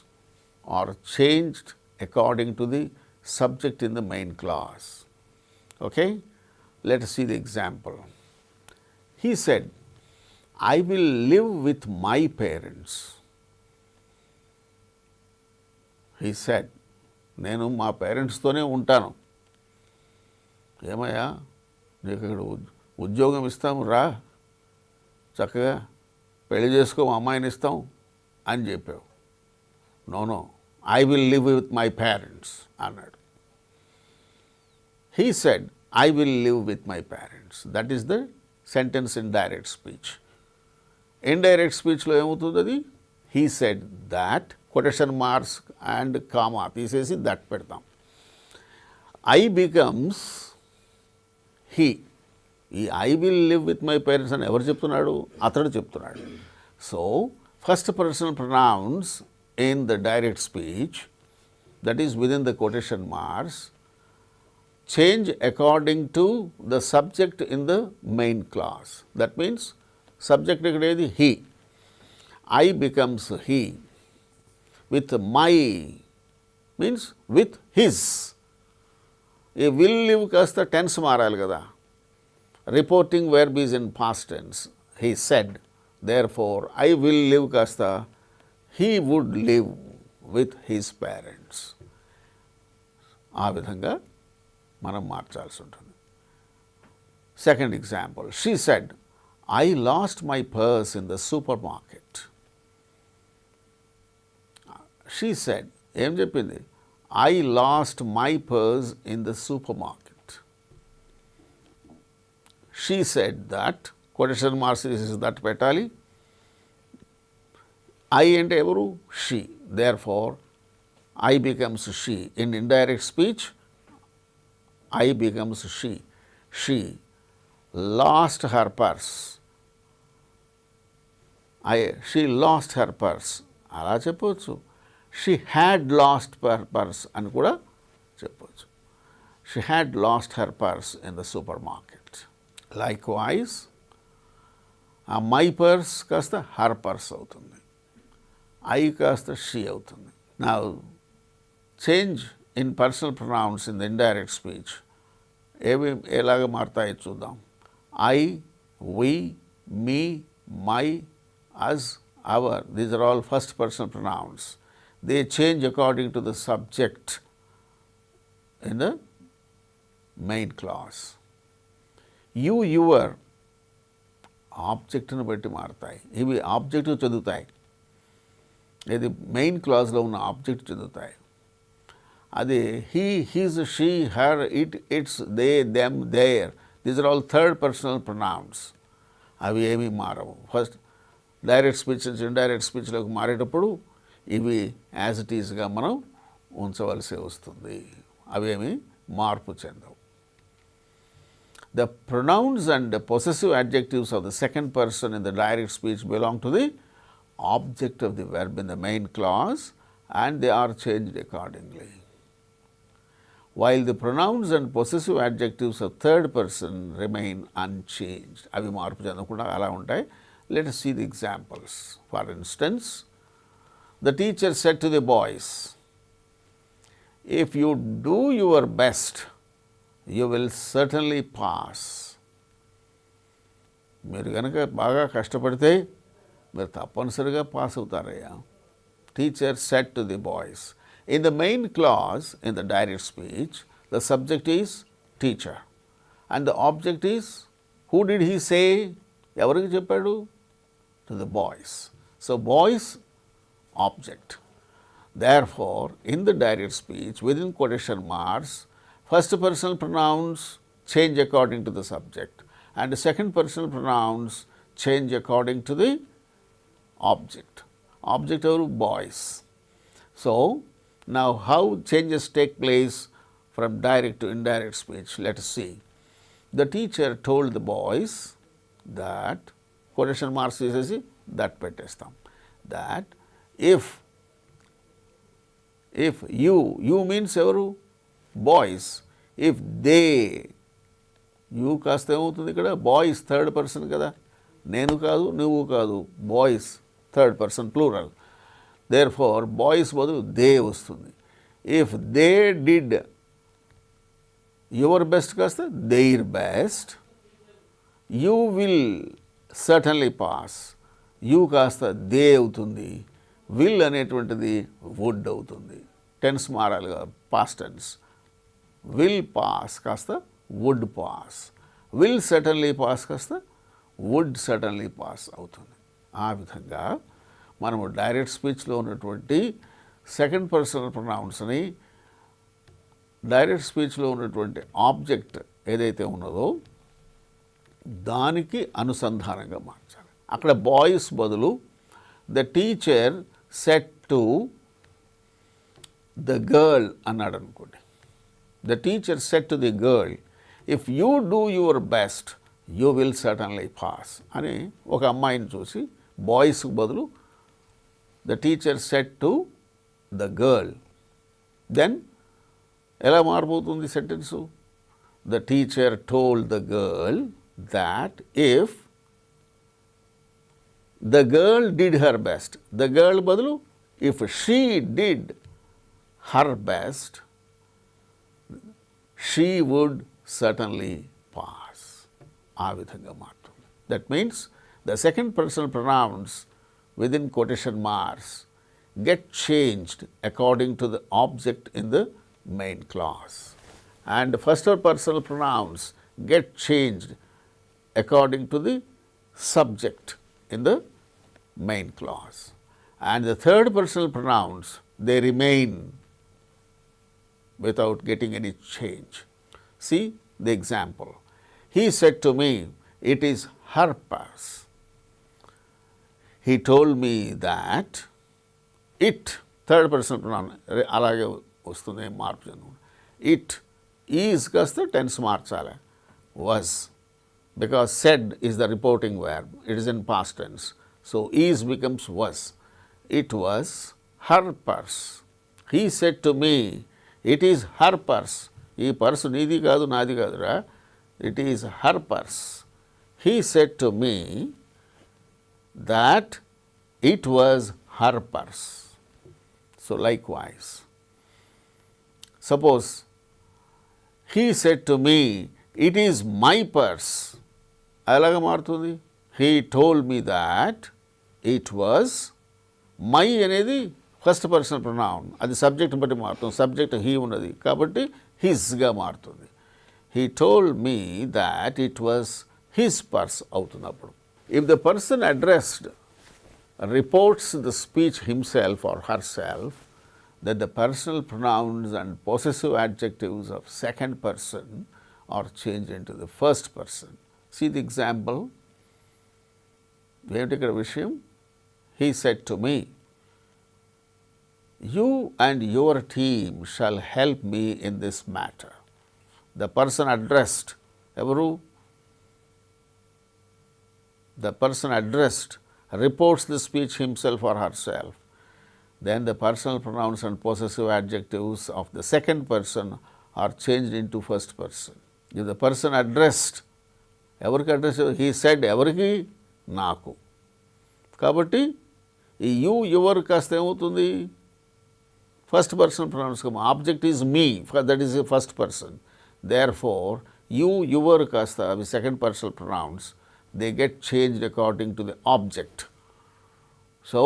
are changed according to the subject in the main clause. Okay? Let us see the example. He said, I will live with my parents. He said, నేను మా పేరెంట్స్తోనే ఉంటాను. ఏమయ్యా నీకు ఇక్కడ ఉద్యోగం ఇస్తాము రా, చక్కగా పెళ్లి చేసుకో, అమ్మాయిని ఇస్తాం అని చెప్పావు. No, I will live with my parents అన్నాడు. He said, I will live with my parents. That is the sentence in direct speech. Indirect speech లో ఏమవుతుంది అది? He said that, quotation marks and comma తీసేసి that పెడతాం. I becomes he. ఈ I will live with my parents అని ఎవరు చెప్తున్నాడు? అతడు చెప్తున్నాడు. So first personal pronounce in the direct speech, that is within the quotation marks, change according to the subject in the main clause. That means subject ikkadedi he. I becomes he. With my means with his. A will live kasta tense marali kada. Reporting verb is in past tense. He said, therefore I will live kasta he would live with his parents. ఆ విధంగా మనం మార్చాల్సి ఉంటుంది. Second example, she said, I lost my purse in the super market. She said, ఏం చెప్పింది? I lost my purse in the super market. She said that, quotation marks that పెట్టాలి. I అంటే ఎవరు? She. Therefore, I becomes she. In indirect speech, I becomes she. She lost her purse. She lost her purse. అలా చెప్పవచ్చు. She had lost her purse అని కూడా చెప్పవచ్చు. She had lost her purse in the supermarket. Likewise, ఆ my purse కాస్త her purse అవుతుంది. I కాస్త she అవుతుంది. నా change in personal pronouns in the indirect speech ఎలాగ మారుతాయో చూద్దాం. I, we, me, my, us, our, these are all first personal pronouns. They change according to the subject in the main class. You, your ఆబ్జెక్ట్ని బట్టి మారుతాయి. ఇవి objective చదువుతాయి. ఇది main క్లాజ్లో ఉన్న object చెందుతాయి. అది he, his, she, her, it, its, they, them, their, these are all third personal pronouns. అవి ఏమీ మారవు. ఫస్ట్ డైరెక్ట్ స్పీచ్ నుంచి ఇండైరెక్ట్ స్పీచ్లోకి మారేటప్పుడు ఇవి యాజ్ ఇట్ ఈజ్గా మనం ఉంచవలసి వస్తుంది. అవేమీ మార్పు చెందవు. The pronouns and the possessive adjectives of the second person in the direct speech belong to the object of the verb in the main clause and they are changed accordingly. While the pronouns and possessive adjectives of third person remain unchanged. అవి మార్పు చెందకుండా అలా ఉంటాయి. Let us see the examples. For instance, the teacher said to the boys, if you do your best, you will certainly pass. మీరు కనుక బాగా కష్టపడితే మీరు తప్పనిసరిగా పాస్ అవుతారయ్యా. Teacher said to the boys. In the main clause in the direct speech the subject is teacher and the object is who did he say? ఎవరికి చెప్పాడు? To the boys. So boys object. Therefore, in the direct speech within quotation marks, first personal pronouns change according to the subject and the second personal pronouns change according to the object. Object are boys. So, now how changes take place from direct to indirect speech? Let us see. The teacher told the boys that quotation marks is that పెట్టేస్తాం that if you means ఎవరు boys, if they, you కాస్త ఏమవుతుంది ఇక్కడ boys third person కదా, నేను కాదు నువ్వు కాదు, boys third person plural, therefore boys బదులు దే వస్తుంది. If they did your best కాస్త their best, you will certainly pass, you కాస్త దే అవుతుంది, విల్ అనేటువంటిది వుడ్ అవుతుంది. టెన్స్ మారాలిగా, పాస్ట్ టెన్స్. విల్ పాస్ కాస్త would pass, will certainly pass కాస్త వుడ్ సర్టన్లీ పాస్ అవుతుంది. ఆ విధంగా మనము డైరెక్ట్ స్పీచ్లో ఉన్నటువంటి సెకండ్ పర్సనల్ ప్రొనౌన్స్ని డైరెక్ట్ స్పీచ్లో ఉన్నటువంటి ఆబ్జెక్ట్ ఏదైతే ఉన్నదో దానికి అనుసంధానంగా మార్చాలి. అక్కడ బాయ్స్ బదులు the teacher said to the girl అన్నాడు అనుకోండి. The teacher said to the girl, if you do your best you will certainly pass అని ఒక అమ్మాయిని చూసి బాయ్స్కి బదులు the teacher said to the girl, then ఎలా మారిపోతుంది sentence? The teacher told the girl that if the girl did her best, the girl బదులు if she did her best, she would certainly pass. ఆ విధంగా మారుతుంది. That means the second personal pronouns within quotation marks get changed according to the object in the main clause, and the first personal pronouns get changed according to the subject in the main clause, and the third personal pronouns they remain without getting any change. See the example. He said to me, it is her purse. He told me that it, third personal pronoun అలాగే వస్తుంది, మార్పు it is కాస్త tense మార్చాలి, was, because said is the reporting verb, it is in past tense, so is becomes was. It was her purse. He said to me, it is her purse. ఈ purse నీది కాదు నాది కాదురా, it is her purse. He said to me that it was her purse. So likewise, suppose he said to me, it is my purse. అలాగా మారుతుంది. He told me that it was, my అనేది first personal pronoun, అది subject బట్టి మారుతుంది, subject he ఉన్నది కాబట్టి హిస్గా మారుతుంది. He told me that it was his purse అవుతుంది. అప్పుడు if the person addressed reports the speech himself or her self, that the personal pronouns and possessive adjectives of second person are changed into the first person. See the example. ఏమిటి ఇక్కడ విషయం? He said to me, you and your team shall help me in this matter. The person addressed, ఎవరు? The person addressed reports the speech himself or herself. Then the personal pronouns and possessive adjectives of the second person are changed into first person. If the person addressed, ఎవరికి address? He said ఎవరికి? నాకు. కాబట్టి ఈ you your కాస్త ఏమవుతుంది? First person pronouns. Object is me, that is first person. Therefore you your కాస్త అవి second personal pronouns, they get changed according to the object. So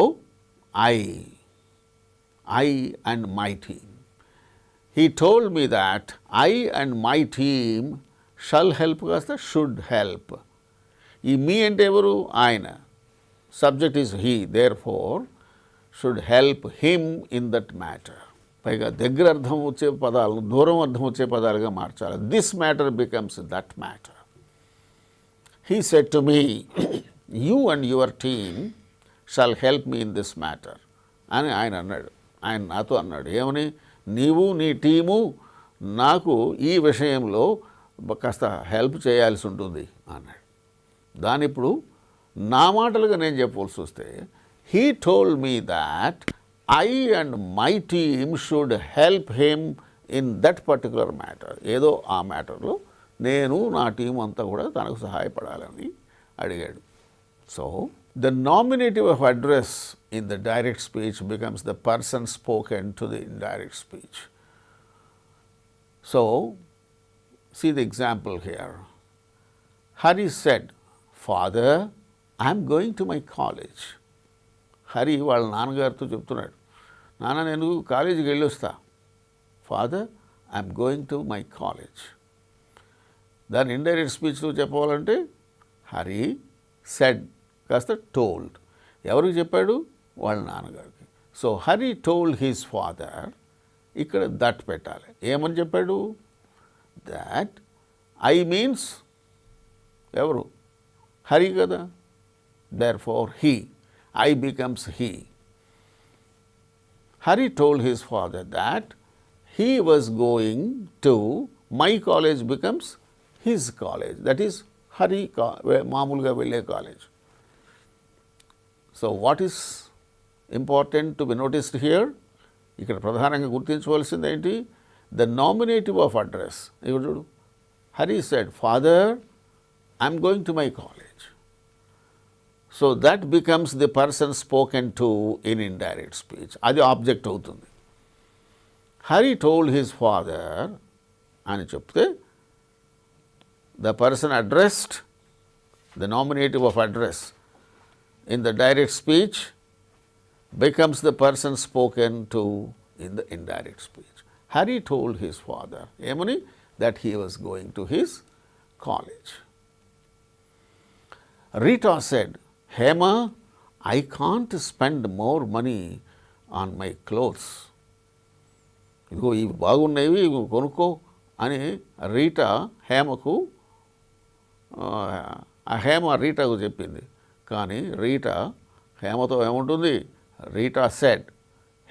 I and my team. He told me that I and my team shall help కాస్త should help. ఈ మీ అంటే ఎవరు? ఆయన. Subject is he. Therefore should help him in that matter. పైగా దగ్గర అర్థం వచ్చే పదాలను దూరం అర్థం వచ్చే పదాలుగా మార్చాలి. This matter becomes that matter. He said to me, you and your team shall help me in this matter అని ఆయన అన్నాడు. ఆయన నాతో అన్నాడు, ఏమని? నీవు నీ టీము నాకు ఈ విషయంలో కాస్త హెల్ప్ చేయాల్సి ఉంటుంది అన్నాడు. దాని ఇప్పుడు నా మాటలుగా నేను చెప్పవలసి వస్తే, he told me that I and my team should help him in that particular matter. ఏదో ఆ మ్యాటర్లో నేను నా టీం అంతా కూడా తనకు సహాయపడాలని అడిగాడు. So the nominative of address in the direct speech becomes the person spoken to the indirect speech. So, see the example here. Hari said, Father, I am going to my college. Hari వాళ్ళ నాన్నగారితో చెప్తున్నాడు, నాన్న నేను కాలేజీకి వెళ్ళొస్తా. Father, I am going to my college. దాని indirect స్పీచ్లో చెప్పాలంటే హరి సెడ్ కాస్త టోల్డ్. ఎవరికి చెప్పాడు? వాళ్ళ నాన్నగారికి. So Hari told his father, ఇక్కడ దట్ పెట్టాలి. ఏమని చెప్పాడు? దట్ ఐ మీన్స్ ఎవరు? హరి కదా. Therefore he, I becomes he. Hari told his father that he was going to my college becomes his college. That is Hari మామూలుగా వెళ్ళే college. So what is important to be noticed here? ఇక్కడ ప్రధానంగా గుర్తించవలసింది ఏంటి? The nominative of address. ఇక్కడ చూడు, Hari said, father I'm going to my college. So that becomes the person spoken to in indirect speech. అది object అవుతుంది. Hari told his father అని చెప్తే the person addressed, the nominative of address in the direct speech becomes the person spoken to in the indirect speech. Hari told his father, Emani, that he was going to his college. Rita said, Hema, I can't spend more money on my clothes. ఇదిగో ఇవి బాగున్నాయి, ఇవి కొనుక్కో అని Rita హేమకు Hema రీటాకు చెప్పింది. కానీ Rita హేమతో ఏముంటుంది? Rita said,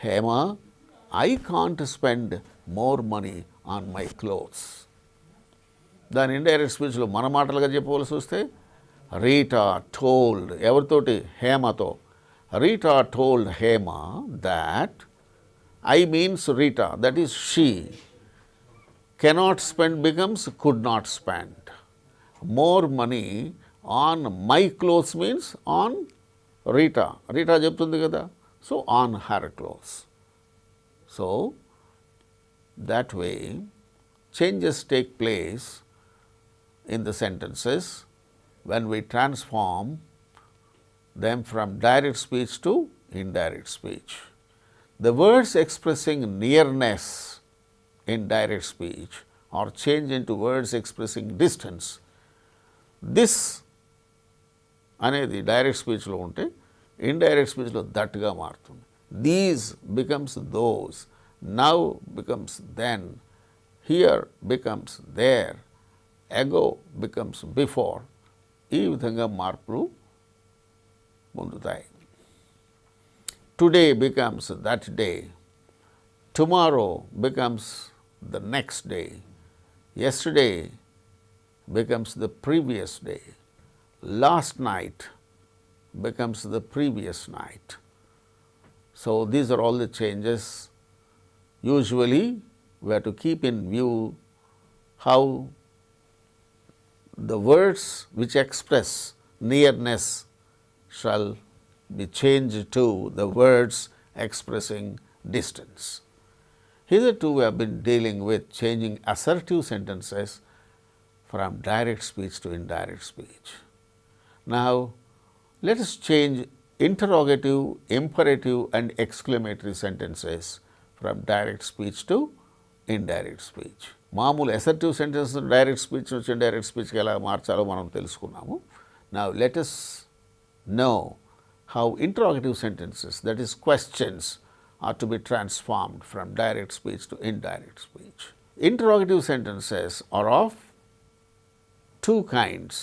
Hema, I can't spend more money on my clothes. దాని ఇండైరెక్ట్ స్పీచ్లో మన మాటలుగా చెప్పవలసి వస్తే, రీటా టోల్డ్, ఎవరితోటి? హేమతో. Rita told Hema that I means Rita, that is she, cannot spend becomes could not spend. More money on my clothes means on Rita. Rita చెప్తుంది కదా. So on her clothes. So that way changes take place in the sentences when we transform them from direct speech to indirect speech. The words expressing nearness in direct speech are changed into words expressing distance. This అనేది direct స్పీచ్లో ఉంటే indirect స్పీచ్లో దట్గా మారుతుంది. These becomes those, now becomes then, here becomes there, ago becomes before. ఈ విధంగా మార్పులు పొందుతాయి. Today becomes that day, tomorrow becomes the next day, yesterday becomes the previous day, last night becomes the previous night. So these are all the changes. Usually we have to keep in view how the words which express nearness shall be changed to the words expressing distance. Hitherto we have been dealing with changing assertive sentences from direct speech to indirect speech. Now, let us change interrogative, imperative and exclamatory sentences from direct speech to indirect speech. మామూలు assertive sentence direct speech నుంచి indirect స్పీచ్కి ఎలా మార్చాలో మనం తెలుసుకున్నాము. Now, let us know how interrogative sentences, that is questions, are to be transformed from direct speech to indirect speech. Interrogative sentences are of two kinds.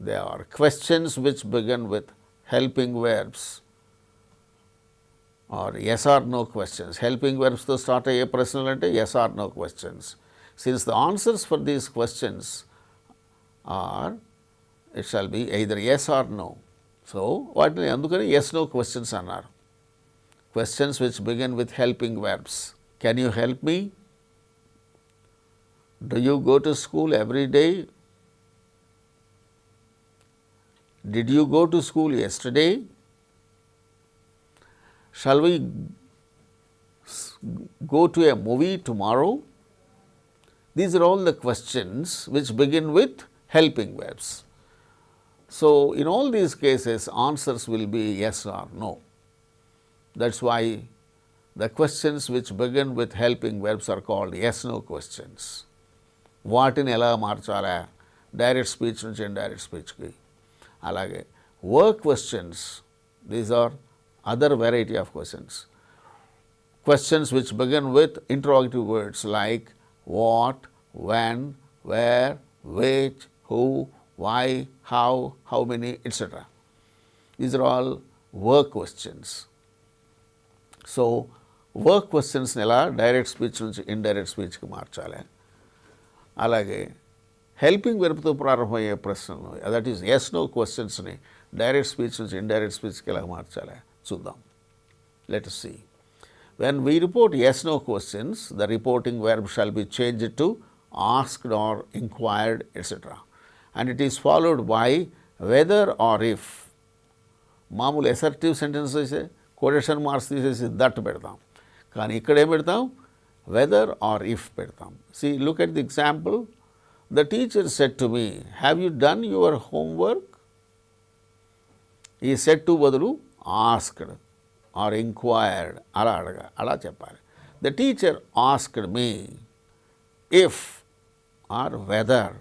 They are questions which begin with helping verbs or yes or no questions. Helping verbs to start a ప్రశ్నలు అంటే yes or no questions. Since the answers for these questions are, it shall be either yes or no. So, వాటిని అందుకని yes no questions అన్నారు. Questions which begin with helping verbs. Can you help me? Do you go to school every day? Did you go to school yesterday? Shall we go to a movie tomorrow? These are all the questions which begin with helping verbs. So, in all these cases answers will be yes or no. That is why the questions which begin with helping verbs are called yes no questions. వాటిని ఎలా మార్చాలా direct speech నుంచి indirect స్పీచ్కి. అలాగే work questions, these are other variety of questions. Questions which begin with interrogative words like what, when, where, which, who, why, how many, etc. These are all work questions. So, work క్వశ్చన్స్ని ఎలా direct speech నుంచి indirect స్పీచ్కి మార్చాలి. అలాగే helping వెర్బ్తో ప్రారంభమయ్యే ప్రశ్నలు, that is yes no క్వశ్చన్స్ని డైరెక్ట్ స్పీచ్ నుంచి ఇండైరెక్ట్ స్పీచ్కి ఎలా మార్చాలి చూద్దాం. Let us see. When we report yes no questions, the reporting verb shall be changed to asked or inquired, etc. And it is followed by whether or if. మామూలు assertive sentence అయితే quotation marks తీసేసి that పెడతాం, కానీ ఇక్కడ ఏం పెడతాం, whether or if పెడతాం. See look at the example. The teacher said to me, have you done your homework? ఈ సెడ్ టు బదులు ఆస్క్డ్ ఆర్ ఎంక్వైర్డ్ అలా చెప్పాలి. The teacher asked me if or whether.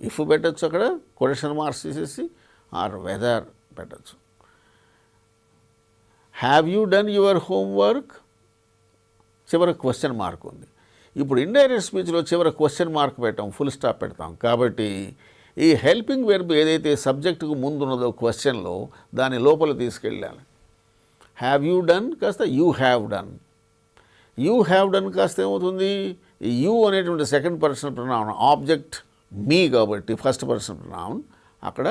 If పెట్టచ్చు, అక్కడ quotation marks తీసేసి or whether పెట్టచ్చు. Have you done your homework, చివరి question mark ఉంది. ఇప్పుడు ఇండైరెక్ట్ స్పీచ్లో చివరి క్వశ్చన్ మార్క్ పెట్టాం, ఫుల్ స్టాప్ పెడతాం. కాబట్టి ఈ హెల్పింగ్ వెర్బ్ ఏదైతే సబ్జెక్టుకు ముందు ఉన్నదో క్వశ్చన్లో దాని లోపల తీసుకెళ్ళాలి. హ్యావ్ యూ డన్ కాస్త you have done, you have done కాస్త ఏమవుతుంది, యూ అనేటువంటి సెకండ్ పర్సన్ ప్రొనౌన్, ఆబ్జెక్ట్ మీ కాబట్టి ఫస్ట్ పర్సన్ ప్రొనౌన్ అక్కడ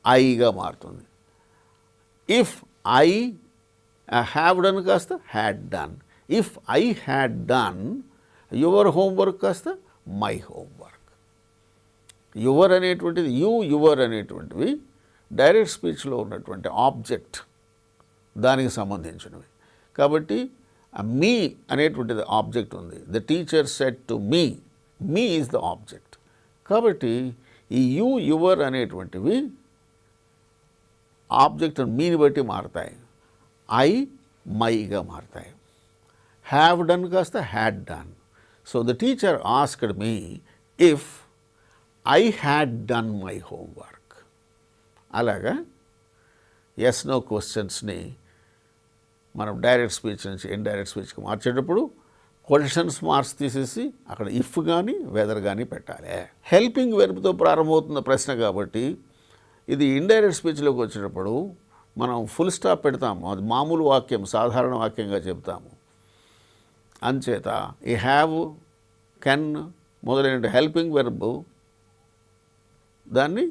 ఐగా మారుతుంది. ఇఫ్ ఐ హ్యావ్ డన్ కాస్త had done. If I had done your homework కాస్త మై హోంవర్క్. యువర్ అనేటువంటిది, యువర్ అనేటువంటివి డైరెక్ట్ స్పీచ్లో ఉన్నటువంటి ఆబ్జెక్ట్, దానికి సంబంధించినవి. కాబట్టి మీ అనేటువంటిది ఆబ్జెక్ట్ ఉంది. The teacher said to me is the object. కాబట్టి ఈ యువర్ అనేటువంటివి ఆబ్జెక్ట్ మీని బట్టి మారుతాయి. ఐ మైగా మారుతాయి. హ్యావ్ డన్ కాస్త had done. So the teacher asked me if I had done my homework. అలాగా ఎస్ నో క్వశ్చన్స్ని మనం డైరెక్ట్ స్పీచ్ నుంచి ఇండైరెక్ట్ స్పీచ్కి మార్చేటప్పుడు క్వశ్చన్స్ మార్క్స్ తీసేసి అక్కడ ఇఫ్ కానీ వెదర్ కానీ పెట్టాలి. హెల్పింగ్ వెర్బ్తో ప్రారంభమవుతున్న ప్రశ్న కాబట్టి ఇది ఇండైరెక్ట్ స్పీచ్లోకి వచ్చేటప్పుడు మనం ఫుల్ స్టాప్ పెడతాము. అది మామూలు వాక్యం, సాధారణ వాక్యంగా చెప్తాము. అంచేత ఈ హ్యావ్, కెన్ మొదలైన హెల్పింగ్ వెర్బ్ దాన్ని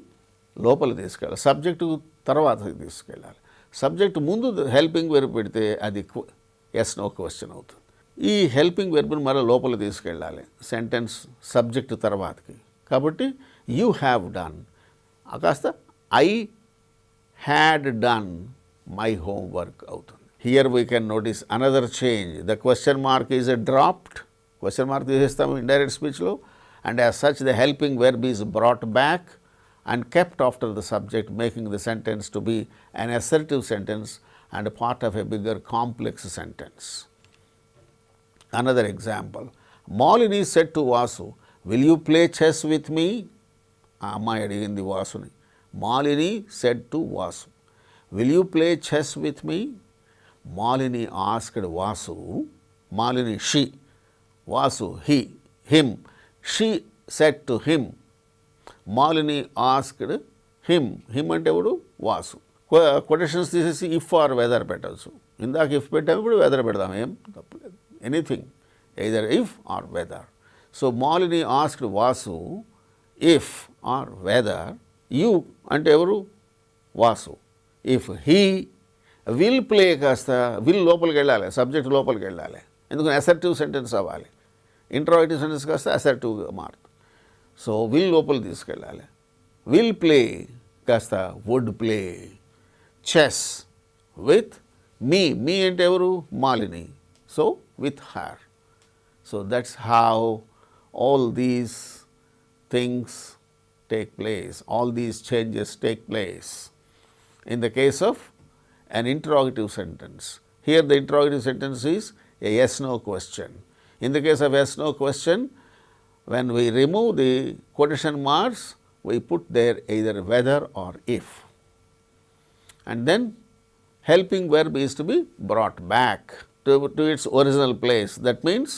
లోపల తీసుకెళ్ళాలి, సబ్జెక్టు తర్వాత తీసుకెళ్ళాలి. సబ్జెక్టు ముందు హెల్పింగ్ వెర్బ్ పెడితే అది ఎస్ నో క్వశ్చన్ అవుతుంది. ఈ హెల్పింగ్ వెర్బ్ని మళ్ళీ లోపల తీసుకెళ్ళాలి సెంటెన్స్ సబ్జెక్టు తర్వాతకి. కాబట్టి యూ హ్యావ్ డన్ కాస్త I had done my homework అవుతుంది. Here we can notice another change. The question mark is dropped. Question mark తీసేస్తాము ఇండైరెక్ట్ స్పీచ్లో. And as such the helping verb is brought back and kept after the subject, making the sentence to be an assertive sentence and a part of a bigger complex sentence. Another example, Malini said to Vasu, will you play chess with me? Amma adigindi Vasuni. Malini said to Vasu, will you play chess with me? Malini asked Vasu. Malini, she. Vasu, he, him. She said to him. Malini asked him. Him అంటే ఎవడు? Vasu. Quotations తీసేసి if or whether పెట్టచ్చు. ఇందాక if పెట్టాము, ఇప్పుడు whether పెడదాం, ఏం తప్పలేదు. Anything either if or whether. So Malini asked Vasu if or whether you అంటే ఎవరు? Vasu. If he will play కాస్త విల్ లోపలికి వెళ్ళాలి, సబ్జెక్ట్ లోపలికి వెళ్ళాలి, ఎందుకంటే అసర్టివ్ సెంటెన్స్ అవ్వాలి. ఇంట్రాగేటివ్ సెంటెన్స్ కాస్త అసర్టివ్గా మారుతుంది. సో విల్ లోపలికి తీసుకెళ్ళాలి. విల్ ప్లే కాస్త would play chess with me. Me అంటే ఎవరు? Malini. So with her. So that's how all these things take place, all these changes take place in the case of an interrogative sentence. Here the interrogative sentence is a yes-no question. In the case of yes-no question, when we remove the quotation marks, we put there either whether or if. And then helping verb is to be brought back to its original place. That means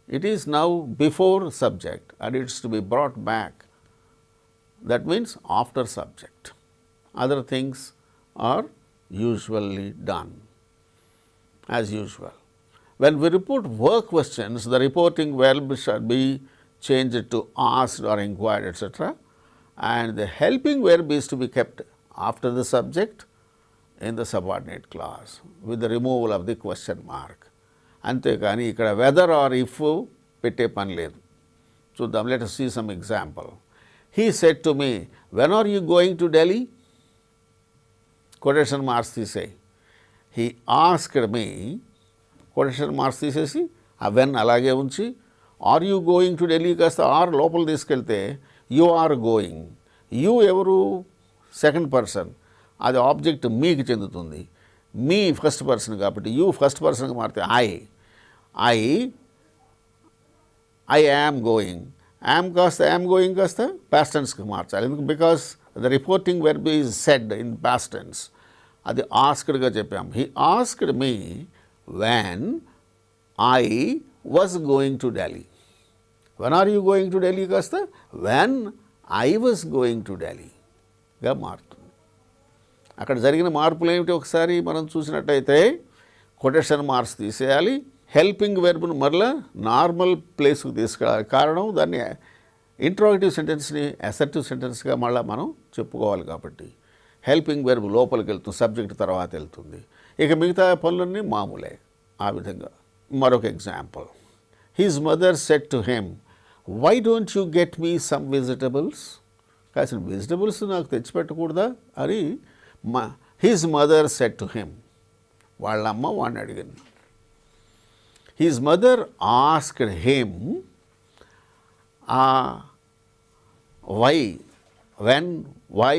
it is now before subject and it is to be brought back. That means after subject. Other things are usually done as usual. When we report work questions, the reporting verb should be changed to asked or inquired, etc. And the helping verb is to be kept after the subject in the subordinate clause with the removal of the question mark. అంతేకాని ఇక్కడ weather or if పెట్టే పని లేదు. చూద్దాం. Let us see some example. He said to me, when are you going to Delhi? Quotation marks తీసేయి. He asked me, quotation marks తీసేసి ఆ when అలాగే ఉంచి are you going to Delhi కాస్త ఆర్ లోపల తీసుకెళ్తే యు ఆర్ గోయింగ్. యూ ఎవరు? Second person. అది ఆబ్జెక్ట్ మీకు చెందుతుంది. మీ ఫస్ట్ పర్సన్ కాబట్టి యూ ఫస్ట్ పర్సన్కి మారితే ఐ యామ్ గోయింగ్. యామ్ కాస్త యామ్ గోయింగ్ కాస్త పాస్ట్ టెన్స్కి మార్చాలి. ఎందుకు? Because the reporting verb is said in past tense. అది ఆస్క్డ్గా చెప్పాం. He asked me when I was going to Delhi. When are you going to Delhi కాస్త when I was going to ఢిల్లీగా మారుతుంది. అక్కడ జరిగిన మార్పులు ఏమిటి ఒకసారి మనం చూసినట్టయితే కొటేషన్ మార్క్స్ తీసేయాలి. హెల్పింగ్ వెర్బ్ను మరలా నార్మల్ ప్లేస్కి తీసుకెళ్ళాలి. కారణం దాన్ని ఇంట్రాగేటివ్ సెంటెన్స్ని అసర్టివ్ సెంటెన్స్గా మళ్ళీ మనం చెప్పుకోవాలి కాబట్టి హెల్పింగ్ వెర్బ్ లోపలికి వెళ్తుంది, సబ్జెక్ట్ తర్వాత వెళ్తుంది. ఇక మిగతా పనులన్నీ మామూలే. ఆ విధంగా మరొక example. His mother said to him, why don't you get me some vegetables? కాసిన వెజిటబుల్స్ నాకు తెచ్చిపెట్టకూడదా అని his mother said to him. వాళ్ళ అమ్మ వాడిని అడిగింది. His mother asked him, why, when, why,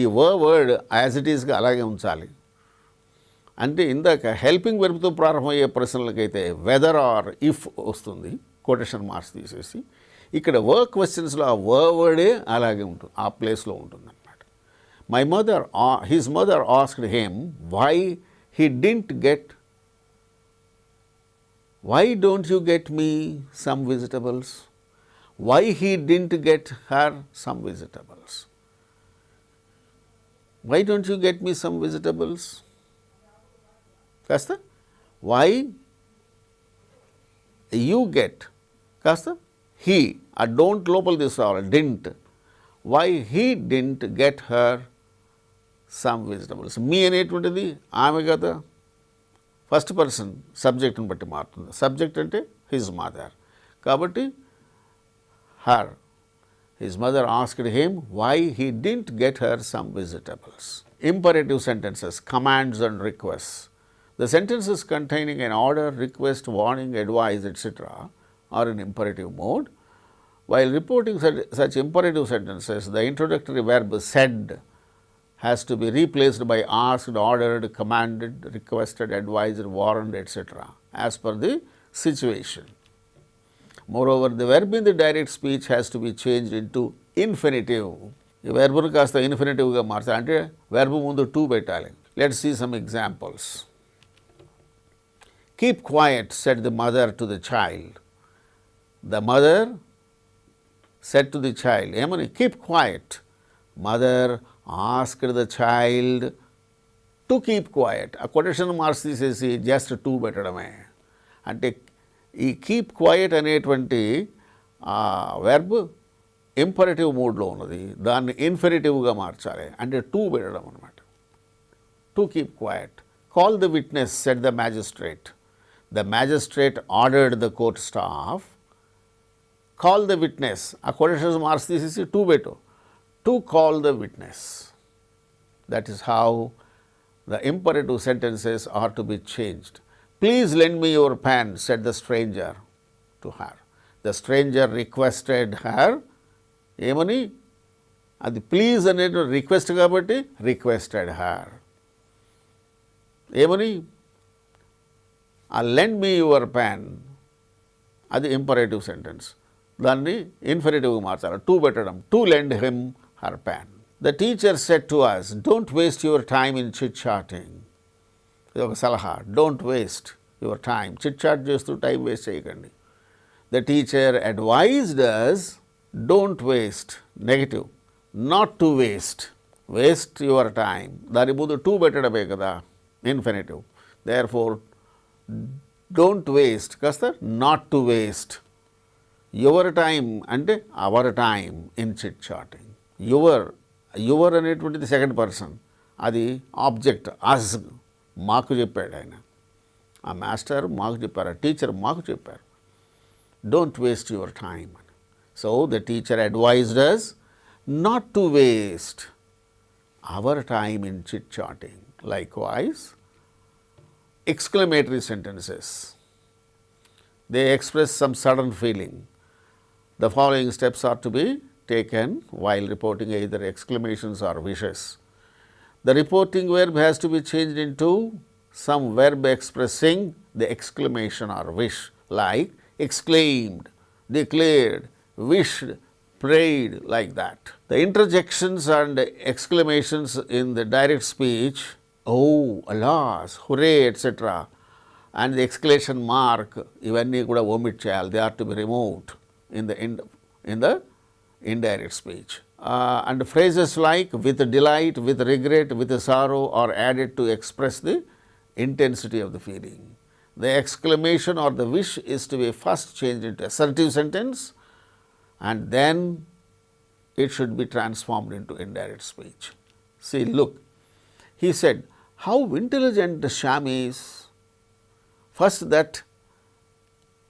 ఈ వర్డ్ యాజ్ ఇట్ ఈస్గా అలాగే ఉంచాలి. అంటే ఇందాక హెల్పింగ్ వెర్బ్తో ప్రారంభమయ్యే ప్రశ్నలకైతే వెదర్ ఆర్ ఇఫ్ వస్తుంది, కొటేషన్ మార్క్స్ తీసేసి. ఇక్కడ వర్క్ క్వశ్చన్స్లో ఆ వర్డే అలాగే ఉంటుంది, ఆ ప్లేస్లో ఉంటుంది అన్నమాట. His mother asked him why he didn't get. Why don't you get me some vegetables? Why he didn't get her some vegetables? Why don't you get me some vegetables? Kasta? Why you get? Kasta? He. Don't lopal this or didn't. Why he didn't get her some vegetables? Me అనేటువంటిది ఆమె కదా. First person సబ్జెక్ట్ని బట్టి మారుతుంది. Subject అంటే his mother కాబట్టి her. His mother asked him why he didn't get her some vegetables. Imperative sentences, commands and requests. The sentences containing an order, request, warning, advice, etc. are in imperative mode. While reporting such imperative sentences, the introductory verb said has to be replaced by asked, ordered, commanded, requested, advised, warned, etc. as per the situation. Moreover, the verb in the direct speech has to be changed into infinitive ఈ వెర్బ్ను కాస్త ఇన్ఫినిటివ్గా మార్చాలి అంటే verb ముందు to పెట్టాలి. Let's see some examples. Keep quiet said the mother to the child. The mother said to the child ఏమని? Keep quiet. Mother asked the child to keep quiet. ఆ quotation marks తీసేసి just to పెట్టడమే. అంటే ఈ keep quiet అనేటువంటి verb imperative మూడ్లో ఉన్నది, దాన్ని ఇన్ఫినిటివ్గా మార్చాలి అంటే టు పెట్టడం అనమాట. To keep quiet. Call the witness said the magistrate. The magistrate ordered the court staff. Call the witness ఆ కొటేషన్ మార్క్స్ తీసేసి టు పెట్టు. To call the witness. That is how the imperative sentences are to be changed. Please lend me your pen, said the stranger to her. The stranger requested her. ఏమని? అది please అనేది request కాబట్టి requested her. ఏమని? ఆ lend me your pen అది imperative sentence, దాన్ని ఇన్ఫినిటివ్గా మార్చాలి, టు పెట్టడం. To lend him her pen. The teacher said to us, don't waste your time in chit-chatting. ఇది ఒక సలహా. Don't waste your time. Chit-chat చేస్తూ టైం వేస్ట్ చేయకండి. The teacher advised us, don't waste, negative, not to waste. Waste your time. దాని ముందు to పెట్టడమే కదా infinitive. Therefore, don't waste కాస్త not to waste. Your time అంటే our time in chit-chatting. Your అనేటువంటిది second person, అది object. అస్ మాకు చెప్పాడు ఆయన, ఆ మాస్టర్ మాకు చెప్పారు, ఆ టీచర్ మాకు చెప్పారు. డోంట్ వేస్ట్ యువర్ టైమ్ అని. So the teacher advised us not to waste our time in chit chatting. Likewise exclamatory sentences. They express some sudden feeling. The following steps are to be taken while reporting either exclamations or wishes. The reporting verb has to be changed into some verb expressing the exclamation or wish, like exclaimed, declared, wished, prayed, like that. The interjections and exclamations in the direct speech, oh, alas, hooray, etc., and the exclamation mark, ఇవన్నీ కూడా omit చేయాలి. They are to be removed in the indirect speech. And phrases like with delight, with regret, with sorrow are added to express the intensity of the feeling. The exclamation or the wish is to be first changed into assertive sentence and then it should be transformed into indirect speech. See, look, he said, how intelligent Shyam is. First, that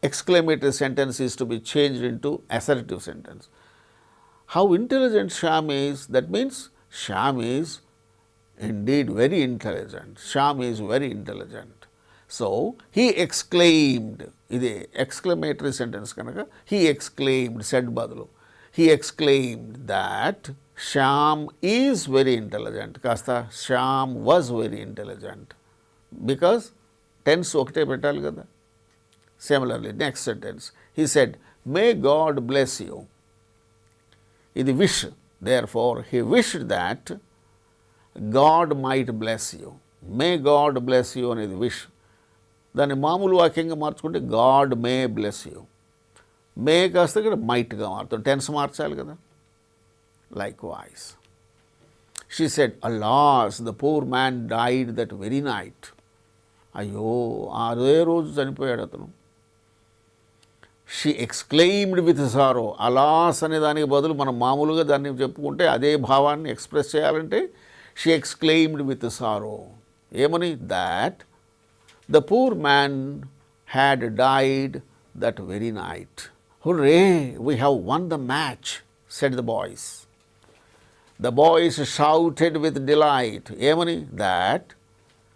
exclamatory sentence is to be changed into assertive sentence. How intelligent Shyam is, that means Shyam is indeed very intelligent. Shyam is very intelligent. So, he exclaimed, ఇది exclamatory sentence కనుక he exclaimed, said బదులు he exclaimed that Shyam is very intelligent. కాస్త Shyam was very intelligent. Because tense ఒకటే పెట్టాలి కదా. Similarly, next sentence, he said, may God bless you. ఇది wish. Therefore, he wished that God might bless you. May God bless you అనేది wish. దాన్ని మామూలు వాక్యంగా మార్చుకుంటే God may bless you. మే కాస్త ఇక్కడ మైట్గా మారుతాం, టెన్స్ మార్చాలి కదా. Likewise, she said, alas, the poor man died that very night. అయ్యో, అదే రోజు చనిపోయాడు అతను. She exclaimed with sorrow. Alas అనే దానికి బదులు మనం మామూలుగా దాన్ని చెప్పుకుంటే అదే భావాన్ని ఎక్స్ప్రెస్ చేయాలంటే షీ ఎక్స్క్లెయిమ్డ్ విత్ సారో. ఏమని? That the poor man had died that very night. Hurray, we have won the match, said the boys. The boys shouted with delight. ఏమని? దాట్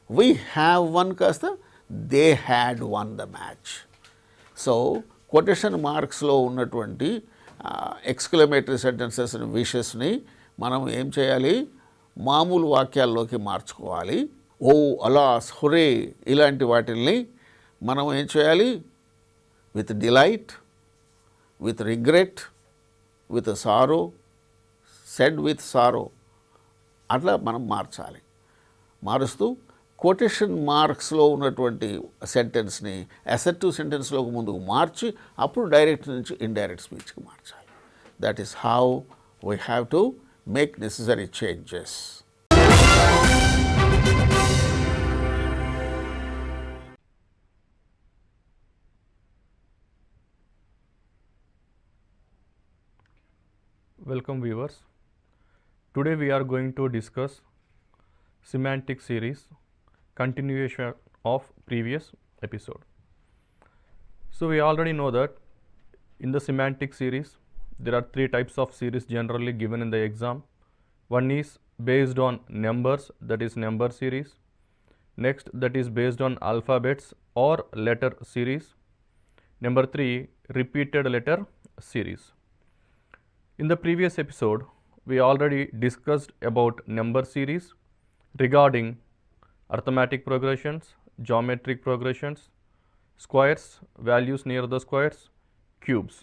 వీ హ్యావ్ వన్ కాస్త they had won the match. So quotation మార్క్స్లో ఉన్నటువంటి exclamatory sentences విషెస్ని మనం ఏం చేయాలి? మామూలు వాక్యాల్లోకి మార్చుకోవాలి. ఓ, అలాస్, హురే ఇలాంటి వాటిల్ని మనం ఏం చేయాలి? With delight, with regret, with sorrow, said with సారో అట్లా మనం మార్చాలి. మారుస్తూ కొటేషన్ మార్క్స్లో ఉన్నటువంటి సెంటెన్స్ని అసర్టివ్ సెంటెన్స్లోకి ముందుకు మార్చి అప్పుడు డైరెక్ట్ నుంచి ఇండైరెక్ట్ స్పీచ్కి మార్చాలి. That is how we have to make necessary changes. Welcome viewers. Today we are going to discuss semantic series, continuation of previous episode. So we already know that in the semantic series there are three types of series generally given in the exam. One is based on numbers, that is number series. Next, that is based on alphabets or letter series. Number 3, repeated letter series. In the previous episode, we already discussed about number series regarding arithmetic progressions, geometric progressions, squares, values near the squares, cubes.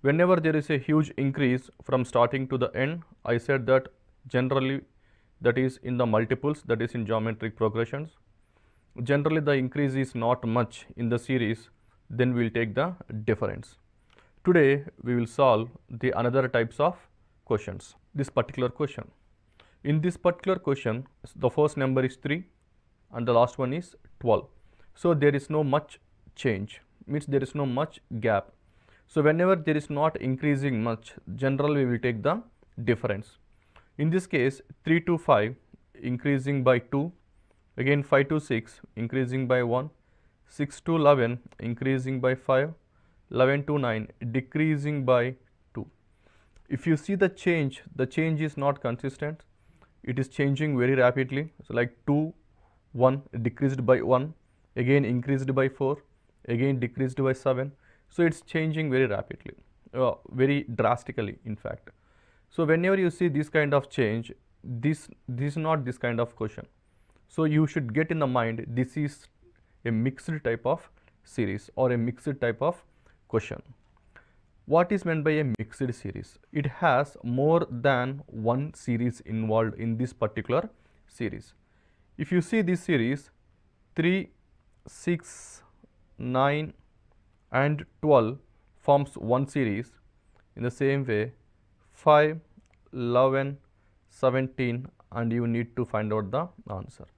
Whenever there is a huge increase from starting to the end, I said that generally that is in the multiples, that is in geometric progressions. Generally the increase is not much in the series, then we will take the difference. Today we will solve the another types of questions. This particular question. In this particular question, the first number is 3 and the last one is 12. So there is no much change, means there is no much gap. So whenever there is not increasing much, generally we will take the difference. In this case, 3 to 5 increasing by 2, again 5 to 6 increasing by 1, 6 to 11 increasing by 5, 11 to 9 decreasing by 2. If you see the change is not consistent. It is changing very rapidly. So like 2, 1 decreased by 1, again increased by 4, again decreased by 7. So it's changing very rapidly, very drastically in fact. So whenever you see this kind of change, this is not this kind of question. So you should get in the mind this is a mixed type of series or a mixed type of question. What is meant by a mixed series? It has more than one series involved in this particular series. If you see this series 3, 6, 9 and 12 forms one series. In the same way 5, 11, 17 and you need to find out the answer.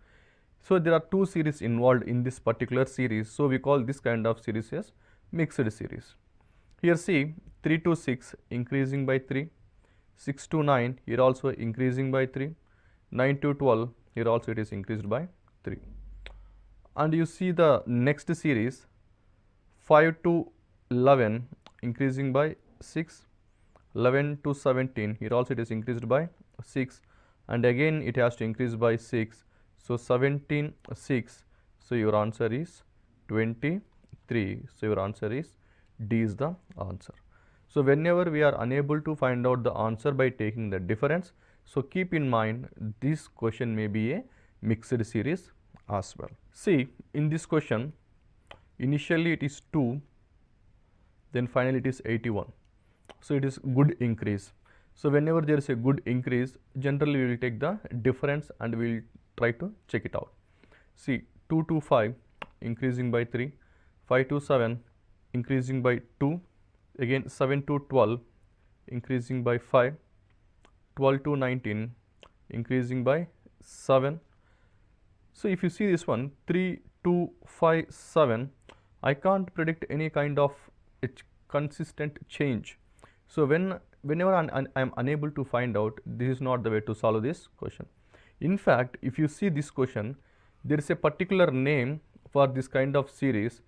So there are two series involved in this particular series. So we call this kind of series as mixed series. Here see 3 to 6 increasing by 3, 6 to 9 here also increasing by 3, 9 to 12 here also it is increased by 3. And you see the next series 5 to 11 increasing by 6, 11 to 17 here also it is increased by 6 and again it has to increase by 6. So 17, 6. So your answer is 23. So your answer is D is the answer. So whenever we are unable to find out the answer by taking the difference, so keep in mind this question may be a mixed series as well. See, in this question initially it is 2, then finally it is 81. So it is good increase. So whenever there is a good increase, generally we will take the difference and we will try to check it out. See, 2 to 5 increasing by 3, 5 to 7 increasing by 2, again 7 to 12 increasing by 5, 12 to 19 increasing by 7. So if you see this one 3, 2, 5, 7, I can't predict any kind of consistent change. So whenever I am unable to find out, this is not the way to solve this question. In fact, if you see this question, there is a particular name for this kind of series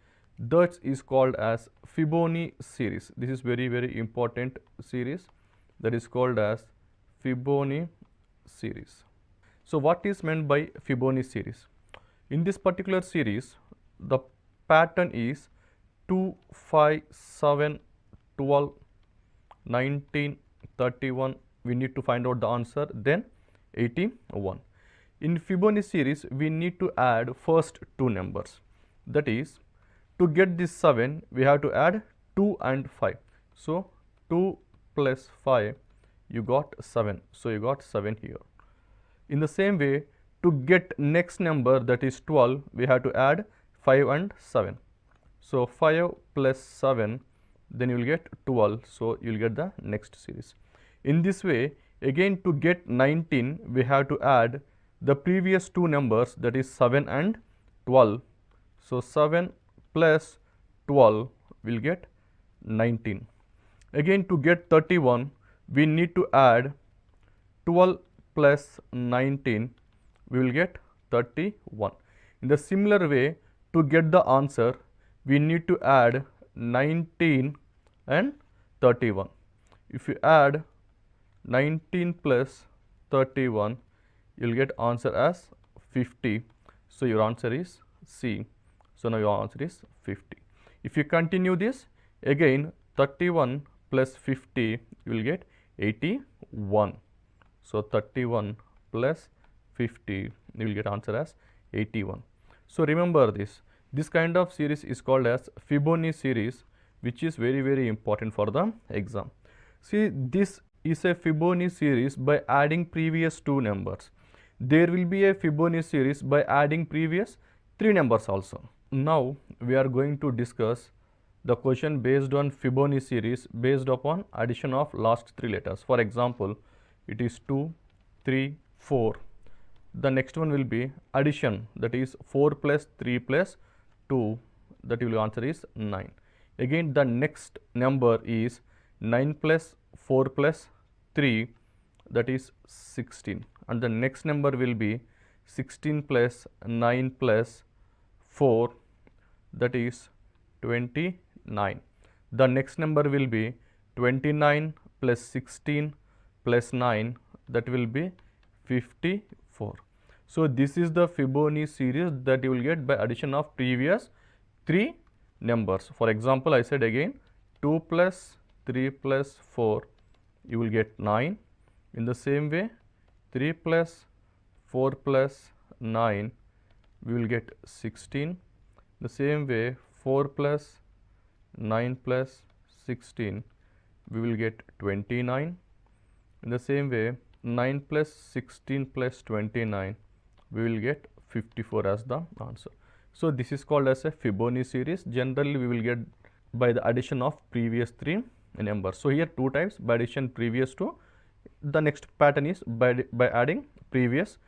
that is called as Fibonacci series. This is very, very important series that is called as Fibonacci series. So what is meant by Fibonacci series? In this particular series, the pattern is 2, 5, 7, 12, 19, 31. We need to find out the answer, then 81. In Fibonacci series, we need to add first two numbers. That is, to get this 7, we have to add 2 and 5. So 2 plus 5, you got 7. So you got 7 here. In the same way, to get next number, that is 12, we have to add 5 and 7. So 5 plus 7, then you will get 12. So you will get the next series. In this way, again to get 19, we have to add the previous two numbers, that is 7 and 12. So 7 plus 12 will get 19. Again to get 31, we need to add 12 plus 19, we will get 31. In the similar way, to get the answer, we need to add 19 and 31. If you add 19 plus 31, you will get answer as 50. So your answer is C. So now your answer is 50. If you continue this, again 31 plus 50, you will get 81. So 31 plus 50, you will get answer as 81. So remember this kind of series is called as Fibonacci series, which is very important for the exam. See, this is a Fibonacci series by adding previous two numbers. There will be a Fibonacci series by adding previous three numbers also. Now we are going to discuss the question based on Fibonacci series based upon addition of last three letters. For example, it is 2, 3, 4. The next one will be addition, that is 4 plus 3 plus 2, that will answer is 9. Again the next number is 9 plus 4 plus 3, that is 16, and the next number will be 16 plus 9 plus 4, that is 29. The next number will be 29 plus 16 plus 9, that will be 54. So this is the Fibonacci series that you will get by addition of previous three numbers. For example, I said again 2 plus 3 plus 4, you will get 9. In the same way, 3 plus 4 plus 9, we will get 16. The same way, 4 plus 9 plus 16, we will get 29. In the same way, 9 plus 16 plus 29, we will get 54 as the answer. So this is called as a Fibonacci series. Generally we will get by the addition of previous three numbers. So here two types, by addition previous two. The next pattern is by adding previous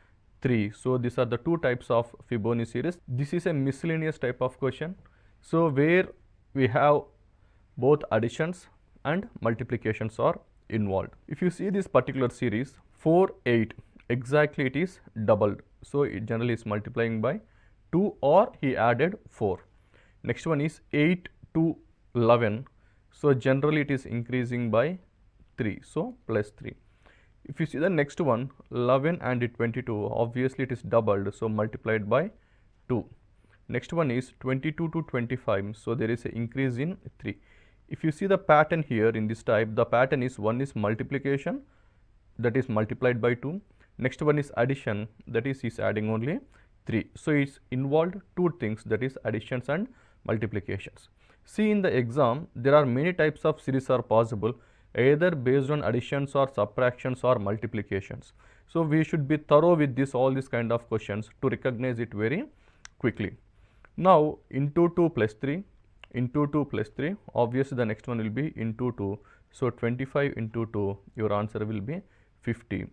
three. So these are the two types of Fibonacci series. This is a miscellaneous type of question. So where we have both additions and multiplications are involved. If you see this particular series, 4, 8, exactly it is doubled. So it generally is multiplying by 2, or he added 4. Next one is 8 to 11. So generally it is increasing by 3. So plus 3. If you see the next one, 11 and 22, obviously it is doubled. So multiplied by 2. Next one is 22 to 25. So there is an increase in 3. If you see the pattern here in this type, the pattern is one is multiplication, that is multiplied by 2. Next one is addition, that is adding only 3. So it's involved two things, that is additions and multiplications. See, in the exam, there are many types of series are possible, either based on additions or subtractions or multiplications. So we should be thorough with this all these kind of questions to recognize it very quickly. Now into 2 plus 3, into 2 plus 3, obviously the next one will be into 2. So 25 into 2, your answer will be 50.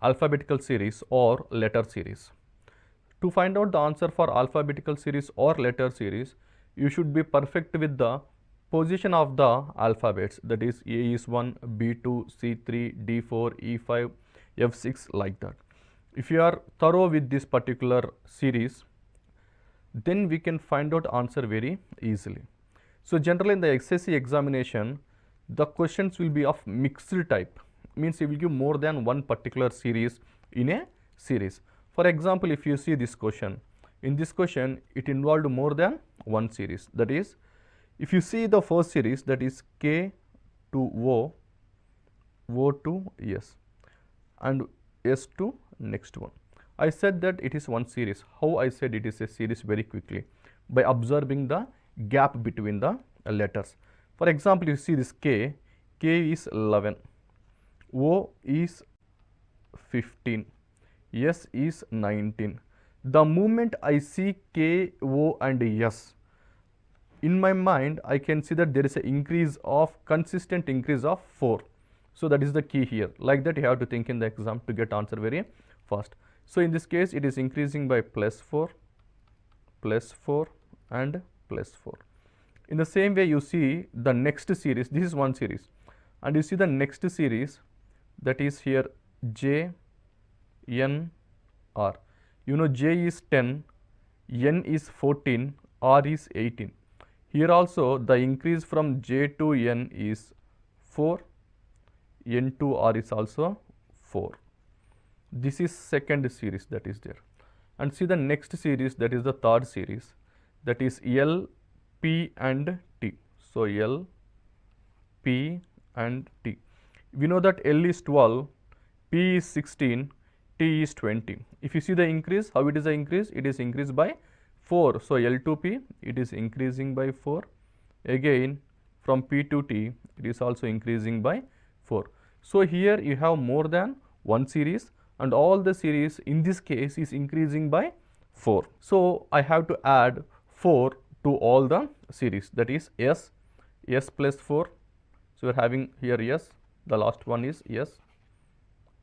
Alphabetical series or letter series. To find out the answer for alphabetical series or letter series, you should be perfect with the position of the alphabets, that is A is 1, B2, C3, D4, E5, F6, like that. If you are thorough with this particular series, then we can find out answer very easily. So generally in the SSC examination, the questions will be of mixed type, means it will give more than one particular series in a series. For example, if you see this question, in this question it involved more than one series. That is, if you see the first series, that is K to O, O to S, and S to next one. I said that it is one series. How I said it is a series very quickly? By observing the gap between the letters. For example, you see this K is 11, O is 15, S is 19. The moment I see K, O and S, in my mind I can see that there is a increase of consistent increase of 4. So that is the key here. Like that you have to think in the exam to get answer very fast. So in this case it is increasing by +4 and +4. In the same way you see the next series, this is one series, and you see the next series, that is here J, N, R. You know J is 10, N is 14, R is 18. Here also the increase from J to N is 4, N to R is also 4. This is second series that is there. And see the next series, that is the third series, that is L, P and T. So L, P and T. We know that L is 12, P is 16, T is 20. If you see the increase, how it is the increase? It is increased by 4. So L to P, it is increasing by 4. Again from P to T, it is also increasing by 4. So here you have more than one series, and all the series in this case is increasing by 4. So I have to add 4 to all the series, that is S plus 4. So we are having here S, the last one is S.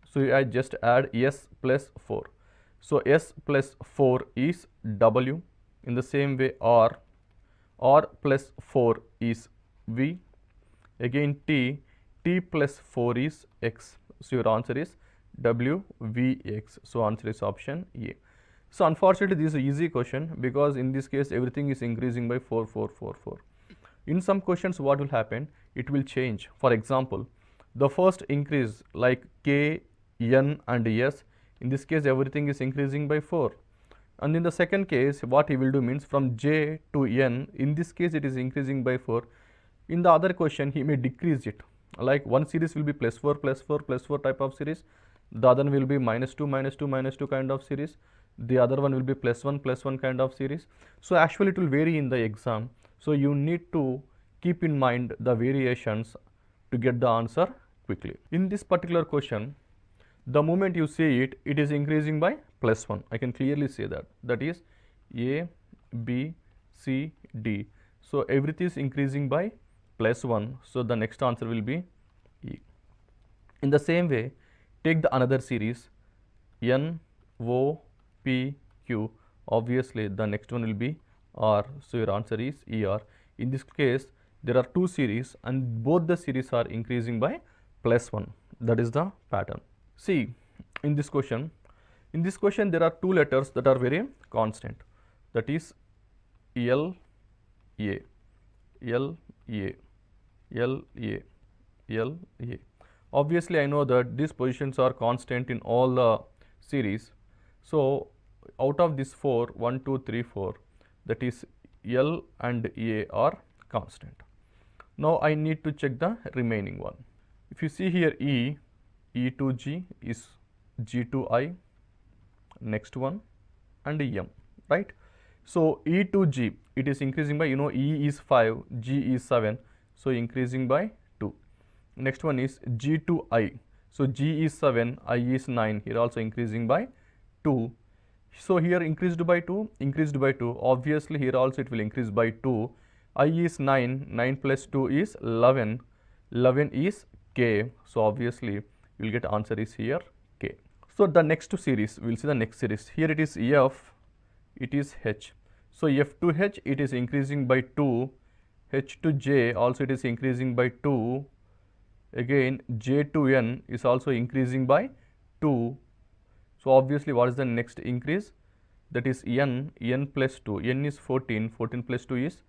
So I just add S plus 4. So S plus 4 is W. In the same way R plus 4 is V. Again T plus 4 is X. So your answer is WVX. So answer is option A. So unfortunately this is an easy question, because in this case everything is increasing by 4. In some questions what will happen? It will change. For example, the first increase like K, N and S, in this case everything is increasing by 4. And in the second case what he will do means from J to N, in this case it is increasing by 4. In the other question he may decrease it, like one series will be +4 type of series, the other will be -2 kind of series, the other one will be +1 kind of series. So actually it will vary in the exam. So you need to keep in mind the variations to get the answer quickly. In this particular question, the moment you see it, it is increasing by +1. I can clearly say that. That is A, B, C, D. So everything is increasing by +1. So the next answer will be E. In the same way, take the another series N, O, P, Q. Obviously the next one will be R. So your answer is ER. In this case there are two series and both the series are increasing by +1. That is the pattern. See, in this question there are two letters that are very constant, that is L, A, L, A, L, A, L, A. Obviously I know that these positions are constant in all the series. So out of these 4, 1, 2, 3, 4, that is L and A are constant. Now I need to check the remaining one. If you see here E to G is G to I, next one, and M, right? So E to G, it is increasing by, E is 5, G is 7, so increasing by 2. Next one is G to I, so G is 7, I is 9, here also increasing by 2. So here increased by 2, obviously here also it will increase by 2. I is 9, 9 plus 2 is 11, 11 is K, so obviously you will get answer is here K. So the next series, we will see the next series. Here it is F, it is H. So F to H it is increasing by 2, H to J also it is increasing by 2, again J to N is also increasing by 2. So obviously what is the next increase? That is N, N plus 2, N is 14, 14 plus 2 is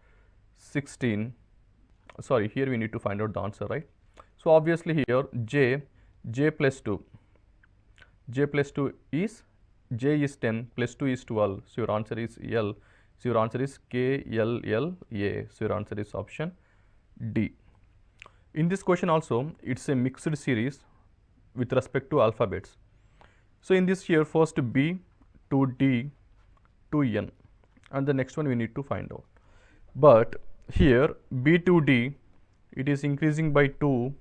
16. Sorry, here we need to find out the answer, right? So obviously here J plus 2, J plus 2 is, J is 10 plus 2 is 12, so your answer is L, so your answer is K, L, L, A, so your answer is option D. In this question also, it's a mixed series with respect to alphabets. So in this here, first B to D to N, and the next one we need to find out. But here B to D, it is increasing by 2,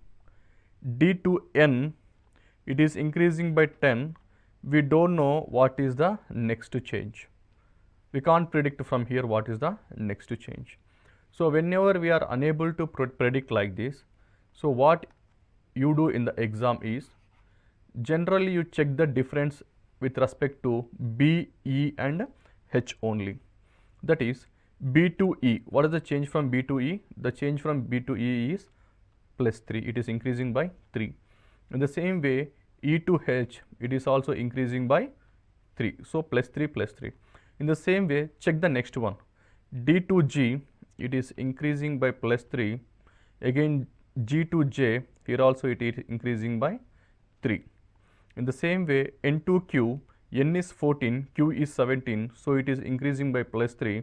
D to N, it is increasing by 10, we don't know what is the next change. We can't predict from here what is the next change. So whenever we are unable to predict like this, so what you do in the exam is, generally you check the difference with respect to B, E and H only. That is B to E. What is the change from B to E? The change from B to E is plus 3. It is increasing by 3. In the same way, E to H, it is also increasing by 3. So plus 3 plus 3. In the same way, check the next one. D to G, it is increasing by plus 3. Again, G to J, here also it is increasing by 3. In the same way, N to Q, N is 14, Q is 17, so it is increasing by plus 3.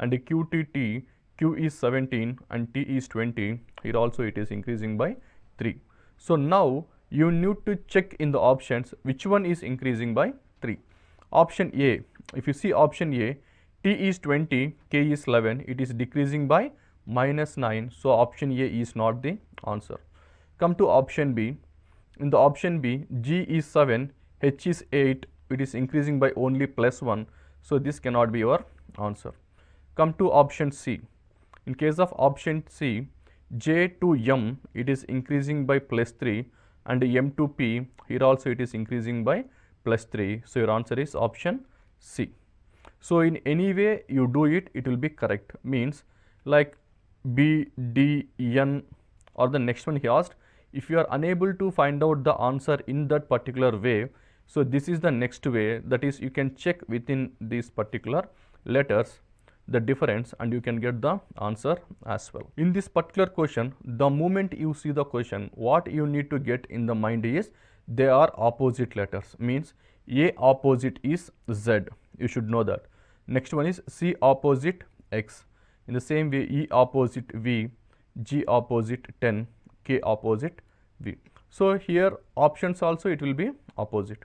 And Q to T, Q is 17 and T is 20, here also it is increasing by 3. So now you need to check in the options which one is increasing by 3. Option A, if you see option A, T is 20, K is 11, it is decreasing by minus 9, so option A is not the answer. Come to option B. In the option B, G is 7, H is 8, it is increasing by only plus 1, so this cannot be your answer. Come to option C. In case of option C, J to M, it is increasing by plus 3, and M to P, here also it is increasing by plus 3, so your answer is option C. So in any way you do it, it will be correct. Means like B, D, N, or the next one he asked, if you are unable to find out the answer in that particular way, so this is the next way, that is you can check within these particular letters the difference and you can get the answer as well. In this particular question, the moment you see the question, what you need to get in the mind is they are opposite letters. Means A opposite is Z, you should know that. Next one is C opposite X. In the same way, E opposite V, G opposite 10, K opposite V. So here options also it will be opposite.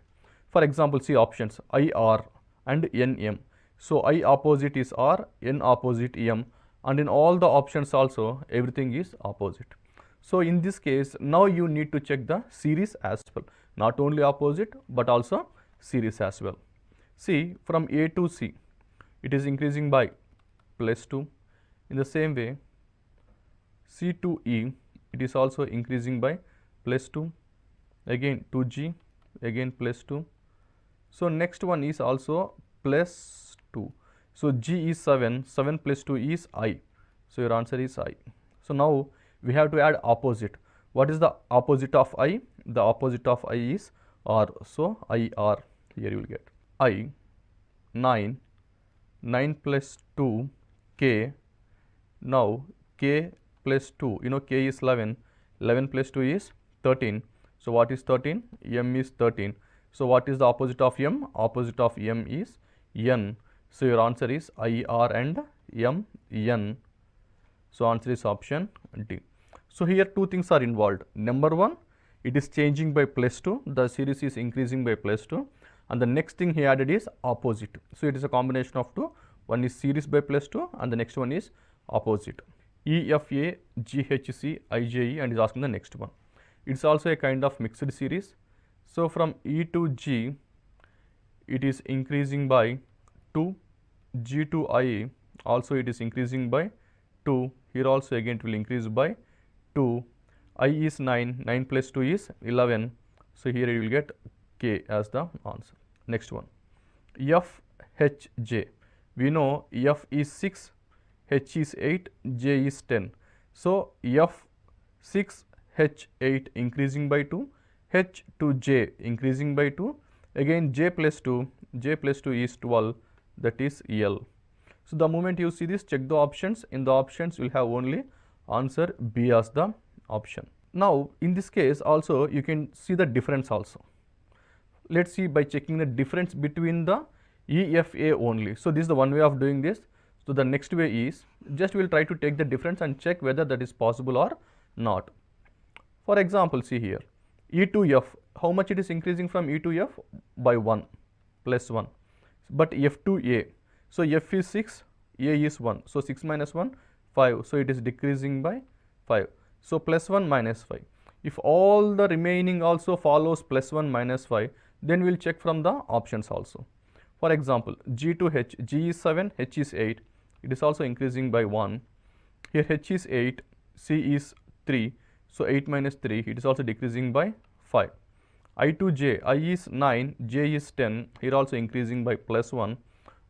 For example, see options I R and N M. So I opposite is R, N opposite M, and in all the options also everything is opposite. So in this case, now you need to check the series as well, not only opposite but also series as well. See, from A to C, it is increasing by plus 2. In the same way, C to E, it is also increasing by plus 2. Again to G, again plus 2. So next one is also plus 2. So G is 7, 7 plus 2 is I. So your answer is I. So now we have to add opposite. What is the opposite of I? The opposite of I is R. So I R, here you will get I, 9, 9 plus 2, K. Now K plus 2, you know K is 11, 11 plus 2 is 13. So what is 13? M is 13. So what is the opposite of M? Opposite of M is N. So your answer is I R and M N. So answer is option D. So here two things are involved. Number one, it is changing by plus 2. The series is increasing by plus 2. And the next thing he added is opposite. So it is a combination of two. One is series by plus 2 and the next one is opposite. EFA, GHC, IJE, and is asking the next one. It's also a kind of mixed series. So from E to G, it is increasing by 2. G to I, also it is increasing by 2. Here also again it will increase by 2. I is 9, 9 plus 2 is 11. So here you will get K as the answer. Next one, F, H, J. We know F is 6, H is 8, J is 10. So F 6, H 8 increasing by 2, H to J increasing by 2, again J plus 2 is 12, that is L. So the moment you see this, check the options. In the options you will have only answer B as the option. Now in this case also you can see the difference also. Let's see by checking the difference between the EFA only. So this is the one way of doing this. So the next way is just we will try to take the difference and check whether that is possible or not. For example, see here E to F, how much it is increasing from E to F? By 1 plus 1. But F to A, so F is 6, A is 1, so 6 minus 1, 5, so it is decreasing by 5. So plus 1 minus 5. If all the remaining also follows plus 1 minus 5, then we will check from the options also. For example, G to H, G is 7, H is 8, it is also increasing by 1. Here H is 8, C is 3, so 8 minus 3, it is also decreasing by 5. I to J, I is 9, J is 10, here also increasing by plus 1,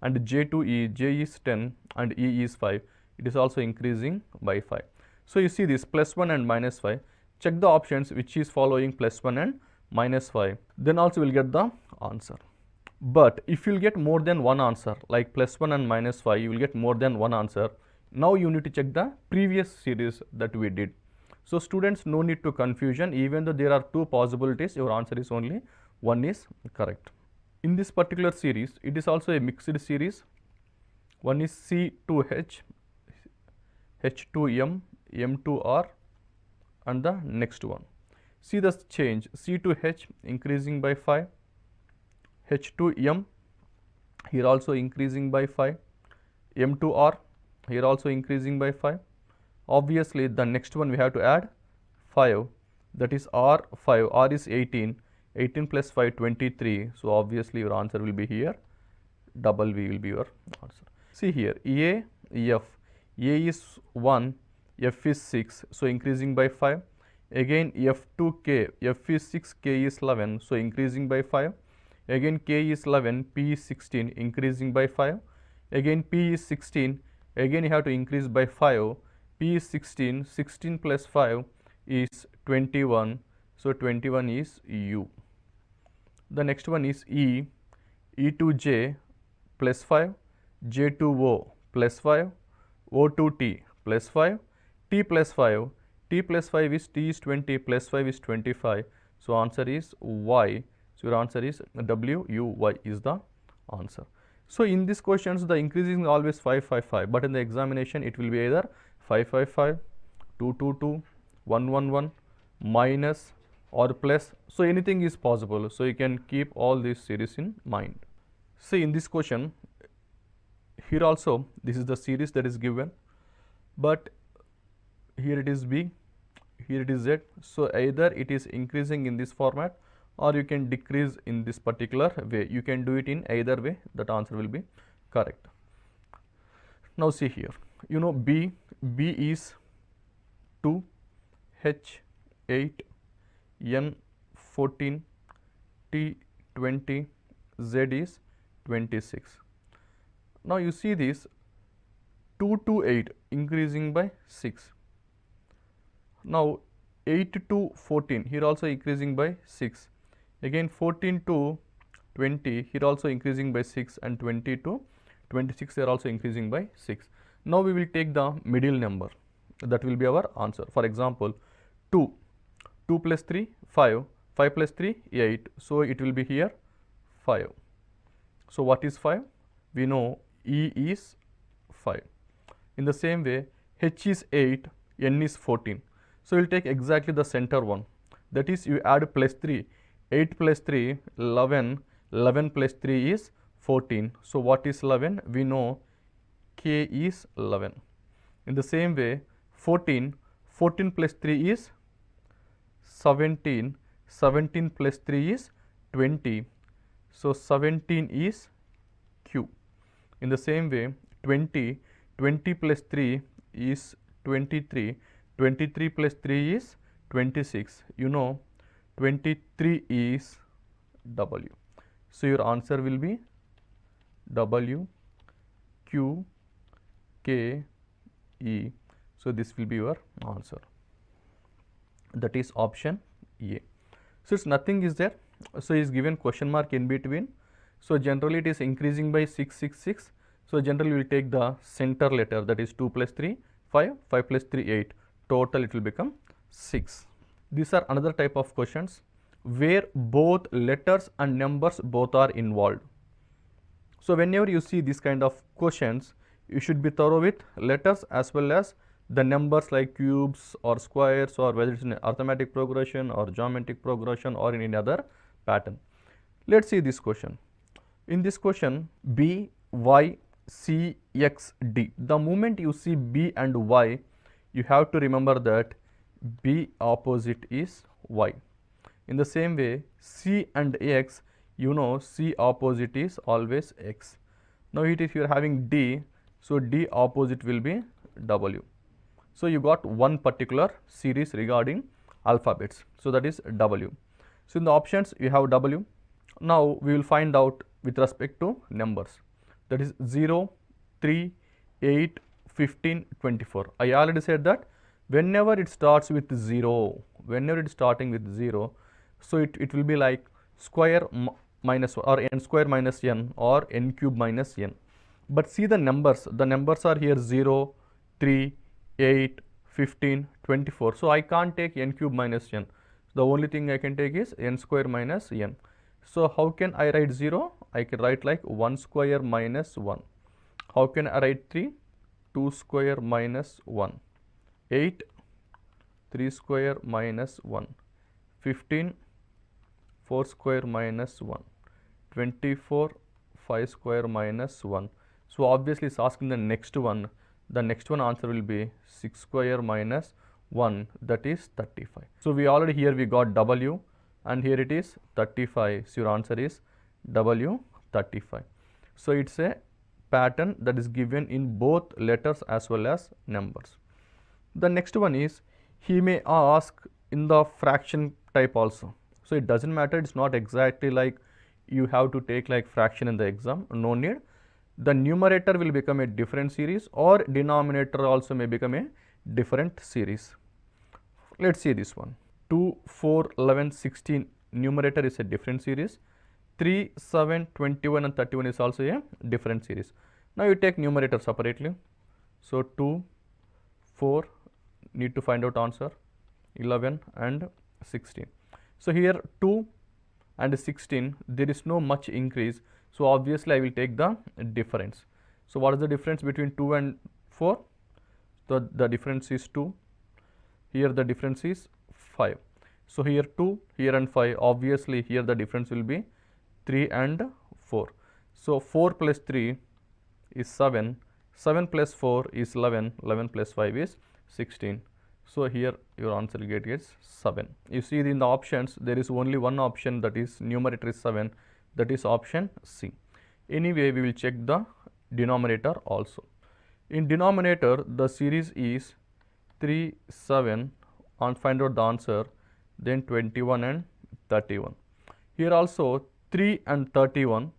and J to E, J is 10 and E is 5, it is also increasing by 5. So you see this plus 1 and minus 5, check the options which is following plus 1 and minus 5, then also we will get the answer. But if you will get more than one answer, like plus 1 and minus 5, you will get more than one answer. Now you need to check the previous series that we did. So students, no need to confusion, even though there are two possibilities, your answer is only one is correct. In this particular series, it is also a mixed series. One is C to H, H to M, M to R, and the next one. See the change, C to H increasing by 5, H to M, here also increasing by 5, M to R, here also increasing by 5. Obviously, the next one we have to add 5, that is R 5, R is 18, 18 plus 5, 23. So, obviously, your answer will be here, double V will be your answer. See here, A, F, A is 1, F is 6, so increasing by 5. Again, F to K, F is 6, K is 11, so increasing by 5. Again, K is 11, P is 16, increasing by 5. Again, P is 16, again you have to increase by 5. P is 16, 16 plus 5 is 21, so 21 is U. The next one is E, E to J plus 5, J to O plus 5, O to T plus 5, T plus 5, T plus 5 is T is 20 plus 5 is 25, so answer is Y. So your answer is W, U, Y is the answer. So in these questions, the increasing is always 5, 5, 5, but in the examination it will be either 5, 5, 5, 2, 2, 2, 1, 1, 1, minus or plus. So anything is possible. So you can keep all these series in mind. See in this question, here also this is the series that is given, but here it is B, here it is Z. So either it is increasing in this format or you can decrease in this particular way. You can do it in either way, that answer will be correct. Now see here, you know B is 2, H 8, N 14, T 20, Z is 26. Now you see this 2 to 8 increasing by 6. Now 8 to 14, here also increasing by 6. Again 14 to 20, here also increasing by 6, and 20 to 26, they are also increasing by 6. Now we will take the middle number, that will be our answer. For example, 2 plus 3, 5, 5 plus 3, 8. So it will be here 5. So what is 5? We know E is 5. In the same way, H is 8, N is 14. So we will take exactly the center one, that is you add plus 3, 8 plus 3, 11, 11 plus 3 is 14. So what is 11? We know K is 11. In the same way, 14, 14 plus 3 is 17, 17 plus 3 is 20. So 17 is Q. In the same way, 20, 20 plus 3 is 23, 23 plus 3 is 26. You know 23 is W. So your answer will be W, Q, K, E. So this will be your answer. That is option A. So it's nothing is there. So is given question mark in between. So generally it is increasing by 6, 6, 6. So generally we will take the center letter, that is 2 plus 3, 5, 5 plus 3, 8. Total it will become 6. These are another type of questions where both letters and numbers both are involved. So whenever you see this kind of questions, you should be thorough with letters as well as the numbers like cubes or squares, or whether it's in arithmetic progression or geometric progression or in any other pattern. Let's see this question. In this question, B, Y, C, X, D. The moment you see B and Y, you have to remember that B opposite is Y. In the same way, C and X, you know C opposite is always X. Now if you are having D, so D opposite will be W. So you got one particular series regarding alphabets. So that is W. So in the options you have W. Now we will find out with respect to numbers. That is 0, 3, 8, 15, 24. I already said that whenever it starts with 0, whenever it is starting with 0, so it will be like square minus or n square minus n or n cube minus n. But see the numbers are here 0, 3, 8, 15, 24. So I can't take n cube minus n. The only thing I can take is n square minus n. So how can I write 0? I can write like 1 square minus 1. How can I write 3? 2 square minus 1. 8, 3 square minus 1. 15, 4 square minus 1. 24, 5 square minus 1. So obviously it's asking the next one. The next one answer will be 6 square minus 1, that is 35. So we already here we got W and here it is 35. So your answer is W 35. So it's a pattern that is given in both letters as well as numbers. The next one is he may ask in the fraction type also. So it doesn't matter, it's not exactly like you have to take like fraction in the exam, no need. The numerator will become a different series or denominator also may become a different series. Let's see this one. 2, 4, 11, 16 numerator is a different series. 3, 7, 21 and 31 is also a different series. Now you take numerator separately. So 2, 4, need to find out answer, 11 and 16. So here 2 and 16, there is no much increase. So obviously I will take the difference. So what is the difference between 2 and 4? The difference is 2. Here the difference is 5. So here 2, here and 5, obviously here the difference will be 3 and 4. So 4 plus 3 is 7, 7 plus 4 is 11, 11 plus 5 is 16. So here your answer will get is 7. You see in the options there is only one option, that is numerator is 7, that is option C. Anyway, we will check the denominator also. In denominator the series is 3, 7 and find out the answer, then 21 and 31. Here also 3 and 31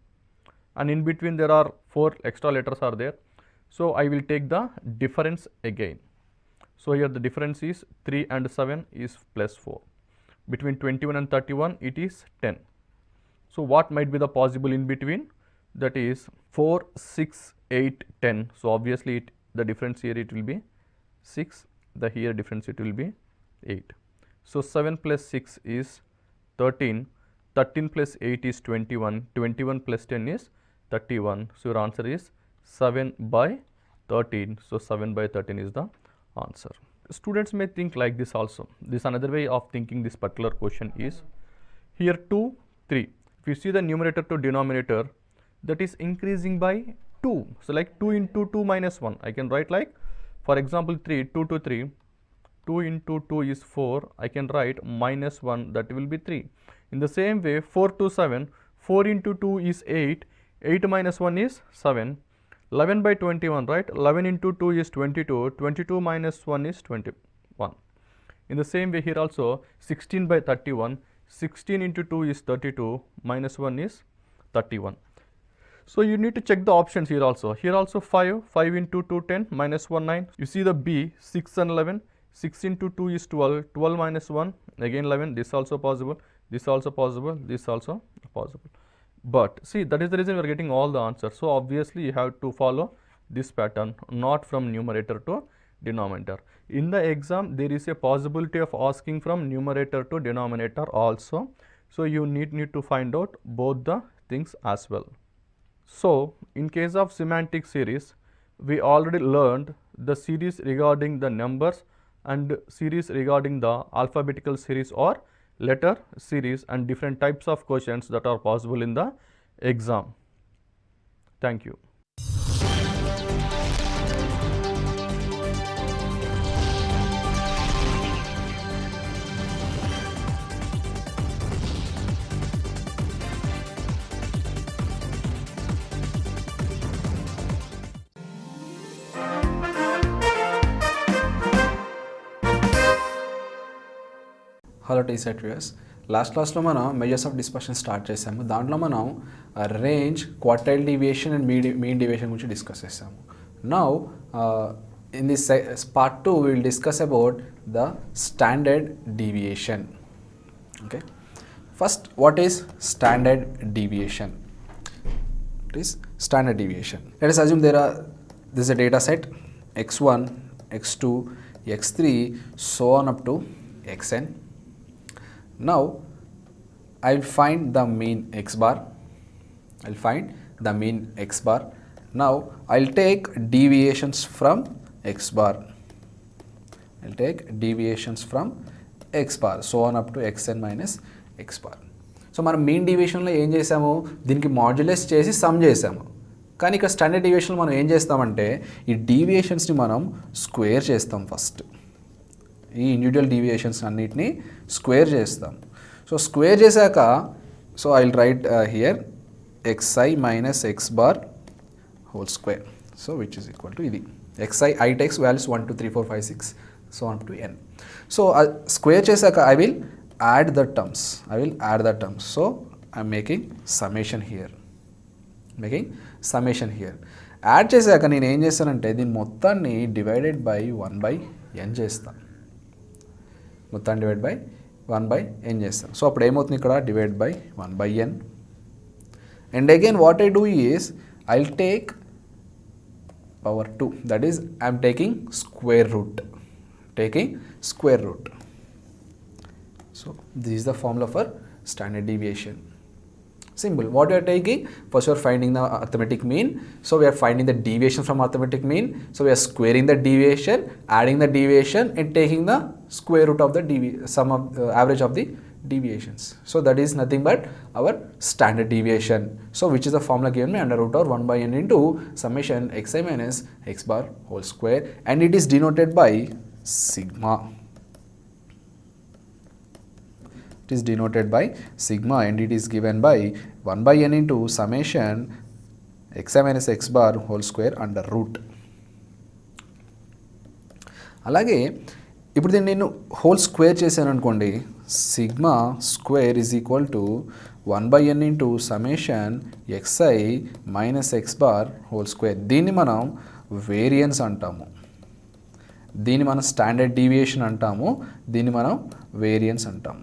and in between there are 4 extra letters are there. So I will take the difference again. So here the difference is 3 and 7 is plus 4. Between 21 and 31 it is 10. So what might be the possible in between? That is 4, 6, 8, 10. So obviously the difference here it will be 6. The here difference it will be 8. So 7 plus 6 is 13. 13 plus 8 is 21. 21 plus 10 is 31. So your answer is 7 by 13. So 7 by 13 is the answer. Students may think like this also. This another way of thinking this particular question is here 2, 3. If you see the numerator to denominator, that is increasing by 2. So like 2 into 2 minus 1. I can write like, for example, 3, 2 to 3. 2 into 2 is 4. I can write minus 1, that will be 3. In the same way, 4 to 7. 4 into 2 is 8. 8 minus 1 is 7. 11 by 21, right? 11 into 2 is 22. 22 minus 1 is 21. In the same way here also 16 by 31. 16 into 2 is 32. Minus 1 is 31. So you need to check the options here also. Here also 5. 5 into 2, 10. Minus 1, 9. You see the B, 6 and 11. 6 into 2 is 12. 12 minus 1. Again 11. This also possible. This also possible. This also possible. But see, that is the reason we are getting all the answers. So obviously you have to follow this pattern, not from numerator to denominator. In the exam there is a possibility of asking from numerator to denominator also. So you need to find out both the things as well. So in case of semantic series, we already learned the series regarding the numbers and series regarding the alphabetical series or letter series and different types of questions that are possible in the exam. Thank you. Hello TSET viewers, last క్లాస్లో మనం measures of dispersion start చేసాము. దాంట్లో మనం range, quartile deviation and mean deviation గురించి discuss చేసాము. Now in this part 2 we will discuss about the standard deviation. Okay, first, what is standard deviation? It is standard deviation. Let us assume this is a data set x1, x2, x3, so on up to xn. Now I will find the mean x bar. Now I will take deviations from x bar. So on up to xn minus x bar. So మనం mean డీవియేషన్లో ఏం చేసాము, దీనికి modulus చేసి some చేసాము. కానీ ఇక్కడ standard డీవియేషన్లో మనం ఏం చేస్తామంటే ఈ డీవియేషన్స్ని మనం స్క్వేర్ చేస్తాం. ఫస్ట్ ఈ ఇండివిజువల్ డీవియేషన్స్ అన్నిటిని స్క్వేర్ చేస్తాం. సో స్క్వేర్ చేశాక, so I will write here xi minus x bar whole square, so which is equal to ఇది xi, I takes values 1 2 3 4 5 6 so on to n. So square చేశాక I will add the terms. So I am making summation here. Add చేశాక నేను ఏం చేస్తానంటే దీని మొత్తాన్ని divided by 1/n చేస్తాను. So అప్పుడు ఏమవుతుంది, ఇక్కడ divide by 1/n. And again what I do is I will take power 2, that is I am taking square root. So this is the formula for standard deviation. Simple. What we are taking, first we are finding the arithmetic mean, so we are finding the deviation from arithmetic mean, so we are squaring the deviation, adding the deviation and taking the square root of the sum of average of the deviations. So that is nothing but our standard deviation. So which is the formula given by under root of 1/n into summation xi minus x bar whole square, and it is denoted by sigma. And it is given by 1/n into summation xi minus x bar whole square under root. అలాగే ఇప్పుడు దీన్ని నేను whole square చేశాను అనుకోండి, sigma square is equal to 1/n into summation xi minus X bar whole square. దీన్ని మనం variance అంటాము, దీన్ని మనం స్టాండర్డ్ డీవియేషన్ అంటాము, దీన్ని మనం వేరియన్స్ అంటాము.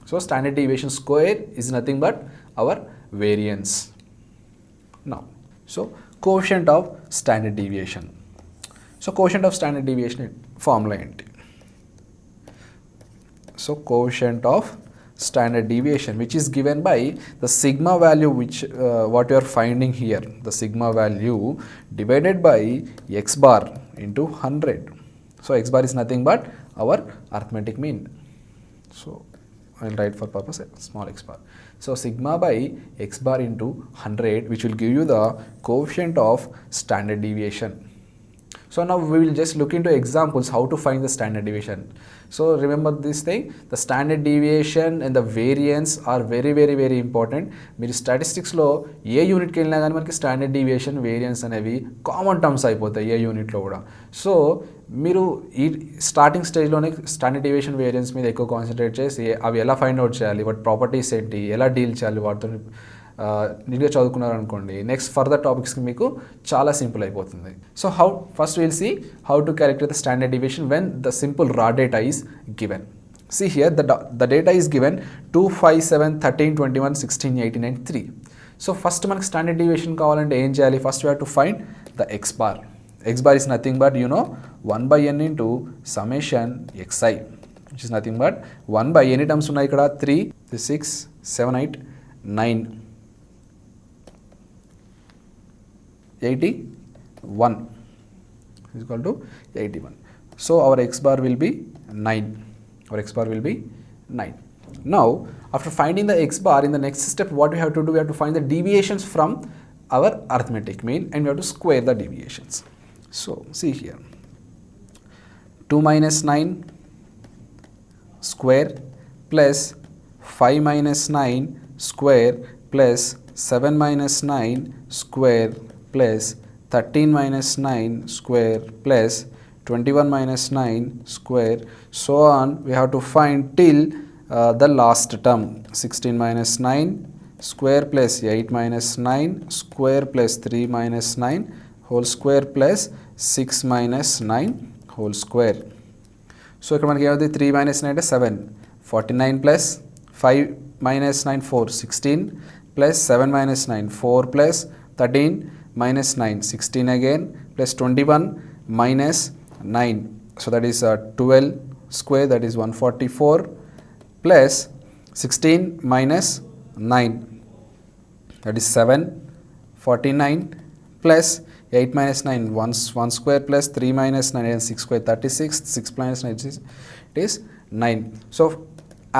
So standard deviation square is nothing but our variance. Now so coefficient of standard deviation. So coefficient of standard deviation formula ఏంటి? So coefficient of standard deviation, which is given by the sigma value, which what you are finding here, the sigma value divided by x bar into 100. So x bar is nothing but our arithmetic mean. So I will write for purpose small x bar. So sigma by x bar into 100, which will give you the coefficient of standard deviation. So now we will just look into examples how to find the standard deviation. So remember this thing, the standard deviation and the variance are very important. మీరు స్టాటిస్టిక్స్లో ఏ యూనిట్కి వెళ్ళినా కానీ మనకి standard deviation, variance అనేవి common terms అయిపోతాయి ఏ యూనిట్లో కూడా. So మీరు ఈ స్టార్టింగ్ స్టేజ్లోనే స్టాండర్డ్ డీవియేషన్, వేరియన్స్ మీద ఎక్కువ కాన్సన్ట్రేట్ చేసి అవి ఎలా ఫైండ్ అవుట్ చేయాలి, వాటి ప్రాపర్టీస్ ఏంటి, ఎలా డీల్ చేయాలి వాటితో నీట్గా చదువుకున్నారు అనుకోండి, నెక్స్ట్ ఫర్దర్ టాపిక్స్కి మీకు చాలా సింపుల్ అయిపోతుంది. So first will see how to calculate the standard deviation when the simple raw data is given. See here the data is given 2, 5, 7, 13, 21, 16, 18 and 3. So first మనకి స్టాండర్డ్ డీవియేషన్ కావాలంటే ఏం చేయాలి? First we have to find the x bar. X bar is nothing but 1/n into summation xi, which is nothing but 1/, ఎన్ని terms ఉన్నాయి ఇక్కడ? 3, 6, 7, 8, 9, 81 is equal to 81. So our x bar will be 9. Now after finding the x bar, in the next step what we have to do, we have to find the deviations from our arithmetic mean and we have to square the deviations. So see here, 2 minus 9 square plus 5 minus 9 square plus 7 minus 9 square plus 13 minus 9 square plus 21 minus 9 square, so on. We have to find till the last term 16 minus 9 square plus 8 minus 9 square plus 3 minus 9 whole square plus 6 minus 9 whole square. So ఇక్కడ మనకి ఏమవుతుంది 3 minus 9 అంటే 7 49 plus 5 minus 9 4 16 plus 7 minus 9 4 plus 13 minus 9 16 again plus 21 minus 9, so that is 12 square, that is 144 plus 16 minus 9, that is 7 49 plus 8 minus 9 1 square plus 3 minus 9 and 6 square 36 6 minus 9 it is 9. So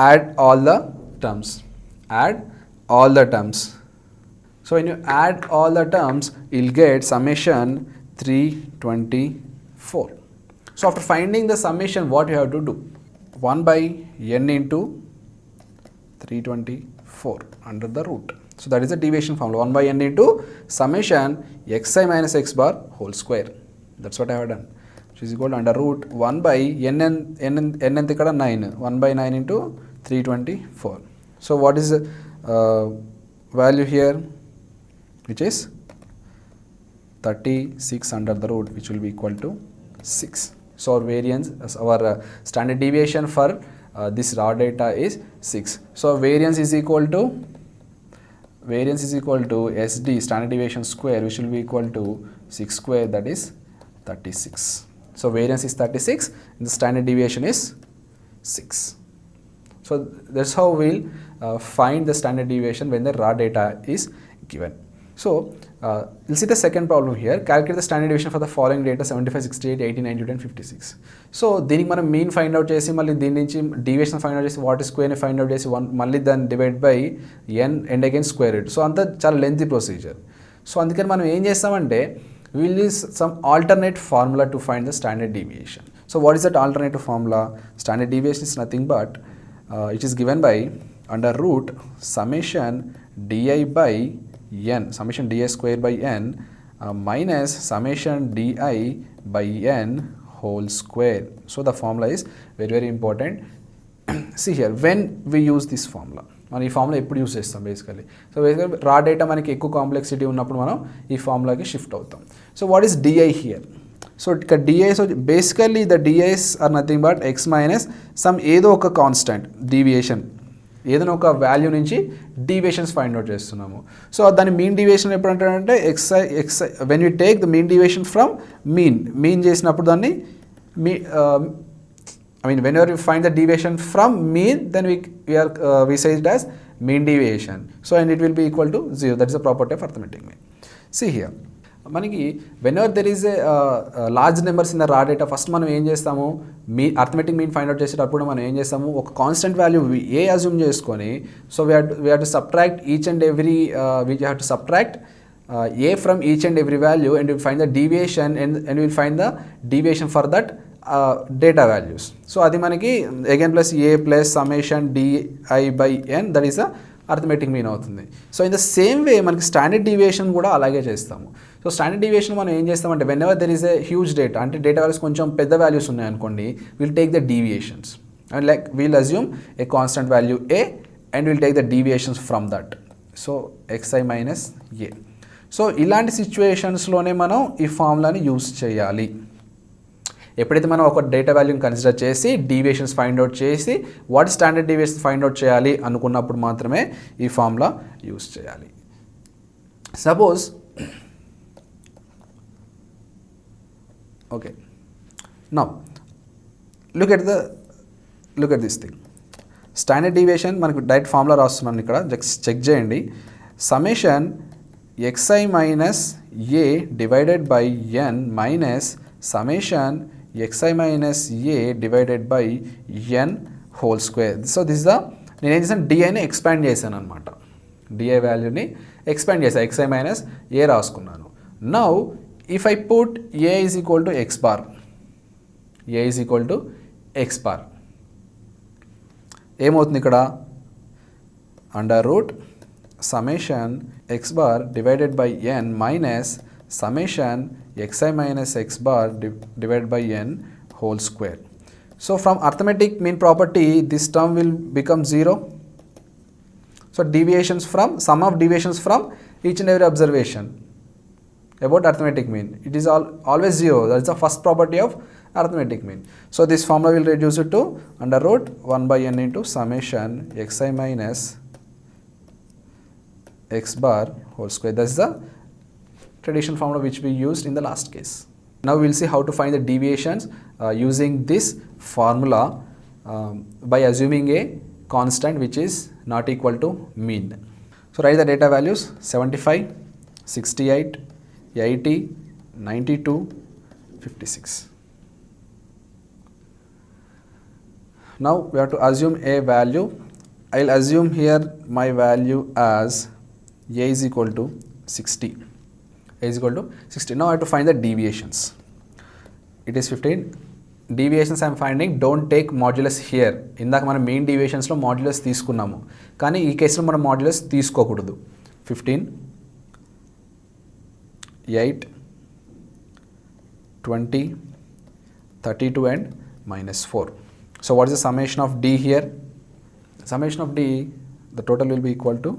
add all the terms, add all the terms. So when you add all the terms you'll get summation 324. So after finding the summation, what you have to do? 1 by n into 324 under the root. So that is the deviation formula, 1 by n into summation xi minus x bar whole square. That's what I have done. Which is equal to under root 1 by n ikkada 9, 1 by 9 into 324. So what is the value here? Which is 36 under the root, which will be equal to 6. So our variance, our standard deviation for this raw data is 6. So variance is equal to SD, standard deviation square, which will be equal to 6 square, that is 36. So variance is 36 and the standard deviation is 6. So that's how we'll find the standard deviation when the raw data is given. So you'll see the second problem here. Calculate the standard deviation for the following data 75, 68, 80, 90, 10, 56. So దీనికి మనం mean find out చేసి మళ్ళీ దీని నుంచి deviation find out చేసి what స్క్వేర్ని find out చేసి మళ్ళీ దాన్ని divide by n and again square it. So అంతా చాలా లెంతీ ప్రొసీజర్. సో అందుకని మనం ఏం చేస్తామంటే we'll use some alternate formula to find the standard deviation. So what is that alternative formula? Standard deviation is nothing but it is given by under root summation di by n, summation di square by n minus summation di by n whole square. So the formula is very very important. See here, when we use this formula, మనం ఈ formula ఎప్పుడు use చేస్తాం basically. So basically raw data మనకి ఎక్కువ complexity ఉన్నప్పుడు మనం ఈ ఫార్ములాకి షిఫ్ట్ అవుతాం. So what is DI here? So ఇక్కడ DI, so basically the DIs are nothing but X minus some ఏదో ఒక కాన్స్టెంట్ డీవియేషన్, ఏదైనా ఒక వాల్యూ నుంచి డీవియేషన్స్ ఫైండ్ అవుట్ చేస్తున్నాము. సో దాని మీన్ డీవియేషన్ ఎప్పుడు అంటారంటే XI when you take the mean deviation from mean చేసినప్పుడు దాన్ని whenever you find the deviation from mean, then we say it as mean deviation. So and it will be equal to 0. That is the property of arithmetic mean. See here, మనకి whenever there is a large numbers in the raw data, first మనం ఏం చేస్తాము, arithmetic mean find out చేసేటప్పుడు మనం ఏం చేస్తాము, ఒక constant value a assume చేసుకొని, so we have to subtract each and every we have to subtract a from each and every value and we find the deviation and we will find the deviation for that data values. So అది మనకి again plus a plus summation di by n, that is the arithmetic mean అవుతుంది. So in the same వే మనకి standard deviation కూడా అలాగే చేస్తాము. So standard deviation మనం ఏం చేస్తామంటే whenever there is a huge data, అంటే డేటా వాల్యూస్ కొంచెం పెద్ద వాల్యూస్ ఉన్నాయనుకోండి, will take the deviations and like we'll assume a constant value a and we'll take the deviations from that. So xi minus a. So ఇలాంటి సిచ్యువేషన్స్లోనే మనం ఈ ఫార్ములాని use చేయాలి. ఎప్పుడైతే మనం ఒక డేటా వాల్యూని కన్సిడర్ చేసి డీవియేషన్స్ ఫైండ్ అవుట్ చేసి what standard deviation find out చేయాలి అనుకున్నప్పుడు మాత్రమే ఈ ఫార్ములా యూస్ చేయాలి. Suppose okay, now look at this thing. Standard deviation మనకు డైరెక్ట్ ఫార్ములా రాస్తున్నాను ఇక్కడ, జస్ట్ చెక్ చేయండి. Summation xi minus a divided by n minus summation xi minus a divided by n whole square. So this the, నేను ఏం చేశాను, డిఐని expand చేశాను అనమాట. DI వాల్యూని ఎక్స్పాండ్ చేశాను, xi మైనస్ a రాసుకున్నాను. Now if I put a is equal to x bar, a is equal to x bar, ఏమవుతుంది ఇక్కడ, under root summation x bar divided by n minus summation xi minus x bar divided by n whole square. So from arithmetic mean property, this term will become 0. So deviations from, sum of deviations from each and every observation about arithmetic mean, it is always 0. That is the first property of arithmetic mean. So this formula will reduce it to under root 1 by n into summation xi minus x bar whole square. That is the traditional formula which we used in the last case. Now we will see how to find the deviations using this formula by assuming a constant which is not equal to mean. So write the data values 75, 68, 80, 92, 56. Now we have to assume a value. I will assume here my value as a is equal to 60. A is equal to 60. Now I have to find the deviations. It is 15. Deviations I am finding, don't take modulus here. ఇందాక మనం main డీవియేషన్స్లో modulus తీసుకున్నాము, కానీ ఈ కేసులో మనం modulus తీసుకోకూడదు. 15, 8, 20, 32 and minus 4. So what is the summation of D here? Summation of D, the total will be equal to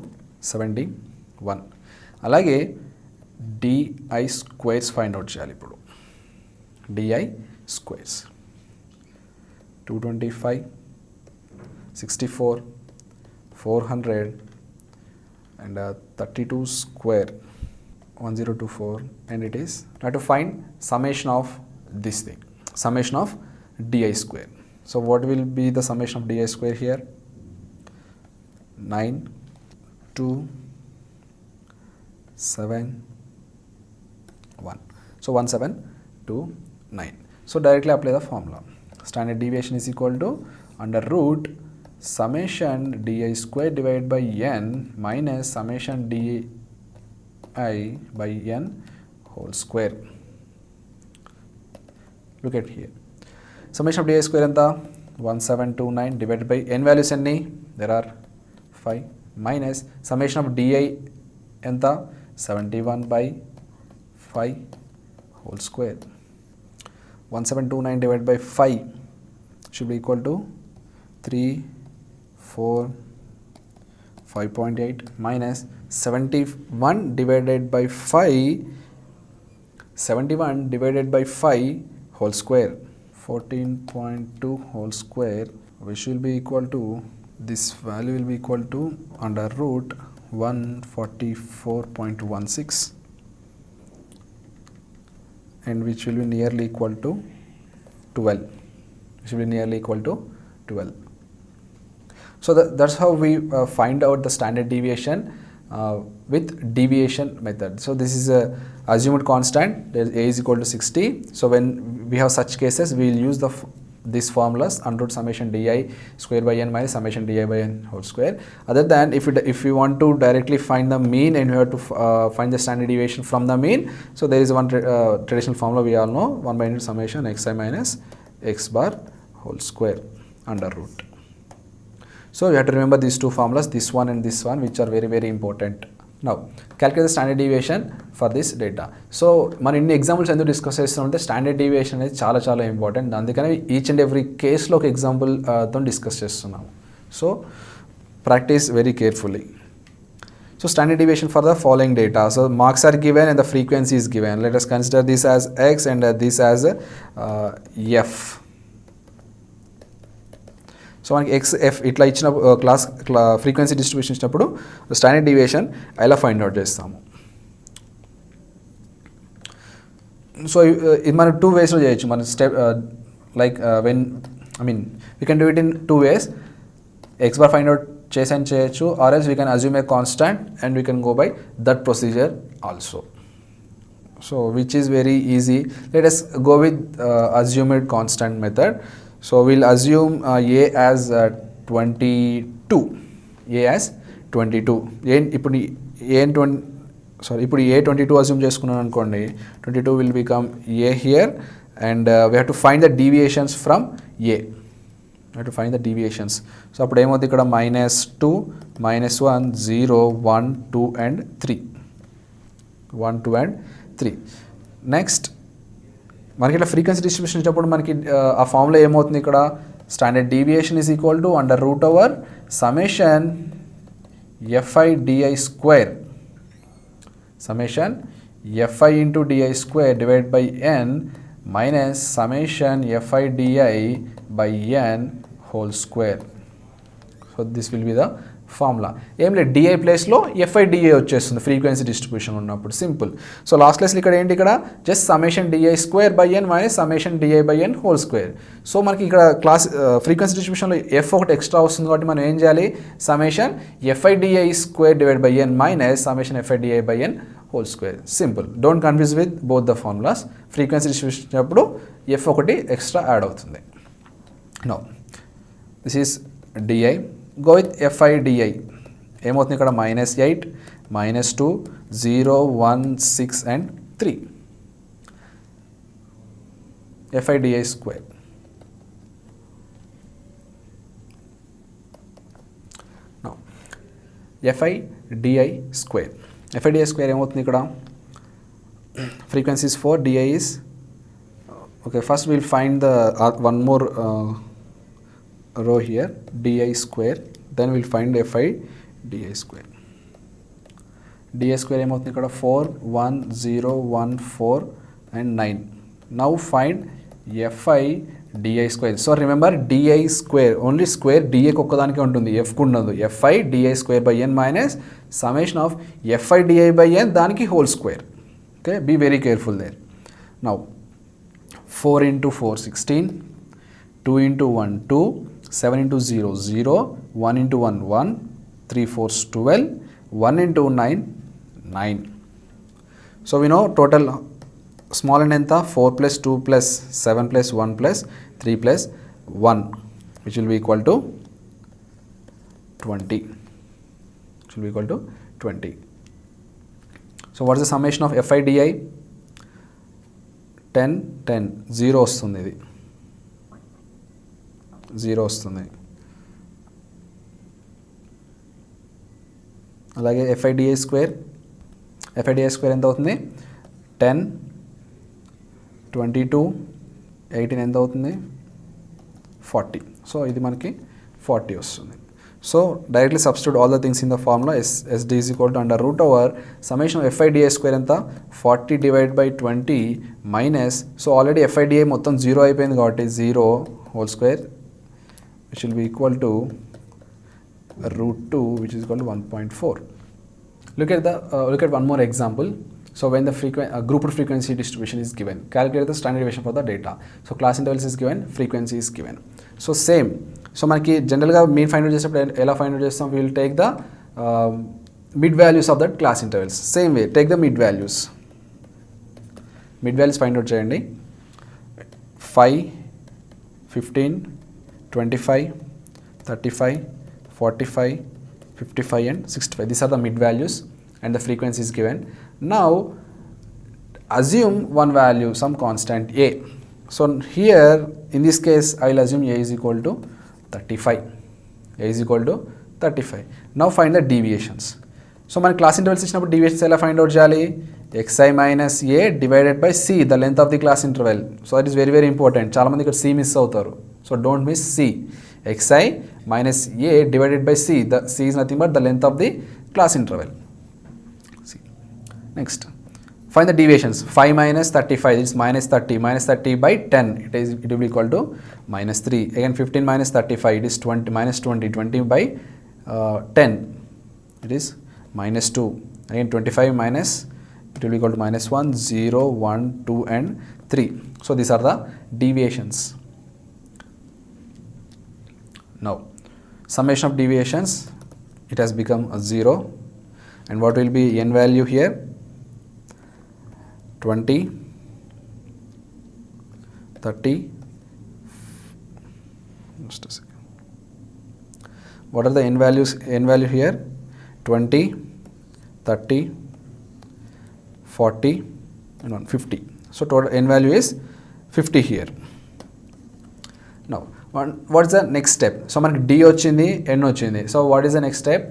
71. అలాగే DI squares find out చేయాలి ఇప్పుడు. DI squares 225, 64, 400 and 32 square 1024, and it is try to find summation of this thing, summation of DI square. So what will be the summation of DI square here? 9, 2, 7, 1. So 1729. So directly apply the formula. Standard deviation is equal to under root summation di square divided by n minus summation di by n whole square. Look at here. Summation of di square enta 1729 divided by n values any, there are 5, minus summation of di enta 71 by 5 whole square. 1729 divided by 5 should be equal to 3, 4, 5.8 minus 71 divided by 5, 71 divided by 5 whole square, 14.2 whole square, which will be equal to, this value will be equal to under root 144.16, and which will be nearly equal to 12. It should be nearly equal to 12. So that's how we find out the standard deviation with deviation method. So this is a assumed constant, there A is equal to 60. So when we have such cases, we will use these formulas under root summation di square by n minus summation di by n whole square. Other than if we want to directly find the mean and we have to find the standard deviation from the mean, so there is one traditional formula we all know, 1 by n summation xi minus x bar whole square under root. So you have to remember these two formulas, this one and this one, which are very very important. Now calculate the standard deviation for this data. So మనం ఇన్ని examples ఎందుకు discuss చేస్తామంటే standard deviation అనేది చాలా చాలా important, అందుకని each and every కేస్లో ఒక ఎగ్జాంపుల్తో discuss చేస్తున్నాము. So practice very carefully. So standard deviation for the following data. So marks are given and the frequency is given. Let us consider this as x and this as f. So మనకి X F ఇట్లా ఇచ్చిన class frequency distribution ఇచ్చినప్పుడు standard deviation ఎలా find out చేస్తాము. So ఇది మనం 2 వేస్లో చేయొచ్చు. మన step like when we can do it in 2 ways. X bar find out చేసని చేయొచ్చు, or else we can assume a constant and we can go by that procedure also. So which is very easy. Let us go with assumed constant method. So we'll assume a as 22. A as 22. ఇప్పుడు a22 assume చేసుకున్నాను అనుకోండి, 22 will become a here, and we have to find the deviations from a. We have to find the deviations. So అప్పుడు ఏమవుతుంది ఇక్కడ -2, -1, 0, 1, 2 and 3. 1, 2 and 3. Next మనకి ఇట్లా frequency distribution ఇచ్చినప్పుడు మనకి ఆ ఫార్ములా ఏమవుతుంది ఇక్కడ standard deviation is equal to under root over summation f i d i square summation f i into d i square divide by n minus summation f i d i by n whole square. So this will be the formula. ఏం లేదు, d i ప్లేస్లో f i d i వచ్చేస్తుంది frequency distribution ఉన్నప్పుడు, simple. So last క్లాస్లో ఇక్కడ ఏంటి, ఇక్కడ just summation d i square by n minus summation d i by n whole square. So మనకి ఇక్కడ ఫ్రీక్వెన్సీ డిస్ట్రిబ్యూషన్లో ఎఫ్ ఒకటి ఎక్స్ట్రా వస్తుంది కాబట్టి మనం ఏం చేయాలి, summation f i d i square divide by n minus summation f i d i by n whole square. Simple, don't confuse with both the formulas. Frequency distribution అప్పుడు ఎఫ్ ఒకటి ఎక్స్ట్రా యాడ్ అవుతుంది. No this is d i. Go with f i d i. ఏమవుతుంది ఇక్కడ -8, -2, 0, 1, 6 and 3 f i d i square. No f i d i square. F i d i square ఏమవుతుంది ఇక్కడ, frequencies 4, DI is okay. First we'll find the one more row here, di square, then we'll find fi di square. di square ఏమవుతుంది ఇక్కడ 4, 1, 0, 1, 4 and 9. Now find fi di square. So remember di square, only square di ఒక్కదానికే ఉంటుంది, f కు ఉండదు. fi di square by n minus summation of fi di by n దానికి whole square. Okay, be very careful there. Now 4 into 4 16, 2 into 1 2, 7 into 0 0, 1 into 1 1, 3 4 12, 1 into 9 9. So we know total small n enta 4 plus 2 plus 7 plus 1 plus 3 plus 1, which will be equal to 20. Which will be equal to 20. So what is the summation of fi di? 10 10 0 వస్తుంది, ఇది 0 వస్తుంది. అలాగే fi di square, fi di square ఎంత అవుతుంది, 10 22 18 ఎంత అవుతుంది, 40. So ఇది మనకి 40 వస్తుంది. So directly substitute all the things in the formula. SD is equal to under root over summation of fi di square ఎంత 40 divided by 20 minus, so already fi di మొత్తం 0 అయిపోయింది కాబట్టి 0 whole square, which will be equal to root 2, which is equal to 1.4. Look at one more example. So when the grouped frequency distribution is given, calculate the standard deviation for the data. So class intervals is given, frequency is given. So same. So మనకి జనరల్గా mean find out చేసేటప్పుడు ఎలా find out చేస్తాం, we will take the mid values of that class intervals. Same way, take the mid values. Mid values find out చేయండి. 5, 15, 25, 35, 45, 55 and 65. These are the mid values and the frequency is given. Now assume one value, some constant a. So here in this case I will assume a is equal to 35. A is equal to 35. Now find the deviations. So మన class intervals ఇచ్చినప్పుడు deviations ఎలా find out చేయాలి, xi minus a divided by c, the length of the class interval. So that is very very important. చాలా మంది ఇక్కడ c miss అవుతారు. So don't miss c. xi minus a divided by c, the c is nothing but the length of the class interval. See. Next, find the deviations. 5 minus 35 is minus 30. Minus 30 by 10, it will be equal to minus 3. Again 15 minus 35, it is 20 minus 20. 20 by 10, it is minus 2. Again 25 minus, it will be equal to minus 1, 0, 1, 2 and 3. So these are the deviations. Now summation of deviations, it has become a 0, and what will be n value here, 20, 30, just a second. What are the n values? N value here 20, 30, 40 and 50. So total n value is 50 here. Now what is the next step? So మనకి d వచ్చింది, n వచ్చింది. So what is the next step?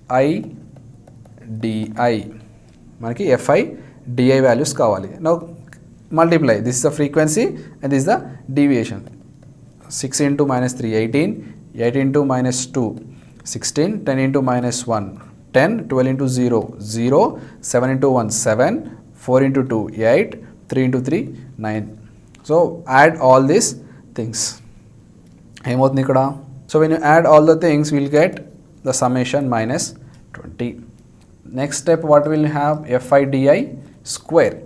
fi di, మనకి fi di values కావాలి. Now multiply. This is the frequency and this is the deviation. 6 into minus 3, 18, 8 into minus 2, 16, 10 into minus 1, 10, 12 into 0, 0, 7 into 1, 7, 4 into 2, 8, 3 into 3, 9. So add all these things. So when you add all the things, we'll get the summation minus 20. Next step, what we'll have? Fi di square.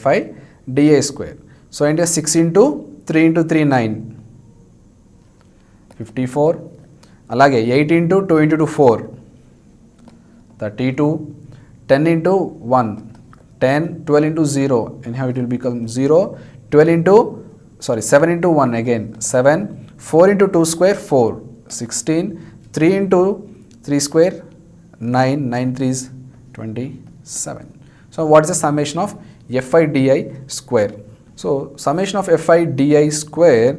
Fi di square. So into 6 into 3 into 3, 9. 54. Alage 8 into 2 into 2, 4. 32. 10 into 1. 10. 12 into 0. And how it will become 0. 12 into, 7 into 1 again. 7. 4 into 2 square, 4. 16. 3 into 3 square, 9. 9 3s 27. So what is the summation of Fi di square? So summation of Fi di square,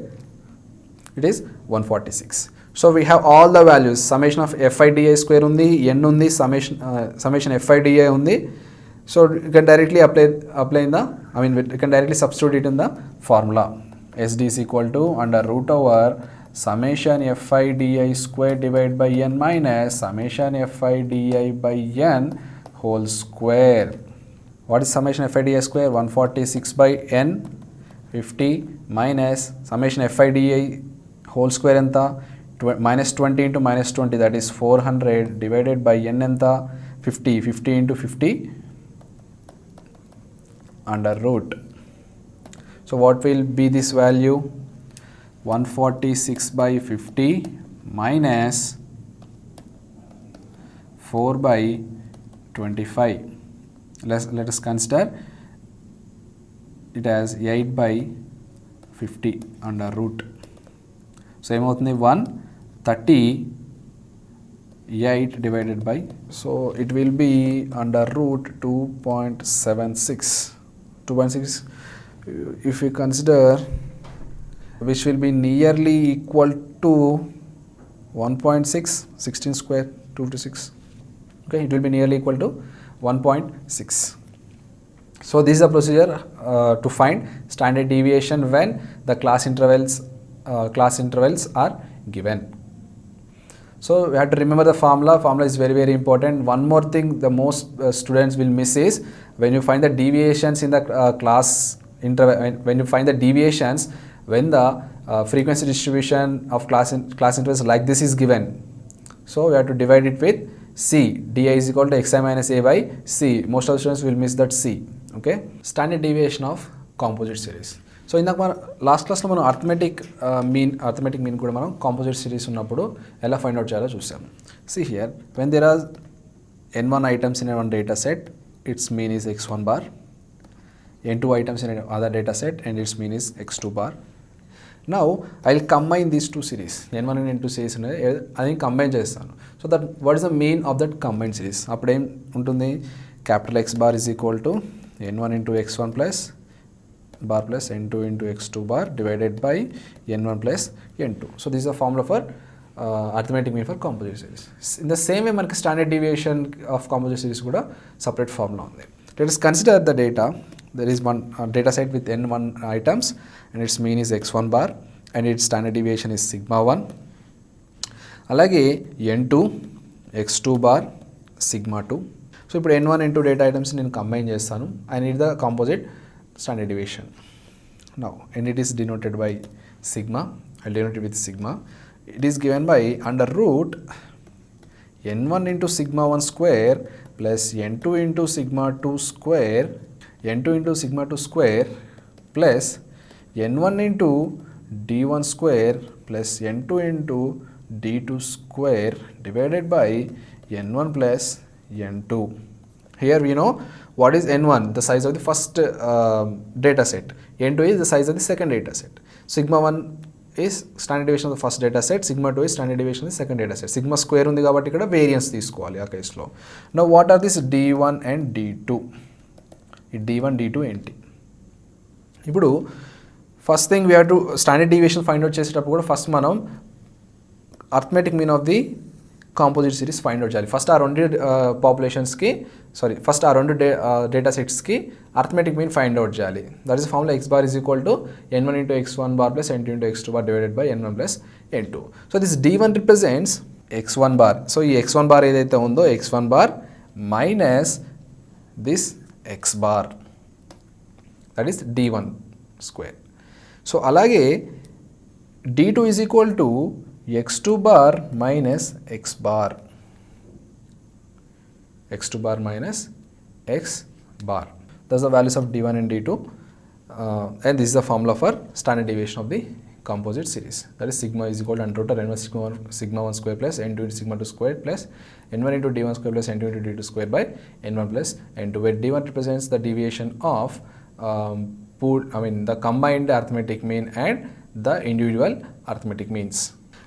it is 146. So we have all the values. Summation of Fi di square undi, n undi, summation Fi di undi. So you can directly apply in the, you can directly substitute it in the formula. SD is equal to under root over summation Fi di square divided by n minus summation Fi di by n whole square. What is summation Fi di square? 146 by n 50 minus summation Fi di whole square enta minus 20 into minus 20, that is 400 divided by n enta 50. 50 into 50 under root. So what will be this value? 146 by 50 minus 4 by 25. Let us consider it as 8 by 50 under root. So ఏమవుతుంది 138 divided by, so it will be under root 2.76. 2.6 if we consider, which will be nearly equal to 1.6, 16 square 256. Okay, it will be nearly equal to 1.6. So this is the procedure to find standard deviation when the class intervals are given. So we have to remember the formula. Formula is very, very important. One more thing the most students will miss is when you find the deviations in the class interval, when you find the deviations when the frequency distribution of class intervals like this is given. So we have to divide it with C. Di is equal to xi minus a by C. Most of the students will miss that C. Okay. Standard deviation of composite series. So in the last class lo manam arithmetic mean kuda manam composite series unnappudu ela find out cheyalo chusam. See here, when there are n1 items in one data set, its mean is x1 bar. n2 items in another data set and its mean is x2 bar. Now I will combine these two series, n1 and n2 series I combine chestanu. So that what is the mean of that combined series? Appudu em untundi, capital X bar is equal to n1 into x1 plus bar plus n2 into x2 bar divided by n1 plus n2. So this is the formula for arithmetic mean for composite series. In the same way manaki standard deviation of composite series kuda separate formula undi. Let us consider the data. There is one data set with n1 items and its mean is x1 bar and its standard deviation is sigma 1. Alage n2 x2 bar sigma 2. So ఇప్పుడు n1 n2 data items నేను combine చేస్తాను. I need the composite standard deviation. Now and it is denoted by sigma. I'll denote it with sigma. It is given by under root n1 into sigma 1 square plus n2 into sigma 2 square, n2 into sigma 2 square plus n1 into d1 square plus n2 into d2 square divided by n1 plus n2. Here we know what is n1, the size of the first data set. n2 is the size of the second data set. Sigma 1 is standard deviation of the first data set, sigma 2 is standard deviation of the second data set. Sigma square undi kabatti ikkada variance తీసుకోవాలి ఆ కేసులో. Now what are these d1 and d2? ఈ d1 d2 ఏంటి? ఇప్పుడు first thing we have to standard deviation find out చేసేటప్పుడు కూడా first మనం arithmetic mean of the composite series find out చేయాలి. ఫస్ట్ ఆ రెండు పాపులేషన్స్కి ఫస్ట్ ఆ రెండు డేటా సెట్స్కి అర్థమెటిక్ మీన్ ఫైండ్ అవుట్ చేయాలి. That is formula x bar is equal to n1 into x1 bar plus n2 into x2 bar divided by n1 plus n2. So this d1 represents x1 bar. So ఈ x1 bar ఏదైతే ఉందో x1 bar minus this x bar, that is d1 square. So అలాగే d2 is equal to x2 bar minus x bar, x2 bar minus x bar. That's the values of d1 and d2, and this is the formula for standard deviation of the composite series. That is sigma is equal to under root of n1 sigma 1 square plus n2 into sigma 2 square plus n1 into d1 square plus n2 into d2 square by n1 plus n2, where d1 represents the deviation of the combined arithmetic mean and the individual arithmetic means.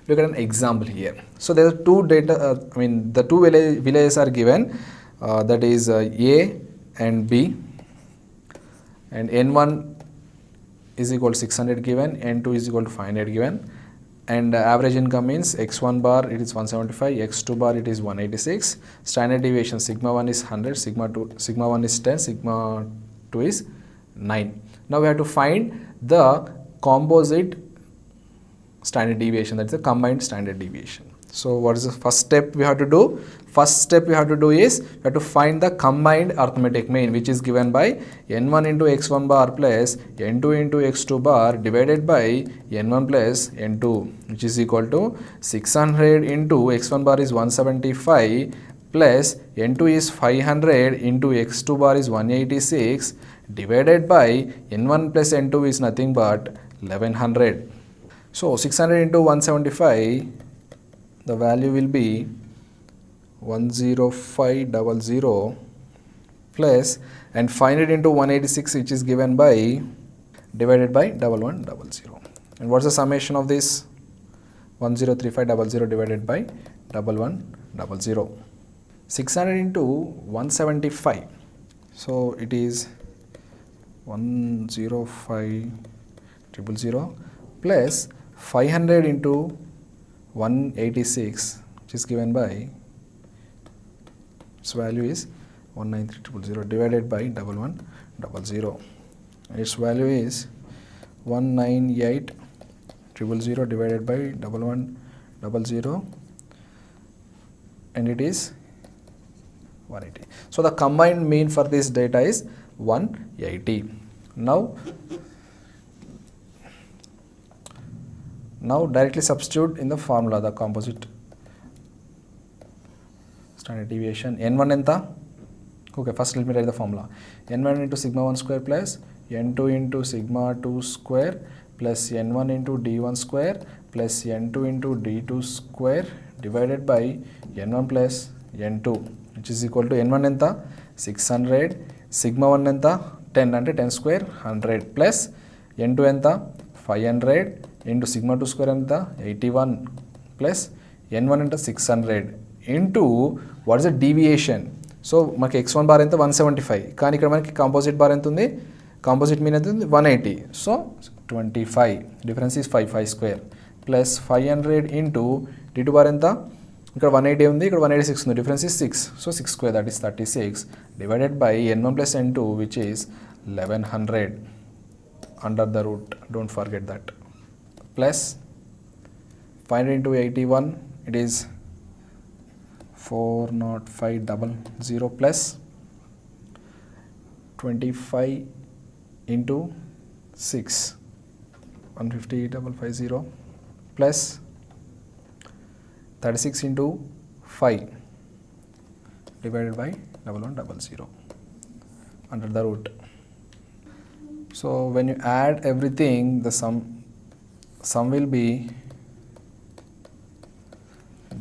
Look at an example here. So there are two data, the two villages are given, that is A and B, and N1 is equal to 600 given, N2 is equal to 500 given, and average income means x1 bar it is 175, x2 bar it is 186, standard deviation sigma 1 is 100, sigma 1 is 10, sigma 2 is 9. Now we have to find the composite standard deviation, that is the combined standard deviation. So what is the first step we have to do? First step we have to do is we have to find the combined arithmetic mean, which is given by n1 into x1 bar plus n2 into x2 bar divided by n1 plus n2, which is equal to 600 into x1 bar is 175 plus n2 is 500 into x2 bar is 186 divided by n1 plus n2 is nothing but 1100. So 600 into 175, the value will be 10500 plus, and 500 into 186, which is given by divided by 1100. And what's the summation of this? 103,500 divided by 1100. 600 into 175, so it is 105,000 plus 500 into 186, which is given by, its value is 193,000 divided by 1100, and its value is 198,000 divided by 1100, and it is 180. So the combined mean for this data is 180. Now directly substitute in the formula the composite standard deviation. N1 enta? Okay, first let me write the formula. N1 into sigma 1 square plus N2 into sigma 2 square plus N1 into D1 square plus N2 into D2 square divided by N1 plus N2, which is equal to N1 enta? 600, sigma 1 enta? 10 ante 10 square 100 plus N2 enta? 500 into sigma 2 square anta? 81 plus N1 anta? 600 into what is the deviation? So మనకి x1 bar ఎంత 175, కానీ ఇక్కడ మనకి composite bar ఎంత ఉంది, composite mean ఎంత ఉంది 180. So 25, difference is 5 square plus 500 into d2 bar ఎంత, ఇక్కడ 180 ఉంది, ఇక్కడ 186 ఉంది, difference is 6. So 6 square that is 36 divided by n1 plus n2 which is 1100 under the route, don't forget that, plus 500 into 81 it is 40500 plus 25 into 6 150,550 plus 36 into 5 divided by 1100 under the root. So when you add everything, the sum will be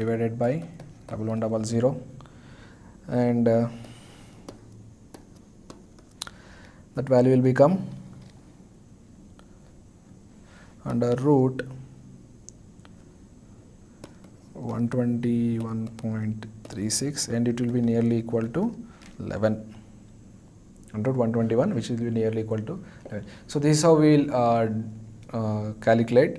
divided by 1100, and that value will become under root 121.36, and it will be nearly equal to 11, under 121, which will be nearly equal to 11. So this is how we will calculate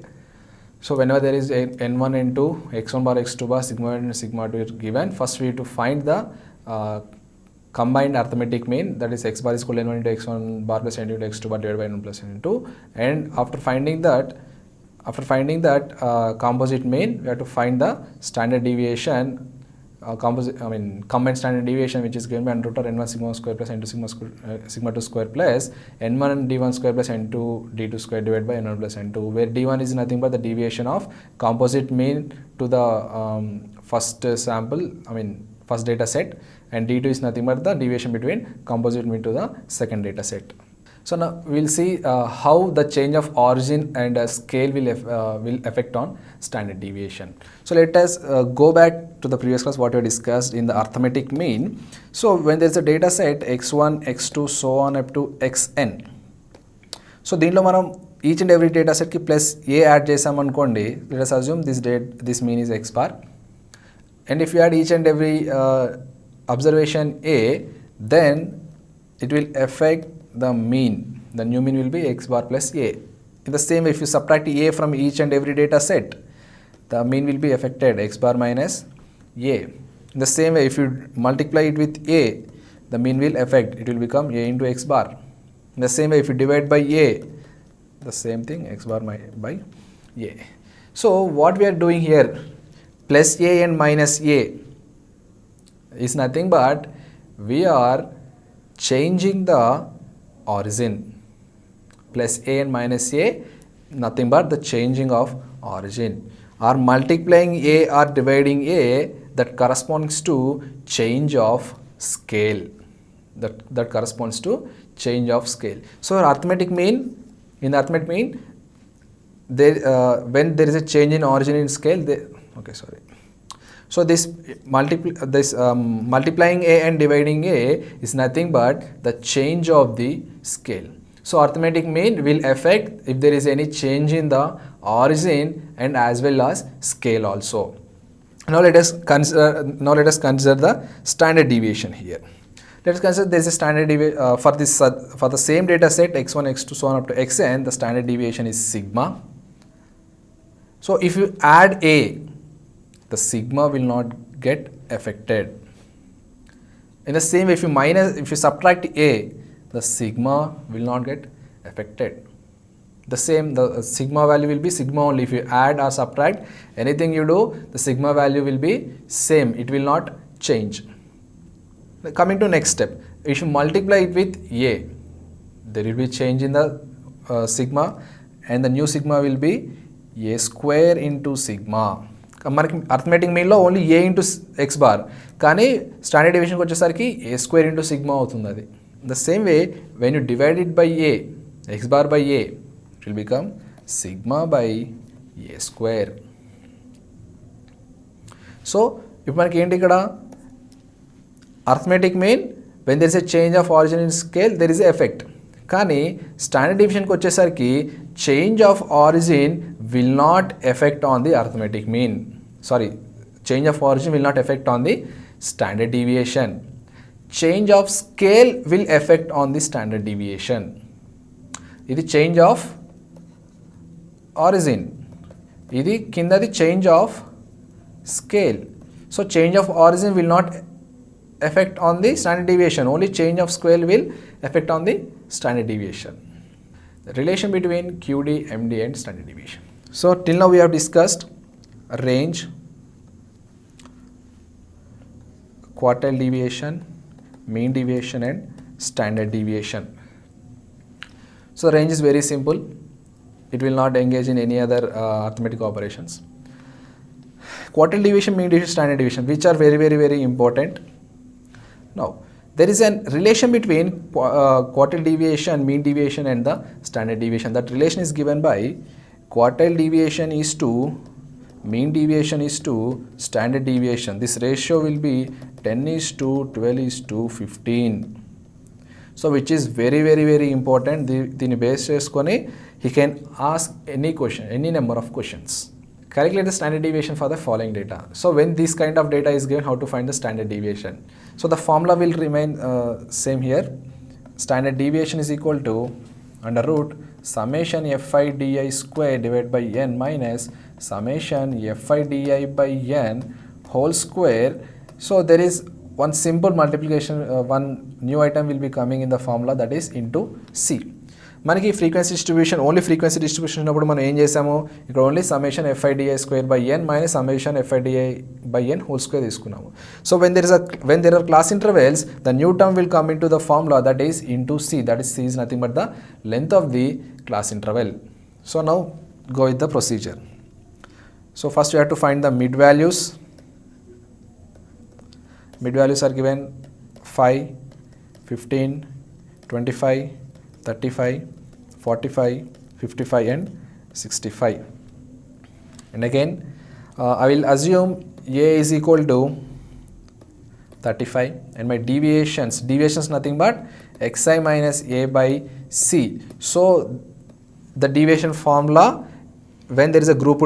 So whenever there is a n1, n2, x1 bar, x2 bar, sigma 1 and sigma 2 is given, first we have to find the combined arithmetic mean, that is x bar is equal to n1 into x1 bar plus n2 into x2 bar divided by n1 plus n2, and after finding that composite mean, we have to find the standard deviation, combined standard deviation, which is given by under root of n1 sigma square plus n2 sigma 2 square plus n1 d1 square plus n2 d2 square divided by n1 plus n2, where d1 is nothing but the deviation of composite mean to the first first data set, and d2 is nothing but the deviation between composite mean to the second data set. So now we will see how the change of origin and scale will affect on standard deviation. So let us go back to the previous class what we discussed in the arithmetic mean. So when there is a data set x1, x2 so on up to xn. So దీంట్లో మనం each and every data set కి plus a add చేసామనుకోండి, let us assume this mean is x bar, and if you add each and every observation a, then it will affect the mean. The new mean will be x bar plus a. In the same way, if you subtract a from each and every data set, the mean will be affected, x bar minus a. In the same way, if you multiply it with a, the mean will affect, it will become a into x bar. In the same way, if you divide by a, the same thing, x bar by a. So what we are doing here, plus a and minus a, is nothing but we are changing the origin. Plus a and minus a, nothing but the changing of origin, or multiplying a or dividing a, that corresponds to change of scale. That corresponds to change of scale. So arithmetic mean, in the arithmetic mean, when there is a change in origin in scale, so this multiplying a and dividing a is nothing but the change of the scale. So arithmetic mean will affect if there is any change in the origin and as well as scale also. Now let us consider the standard deviation here. Let us consider there is a standard deviation for the same data set x1, x2 so on up to xn. The standard deviation is sigma. So if you add a, the sigma will not get affected. In the same way, if you subtract a, the sigma will not get affected. The sigma value will be sigma only. If you add or subtract, anything you do, the sigma value will be same. It will not change. Coming to next step, if you multiply it with a, there will be change in the sigma, and the new sigma will be a square into sigma. మనకి arithmetic మీన్లో only ఏ into X bar, కానీ standard డీవియేషన్కి వచ్చేసరికి ఏ square into sigma అవుతుంది అది. The same way when you divide it by A, X bar by A, it will become sigma by A square. So ఇప్పుడు మనకి ఏంటి ఇక్కడ arithmetic mean, when there is a change of origin in scale there is a effect. కానీ standard డీవియేషన్కి వచ్చేసరికి change of origin will not affect on the arithmetic mean. Change of origin will not affect on the standard deviation. Change of scale will affect on the standard deviation. This change of origin. This kindadi change of scale. So change of origin will not affect on the standard deviation. Only change of scale will affect on the standard deviation. The relation between QD, MD and standard deviation. So till now we have discussed range, quartile deviation, mean deviation and standard deviation. So range is very simple. It will not engage in any other arithmetic operations. Quartile deviation, mean deviation, standard deviation, which are very, very, very important. Now there is a relation between quartile deviation, mean deviation and the standard deviation. That relation is given by quartile deviation is to mean deviation is to standard deviation. This ratio will be 10:12:15. So which is very, very, very important. Dini base cheskoni he can ask any question, any number of questions. Calculate the standard deviation for the following data. So when this kind of data is given, how to find the standard deviation? So the formula will remain same here. Standard deviation is equal to under root summation fi di square divided by n minus summation fi di by n whole square. So there is one simple multiplication, one new item will be coming in the formula, that is into c. మనకి frequency distribution, only frequency distribution ఉన్నప్పుడు మనం ఏం చేసాము, ఇక్కడ only summation FIDI square by n minus summation FIDI by n whole square తీసుకున్నాము. So when there are class intervals, the new term will come into the formula, that is into c, that is c is nothing but the length of the class interval. So now go with the procedure. So first you have to find the mid values. Mid values are given 5, 15, 25, 35, 45, 55 and 65. And again I will assume a is equal to 35 and my deviations nothing but xi minus a by c. So the deviation formula when there is a group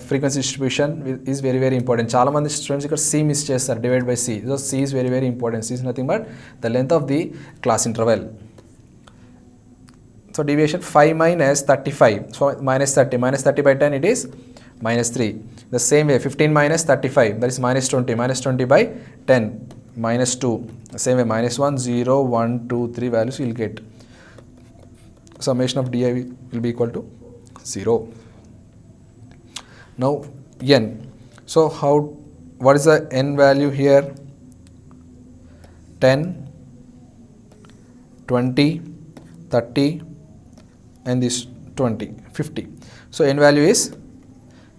frequency distribution is very very important. Chala mandi students ikkada c miss chestar, divide by c. So c is very very important. C is nothing but the length of the class interval. So deviation 5 minus 35, so minus 30 by 10 it is minus 3. The same way 15 minus 35, that is minus 20 by 10 minus 2. The same way minus 1, 0, 1, 2, 3 values you will get. Summation of di will be equal to 0. Now n. So what is the n value here? 10, 20, 30 and this 20, 50. So n value is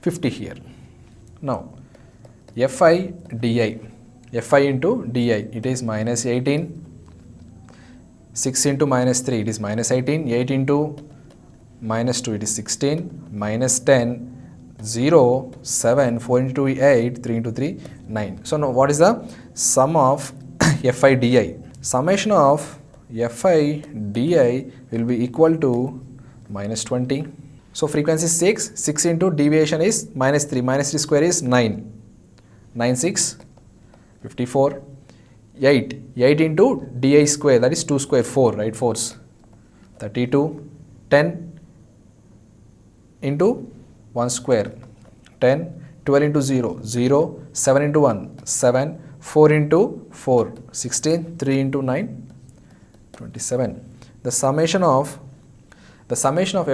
50 here. Now fi into di, it is minus 18, 6 into minus 3 it is minus 18, 8 into minus 2 it is 16, minus 10, 0, 7, 4 into 8, 3 into 3, 9. So now what is the sum of fi di? Summation of fi di will be equal to minus 20. So frequency 6 into deviation is minus 3 square is 9, 9 6, 54, 8 into di square, that is 2 square 4, right, 4s, 32, 10 into 1 square, 10, 12 into 0, 0, 7 into 1, 7, 4 into 4, 16, 3 into 9, 27. The summation of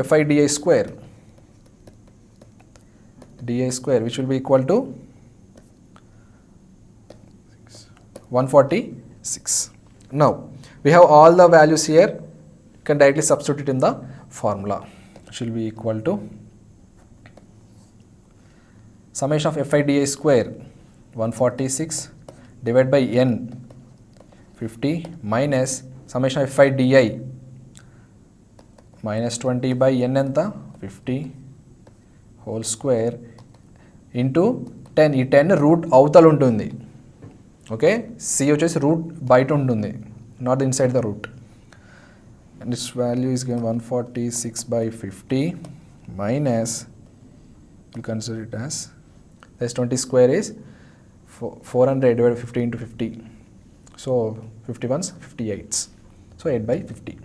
fi di square which will be equal to 146. Now we have all the values here, you can directly substitute in the formula, which will be equal to summation of fi di square 146 divided by n 50 minus summation of fi di minus 20 by n enta 50 whole square into 10. ఈ 10 route అవతల ఉంటుంది, okay, c వచ్చేసి route బయట ఉంటుంది, not inside the route. And its value is given 146 by 50 minus, you consider it as this 20 square is 400 divided by 50 into 50. So 51s 58s. So 8 by 50.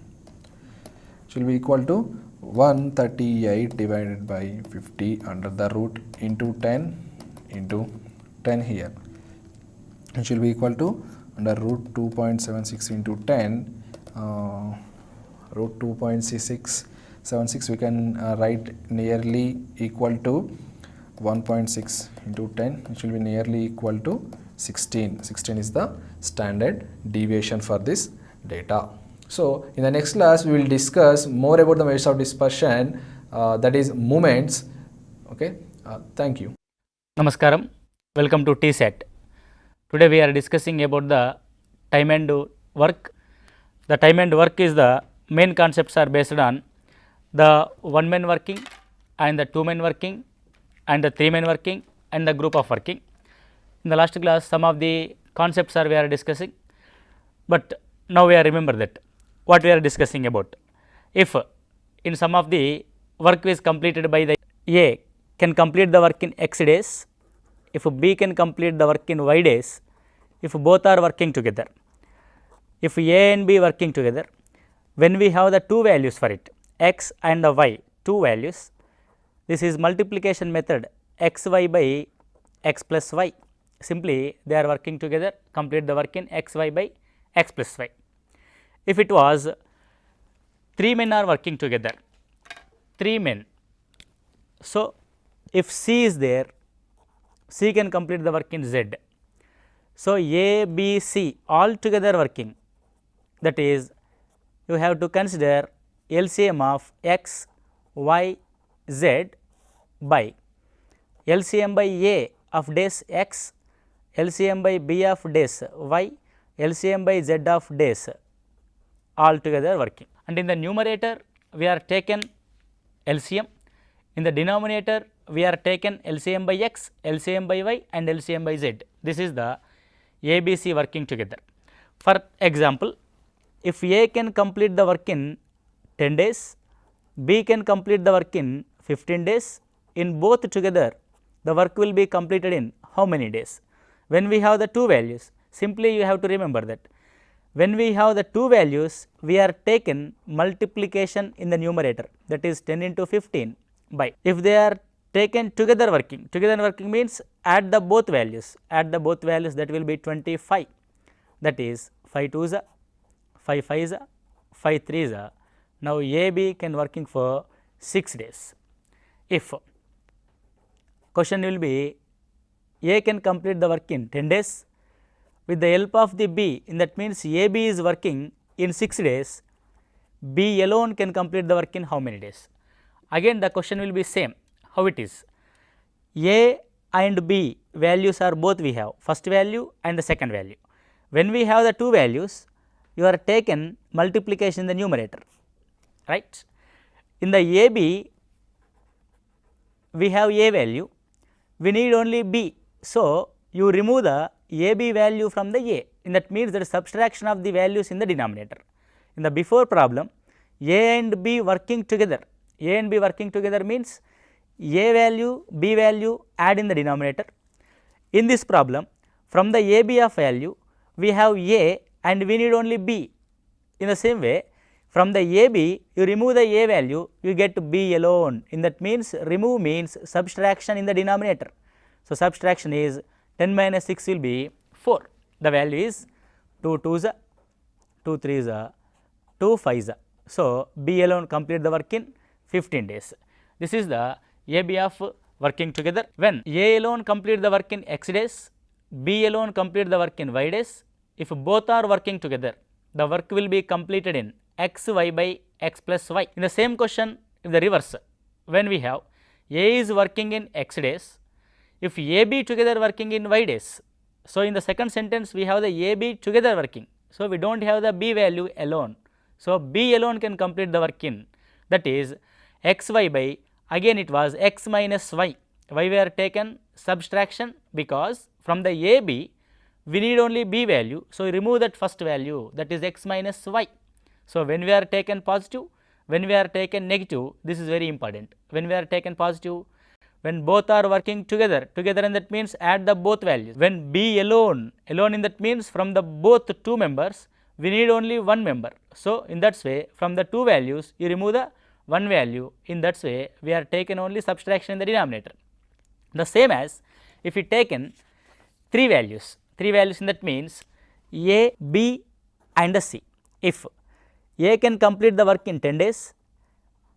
Which will be equal to 138 divided by 50 under the root into 10 here. Which will be equal to under root 2.76 into 10. Root 2.6676 we can write nearly equal to 1.6 into 10, which will be nearly equal to 16. 16 is the standard deviation for this data. So in the next class we will discuss more about the measures of dispersion, that is moments. Okay, thank you. Namaskaram, welcome to TSET. Today we are discussing about the time and work. The time and work is the main concepts are based on the one man working and the two man working and the three man working and the group of working. In the last class some of the concepts are we are discussing, but now we are remember that what we are discussing about. If in some of the work is completed by the A can complete the work in x days, if B can complete the work in y days, if both are working together, if A and B working together, when we have the two values for it, x and the y, two values, This is multiplication method xy by x plus y. Simply they are working together, complete the work in xy by x plus y. If it was 3 men are working together, 3 men. So, if C is there, C can complete the work in Z. So, A, B, C all together working, that is you have to consider LCM of x, y, z by LCM by A of days x, LCM by B of days y, LCM by z of days all together working. And in the numerator we are taken LCM, in the denominator we are taken LCM by x, LCM by y and LCM by z. This is the ABC working together. For example, if A can complete the work in 10 days, B can complete the work in 15 days, in both together the work will be completed in how many days? When we have the two values, simply you have to remember that when we have the two values, we are taken multiplication in the numerator, that is 10 into 15 by. If they are taken together working means add the both values, that will be 25, that is 5 2s, 5 5s, 5 3s. Now, AB can working for 6 days. If question will be A can complete the work in 10 days, with the help of the B, in that means AB is working in 6 days, B alone can complete the work in how many days? Again the question will be same. How it is? A and B values are both we have, first value and the second value. When we have the two values, you are taken multiplication in the numerator, right. In the AB we have A value, we need only B. So, you remove the AB value from the A, and that means there is subtraction of the values in the denominator. In the before problem, A and B working together, means A value, B value add in the denominator. In this problem, from the AB of value, we have A and we need only B. In the same way, from the AB, you remove the A value, you get B alone. In that means, remove means subtraction in the denominator. So, subtraction is 10 minus 6 will be 4. The value is 2 2s, 2 3s, 2 5s. So, B alone complete the work in 15 days. This is the AB of working together. When A alone complete the work in x days, B alone complete the work in y days, if both are working together, the work will be completed in x y by x plus y. In the same question, if the reverse, when we have A is working in x days, if AB together working in y days, so in the second sentence we have the AB together working, so we do not have the B value alone. So, B alone can complete the work in, that is x y by, again it was x minus y. Why we are taken subtraction? Because from the AB we need only B value, so we remove that first value, that is x minus y. So, when we are taken positive, when we are taken negative, this is very important. When we are taken positive, when both are working together, and that means add the both values. When B alone in that means from the both two members, we need only one member. So, in that way, from the two values, you remove the one value. In that way, we are taken only subtraction in the denominator. The same as if we taken three values in that means A, B and C. If A can complete the work in 10 days,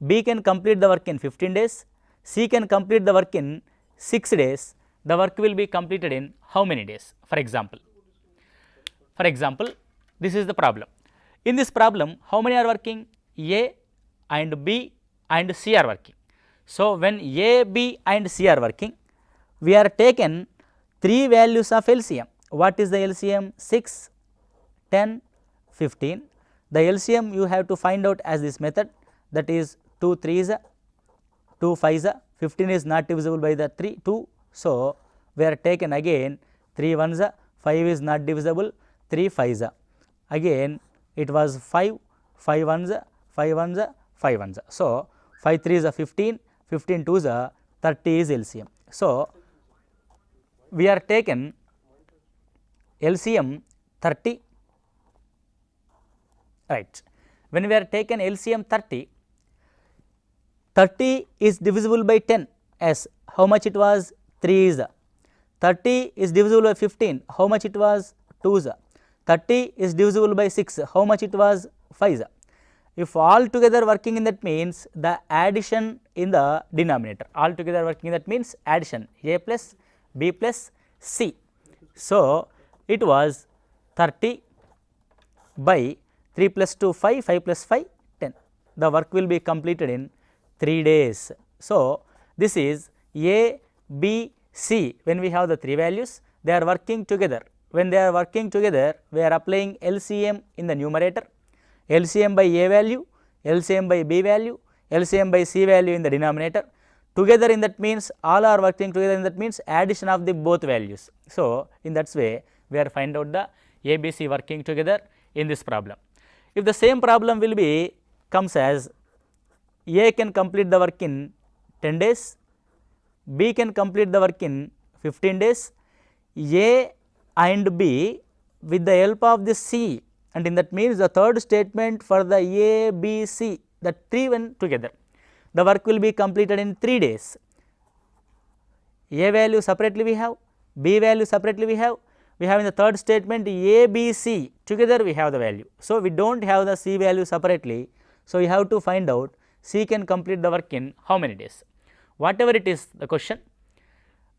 B can complete the work in 15 days, C can complete the work in 6 days, the work will be completed in how many days? For example, this is the problem. In this problem, how many are working? A and B and C are working. So, when A, B and C are working, we are taken three values of LCM. What is the LCM? 6, 10, 15. The LCM you have to find out as this method, that is 2 3s, 2 5s, 15 is not divisible by the 2. So, we are taken again 3 1s, 5 is not divisible, 3 5s. Again it was 5, 5 1s, 5 1s, 5 1s. So, 5 3s 15, 15 2s 30 is LCM. So, we are taken LCM 30, right. When we are taken LCM 30, 30 is divisible by 10, yes, how much it was? 3 is. 30 is divisible by 15, how much it was? 2 is. 30 is divisible by 6, how much it was? 5 is. If all together working in that means the addition in the denominator, all together working in that means addition, a plus b plus c. So, it was 30 by 3 plus 2 5, 5 plus 5 10. The work will be completed in 3 days. So, this is A, B, C. When we have the 3 values, they are working together. When they are working together, we are applying LCM in the numerator, LCM by A value, LCM by B value, LCM by C value in the denominator. Together in that means all are working together in that means addition of the both values. So, in that way we are find out the ABC working together in this problem. If the same problem will be comes as A can complete the work in 10 days, B can complete the work in 15 days, A and B with the help of the C, and in that means the third statement for the A, B, C, the 3 one together. The work will be completed in 3 days. A value separately we have, B value separately we have in the third statement A, B, C together we have the value. So, we do not have the C value separately. So, you have to find out C can complete the work in how many days. Whatever it is the question,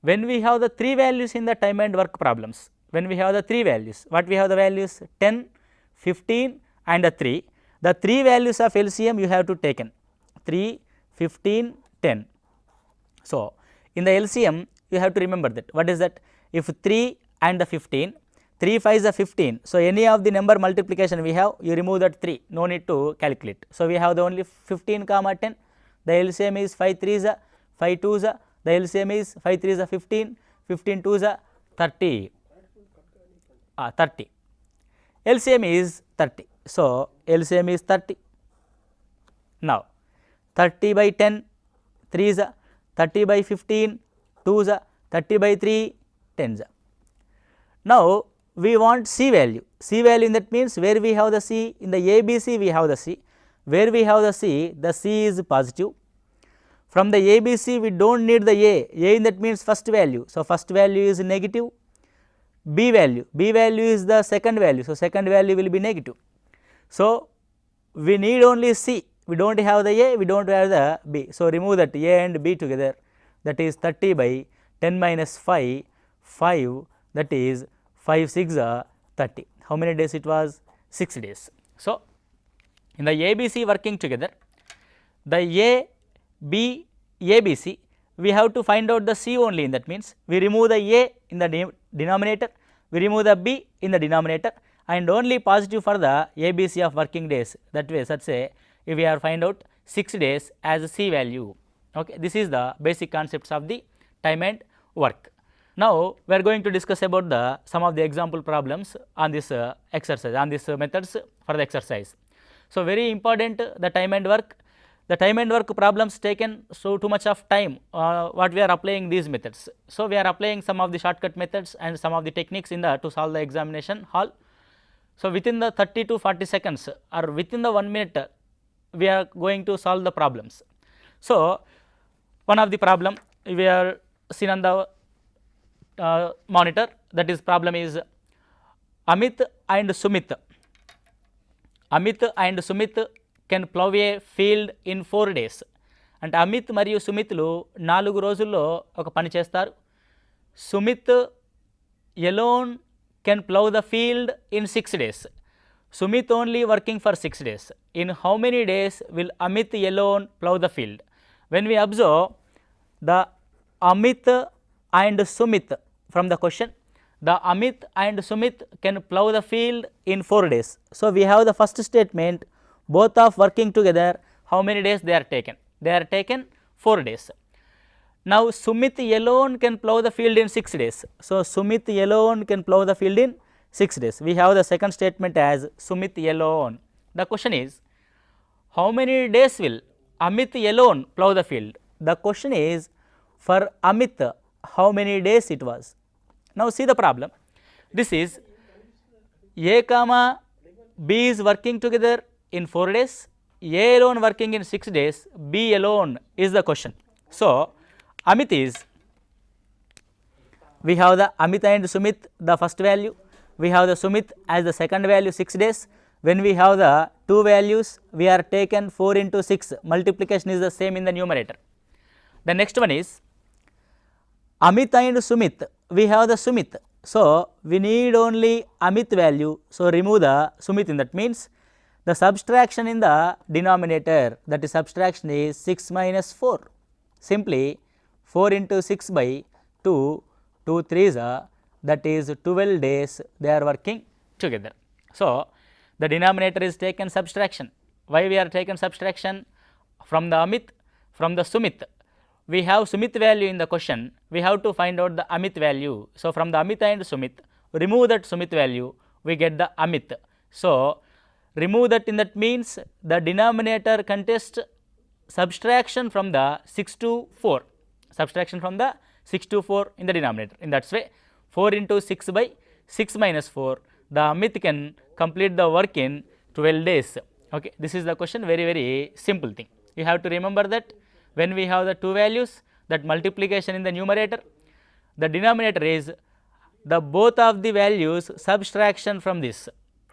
when we have the 3 values in the time and work problems, when we have the 3 values, what we have the values 10, 15 and a 3, the 3 values of LCM you have to taken 3, 15, 10. So, in the LCM you have to remember that what is that, if 3 and the 15, 3 5 is a 15. So, any of the number multiplication we have, you remove that 3, no need to calculate. So, we have the only 15 comma 10, the LCM is 5 3 is a 5 2 is a, the LCM is 5 3 is a 15, 15 2 is a 30, 30. LCM is 30. So, LCM is 30. Now, 30 by 10, 3 is a, 30 by 15, 2 is a, 30 by 3, 10 is a. Now, we want C value. C value in that means where we have the C, in the ABC we have the C, where we have the C is positive. From the ABC we do not need the A in that means first value. So, first value is negative. B value is the second value. So, second value will be negative. So, we need only C, we do not have the A, we do not have the B. So, remove that A and B together, that is 30 by 10 minus 5, 5, that is 5 6 30. How many days it was? 6 days. So, in the ABC working together, the A, B, ABC, we have to find out the C only, in that means we remove the A in the denominator, we remove the B in the denominator and only positive for the ABC of working days. That way, such say if we are find out 6 days as a C value. Okay. This is the basic concepts of the time and work. Now, we are going to discuss about the some of the example problems on this exercise, on this methods for the exercise. So, very important the time and work. The time and work problems taken so too much of time what we are applying these methods. So, we are applying some of the shortcut methods and some of the techniques in the to solve the examination hall. So, within the 30 to 40 seconds or within the 1 minute we are going to solve the problems. So, one of the problem we are seen on the monitor, that is problem is Amit and Sumit. Amit and Sumit can plow a field in 4 days. అంటే అమిత్ మరియు సుమిత్లు 4 రోజుల్లో ఒక పని చేస్తారు. Sumit alone can plow the field in 6 days. Sumit only working for 6 days. In how many days will Amit alone plow the field? When we observe the Amit and Sumit from the question, the Amit and Sumit can plow the field in 4 days. So, we have the first statement, both of working together, how many days they are taken? They are taken 4 days. Now, Sumit alone can plow the field in 6 days. So, Sumit alone can plow the field in 6 days. We have the second statement as Sumit alone. The question is, how many days will Amit alone plow the field? The question is, for Amit, how many days it was? Now, see the problem. This is A comma B is working together in 4 days, A alone working in 6 days, B alone is the question. So, Amit is, we have the Amit and Sumit the first value, we have the Sumit as the second value 6 days. When we have the two values, we are taken 4 into 6, multiplication is the same in the numerator. The next one is Amit and Sumit, we have the Sumit. So, we need only Amit value, so remove the Sumit in that means the subtraction in the denominator, that is subtraction is 6 minus 4, simply 4 into 6 by 2, 2 3s are, that is 12 days they are working together. So, the denominator is taken subtraction. Why we are taken subtraction? From the Amit, from the Sumit. We have Sumit value in the question, we have to find out the Amit value. So, from the Amit and Sumit, remove that Sumit value, we get the Amit. So, remove that in that means the denominator contains subtraction from the 6 to 4, subtraction from the 6 to 4 in the denominator. In that way, 4 into 6 by 6 minus 4, the Amit can complete the work in 12 days. Okay. This is the question, very, very simple thing. You have to remember that when we have the two values, that multiplication in the numerator, the denominator is the both of the values subtraction from this.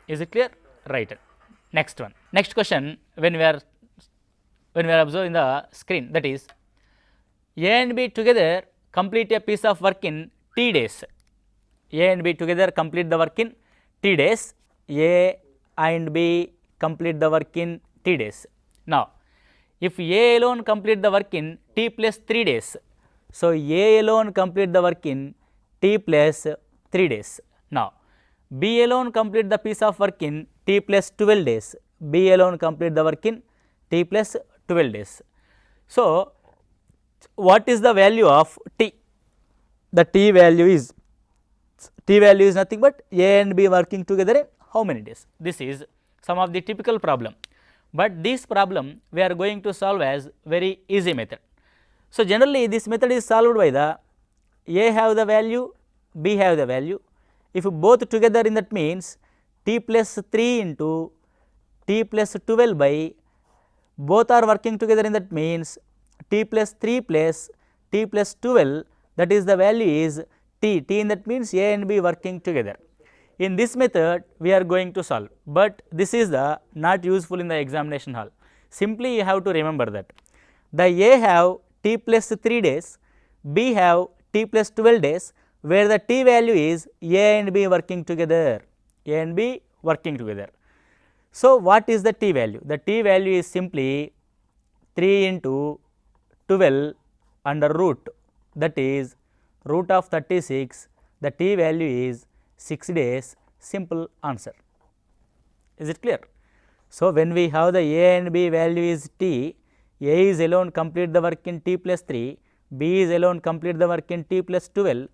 Is it clear? Right. Next one. Next question, when we are observing the screen, that is A and B together complete a piece of work in T days. A and B together complete the work in T days. A and B complete the work in T days. Now, if A alone complete the work in T plus 3 days, so A alone complete the work in T plus 3 days. Now, B alone complete the piece of work in T plus 12 days. B alone complete the work in T plus 12 days. So, what is the value of T? The T value is nothing but A and B working together in how many days? This is some of the typical problem, but this problem we are going to solve as very easy method. So, generally this method is solved by the A have the value, B have the value. If both together in that means T plus 3 into T plus 12 by both are working together in that means T plus 3 plus T plus 12, that is the value is T. T in that means A and B working together. In this method we are going to solve, but this is the not useful in the examination hall. Simply you have to remember that the A have T plus 3 days, B have T plus 12 days, where the T value is A and B working together, A and B working together. So, what is the T value? The T value is simply 3 into 12 under root, that is root of 36, the T value is 6 days, simple answer. Is it clear? So, when we have the A and B value is T, A is alone complete the work in T plus 3, B is alone complete the work in T plus 12,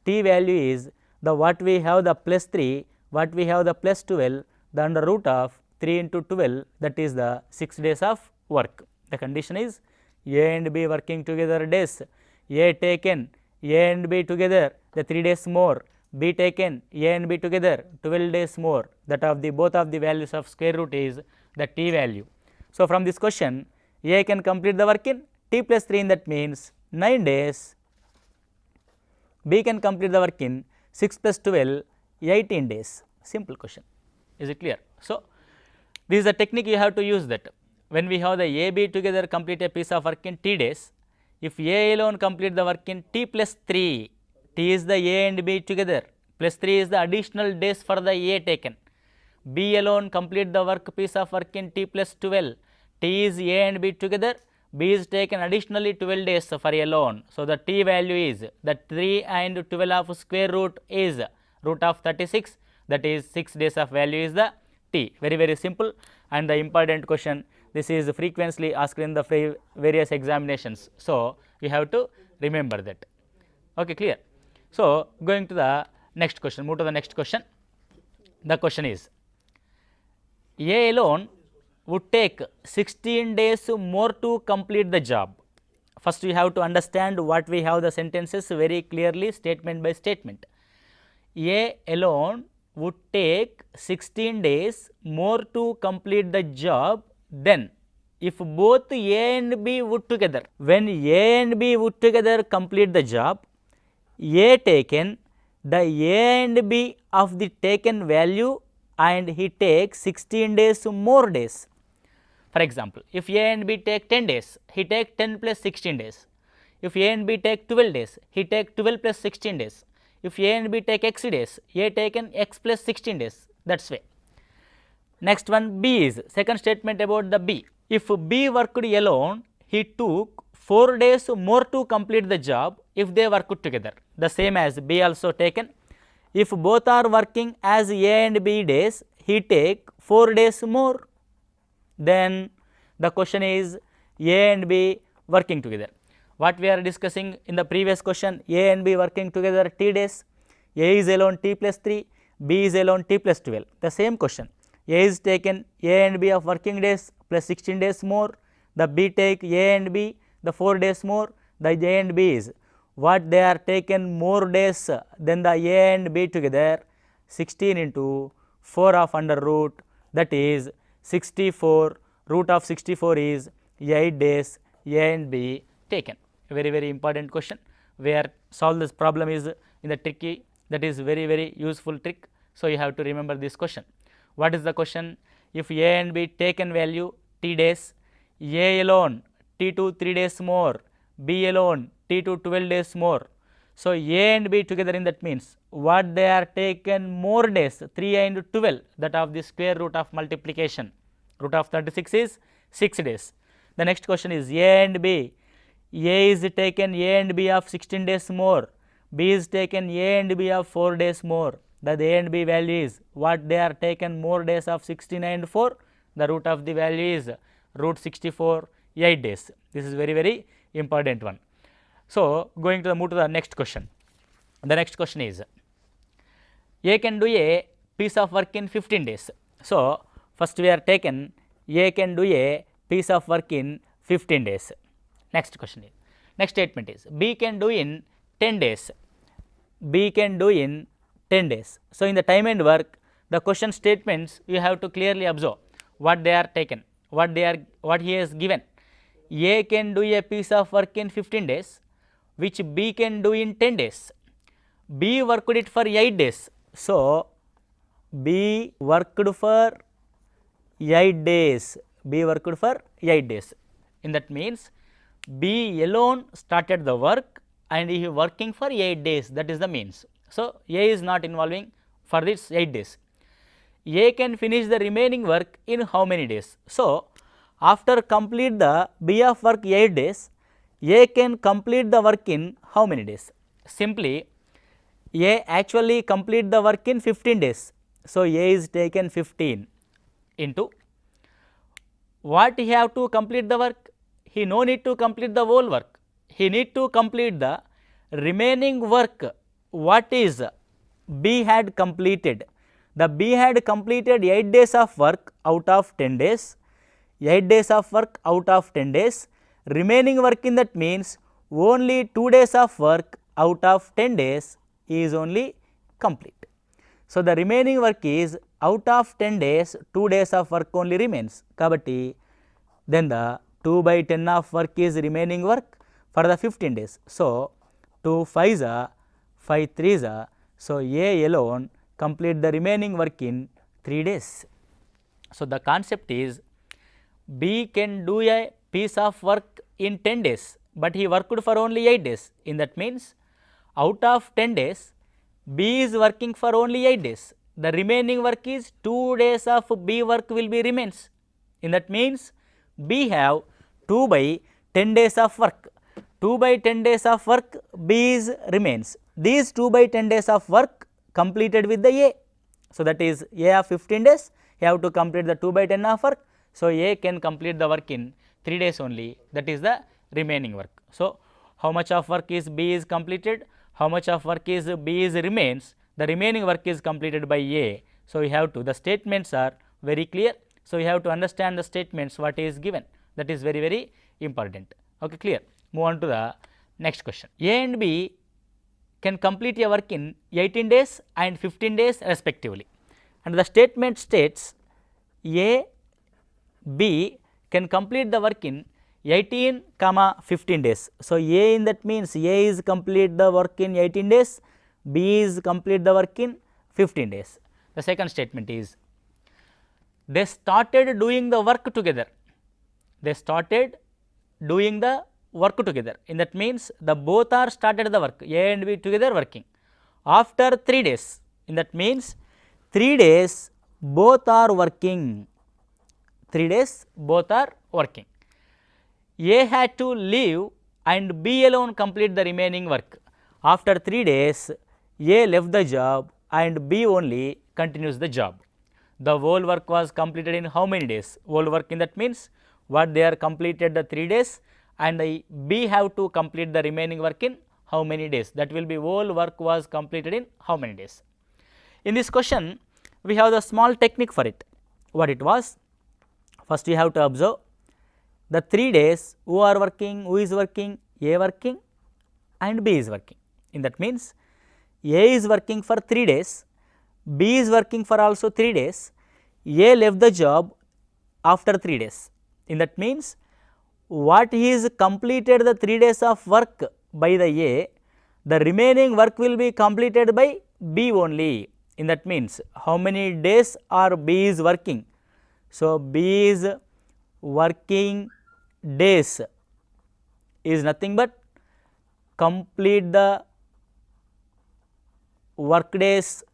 T value is the what we have the plus 3, what we have the plus 12, the under root of 3 into 12, that is the 6 days of work. The condition is A and B working together days, A taken A and B together the 3 days more, B taken A and B together 12 days more, that of the both of the values of square root is the T value. So, from this question A can complete the work in T plus 3, in that means 9 days, B can complete the work in 6 plus 12 18 days, simple question. Is it clear? So, this is the technique you have to use, that when we have the A, B together complete a piece of work in T days, if A alone complete the work in T plus 3, T is the A and B together, plus 3 is the additional days for the A taken. B alone complete the work piece of work in T plus 12, T is A and B together, B is taken additionally 12 days for alone. So, the T value is the 3 and 12 of square root is root of 36, that is 6 days of value is the T. Very, very simple, and the important question, this is frequently asked in the various examinations. So, you have to remember that. Okay, clear? So, going to the next question, move to the next question. The question is, A alone would take 16 days more to complete the job. First, you have to understand what we have the sentences very clearly, statement by statement. A alone would take 16 days more to complete the job than if both A and B would together, when A and B would together complete the job, A taken the A and B of the taken value and he takes 16 days more days. For example, if A and B take 10 days, he take 10 plus 16 days. If A and B take 12 days, he take 12 plus 16 days. If A and B take x days, A taken x plus 16 days, that is way. Next one, B is second statement about the B. If B worked alone, he took 4 days more to complete the job if they worked together. The same as B also taken. If both are working as A and B days, he take 4 days more. Then the question is A and B working together. What we are discussing in the previous question, A and B working together T days, A is alone T plus 3, B is alone T plus 12. The same question, A is taken A and B of working days plus 16 days more, the B take A and B the 4 days more, the A and B is what they are taken more days than the A and B together, 16 into 4 of under root, that is 64, root of 64 is 8 days A and B taken. Very, very important question. Where solve this problem is in the tricky, that is very useful trick. So, you have to remember this question. What is the question? If A and B taken value T days, A alone T2 3 days more, B alone T2 12 days more. So, A and B together in that means what they are taken more days 3 and 12, that of the square root of multiplication, root of 36 is 6 days. The next question is A and B, A is taken A and B of 16 days more, B is taken A and B of 4 days more. The A and B value is what they are taken more days of 16 and 4, the root of the value is root 64, 8 days. This is very important one. So, going to move to the next question. The next question is A can do a piece of work in 15 days. So, first we are taken A can do a piece of work in 15 days. Next question is, next statement is B can do in 10 days. B can do in 10 days. So, in the time and work, the question statements you have to clearly observe what they are taken, what he has given. A can do a piece of work in 15 days, which B can do in 10 days. B worked it for 8 days. So, B worked for 8 days. B worked for 8 days. In that means, B alone started the work and he is working for 8 days, that is the means. So, A is not involving for this 8 days. A can finish the remaining work in how many days? So, after complete the B of work 8 days, A can complete the work in how many days? Simply, A actually complete the work in 15 days. So, A is taken 15 into what he have to complete the work? He no need to complete the whole work. He need to complete the remaining work what is B had completed. The B had completed 8 days of work out of 10 days, 8 days of work out of 10 days, remaining work in that means only 2 days of work out of 10 days is only complete. So, the remaining work is out of 10 days, 2 days of work only remains. Kabatti, then the 2 by 10 of work is remaining work for the 15 days. So, 2 5s are 5 3s are. So, A alone complete the remaining work in 3 days. So, the concept is B can do a piece of work in 10 days, but he worked for only 8 days. In that means, out of 10 days, B is working for only 8 days. The remaining work is 2 days of B work will be remains. In that means, B have 2 by 10 days of work. 2 by 10 days of work B is remains. These 2 by 10 days of work completed with the A. So, that is A of 15 days, you have to complete the 2 by 10 of work. So, A can complete the work in 3 days only, that is the remaining work. So, how much of work is B is completed, how much of work is B is remains, the remaining work is completed by A. So, you have to, the statements are very clear. So, you have to understand the statements what is given, that is very important. Okay, clear. Move on to the next question. A and B can complete a work in 18 days and 15 days respectively, and the statement states A, B can complete the work in 18, 15 days. So, A in that means A is complete the work in 18 days, B is complete the work in 15 days. The second statement is they started doing the work together. They started doing the work together. In that means the both are started the work, A and B together working. After 3 days, in that means 3 days both are working. 3 days both are working. A had to leave and B alone complete the remaining work. After 3 days, A left the job and B only continues the job. The whole work was completed in how many days? Whole work in that means what they are completed the 3 days and B have to complete the remaining work in how many days? That will be whole work was completed in how many days? In this question, we have the small technique for it. What it was? First you have to observe the 3 days who are working, who is working, A working and B is working. In that means A is working for 3 days, B is working for also 3 days, A left the job after 3 days. In that means what he is completed the 3 days of work by the A, the remaining work will be completed by B only. In that means how many days are B is working? So, B is working days is nothing but complete the work days,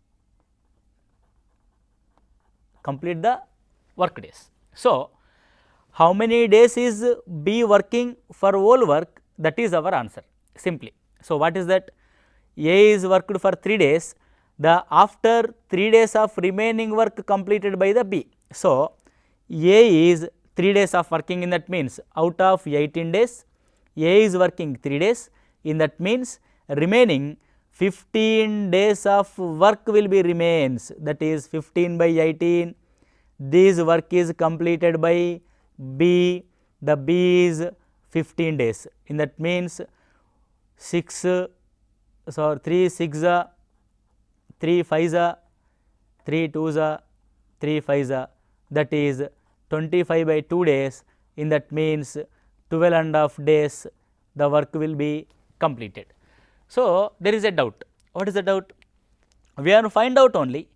complete the work days. So, how many days is B working for whole work? That is our answer simply. So, what is that? A is worked for 3 days, the after 3 days of remaining work completed by the B. So, A is 3 days of working, in that means out of 18 days, A is working 3 days, in that means remaining 15 days of work will be remains, that is 15 by 18, this work is completed by B, the B is 15 days, in that means 3 6 3 5 3 2 3 5, that is 25 by 2 days, in that means 12.5 days the work will be completed. So, there is a doubt. What is the doubt? We have to find out only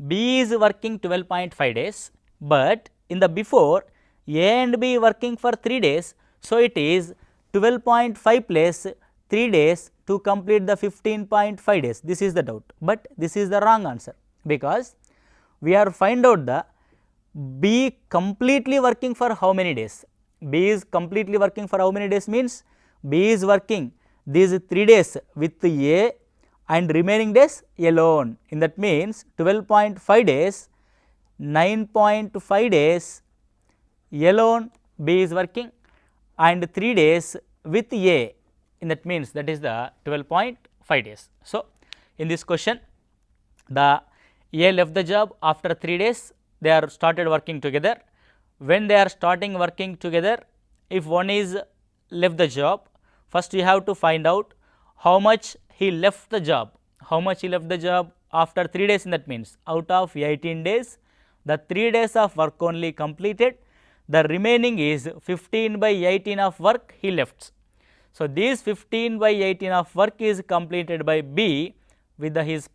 B is working 12.5 days, but in the before A and B working for 3 days. So, it is 12.5 plus 3 days to complete the 15.5 days. This is the doubt, but this is the wrong answer, because we are find out the B completely working for how many days? B is completely working for how many days means B is working these 3 days with A and remaining days alone. In that means 12.5 days, 9.5 days alone B is working and 3 days with A. In that means that is the 12.5 days. So, in this question the A left the job after 3 days, they are started working together. When they are starting working together, if one is left the job, first you have to find out how much he left the job. How much he left the job after 3 days, in that means out of 18 days, the 3 days of work only completed, the remaining is 15 by 18 of work he left. So, this 15 by 18 of work is completed by B with his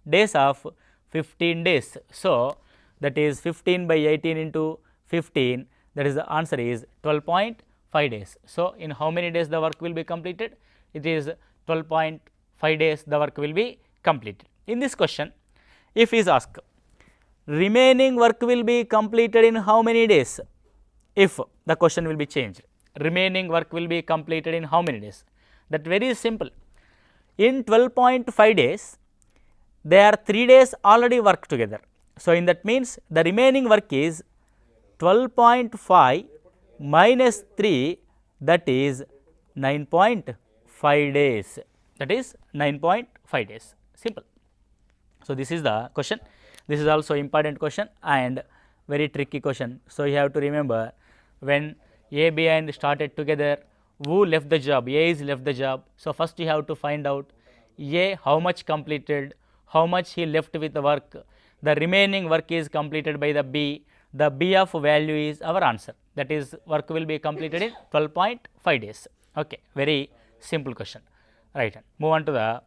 days of 15 days. So, that is 15 by 18 into 15, that is the answer is 12.5 days. So, in how many days the work will be completed? It is 12.5 days the work will be completed. In this question, if is asked remaining work will be completed in how many days? If the question will be changed, remaining work will be completed in how many days? That very simple. In 12.5 days, there are 3 days already work together. So, in that means the remaining work is 12.5 minus 3, that is 9.5 days, that is 9.5 days, simple. So, this is the question. This is also important question and very tricky question. So, you have to remember when A, B and started together, who left the job? A is left the job. So, first you have to find out A how much completed, how much he left with the work, the remaining work is completed by the B, the B of value is our answer, that is work will be completed in 12.5 days. Okay, very simple question, right. Move on to the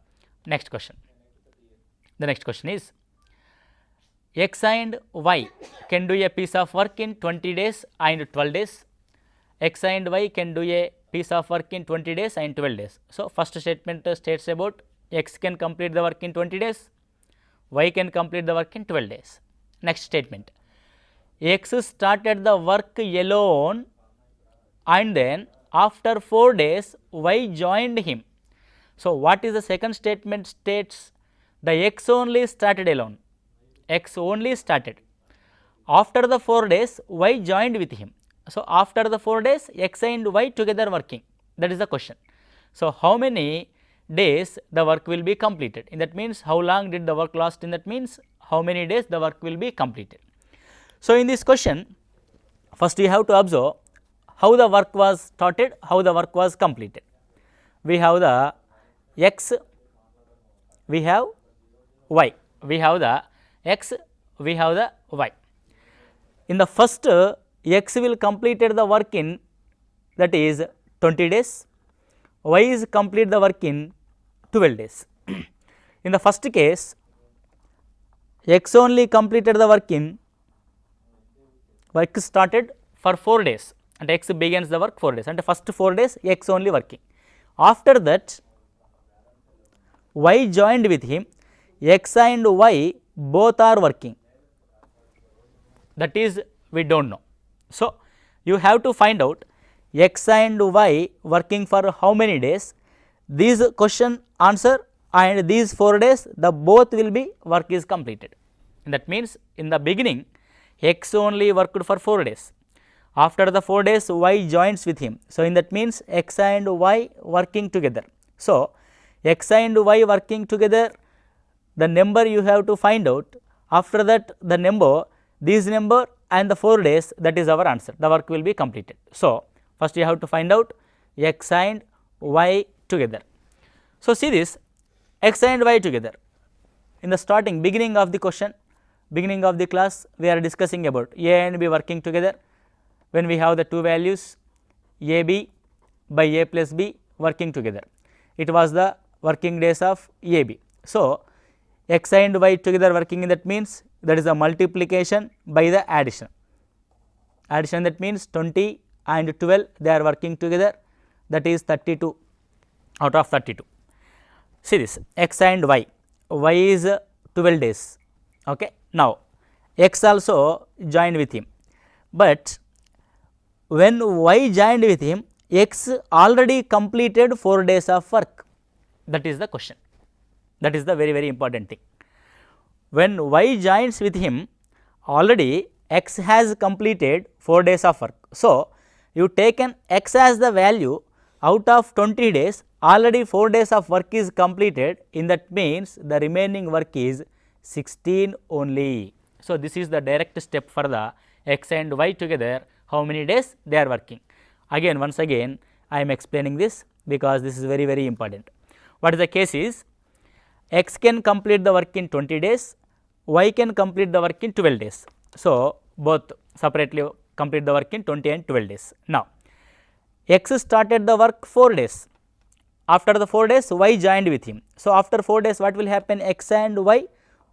next question. The next question is, X and Y can do a piece of work in 20 days and 12 days. X and Y can do a piece of work in 20 days and 12 days. So, first statement states about X can complete the work in 20 days, Y can complete the work in 12 days. Next statement, X started the work alone and then after 4 days Y joined him. So, what is the second statement states? The X only started alone, X only started. After the 4 days Y joined with him. So, after the 4 days X and Y together working, that is the question. So, how many days the work will be completed? In that means how long did the work last? In that means how many days the work will be completed. So, in this question first we have to observe how the work was started, how the work was completed. We have the X, we have Y, we have the X, we have the Y. In the first, X will completed the work in, that is 20 days, Y is complete the work in 12 days. In the first case, X only completed the work in, work started for 4 days and X begins the work 4 days, and the first 4 days X only working. After that Y joined with him, X and Y both are working, that is we do not know. So, you have to find out X and Y working for how many days. These question answer and these 4 days the both will be work is completed. And that means in the beginning X only worked for 4 days, after the 4 days Y joins with him. So, in that means X and Y working together. So, X and Y working together, the number you have to find out, after that the number, this number and the 4 days, that is our answer, the work will be completed. So, first you have to find out X and Y together. So, see this X and Y together. In the starting beginning of the question, beginning of the class, we are discussing about A and B working together. When we have the two values AB by A plus B working together, it was the working days of AB. So, X and Y together working, in that means that is a multiplication by the addition. Addition, that means 20 and 12 they are working together, that is 32 out of 32. See this X and Y, Y is 12 days. Okay. Now, X also joined with him, but when Y joined with him, X already completed 4 days of work, that is the question, that is the very important thing. When Y joins with him, already X has completed 4 days of work. So, you taken X as the value, out of 20 days already 4 days of work is completed, in that means the remaining work is 16 only. So, this is the direct step for the X and Y together, how many days they are working. Again, once again I am explaining this because this is very important. What is the case is, X can complete the work in 20 days, Y can complete the work in 12 days. So, both separately complete the work in 20 and 12 days. Now, X started the work 4 days, after the 4 days Y joined with him. So, after 4 days what will happen? X and Y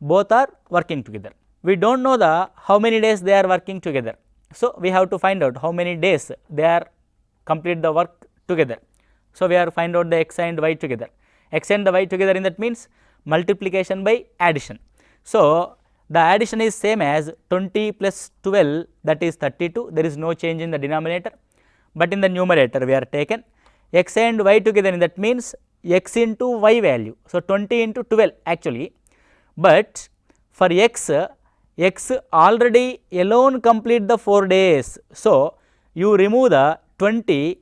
both are working together. We do not know the how many days they are working together. So, we have to find out how many days they are complete the work together. So, we are find out the X and Y together. X and the Y together, in that means multiplication by addition. So, the addition is same as 20 plus 12, that is 32, there is no change in the denominator, but in the numerator we are taken X and Y together, in that means X into Y value. So, 20 into 12 actually, but for X, X already alone complete the 4 days. So, you remove the 20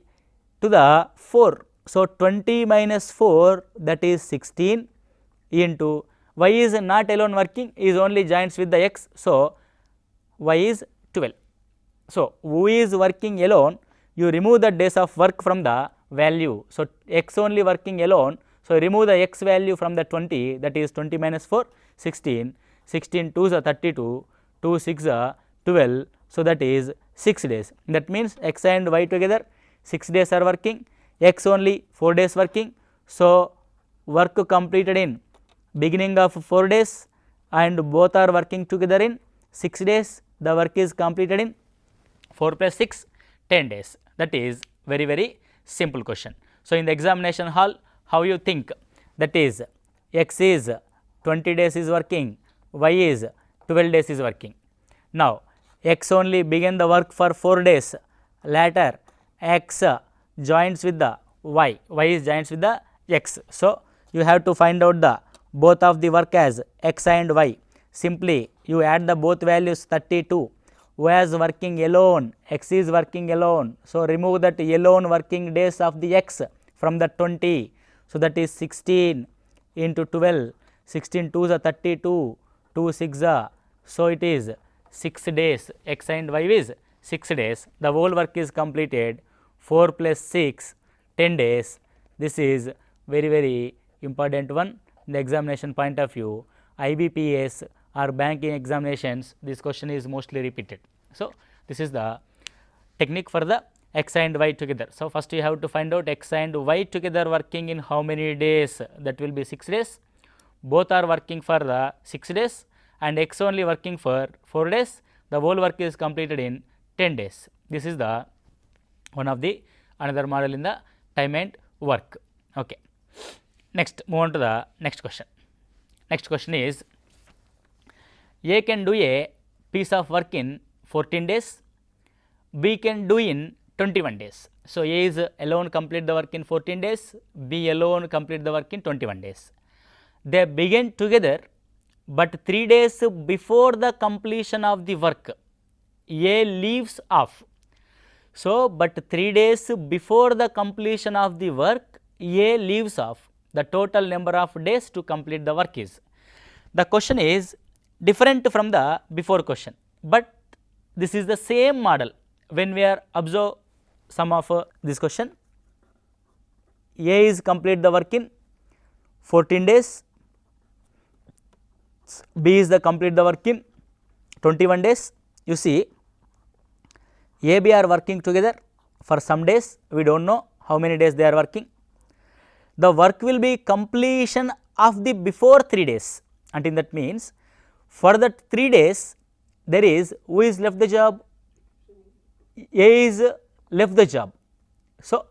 to the 4. So, 20 minus 4, that is 16 into Y is not alone working, is only joins with the X. So, Y is 12. So, who is working alone, you remove the days of work from the value. So, X only working alone. So, remove the X value from the 20, that is 20 minus 4, 16, 16 2s are 32, 2 6 are 12, So, that is 6 days. That means x and y together 6 days are working, x only 4 days working. So, work completed in beginning of 4 days and both are working together in 6 days. The work is completed in 4 plus 6, 10 days. That is very, very simple question. So, in the examination hall, how you think? That is x is 20 days is working, y is 12 days is working. Now, x only began the work for 4 days, later x joins with the y is joins with the x. So, you have to find out the both of the work as x and y. Simply you add the both values 32, y is working alone, x is working alone. So, remove that alone working days of the x from the 20. So, that is 16 into 12, 16 2s are 32, 2 6 are. So, it is 6 days, x and y is 6 days. The whole work is completed, 4 plus 6, 10 days. This is very, very important one in the examination point of view. IBPS or banking examinations, this question is mostly repeated. So, this is the technique for the x and y together. So, first you have to find out x and y together working in how many days, that will be 6 days. Both are working for the 6 days and x only working for 4 days. The whole work is completed in 10 days. This is the one of the another model in the time and work. Okay. Next, move on to the next question. Next question is, A can do a piece of work in 14 days, B can do in 21 days. So, A is alone complete the work in 14 days, B alone complete the work in 21 days. They begin together, but 3 days before the completion of the work, A leaves off. So, but 3 days before the completion of the work, A leaves off. The total number of days to complete the work is. The question is different from the before question, but this is the same model. When we are observe some of this question, A is complete the work in 14 days, B is the complete the work in 21 days. You see, A, B are working together for some days, we do not know how many days they are working. The work will be completion of the before 3 days, and in that means for that 3 days there is who is left the job, A is left the job. So,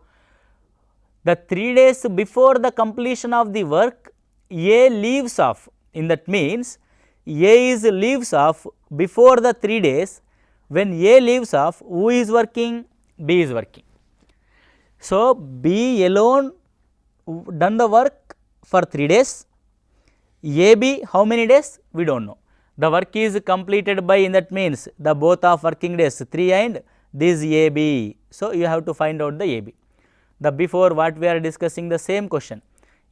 the 3 days before the completion of the work, A leaves off. In that means A is leaves off before the 3 days. When A leaves off, who is working? B is working. So, B alone done the work for 3 days, AB how many days? We do not know. The work is completed by, in that means the both of working days 3 and this AB. So, you have to find out the AB. The before what we are discussing the same question,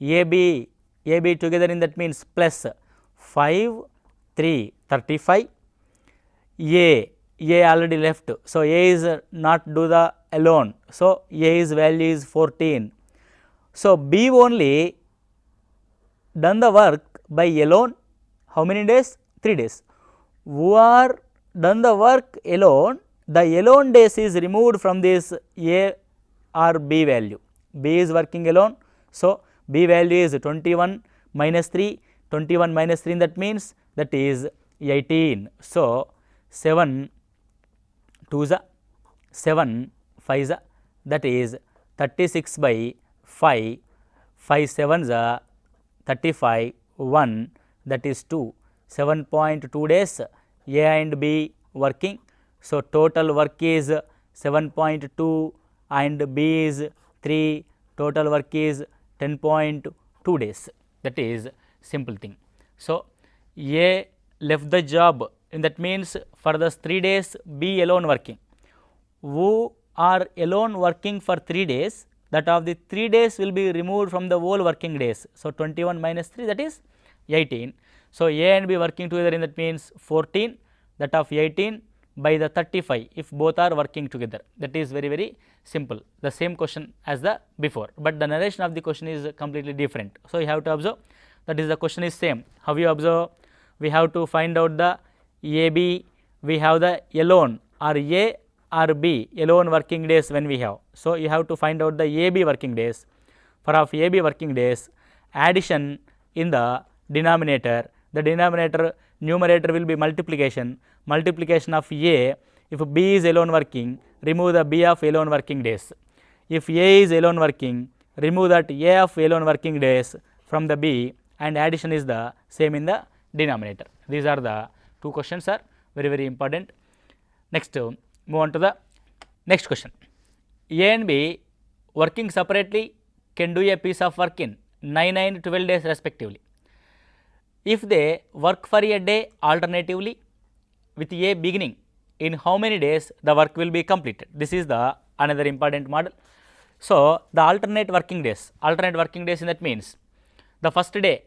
AB together, in that means plus 5, 3, 35, A already left. So, A is not do the alone. So, A's value is 14. So, B only done the work by alone, how many days? 3 days. Who are done the work alone, the alone days is removed from this A or B value. B is working alone. So, B value is 21 minus 3, 21 minus 3, that means that is 18. So, 7 2s are 7 5s are, that is 36 by 5, 5 7s are 35, 1 that is 2, 7.2 days A and B working. So, total work is 7.2 and B is 3, total work is 10.2 days, that is simple thing. So, A left the job, and that means for the 3 days B alone working. Who are alone working for 3 days, that of the 3 days will be removed from the whole working days. So, 21 minus 3, that is 18. So, A and B working together, in that means 14, that of 18 by the 35 if both are working together. That is very, very simple, the same question as the before, but the narration of the question is completely different. So, you have to observe, that is the question is same. How you observe? We have to find out the AB, we have the alone or A or B alone working days when we have. So, you have to find out the AB working days. For of AB working days, addition in the denominator, the denominator numerator will be multiplication of A. If B is alone working, remove the B of alone working days. If A is alone working, remove that A of alone working days from the B, and addition is the same in the denominator. These are the two questions are very important. Next, move on to the next question. A and B working separately can do a piece of work in 9 and 12 days respectively. If they work for a day alternatively with A beginning, in how many days the work will be completed? This is the another important model. So, the alternate working days in that means the first day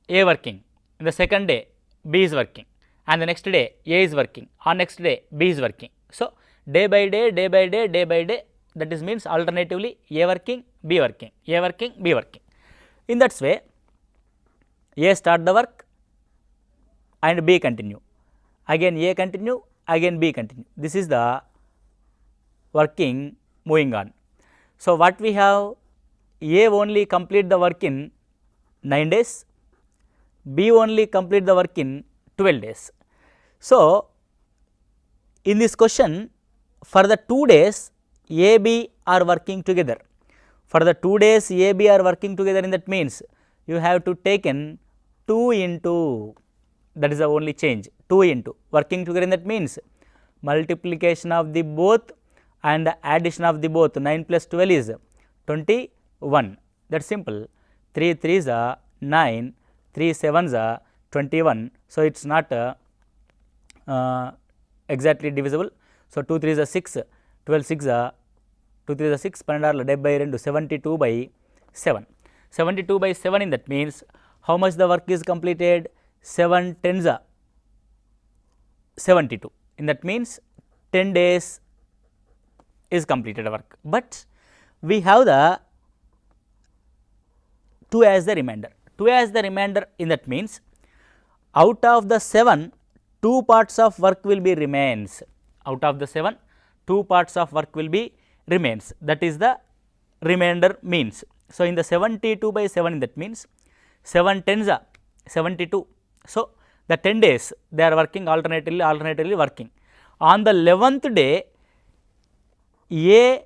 A working, the second day B is working, and the next day A is working, on next day B is working. So, day by day, that is means alternatively A working, B working, A working, B working. In that way, A start the work and B continue, again A continue, again B continue. This is the working moving on. So, what we have, A only complete the work in 9 days, B only complete the work in 12 days. So, in this question, for the 2 days A, B are working together. For the 2 days A, B are working together, in that means you have to take in 2 into, that is the only change, 2 into working together, in that means multiplication of the both and the addition of the both. 9 plus 12 is 21, that is simple. 3 3s are 9, 3 7s are 21. So, it is not exactly divisible. So, 2 3s are 6, 12 6 are 2 3s are 6, 12 72 by 7. 72 by 7, in that means how much the work is completed? 7 10s are 72. In that means 10 days is completed work, but we have the 2 as the remainder. 2 as the remainder, in that means out of the 7, 2 parts of work will be remains. Out of the 7, 2 parts of work will be remains. That is the remainder means. So, in the 72 by 7, that means 7 10s are 72. So, the 10 days they are working alternately working. On the 11th day, A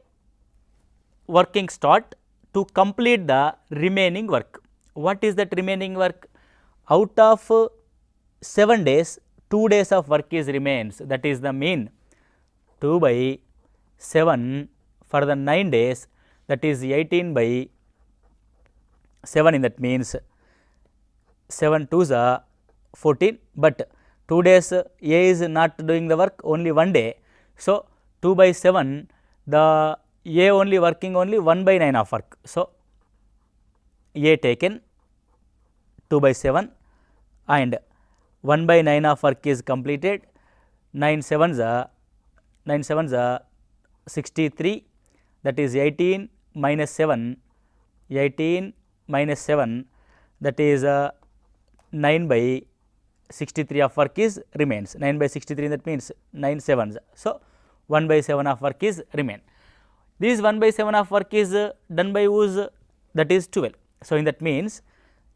working start to complete the remaining work. What is that remaining work? Out of 7 days, 2 days of work is remains, that is the mean. 2 by 7 for the 9 days, that is 18 by 7, in that means 7 2s are 14, but 2 days A is not doing the work, only 1 day. So, 2 by 7, the A only working only 1 by 9 of work. So, A taken 2 by 7 and 1 by 9 of work is completed. 9 7s are 63, that is 18 minus 7, 18 minus 7, that is 9 by 63 of work is remains. 9 by 63, that means 9 7s. So, 1 by 7 of work is remain. This 1 by 7 of work is done by whose, that is 12. So, in that means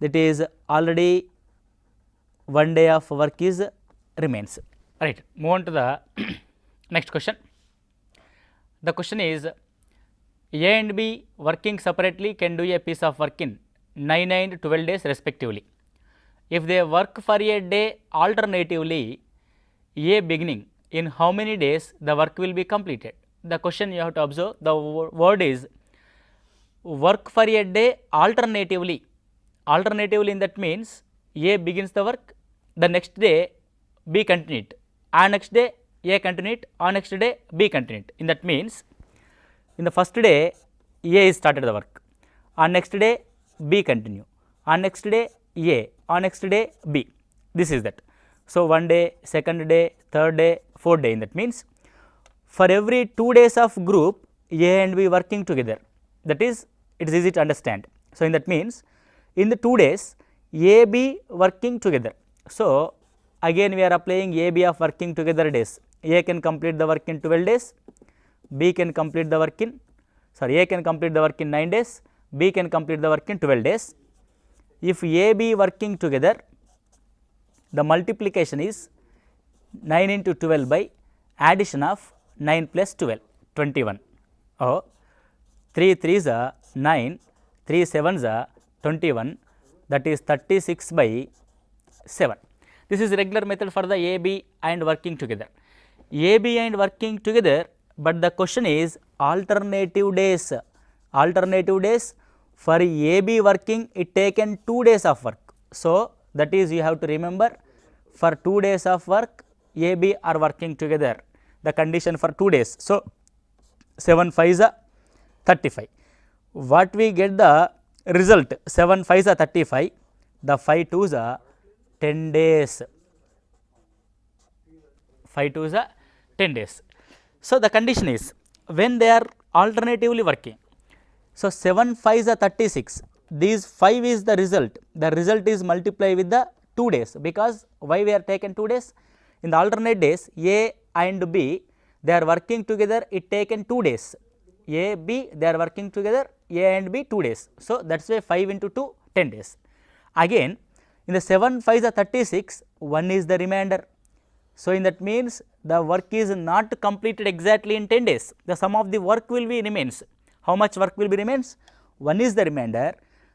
that is already 1 day of work is remains. Right. Move on to the next question. The question is, A and B working separately can do a piece of work in 9 and 12 days respectively. If they work for a day alternatively, A beginning, in how many days the work will be completed? The question you have to observe, the word is work for a day alternatively. Alternatively, in that means A begins the work, the next day B continue it, on next day A continue it, on next day B continue it. In that means, in the first day A is started the work, on next day B continue, on next day A, on next day B. This is that. So, 1 day, second day, third day, fourth day. In that means, for every 2 days of group, A and B working together. That is, it is easy to understand. So, in that means, in the 2 days, A, B working together. So, again we are applying A, B of working together days. A can complete the work in 12 days, B can complete the work in, sorry, A can complete the work in 9 days, B can complete the work in 12 days. If A, B working together, the multiplication is 9 into 12 by addition of 9 plus 12, 21. Oh, 3 3s are 9, 3 7s are 21, that is 36 by 7. This is regular method for the A, B and working together. A, B and working together, but the question is alternative days. Alternative days for A, B working, it taken 2 days of work. So, that is you have to remember, for 2 days of work A, B are working together, the condition for 2 days. So, 7 5s are 35. What we get the result, 7 5s are 35, the 5 2s are 10 days, 5 2s are 10 days. So, the condition is when they are alternatively working. So, 7 5s are 36, these 5 is the result is multiplied with the 2 days, because why we are taken 2 days? In the alternate days A and B, they are working together, it taken 2 days, A, B, they are working together, A and B 2 days. So, that is why 5 into 2, 10 days. Again in the 7 5s are 36, 1 is the remainder. So, in that means the work is not completed exactly in 10 days, the sum of the work will be remains. How much work will be remains? 1 is the remainder,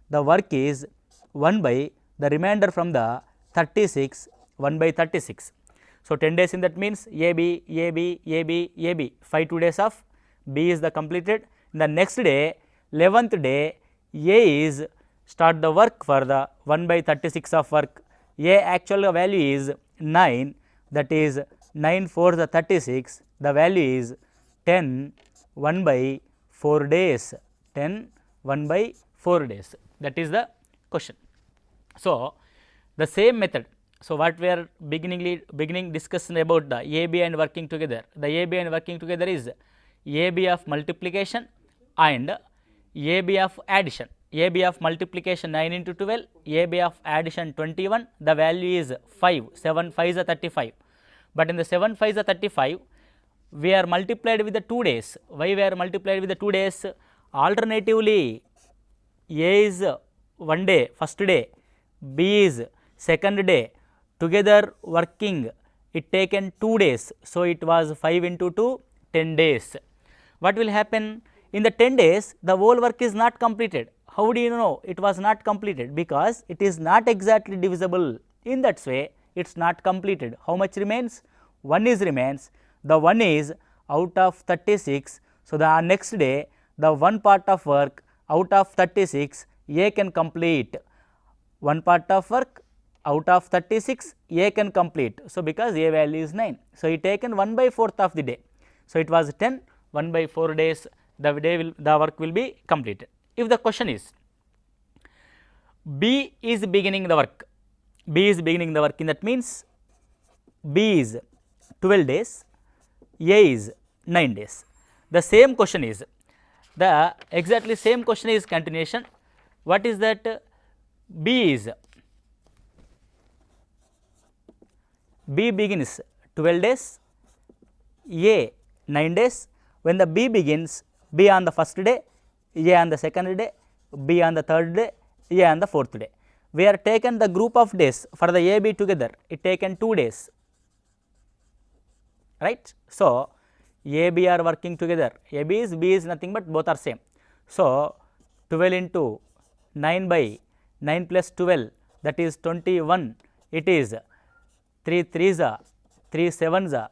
the work is 1 by the remainder from the 36, 1 by 36. So, 10 days in that means A, B, A, B, A, B, A, B, 5 2 days of B is the completed. In the next day, 11th day, A is start the work for the 1 by 36 of work. A actual value is 9, that is 9 4 the 36, the value is 10 1 by 4 days, 10 1 by 4 days, that is the question. So, the same method. So, what we are beginning discussion about the A, B and working together. The A, B and working together is A, B of multiplication and A, B of addition. A, B of multiplication 9 into 12, A, B of addition 21, the value is 5, 7 5s are 35. But in the 7 5s are 35, we are multiplied with the 2 days. Why we are multiplied with the 2 days? Alternatively, A is 1 day, first day, B is second day, together working, it taken 2 days. So, it was 5 into 2, 10 days. What will happen? In the 10 days, the whole work is not completed. How do you know it was not completed? Because it is not exactly divisible. In that way, it is not completed. How much remains? 1 is remains. The 1 is out of 36. So, the next day, the one part of work out of 36, A can complete. One part of work out of 36, A can complete. So, because A value is 9. So, he taken 1 by 4th of the day. So, it was 10, 1 by 4 days, the work will be completed. If the question is B is beginning the work, B is beginning the work, in that means B is 12 days, A is 9 days. The same question is, the exactly same question is continuation. What is that? B is, B begins 12 days, A 9 days. When the B begins, B on the first day, A on the second day, B on the third day, A on the fourth day. We are taken the group of days for the A, B together, it taken 2 days, right. So, A, B are working together, A, B is nothing but both are same. So, 12 into 9 by 9 plus 12, that is 21, it is 3 3s are 3 7s are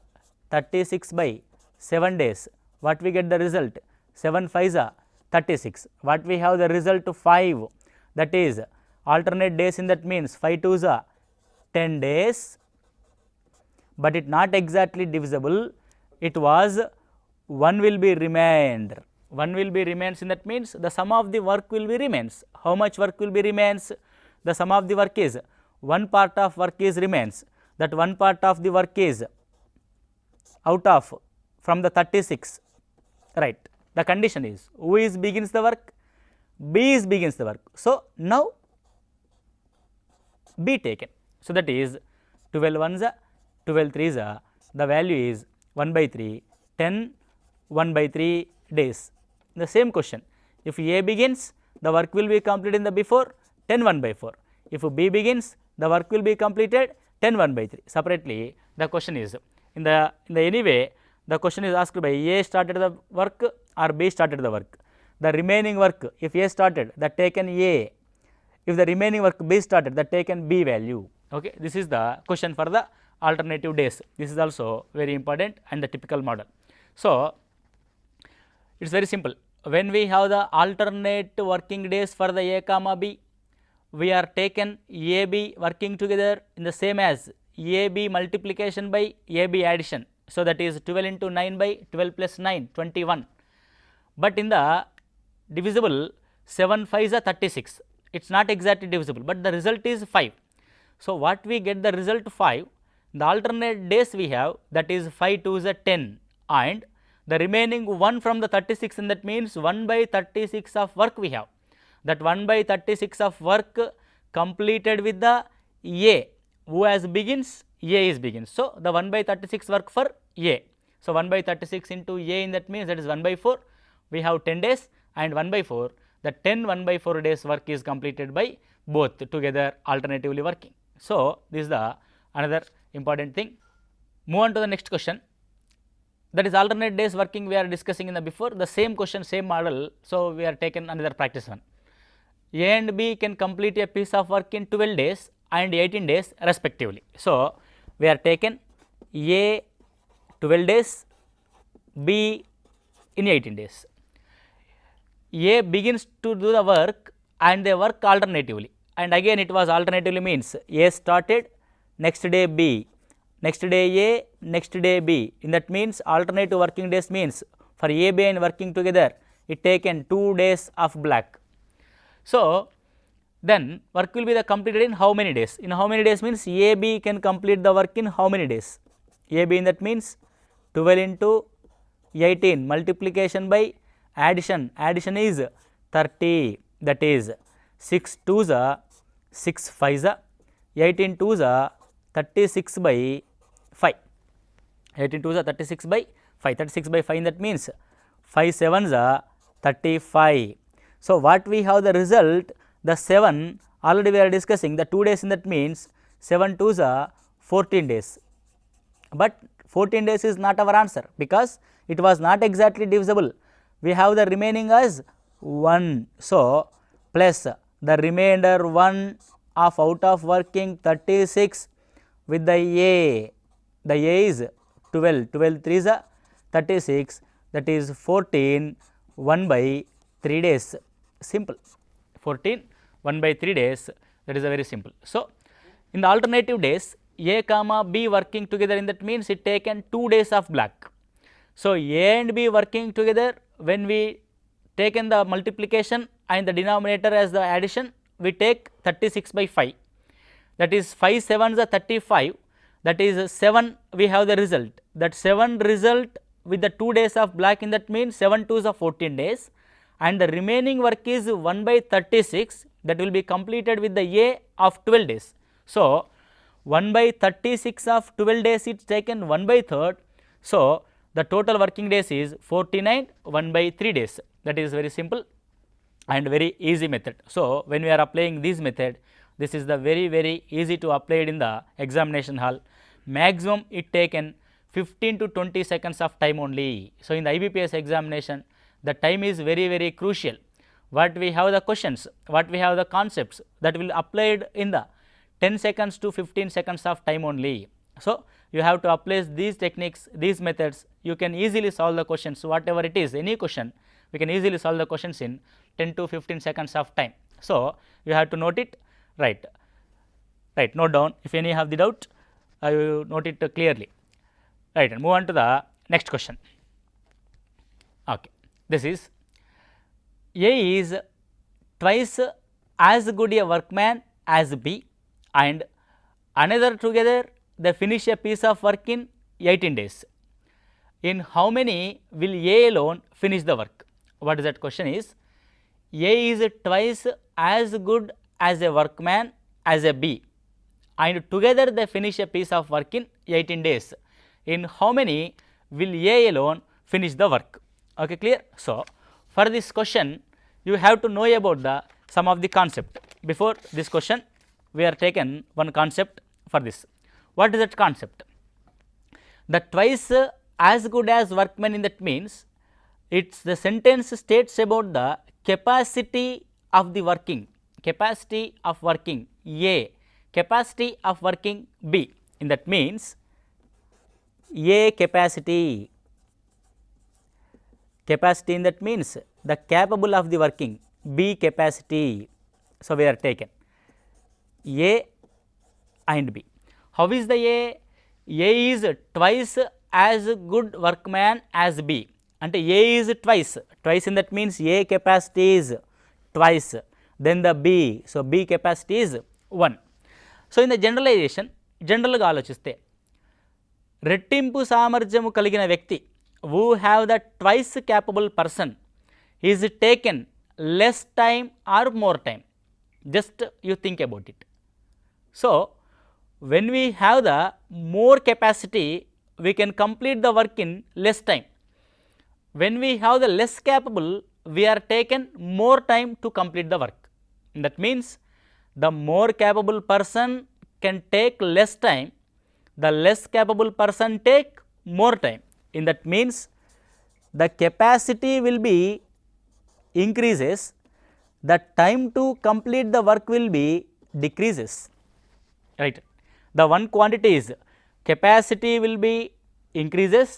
36 by 7 days. What we get the result? 7 5s are 36. What we have the result? 5, that is alternate days, in that means 5 2s are 10 days, but it not exactly divisible. It was 1 will be remainder. 1 will be remains, in that means the sum of the work will be remains. How much work will be remains? The sum of the work is 1 part of work is remains. That 1 part of the work is out of from the 36, right. The condition is who is begins the work? B is begins the work. So, now B taken. So, that is 12 1s, 12 3s, the value is 1 by 3, 10 1 by 3 days. The same question, if A begins, the work will be completed in the before 10 1 by 4. If B begins, the work will be completed 10 1 by 3. Separately, the question is in the anyway, the question is asked by A started the work or B started the work. The remaining work, if A started, that taken A. If the remaining work B started, that taken B value. Okay, this is the question for the alternative days. This is also very important and the typical model. So, it is very simple. When we have the alternate working days for the A comma B, we are taken AB working together in the same as AB multiplication by AB addition. So, that is 12 into 9 by 12 plus 9, 21. But in the divisible 7 5 is 36. It is not exactly divisible, but the result is 5. So, what we get the result 5, the alternate days we have, that is 5 2 is 10, and the remaining 1 from the 36, and that means 1 by 36 of work we have. That 1 by 36 of work completed with the A, who has begins, A is begins. So, the 1 by 36 work for A. So, 1 by 36 into A, in that means that is 1 by 4, we have 10 days, and 1 by 4, the 10 1 by 4 days work is completed by both together alternatively working. So, this is the another important thing. Move on to the next question, that is alternate days working we are discussing in the before, the same question, same model. So, we are taken another practice one. A and B can complete a piece of work in 12 days and 18 days respectively. So, we are taken A 12 days, B in 18 days. A begins to do the work and they work alternatively, and again it was alternatively means A started, next day B, next day A, next day B. In that means alternative working days means for A, B and working together it taken 2 days of black. So, then work will be completed in how many days? In how many days means A, B can complete the work in how many days? A, B, in that means 12 into 18 multiplication by addition, addition is 30, that is 6 2s are 6 5s are 18 2s are 36 by 5, 18 2s are 36 by 5, 36 by 5, that means 5 7s are 35. So, what we have the result, the 7 already we are discussing the 2 days, in that means 7 2s are 14 days, but 14 days is not our answer because it was not exactly divisible. We have the remaining as 1. So, plus the remainder 1 of out of working 36 with the A is 12, 12 3 is 36, that is 14 1 by 3 days, simple, 14 1 by 3 days, that is a very simple. So, in the alternative days A comma B working together, in that means it taken 2 days of black. So, A and B working together, when we taken the multiplication and the denominator as the addition, we take 36 by 5, that is 5 7s are 35, that is 7 we have the result, that 7 result with the 2 days of black, in that means 7 2s are 14 days, and the remaining work is 1 by 36, that will be completed with the A of 12 days. So, 1 by 36 of 12 days is taken 1 by 3rd. So, the total working days is 49 1 by 3 days, that is very simple and very easy method. So, when we are applying this method, this is the very easy to apply it in the examination hall. Maximum it taken 15 to 20 seconds of time only. So, in the IBPS examination, the time is very crucial. What we have the questions, what we have the concepts, that will applied in the 10 seconds to 15 seconds of time only. So, you have to apply these techniques, these methods, you can easily solve the questions, whatever it is, any question, we can easily solve the questions in 10 to 15 seconds of time. So, you have to note it, right, note down, if any have the doubt, I will note it clearly, right, and move on to the next question. Okay. This is A is twice as good a workman as B, and another together they finish a piece of work in 18 days. In how many will A alone finish the work? What is that question is? A is twice as good as a workman as a B, and together they finish a piece of work in 18 days. In how many will A alone finish the work. Okay, clear? So, for this question you have to know about the some of the concept. Before this question we are taken one concept for this. What is that concept? The twice as good as workman, in that means it's the sentence states about the capacity of the working, capacity of working A, capacity of working B. In that means A capacity, capacity in that means the capable of the working, B capacity. So, we are taken A and B. How is the A? A is twice as good workman as B. And A is twice, twice in that means A capacity is twice, then the B. So, B capacity is 1. So, in the generalization, general గా ఆలోచిస్తే రెట్టింపు సామర్థ్యము కలిగిన వ్యక్తి who have the twice capable person is taken less time or more time. Just you think about it. So, when we have the more capacity, we can complete the work in less time. When we have the less capable, we are taken more time to complete the work. That means the more capable person can take less time, the less capable person take more time. In that means the capacity will be increases, the time to complete the work will be decreases, right. The one quantity is capacity will be increases,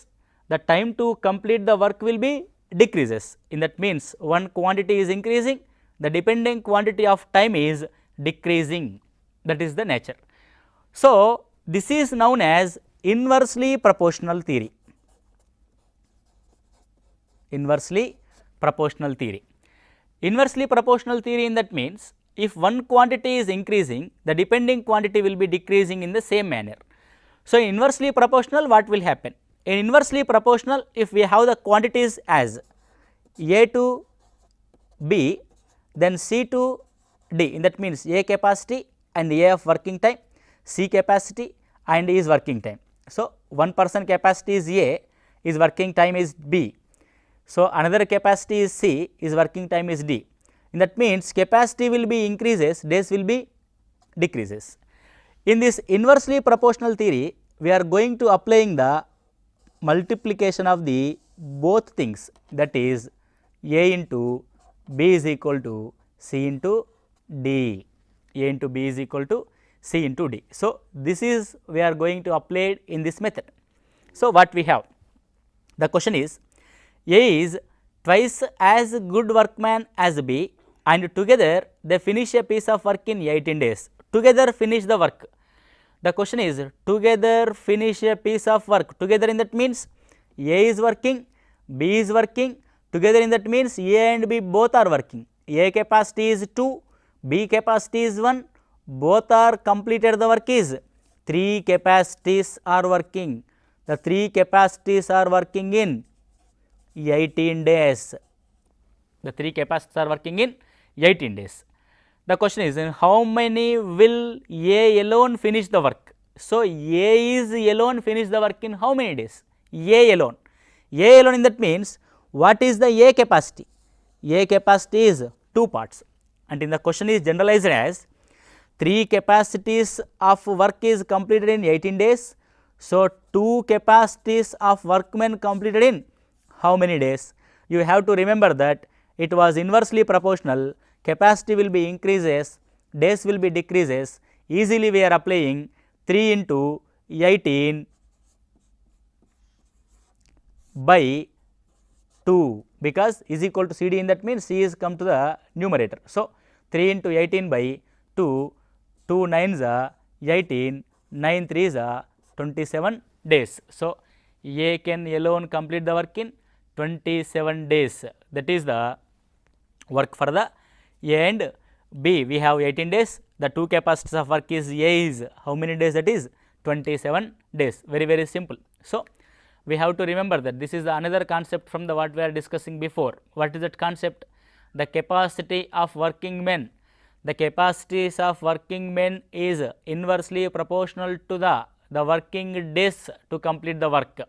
the time to complete the work will be decreases. In that means one quantity is increasing, the dependent quantity of time is decreasing, that is the nature. So, this is known as inversely proportional theory, inversely proportional theory. Inversely proportional theory, in that means if one quantity is increasing, the depending quantity will be decreasing in the same manner. So, inversely proportional, what will happen? In inversely proportional, if we have the quantities as A to B, then C to D, in that means A capacity and A of working time, C capacity and is working time. So, one person capacity is A, his working time is B. So, another capacity is C, his working time is D. In that means capacity will be increases, days will be decreases. In this inversely proportional theory, we are going to applying the multiplication of the both things, that is A into B is equal to C into D, A into B is equal to C into D. So, this is we are going to apply in this method. So, what we have? The question is A is twice as good workman as B and together they finish a piece of work in 18 days. Together finish the work. The question is together finish a piece of work. Together, in that means A is working, B is working, together in that means A and B both are working. A capacity is 2, B capacity is 1, both are completed, the work is 3 capacities are working. The 3 capacities are working in 18 days. The 3 capacities are working in 18 days. The question is in how many will A alone finish the work? So, A is alone finish the work in how many days? A alone. A alone, in that means what is the A capacity? A capacity is 2 parts, and in the question is generalized as 3 capacities of work is completed in 18 days. So, 2 capacities of workmen completed in how many days? You have to remember that it was inversely proportional, capacity will be increases, days will be decreases. Easily we are applying 3 into 18 by 2, because is equal to C D, in that means C is come to the numerator. So, 3 into 18 by 2, 2 9s are 18, 9 3s are 27 days. So, A can alone complete the work in 27 days, that is the work for the A, and B we have 18 days, the 2 capacities of work is A is how many days, that is 27 days, very simple. So, we have to remember that this is the another concept from the what we are discussing before. What is that concept? The capacity of working men. The capacities of working men is inversely proportional to the working days to complete the work.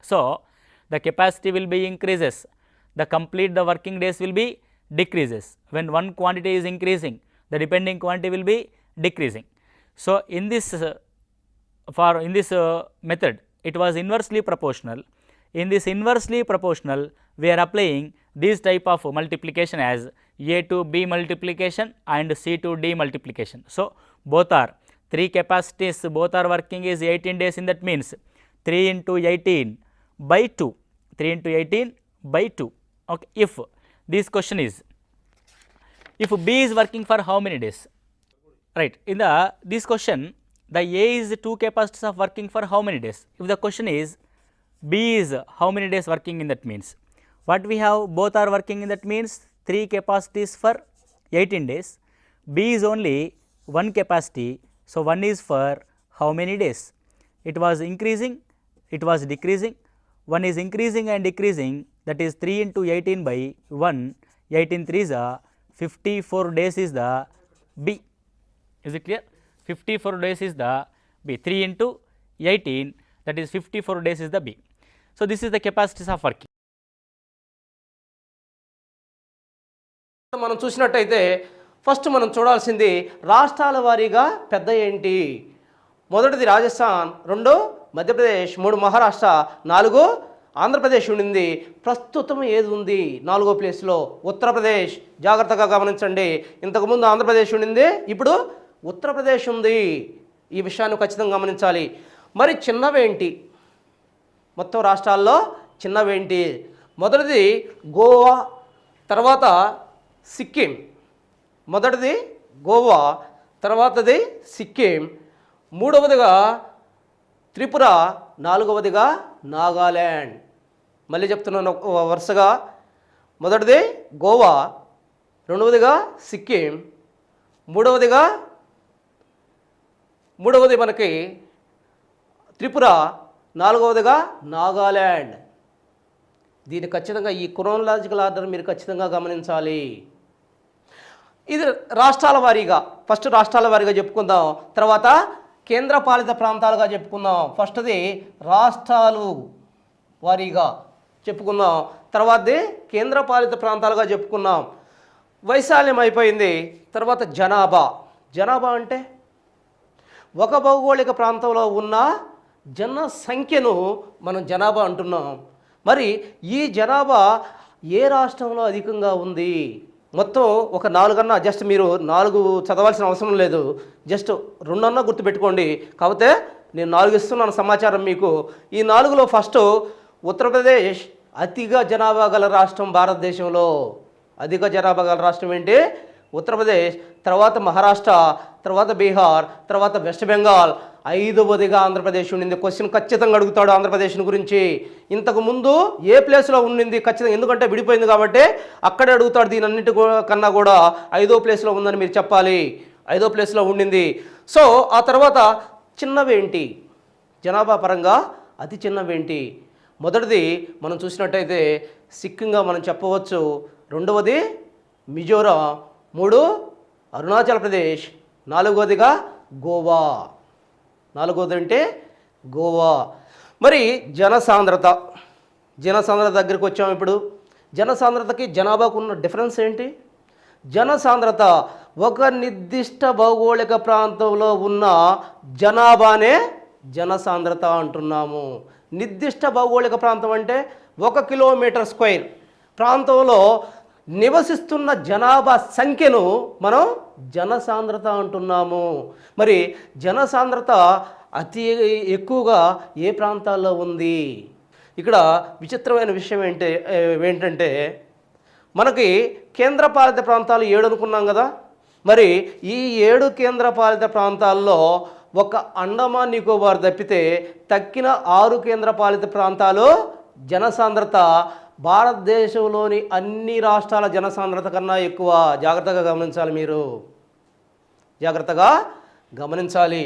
So, the capacity will be increases, the working days will be decreases. When one quantity is increasing, the depending quantity will be decreasing. So in this method it was inversely proportional. In this inversely proportional, we are applying these type of multiplication as A to B multiplication and C to D multiplication. So both are 3 capacities, both are working is 18 days, in that means 3 into 18 by 2, 3 into 18 by 2. Okay. If this question is, if B is working for how many days? Right. In this question, the A is 2 capacities of working for how many days? If the question is B is how many days working, in that means what we have, both are working, in that means 3 capacities for 18 days. B is only 1 capacity, so 1 is for how many days? It was increasing, it was decreasing. 1 is increasing and decreasing, that is 3 into 18 by 1, 18 3s are 54 days is the B. Is it clear? 54 days is the B. 3 into 18, that is 54 days is the B. So this is the capacities of working. మనం చూసినట్టయితే first మనం చూడాల్సింది రాష్ట్రాల వారీగా పెద్ద ఏంటి. మొదటిది రాజస్థాన్, 2 మధ్యప్రదేశ్, 3 మహారాష్ట్ర, 4 ఆంధ్రప్రదేశ్ ఉండింది. ప్రస్తుతం ఏది ఉంది 4వ ప్లేస్లో? ఉత్తరప్రదేశ్. జాగ్రత్తగా గమనించండి, ఇంతకుముందు ఆంధ్రప్రదేశ్ ఉండింది, ఇప్పుడు ఉత్తరప్రదేశ్ ఉంది. ఈ విషయాన్ని ఖచ్చితంగా గమనించాలి. మరి చిన్నవేంటి? మొత్తం రాష్ట్రాల్లో చిన్నవేంటి? మొదటిది గోవా, తర్వాత సిక్కిం. మొదటిది గోవా, తర్వాతది సిక్కిం, మూడవదిగా త్రిపుర, నాలుగవదిగా నాగాల్యాండ్. మళ్ళీ చెప్తున్నాను వరుసగా, మొదటిది గోవా, రెండవదిగా సిక్కిం, మూడవది మనకి త్రిపుర, నాలుగవదిగా నాగాల్యాండ్. దీన్ని ఖచ్చితంగా ఈ క్రోనలాజికల్ ఆర్డర్ మీరు ఖచ్చితంగా గమనించాలి. ఇది రాష్ట్రాల వారీగా, ఫస్ట్ రాష్ట్రాల వారీగా చెప్పుకుందాం, తర్వాత కేంద్రపాలిత ప్రాంతాలుగా చెప్పుకుందాం. ఫస్ట్ది రాష్ట్రాలు వారీగా చెప్పుకుందాం, తర్వాతది కేంద్రపాలిత ప్రాంతాలుగా చెప్పుకున్నాం. వైశాల్యం అయిపోయింది, తర్వాత జనాభా. జనాభా అంటే ఒక భౌగోళిక ప్రాంతంలో ఉన్న జనసంఖ్యను మనం జనాభా అంటున్నాం. మరి ఈ జనాభా ఏ రాష్ట్రంలో అధికంగా ఉంది? మొత్తం ఒక 4 అన్నా, జస్ట్ మీరు 4 చదవాల్సిన అవసరం లేదు, జస్ట్ 2 అన్నా గుర్తుపెట్టుకోండి. కాకపోతే నేను 4 ఇస్తున్నాను సమాచారం మీకు. ఈ 4లో ఫస్ట్ ఉత్తరప్రదేశ్ అతిగా జనాభా గల రాష్ట్రం భారతదేశంలో. అధిక జనాభా గల రాష్ట్రం ఏంటి? ఉత్తరప్రదేశ్, తర్వాత మహారాష్ట్ర, తర్వాత బీహార్, తర్వాత వెస్ట్ బెంగాల్, 5వదిగా ఆంధ్రప్రదేశ్ ఉండింది. క్వశ్చన్ ఖచ్చితంగా అడుగుతాడు ఆంధ్రప్రదేశ్ గురించి. ఇంతకుముందు ఏ ప్లేస్లో ఉండింది ఖచ్చితంగా, ఎందుకంటే విడిపోయింది కాబట్టి అక్కడే అడుగుతాడు. దీని అన్నిటి కన్నా కూడా 5వ ప్లేస్లో ఉందని మీరు చెప్పాలి. 5వ ప్లేస్లో ఉండింది. సో ఆ తర్వాత చిన్నవేంటి? జనాభా పరంగా అతి చిన్నవేంటి? మొదటిది మనం చూసినట్టయితే సిక్కింగా మనం చెప్పవచ్చు, రెండవది మిజోరాం, 3 అరుణాచల్ ప్రదేశ్, 4వదిగా గోవా. 4వది అంటే గోవా. మరి జనసాంద్రత దగ్గరికి వచ్చాము. ఇప్పుడు జనసాంద్రతకి జనాభాకు ఉన్న డిఫరెన్స్ ఏంటి? జనసాంద్రత ఒక నిర్దిష్ట భౌగోళిక ప్రాంతంలో ఉన్న జనాభానే జనసాంద్రత అంటున్నాము. నిర్దిష్ట భౌగోళిక ప్రాంతం అంటే 1 కిలోమీటర్ స్క్వేర్ ప్రాంతంలో నివసిస్తున్న జనాభా సంఖ్యను మనం జనసాంద్రత అంటున్నాము. మరి జనసాంద్రత అతి ఎక్కువగా ఏ ప్రాంతాల్లో ఉంది? ఇక్కడ విచిత్రమైన విషయం ఏంటంటే మనకి కేంద్రపాలిత ప్రాంతాలు 7 అనుకున్నాం కదా. మరి ఈ 7 కేంద్రపాలిత ప్రాంతాల్లో ఒక అండమాన్ నికోబార్ తప్పితే తక్కిన 6 కేంద్రపాలిత ప్రాంతాలు జనసాంద్రత భారతదేశంలోని అన్ని రాష్ట్రాల జనసాంద్రత కన్నా ఎక్కువ. జాగ్రత్తగా గమనించాలి, మీరు జాగ్రత్తగా గమనించాలి.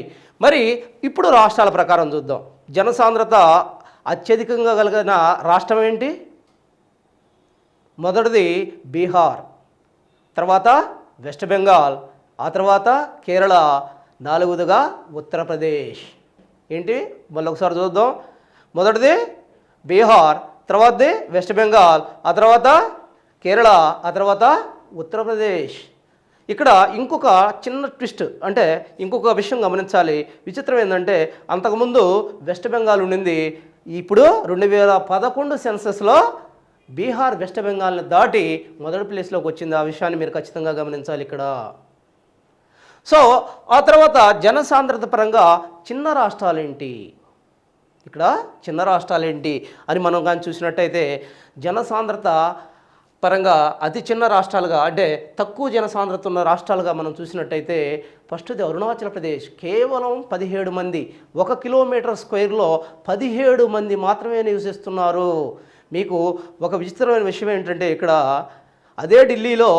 మరి ఇప్పుడు రాష్ట్రాల ప్రకారం చూద్దాం. జనసాంద్రత అత్యధికంగా కలిగిన రాష్ట్రం ఏంటి? మొదటిది బీహార్, తర్వాత వెస్ట్ బెంగాల్, ఆ తర్వాత కేరళ, 4వదిగా ఉత్తరప్రదేశ్. ఏంటి మళ్ళీ ఒకసారి చూద్దాం. మొదటిది బీహార్, తర్వాతది వెస్ట్ బెంగాల్, ఆ తర్వాత కేరళ, ఆ తర్వాత ఉత్తరప్రదేశ్. ఇక్కడ ఇంకొక చిన్న ట్విస్ట్, అంటే ఇంకొక విషయం గమనించాలి. విచిత్రం ఏంటంటే అంతకుముందు వెస్ట్ బెంగాల్ ఉండింది, ఇప్పుడు 2011 సెన్సస్లో బీహార్ వెస్ట్ బెంగాల్ని దాటి మొదటి ప్లేస్లోకి వచ్చింది. ఆ విషయాన్ని మీరు ఖచ్చితంగా గమనించాలి ఇక్కడ. సో ఆ తర్వాత జనసాంద్రత పరంగా చిన్న రాష్ట్రాలేంటి, ఇక్కడ చిన్న రాష్ట్రాలేంటి అని మనం కానీ చూసినట్టయితే జనసాంద్రత పరంగా అతి చిన్న రాష్ట్రాలుగా, అంటే తక్కువ జనసాంద్రత ఉన్న రాష్ట్రాలుగా మనం చూసినట్టయితే ఫస్ట్ది అరుణాచల్ ప్రదేశ్, కేవలం 17 మంది, 1 కిలోమీటర్ స్క్వేర్లో 17 మంది మాత్రమే నివసిస్తున్నారు. మీకు ఒక విచిత్రమైన విషయం ఏంటంటే ఇక్కడ అదే ఢిల్లీలో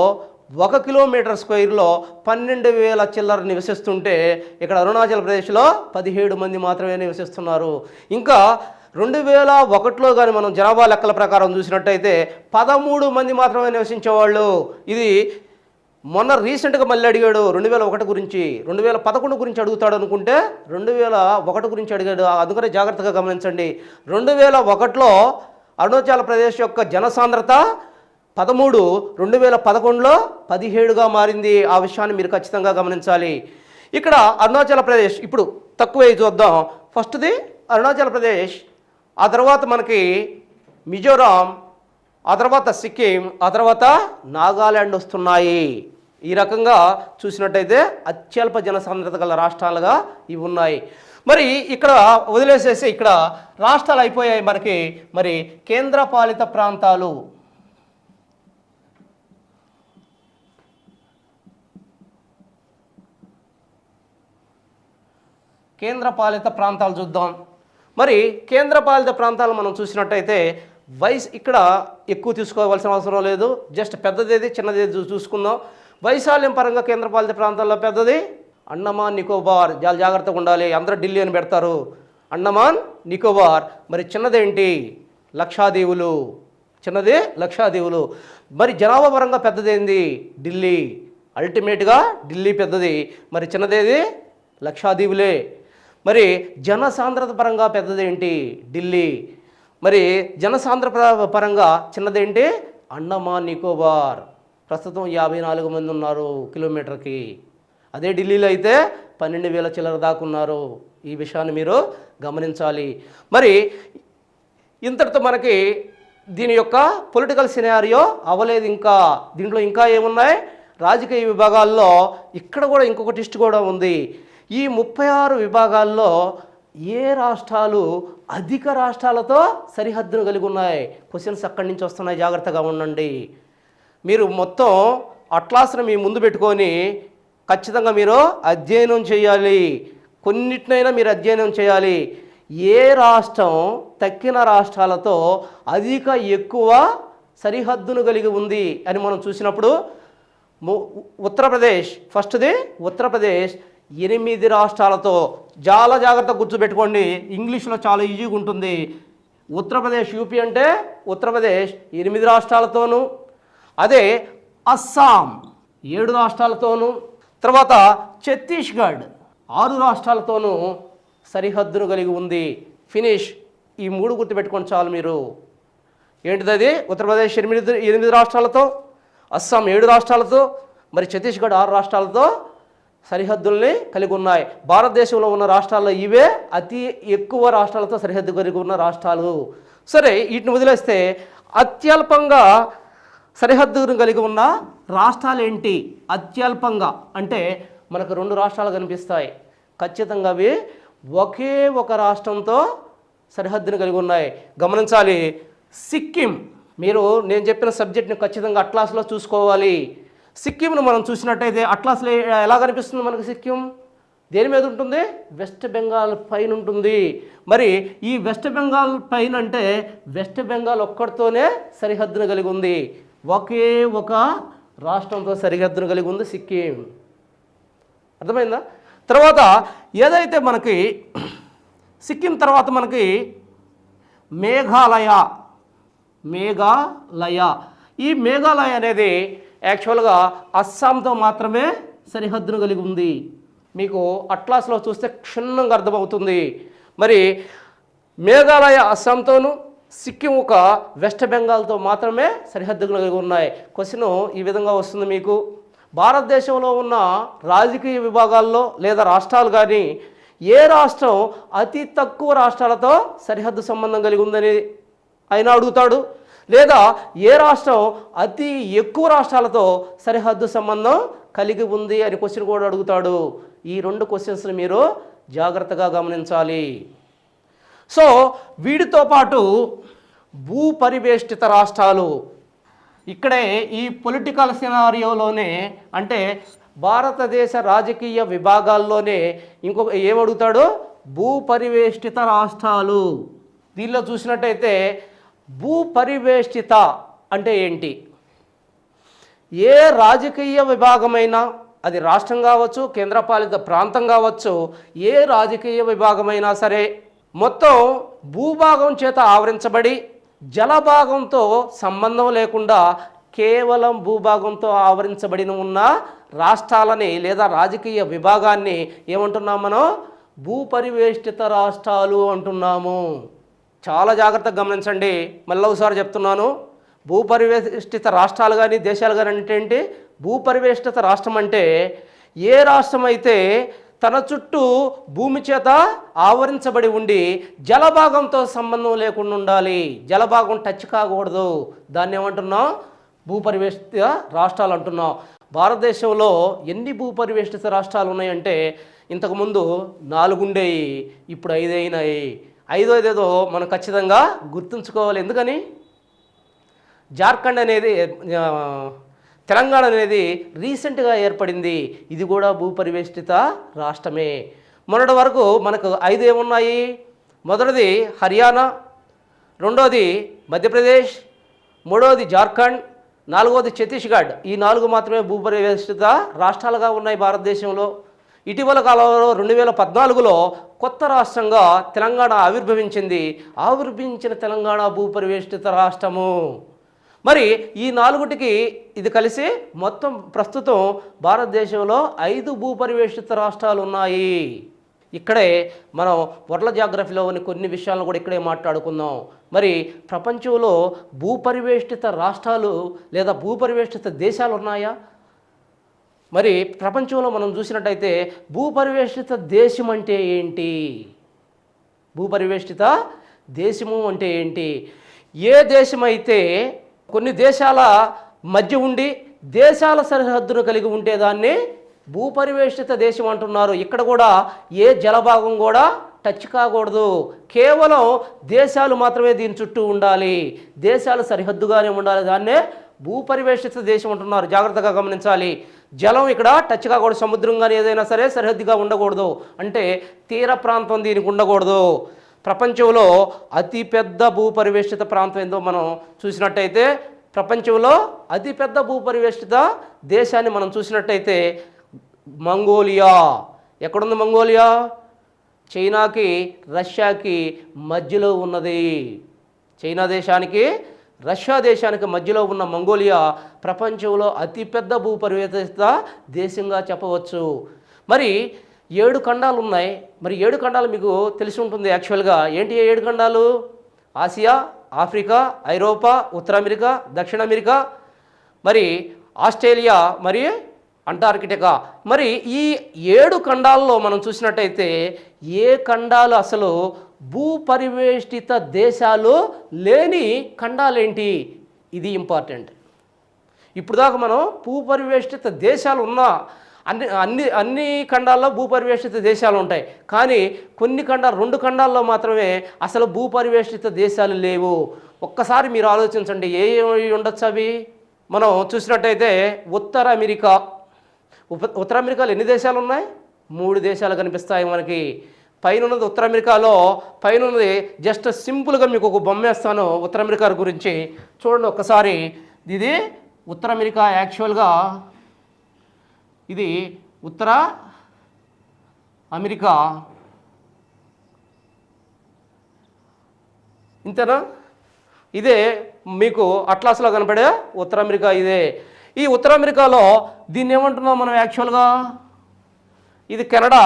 1 కిలోమీటర్ స్క్వేర్లో 12,000 చిల్లర నివసిస్తుంటే ఇక్కడ అరుణాచల్ ప్రదేశ్లో 17 మంది మాత్రమే నివసిస్తున్నారు. ఇంకా 2001లో కానీ మనం జనాభా లెక్కల ప్రకారం చూసినట్టయితే 13 మంది మాత్రమే నివసించేవాళ్ళు. ఇది మొన్న రీసెంట్గా మళ్ళీ అడిగాడు 2001 గురించి, 2011 గురించి అడుగుతాడు అనుకుంటే 2001 గురించి అడిగాడు. అందుకనే జాగ్రత్తగా గమనించండి. 2001లో అరుణాచల్ ప్రదేశ్ యొక్క జనసాంద్రత 13, 2011లో 17గా మారింది. ఆ విషయాన్ని మీరు ఖచ్చితంగా గమనించాలి. ఇక్కడ అరుణాచల్ ప్రదేశ్ ఇప్పుడు తక్కువే చూద్దాం. ఫస్ట్ది అరుణాచల్ ప్రదేశ్, ఆ తర్వాత మనకి మిజోరాం, ఆ తర్వాత సిక్కిం, ఆ తర్వాత నాగాల్యాండ్ వస్తున్నాయి. ఈ రకంగా చూసినట్టయితే అత్యల్ప జనసాంద్రత గల రాష్ట్రాలుగా ఇవి ఉన్నాయి. మరి ఇక్కడ వదిలేసేసి ఇక్కడ రాష్ట్రాలు అయిపోయాయి మనకి. మరి కేంద్రపాలిత ప్రాంతాలు, కేంద్రపాలిత ప్రాంతాలు చూద్దాం. మరి కేంద్రపాలిత ప్రాంతాలు మనం చూసినట్టయితే ఇక్కడ ఎక్కువ తీసుకోవాల్సిన అవసరం లేదు, జస్ట్ పెద్దదేది చిన్నదేది చూసుకుందాం. వైశాల్యం పరంగా కేంద్రపాలిత ప్రాంతాల్లో పెద్దది అండమాన్ నికోబార్. చాలా జాగ్రత్తగా ఉండాలి, అందరూ ఢిల్లీ అని పెడతారు. అండమాన్ నికోబార్. మరి చిన్నదేంటి? లక్షాదీవులు. చిన్నది లక్షాదీవులు. మరి జనాభా పరంగా పెద్దదేంది? ఢిల్లీ. అల్టిమేట్గా ఢిల్లీ పెద్దది, మరి చిన్నదేది? లక్షాదీవులే. మరి జనసాంద్రత పరంగా పెద్దదేంటి? ఢిల్లీ. మరి జనసాంద్రత పరంగా చిన్నదేంటి? అండమాన్ నికోబార్. ప్రస్తుతం 54 మంది ఉన్నారు కిలోమీటర్కి. అదే ఢిల్లీలో అయితే 12,000 చిల్లర దాకా ఉన్నారు. ఈ విషయాన్ని మీరు గమనించాలి. మరి ఇంతటితో మనకి దీని యొక్క పొలిటికల్ సినారియో అవ్వలేదు. ఇంకా దీంట్లో ఇంకా ఏమున్నాయి? రాజకీయ విభాగాల్లో ఇక్కడ కూడా ఇంకొక ట్విస్ట్ కూడా ఉంది. ఈ 36 విభాగాల్లో ఏ రాష్ట్రాలు అధిక రాష్ట్రాలతో సరిహద్దును కలిగి ఉన్నాయి? క్వశ్చన్స్ అక్కడి నుంచి వస్తున్నాయి, జాగ్రత్తగా ఉండండి. మీరు మొత్తం అట్లాస్ను మీ ముందు పెట్టుకొని ఖచ్చితంగా మీరు అధ్యయనం చేయాలి. కొన్నిటినైనా మీరు అధ్యయనం చేయాలి. ఏ రాష్ట్రం తక్కిన రాష్ట్రాలతో ఎక్కువ సరిహద్దును కలిగి ఉంది అని మనం చూసినప్పుడు ఉత్తరప్రదేశ్. ఫస్ట్ది ఉత్తరప్రదేశ్ 8 రాష్ట్రాలతో. చాలా జాగ్రత్తగా గుర్తుపెట్టుకోండి, ఇంగ్లీష్లో చాలా ఈజీగా ఉంటుంది. ఉత్తరప్రదేశ్, యూపీ అంటే ఉత్తరప్రదేశ్ 8 రాష్ట్రాలతోనూ, అదే అస్సాం 7 రాష్ట్రాలతోనూ, తర్వాత ఛత్తీస్గఢ్ 6 రాష్ట్రాలతోనూ సరిహద్దును కలిగి ఉంది. ఫినిష్. ఈ 3 గుర్తుపెట్టుకోండి చాలు మీరు. ఏంటిది? ఉత్తరప్రదేశ్ 8 రాష్ట్రాలతో, అస్సాం 7 రాష్ట్రాలతో, మరి ఛత్తీస్గఢ్ 6 రాష్ట్రాలతో సరిహద్దుల్ని కలిగి ఉన్నాయి. భారతదేశంలో ఉన్న రాష్ట్రాల్లో ఇవే అతి ఎక్కువ రాష్ట్రాలతో సరిహద్దు కలిగి ఉన్న రాష్ట్రాలు. సరే, వీటిని వదిలేస్తే అత్యల్పంగా సరిహద్దును కలిగి ఉన్న రాష్ట్రాలు ఏంటి? అత్యల్పంగా అంటే మనకు 2 రాష్ట్రాలు కనిపిస్తాయి. ఖచ్చితంగా అవి ఒకే ఒక రాష్ట్రంతో సరిహద్దును కలిగి ఉన్నాయి. గమనించాలి. సిక్కిం. మీరు నేను చెప్పిన సబ్జెక్ట్ని ఖచ్చితంగా అట్లాస్లో చూసుకోవాలి. సిక్కింను మనం చూసినట్టయితే అట్లాస్లో ఎలా కనిపిస్తుంది మనకు? సిక్కిం దేని మీద ఉంటుంది? వెస్ట్ బెంగాల్ పైన ఉంటుంది. మరి ఈ వెస్ట్ బెంగాల్ పైన అంటే వెస్ట్ బెంగాల్ ఒక్కడితోనే సరిహద్దును కలిగి ఉంది. ఒకే ఒక రాష్ట్రంతో సరిహద్దును కలిగి ఉంది సిక్కిం. అర్థమైందా? తర్వాత ఏదైతే మనకి సిక్కిం తర్వాత మనకి మేఘాలయ. ఈ మేఘాలయ అనేది యాక్చువల్గా అస్సాంతో మాత్రమే సరిహద్దును కలిగి ఉంది. మీకు అట్లాస్లో చూస్తే క్షుణ్ణంగా అర్థమవుతుంది. మరి మేఘాలయ అస్సాంతోనూ, సిక్కిం ఒక వెస్ట్ బెంగాల్తో మాత్రమే సరిహద్దులు కలిగి ఉన్నాయి. క్వశ్చన్ ఈ విధంగా వస్తుంది మీకు. భారతదేశంలో ఉన్న రాజకీయ విభాగాల్లో లేదా రాష్ట్రాలు కానీ ఏ రాష్ట్రం అతి తక్కువ రాష్ట్రాలతో సరిహద్దు సంబంధం కలిగి ఉందని ఆయన అడుగుతాడు, లేదా ఏ రాష్ట్రం అతి ఎక్కువ రాష్ట్రాలతో సరిహద్దు సంబంధం కలిగి ఉంది అని క్వశ్చన్ కూడా అడుగుతాడు. ఈ 2 క్వశ్చన్స్ని మీరు జాగ్రత్తగా గమనించాలి. సో వీటితో పాటు భూపరివేష్టిత రాష్ట్రాలు, ఇక్కడే ఈ పొలిటికల్ సినారియోలోనే అంటే భారతదేశ రాజకీయ విభాగాల్లోనే ఇంకొక ఏమడుగుతాడు, భూపరివేష్టిత రాష్ట్రాలు. దీనిలో చూసినట్టయితే భూపరివేష్టిత అంటే ఏంటి? ఏ రాజకీయ విభాగమైనా, అది రాష్ట్రం కావచ్చు, కేంద్రపాలిత ప్రాంతం కావచ్చు, ఏ రాజకీయ విభాగమైనా సరే మొత్తం భూభాగం చేత ఆవరించబడి జలభాగంతో సంబంధం లేకుండా కేవలం భూభాగంతో ఆవరించబడిన ఉన్న రాష్ట్రాలని లేదా రాజకీయ విభాగాన్ని ఏమంటున్నాం మనం? భూపరివేష్టిత రాష్ట్రాలు అంటున్నాము. చాలా జాగ్రత్తగా గమనించండి. మళ్ళీ ఒకసారి చెప్తున్నాను, భూపరివేష్టిత రాష్ట్రాలు కానీ దేశాలు కానీ అంటే ఏంటి? భూపరివేష్టిత రాష్ట్రం అంటే ఏ రాష్ట్రం అయితే తన చుట్టూ భూమి చేత ఆవరించబడి ఉండి జలభాగంతో సంబంధం లేకుండా ఉండాలి, జలభాగం టచ్ కాకూడదు, దాన్ని ఏమంటున్నాం? భూపరివేష్టిత రాష్ట్రాలు అంటున్నాం. భారతదేశంలో ఎన్ని భూపరివేష్టిత రాష్ట్రాలు ఉన్నాయంటే ఇంతకుముందు 4 ఉండేవి, ఇప్పుడు 5 అయినాయి. 5వదేదో మనం ఖచ్చితంగా గుర్తుంచుకోవాలి. ఎందుకని? జార్ఖండ్ అనేది, తెలంగాణ అనేది రీసెంట్గా ఏర్పడింది, ఇది కూడా భూపరివేష్టిత రాష్ట్రమే. మొన్నటి వరకు మనకు 5 ఏమున్నాయి? మొదటిది హర్యానా, రెండోది మధ్యప్రదేశ్, మూడవది జార్ఖండ్, 4వది ఛత్తీస్గఢ్. ఈ 4 మాత్రమే భూపరివేష్టిత రాష్ట్రాలుగా ఉన్నాయి భారతదేశంలో. ఇటీవల కాలంలో 2014లో కొత్త రాష్ట్రంగా తెలంగాణ ఆవిర్భవించింది. ఆవిర్భవించిన తెలంగాణ భూపరివేష్టిత రాష్ట్రము. మరి ఈ 4టికి ఇది కలిసి మొత్తం ప్రస్తుతం భారతదేశంలో 5 భూపరివేష్టిత రాష్ట్రాలు ఉన్నాయి. ఇక్కడే మనం వరల్డ్ జాగ్రఫీలో ఉన్న కొన్ని విషయాలను కూడా ఇక్కడే మాట్లాడుకుందాం. మరి ప్రపంచంలో భూపరివేష్టిత రాష్ట్రాలు లేదా భూపరివేష్టిత దేశాలు ఉన్నాయా? మరి ప్రపంచంలో మనం చూసినట్టయితే భూపరివేష్టిత దేశం అంటే ఏంటి? భూపరివేష్టిత దేశము అంటే ఏంటి? ఏ దేశమైతే కొన్ని దేశాల మధ్య ఉండి దేశాల సరిహద్దును కలిగి ఉంటే దాన్ని భూపరివేష్టిత దేశం అంటున్నారు. ఇక్కడ కూడా ఏ జలభాగం కూడా టచ్ కాకూడదు, కేవలం దేశాలు మాత్రమే దీని చుట్టూ ఉండాలి, దేశాలు సరిహద్దుగానే ఉండాలి, దాన్నే భూపరివేష్టిత దేశం అంటున్నారు. జాగ్రత్తగా గమనించాలి. జలం ఇక్కడ టచ్ కాకూడదు, సముద్రం కానీ ఏదైనా సరే సరిహద్దుగా ఉండకూడదు, అంటే తీర ప్రాంతం దీనికి ఉండకూడదు. ప్రపంచంలో అతిపెద్ద భూపరివేష్టిత ప్రాంతం ఏందో మనం చూసినట్టయితే, ప్రపంచంలో అతిపెద్ద భూపరివేష్టిత దేశాన్ని మనం చూసినట్టయితే మంగోలియా. ఎక్కడుంది మంగోలియా? చైనాకి రష్యాకి మధ్యలో ఉన్నది. చైనా దేశానికి రష్యా దేశానికి మధ్యలో ఉన్న మంగోలియా ప్రపంచంలో అతిపెద్ద భూపరివేష్టిత దేశంగా చెప్పవచ్చు. మరి 7 ఖండాలు ఉన్నాయి. మరి 7 ఖండాలు మీకు తెలిసి ఉంటుంది యాక్చువల్గా. ఏంటి 7 ఖండాలు? ఆసియా, ఆఫ్రికా, ఐరోపా, ఉత్తర అమెరికా, దక్షిణ అమెరికా, మరి ఆస్ట్రేలియా, మరి అంటార్కిటికా. మరి ఈ 7 ఖండాల్లో మనం చూసినట్టయితే ఏ ఖండాలు అసలు భూపరివేష్టిత దేశాలు లేని ఖండాలేంటి? ఇది ఇంపార్టెంట్. ఇప్పుడు దాకా మనం భూపరివేష్టిత దేశాలు ఉన్న అన్ని ఖండాల్లో భూపరివేష్టిత దేశాలు ఉంటాయి, కానీ కొన్ని ఖండాలు 2 ఖండాల్లో మాత్రమే అసలు భూపరివేష్టిత దేశాలు లేవు. ఒక్కసారి మీరు ఆలోచించండి, ఏ ఉండొచ్చు అవి? మనం చూసినట్టయితే ఉత్తర అమెరికా. ఉత్తర అమెరికాలో ఎన్ని దేశాలు ఉన్నాయి? 3 దేశాలు కనిపిస్తాయి మనకి. పైన ఉన్నది ఉత్తర అమెరికాలో, పైన ఉన్నది జస్ట్ సింపుల్గా మీకు ఒక బొమ్మ వేస్తాను ఉత్తర అమెరికా గురించి చూడండి ఒక్కసారి. ఇది ఉత్తర అమెరికా. యాక్చువల్గా ఇది ఉత్తర అమెరికా, ఇంతేనా? ఇదే మీకు అట్లాస్లో కనపడే ఉత్తర అమెరికా ఇదే. ఈ ఉత్తర అమెరికాలో దీన్ని ఏమంటున్నాం మనం యాక్చువల్గా? ఇది కెనడా,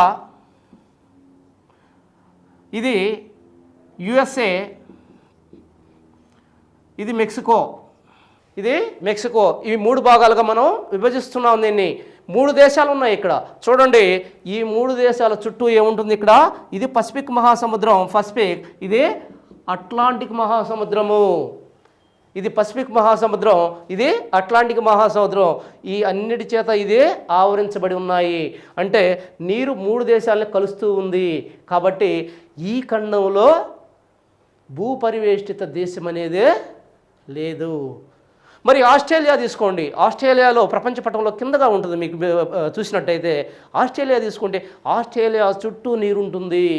ఇది యుఎస్ఏ, ఇది మెక్సికో, ఇది మెక్సికో. ఇవి 3 భాగాలుగా మనం విభజిస్తున్నాం దీన్ని. 3 దేశాలు ఉన్నాయి ఇక్కడ చూడండి. ఈ 3 దేశాల చుట్టూ ఏముంటుంది ఇక్కడ? ఇది పసిఫిక్ మహాసముద్రం, పసిఫిక్. ఇది అట్లాంటిక్ మహాసముద్రము, ఇది పసిఫిక్ మహాసముద్రం, ఇది అట్లాంటిక్ మహాసముద్రం. ఈ అన్నిటి చేత ఇది ఆవరించబడి ఉన్నాయి. అంటే నీరు 3 దేశాలను కలుస్తూ ఉంది. కాబట్టి ఈ ఖండంలో భూపరివేష్టిత దేశం అనేదే లేదు. మరి ఆస్ట్రేలియా తీసుకోండి. ఆస్ట్రేలియాలో ప్రపంచ పటంలో కిందగా ఉంటుంది. మీకు చూసినట్టయితే ఆస్ట్రేలియా తీసుకుంటే ఆస్ట్రేలియా చుట్టూ నీరు ఉంటుంది.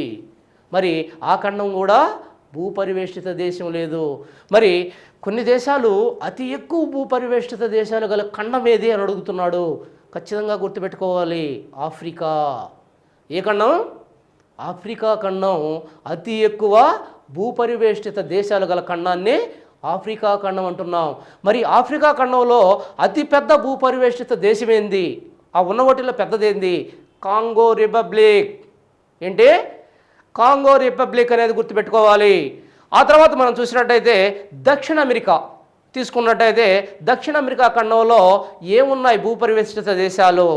మరి ఆ ఖండం కూడా భూపరివేష్టిత దేశం లేదు. మరి కొన్ని దేశాలు అతి ఎక్కువ భూపరివేష్టిత దేశాలు గల ఖండం ఏది అని అడుగుతున్నాడు. ఖచ్చితంగా గుర్తుపెట్టుకోవాలి, ఆఫ్రికా. ఏ ఖండం? ఆఫ్రికా ఖండం. అతి ఎక్కువ భూపరివేష్టిత దేశాలు గల ఖండాన్ని ఆఫ్రికా ఖండం అంటున్నాం. మరి ఆఫ్రికా ఖండంలో అతిపెద్ద భూపరివేష్టిత దేశం ఏంది? ఆ ఉన్న వాటిలో పెద్దదేంది? Congo republic. ఏంటి? కాంగో రిపబ్లిక్ అనేది గుర్తుపెట్టుకోవాలి. ఆ తర్వాత మనం చూసినట్టయితే దక్షిణ అమెరికా తీసుకున్నట్టయితే దక్షిణ అమెరికా ఖండంలో ఏమున్నాయి భూపరివేష్టిత దేశాలు?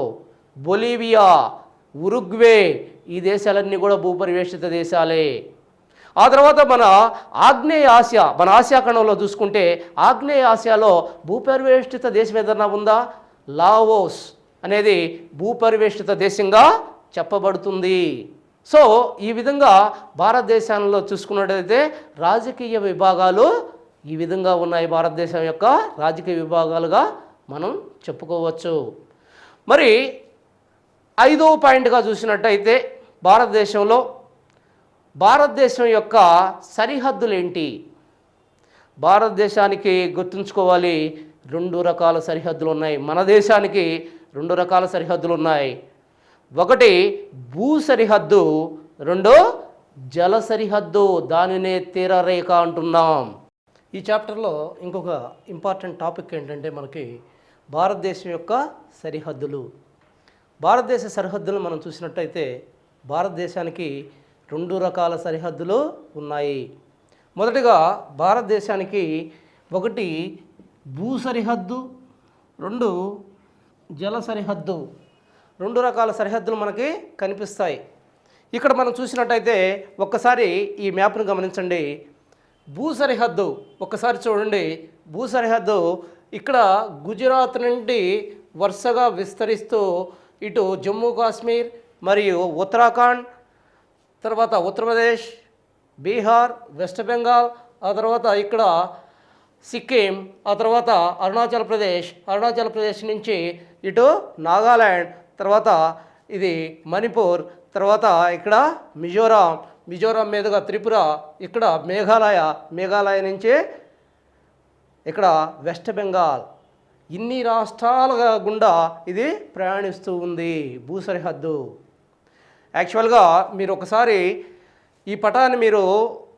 బొలీవియా, ఉరుగ్వే. ఈ దేశాలన్నీ కూడా భూపరివేష్టిత దేశాలే. ఆ తర్వాత మన ఆగ్నేయ ఆసియా, మన ఆసియా ఖండంలో చూసుకుంటే ఆగ్నేయ ఆసియాలో భూపరివేష్టిత దేశం ఏదన్నా ఉందా? లావోస్ అనేది భూపరివేష్టిత దేశంగా చెప్పబడుతుంది. సో ఈ విధంగా భారతదేశంలో చూసుకున్నట్టయితే రాజకీయ విభాగాలు ఈ విధంగా ఉన్నాయి. భారతదేశం యొక్క రాజకీయ విభాగాలుగా మనం చెప్పుకోవచ్చు. మరి 5వ పాయింట్గా చూసినట్టయితే భారతదేశం యొక్క సరిహద్దులు ఏంటి? భారతదేశానికి గుర్తుంచుకోవాలి 2 రకాల సరిహద్దులు ఉన్నాయి. మన దేశానికి 2 రకాల సరిహద్దులు ఉన్నాయి. ఒకటి భూ సరిహద్దు, 2 జల సరిహద్దు. దానినే తీరరేఖ అంటున్నాం. ఈ చాప్టర్లో ఇంకొక ఇంపార్టెంట్ టాపిక్ ఏంటంటే మనకి భారతదేశం యొక్క సరిహద్దులు. భారతదేశ సరిహద్దులు మనం చూసినట్టయితే భారతదేశానికి 2 రకాల సరిహద్దులు ఉన్నాయి. మొదటిగా భారతదేశానికి ఒకటి భూ సరిహద్దు, 2 జల సరిహద్దు. 2 రకాల సరిహద్దులు మనకి కనిపిస్తాయి. ఇక్కడ మనం చూసినట్టయితే ఒక్కసారి ఈ మ్యాప్ను గమనించండి. భూ సరిహద్దు ఒక్కసారి చూడండి. భూ సరిహద్దు ఇక్కడ గుజరాత్ నుండి వరుసగా విస్తరిస్తూ ఇటు జమ్మూ కాశ్మీర్ మరియు ఉత్తరాఖండ్, తర్వాత ఉత్తరప్రదేశ్, బీహార్, వెస్ట్ బెంగాల్, ఆ తర్వాత ఇక్కడ సిక్కిం, ఆ తర్వాత అరుణాచల్ ప్రదేశ్ నుంచి ఇటు నాగాల్యాండ్, తర్వాత ఇది మణిపూర్, తర్వాత ఇక్కడ మిజోరాం మీదుగా త్రిపుర, ఇక్కడ మేఘాలయ నుంచి ఇక్కడ వెస్ట్ బెంగాల్. ఇన్ని రాష్ట్రాల గుండా ఇది ప్రయాణిస్తూ ఉంది భూ సరిహద్దు. యాక్చువల్గా మీరు ఒకసారి ఈ పటాన్ని మీరు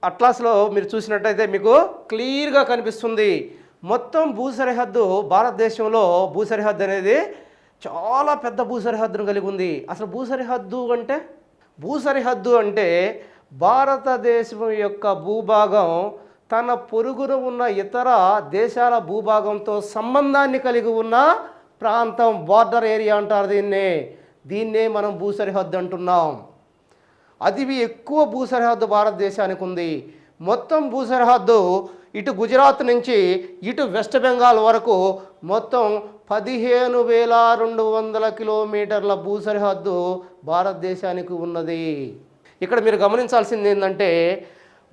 అట్లాస్లో మీరు చూసినట్టయితే మీకు క్లియర్గా కనిపిస్తుంది. మొత్తం భూ సరిహద్దు భారతదేశంలో భూ సరిహద్దు అనేది చాలా పెద్ద భూ సరిహద్దును కలిగి ఉంది. అసలు భూ సరిహద్దు అంటే భారతదేశం యొక్క భూభాగం తన పొరుగున ఉన్న ఇతర దేశాల భూభాగంతో సంబంధాన్ని కలిగి ఉన్న ప్రాంతం, బార్డర్ ఏరియా అంటారు దీన్నే మనం భూ సరిహద్దు అంటున్నాం. అతి ఎక్కువ భూ సరిహద్దు భారతదేశానికి ఉంది. మొత్తం భూ సరిహద్దు ఇటు గుజరాత్ నుంచి ఇటు వెస్ట్ బెంగాల్ వరకు మొత్తం 15,200 కిలోమీటర్ల భూ సరిహద్దు భారతదేశానికి ఉన్నది. ఇక్కడ మీరు గమనించాల్సింది ఏంటంటే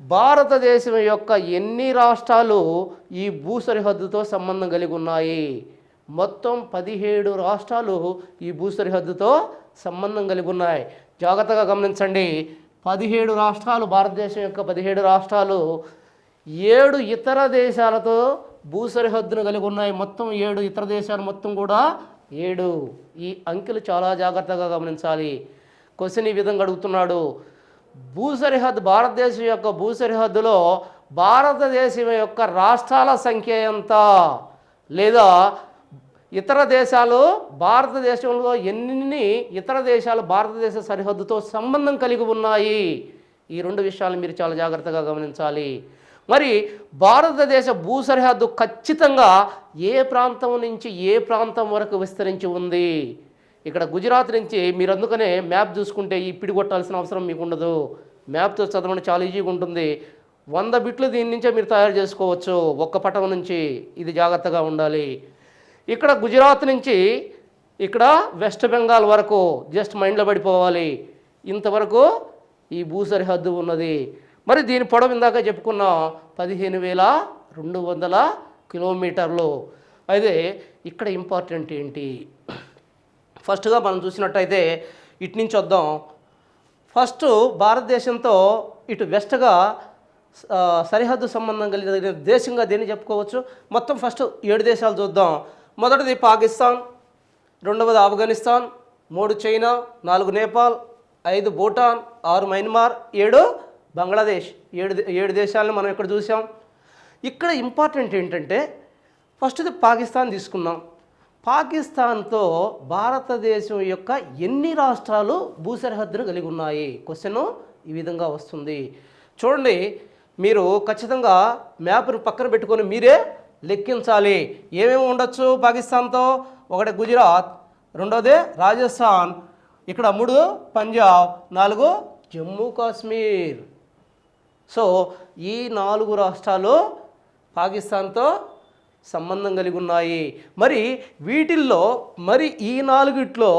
భారతదేశం యొక్క ఎన్ని రాష్ట్రాలు ఈ భూ సరిహద్దుతో సంబంధం కలిగి ఉన్నాయి? మొత్తం 17 రాష్ట్రాలు ఈ భూ సరిహద్దుతో సంబంధం కలిగి ఉన్నాయి. జాగ్రత్తగా గమనించండి. 17 రాష్ట్రాలు, భారతదేశం యొక్క 17 రాష్ట్రాలు 7 ఇతర దేశాలతో భూ సరిహద్దును కలిగి ఉన్నాయి. మొత్తం 7 ఇతర దేశాలు, మొత్తం కూడా 7. ఈ అంకెలు చాలా జాగ్రత్తగా గమనించాలి. క్వశ్చన్ ఈ విధంగా అడుగుతున్నాడు. భూ సరిహద్దు, భారతదేశం యొక్క భూ సరిహద్దులో భారతదేశం యొక్క రాష్ట్రాల సంఖ్య ఎంత, లేదా ఇతర దేశాలు భారతదేశంలో ఎన్ని ఇతర దేశాలు భారతదేశ సరిహద్దుతో సంబంధం కలిగి ఉన్నాయి? ఈ 2 విషయాలు మీరు చాలా జాగ్రత్తగా గమనించాలి. మరి భారతదేశ భూ సరిహద్దు ఖచ్చితంగా ఏ ప్రాంతం నుంచి ఏ ప్రాంతం వరకు విస్తరించి ఉంది? ఇక్కడ గుజరాత్ నుంచి మీరు అందుకనే మ్యాప్ చూసుకుంటే ఈ పిడి కొట్టాల్సిన అవసరం మీకు ఉండదు. మ్యాప్తో చదవడం చాలా ఈజీగా ఉంటుంది. 100 బిట్లు దీని నుంచే మీరు తయారు చేసుకోవచ్చు ఒక్క పటం నుంచి. ఇది జాగ్రత్తగా ఉండాలి. ఇక్కడ గుజరాత్ నుంచి ఇక్కడ వెస్ట్ బెంగాల్ వరకు జస్ట్ మైండ్లో పడిపోవాలి. ఇంతవరకు ఈ భూ సరిహద్దు ఉన్నది. మరి దీని పొడవు ఇందాక చెప్పుకున్న 15,200 కిలోమీటర్లు. అయితే ఇక్కడ ఇంపార్టెంట్ ఏంటి? ఫస్ట్గా మనం చూసినట్టయితే ఇటు నుంచి వద్దాం. ఫస్ట్ భారతదేశంతో ఇటు వెస్ట్గా సరిహద్దు సంబంధం కలిగిన దేశంగా దేన్ని చెప్పుకోవచ్చు? మొత్తం ఫస్ట్ 7 దేశాలు చూద్దాం. మొదటిది పాకిస్తాన్, రెండవది ఆఫ్ఘనిస్తాన్, 3 చైనా, 4 నేపాల్, 5 భూటాన్, 6 మయన్మార్, 7 బంగ్లాదేశ్. 7 దేశాలను మనం ఇక్కడ చూసాం. ఇక్కడ ఇంపార్టెంట్ ఏంటంటే ఫస్ట్ది పాకిస్తాన్ తీసుకున్నాం. పాకిస్తాన్తో భారతదేశం యొక్క ఎన్ని రాష్ట్రాలు భూ సరిహద్దును కలిగి ఉన్నాయి? క్వశ్చన్ ఈ విధంగా వస్తుంది. చూడండి, మీరు ఖచ్చితంగా మ్యాప్ను పక్కన పెట్టుకొని మీరే లెక్కించాలి. ఏమేమి ఉండొచ్చు పాకిస్తాన్తో? ఒకటి గుజరాత్, రెండోది రాజస్థాన్, ఇక్కడ 3 పంజాబ్, 4 జమ్మూ కాశ్మీర్. సో ఈ 4 రాష్ట్రాలు పాకిస్తాన్తో సంబంధం కలిగి ఉన్నాయి. మరి వీటిల్లో ఈ 4ట్లో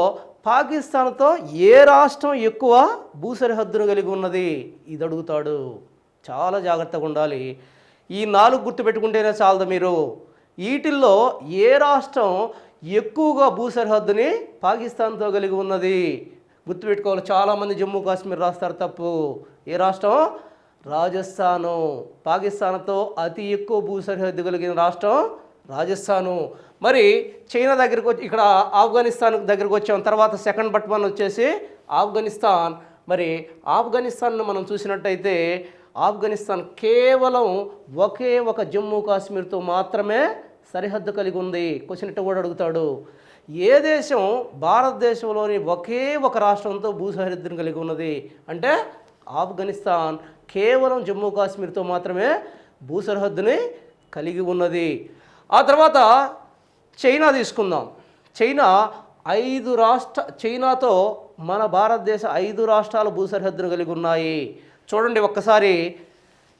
పాకిస్తాన్తో ఏ రాష్ట్రం ఎక్కువ భూ సరిహద్దును కలిగి ఉన్నది? ఇది అడుగుతాడు. చాలా జాగ్రత్తగా ఉండాలి. ఈ 4 గుర్తుపెట్టుకుంటేనే చాలదు మీరు. వీటిల్లో ఏ రాష్ట్రం ఎక్కువగా భూ సరిహద్దుని పాకిస్తాన్తో కలిగి ఉన్నది గుర్తుపెట్టుకోవాలి. చాలామంది జమ్మూ కాశ్మీర్ రాస్తారు, తప్పు. ఏ రాష్ట్రం? రాజస్థాను. పాకిస్తాన్తో అతి ఎక్కువ భూ సరిహద్దు కలిగిన రాష్ట్రం రాజస్థాను. మరి చైనా దగ్గరికి వచ్చి ఇక్కడ ఆఫ్ఘనిస్తాన్ దగ్గరికి వచ్చాం. తర్వాత సెకండ్ బట్ 1 వచ్చేసి ఆఫ్ఘనిస్తాన్. మరి ఆఫ్ఘనిస్తాన్ను మనం చూసినట్టయితే ఆఫ్ఘనిస్తాన్ కేవలం ఒకే ఒక జమ్మూ కాశ్మీర్తో మాత్రమే సరిహద్దు కలిగి ఉంది. క్వశ్చన్ ఇట్ట కూడా అడుగుతాడు. ఏ దేశం భారతదేశంలోని ఒకే ఒక రాష్ట్రంతో భూ సరిహద్దును కలిగి ఉన్నది అంటే ఆఫ్ఘనిస్తాన్ కేవలం జమ్మూ కాశ్మీర్తో మాత్రమే భూ సరిహద్దుని కలిగి ఉన్నది. ఆ తర్వాత చైనా తీసుకుందాం. చైనాతో మన భారతదేశ 5 రాష్ట్రాల భూ సరిహద్దును కలిగి ఉన్నాయి. చూడండి ఒక్కసారి,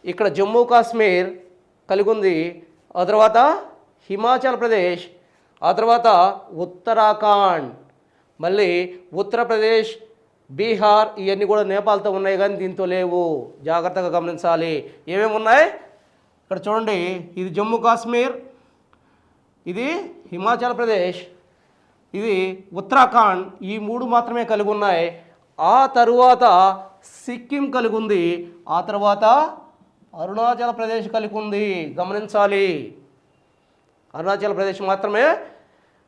ఇక్కడ జమ్మూ కాశ్మీర్ కలిగి ఉంది, ఆ తర్వాత హిమాచల్ ప్రదేశ్, ఆ తర్వాత ఉత్తరాఖండ్, మళ్ళీ ఉత్తరప్రదేశ్, బీహార్. ఇవన్నీ కూడా నేపాల్తో ఉన్నాయి కానీ దీంతో లేవు. జాగ్రత్తగా గమనించాలి. ఏమేమి ఉన్నాయి ఇక్కడ చూడండి. ఇది జమ్మూ కాశ్మీర్, ఇది హిమాచల్ ప్రదేశ్, ఇది ఉత్తరాఖండ్. ఈ 3 మాత్రమే కలిగి ఉన్నాయి. ఆ తరువాత సిక్కిం కలిగి ఉంది, ఆ తర్వాత అరుణాచల్ ప్రదేశ్ కలిగి ఉంది. గమనించాలి, అరుణాచల్ ప్రదేశ్ మాత్రమే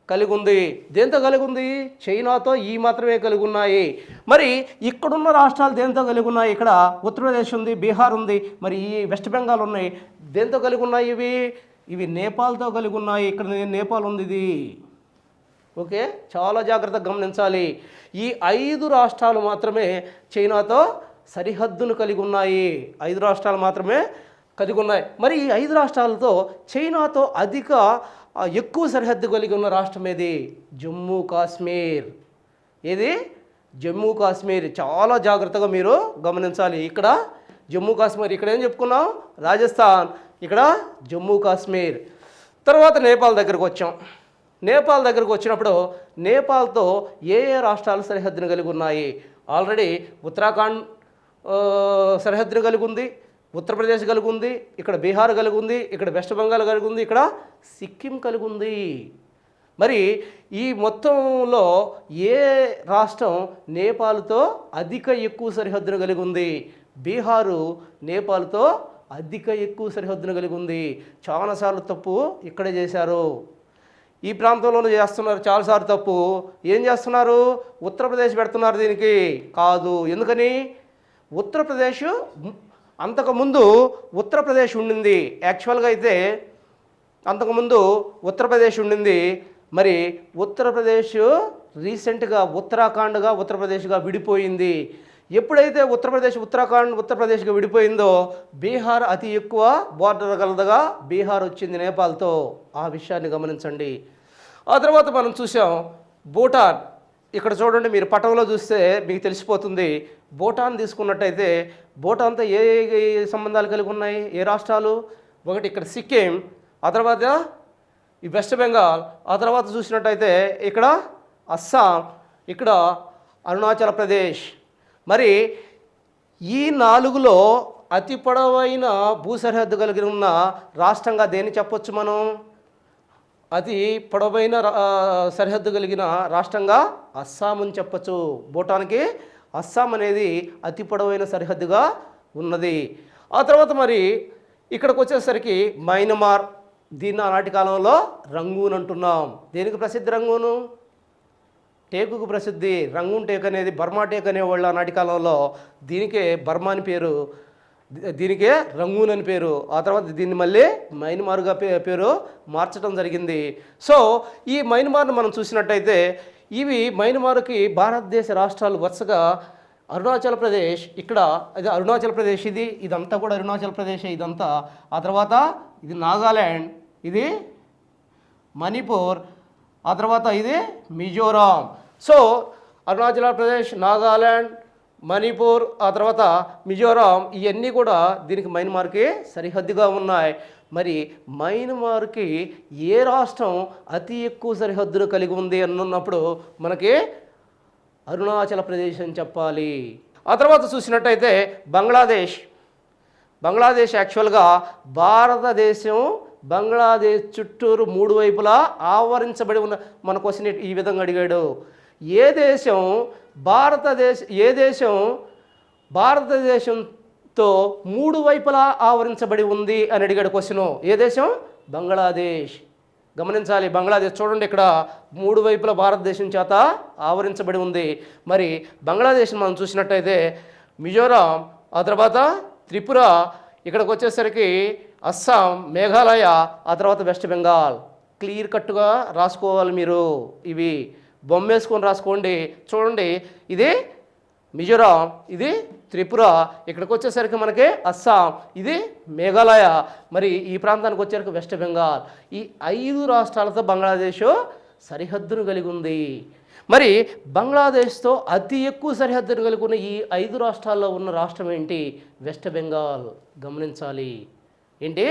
కలిగి ఉంది. దేంతో కలిగి ఉంది? చైనాతో ఈ మాత్రమే కలిగి ఉన్నాయి. మరి ఇక్కడున్న రాష్ట్రాలు దేంతో కలిగి ఉన్నాయి? ఇక్కడ ఉత్తరప్రదేశ్ ఉంది, బీహార్ ఉంది, మరి ఈ వెస్ట్ బెంగాల్ ఉన్నాయి. దేంతో కలిగి ఉన్నాయి? ఇవి నేపాల్తో కలిగి ఉన్నాయి. ఇక్కడ నేపాల్ ఉంది ఇది. ఓకే, చాలా జాగ్రత్తగా గమనించాలి. ఈ 5 రాష్ట్రాలు మాత్రమే చైనాతో సరిహద్దును కలిగి ఉన్నాయి. 5 రాష్ట్రాలు మాత్రమే కలిగి ఉన్నాయి. మరి ఈ 5 రాష్ట్రాలతో చైనాతో ఎక్కువ సరిహద్దు కలిగి ఉన్న రాష్ట్రం ఏది? జమ్మూ కాశ్మీర్. ఏది? జమ్మూ కాశ్మీర్. చాలా జాగ్రత్తగా మీరు గమనించాలి. ఇక్కడ జమ్మూ కాశ్మీర్, ఇక్కడ ఏం చెప్పుకున్నాం? రాజస్థాన్, ఇక్కడ జమ్మూ కాశ్మీర్. తర్వాత నేపాల్ దగ్గరకు వచ్చాం. నేపాల్ దగ్గరకు వచ్చినప్పుడు నేపాల్తో ఏ రాష్ట్రాలు సరిహద్దును కలిగి ఉన్నాయి? ఆల్రెడీ ఉత్తరాఖండ్ సరిహద్దును కలిగి ఉంది, ఉత్తరప్రదేశ్ కలిగి ఉంది, ఇక్కడ బీహార్ కలిగి ఉంది, ఇక్కడ వెస్ట్ బెంగాల్ కలిగి ఉంది, ఇక్కడ సిక్కిం కలిగి ఉంది. మరి ఈ మొత్తంలో ఏ రాష్ట్రం నేపాల్తో ఎక్కువ సరిహద్దును కలిగి ఉంది? బీహారు నేపాల్తో ఎక్కువ సరిహద్దును కలిగి ఉంది. చాలాసార్లు తప్పు ఇక్కడే చేశారు. ఈ ప్రాంతంలోనే చేస్తున్నారు చాలాసార్లు తప్పు. ఏం చేస్తున్నారు? ఉత్తరప్రదేశ్ పెడుతున్నారు దీనికి. కాదు. ఎందుకని? ఉత్తరప్రదేశ్ అంతకుముందు ఉత్తరప్రదేశ్ ఉండింది. యాక్చువల్గా అయితే అంతకుముందు ఉత్తరప్రదేశ్ ఉండింది. మరి ఉత్తరప్రదేశ్ రీసెంట్గా ఉత్తరాఖండ్గా ఉత్తరప్రదేశ్గా విడిపోయింది. ఎప్పుడైతే ఉత్తరప్రదేశ్గా విడిపోయిందో బీహార్ అతి ఎక్కువ బార్డర్ కలదగా బీహార్ వచ్చింది నేపాల్తో. ఆ విషయాన్ని గమనించండి. ఆ తర్వాత మనం చూసాం భూటాన్. ఇక్కడ చూడండి, మీరు పటంలో చూస్తే మీకు తెలిసిపోతుంది. భూటాన్ తీసుకున్నట్టయితే భూటాన్తో ఏ సంబంధాలు కలిగి ఉన్నాయి, ఏ రాష్ట్రాలు? ఒకటి ఇక్కడ సిక్కిం, ఆ తర్వాత ఈ వెస్ట్ బెంగాల్, ఆ తర్వాత చూసినట్టయితే ఇక్కడ అస్సాం, ఇక్కడ అరుణాచల్ ప్రదేశ్. మరి ఈ 4లో అతి పొడవైన భూ సరిహద్దు కలిగి ఉన్న రాష్ట్రంగా దేన్ని చెప్పొచ్చు మనం? అతి పొడవైన సరిహద్దు కలిగిన రాష్ట్రంగా అస్సాం అని చెప్పచ్చు. భూటాన్కి అస్సాం అనేది అతి పొడవైన సరిహద్దుగా ఉన్నది. ఆ తర్వాత మరి ఇక్కడికి వచ్చేసరికి మయన్మార్, దీన్ని ఆనాటి కాలంలో రంగూన్ అంటున్నాం. దేనికి ప్రసిద్ధి రంగూను? టేకుకు ప్రసిద్ధి. రంగూన్ టేక్ అనేది బర్మా టేక్ అనేవాళ్ళు ఆనాటి కాలంలో. దీనికే బర్మా అని పేరు, దీనికే రంగూన్ అని పేరు. ఆ తర్వాత దీన్ని మళ్ళీ మయన్మార్గా పేరు మార్చడం జరిగింది. సో ఈ మయన్మార్ను మనం చూసినట్టయితే ఇవి మయన్మార్కి భారతదేశ రాష్ట్రాలు వరుసగా అరుణాచల్ ప్రదేశ్, ఇక్కడ ఇది అరుణాచల్ ప్రదేశ్, ఇదంతా కూడా అరుణాచల్ ప్రదేశ్ ఇదంతా. ఆ తర్వాత ఇది నాగాల్యాండ్, ఇది మణిపూర్, ఆ తర్వాత ఇది మిజోరాం. సో అరుణాచల్ ప్రదేశ్, నాగాల్యాండ్, మణిపూర్, ఆ తర్వాత మిజోరాం, ఇవన్నీ కూడా దీనికి మయన్మార్కి సరిహద్దుగా ఉన్నాయి. మరి మయన్మార్కి ఏ రాష్ట్రం అతి ఎక్కువ సరిహద్దును కలిగి ఉంది అన్నప్పుడు మనకి అరుణాచల్ ప్రదేశ్ అని చెప్పాలి. ఆ తర్వాత చూసినట్టయితే బంగ్లాదేశ్ యాక్చువల్గా భారతదేశం బంగ్లాదేశ్ చుట్టూరు 3 వైపులా ఆవరించబడి ఉన్న. మన క్వశ్చన్ ఈ విధంగా అడిగాడు, ఏ దేశం భారతదేశంతో 3 వైపులా ఆవరించబడి ఉంది అని అడిగాడు క్వశ్చను. ఏ దేశం? బంగ్లాదేశ్. గమనించాలి, బంగ్లాదేశ్ చూడండి, ఇక్కడ 3 వైపులా భారతదేశం చేత ఆవరించబడి ఉంది. మరి బంగ్లాదేశ్ మనం చూసినట్టయితే మిజోరాం, ఆ తర్వాత త్రిపుర, ఇక్కడికి వచ్చేసరికి అస్సాం, మేఘాలయ, ఆ తర్వాత వెస్ట్ బెంగాల్. క్లియర్ కట్గా రాసుకోవాలి మీరు, ఇవి బొమ్మ వేసుకొని రాసుకోండి. చూడండి, ఇది మిజోరాం, ఇది త్రిపుర, ఇక్కడికి వచ్చేసరికి మనకి అస్సాం, ఇది మేఘాలయ, మరి ఈ ప్రాంతానికి వచ్చేసరికి వెస్ట్ బెంగాల్. ఈ 5 రాష్ట్రాలతో బంగ్లాదేశ్ సరిహద్దును కలిగి ఉంది. మరి బంగ్లాదేశ్తో అతి ఎక్కువ సరిహద్దును కలిగి ఉన్న ఈ 5 రాష్ట్రాల్లో ఉన్న రాష్ట్రం ఏంటి? వెస్ట్ బెంగాల్. గమనించాలి, ఏంటి?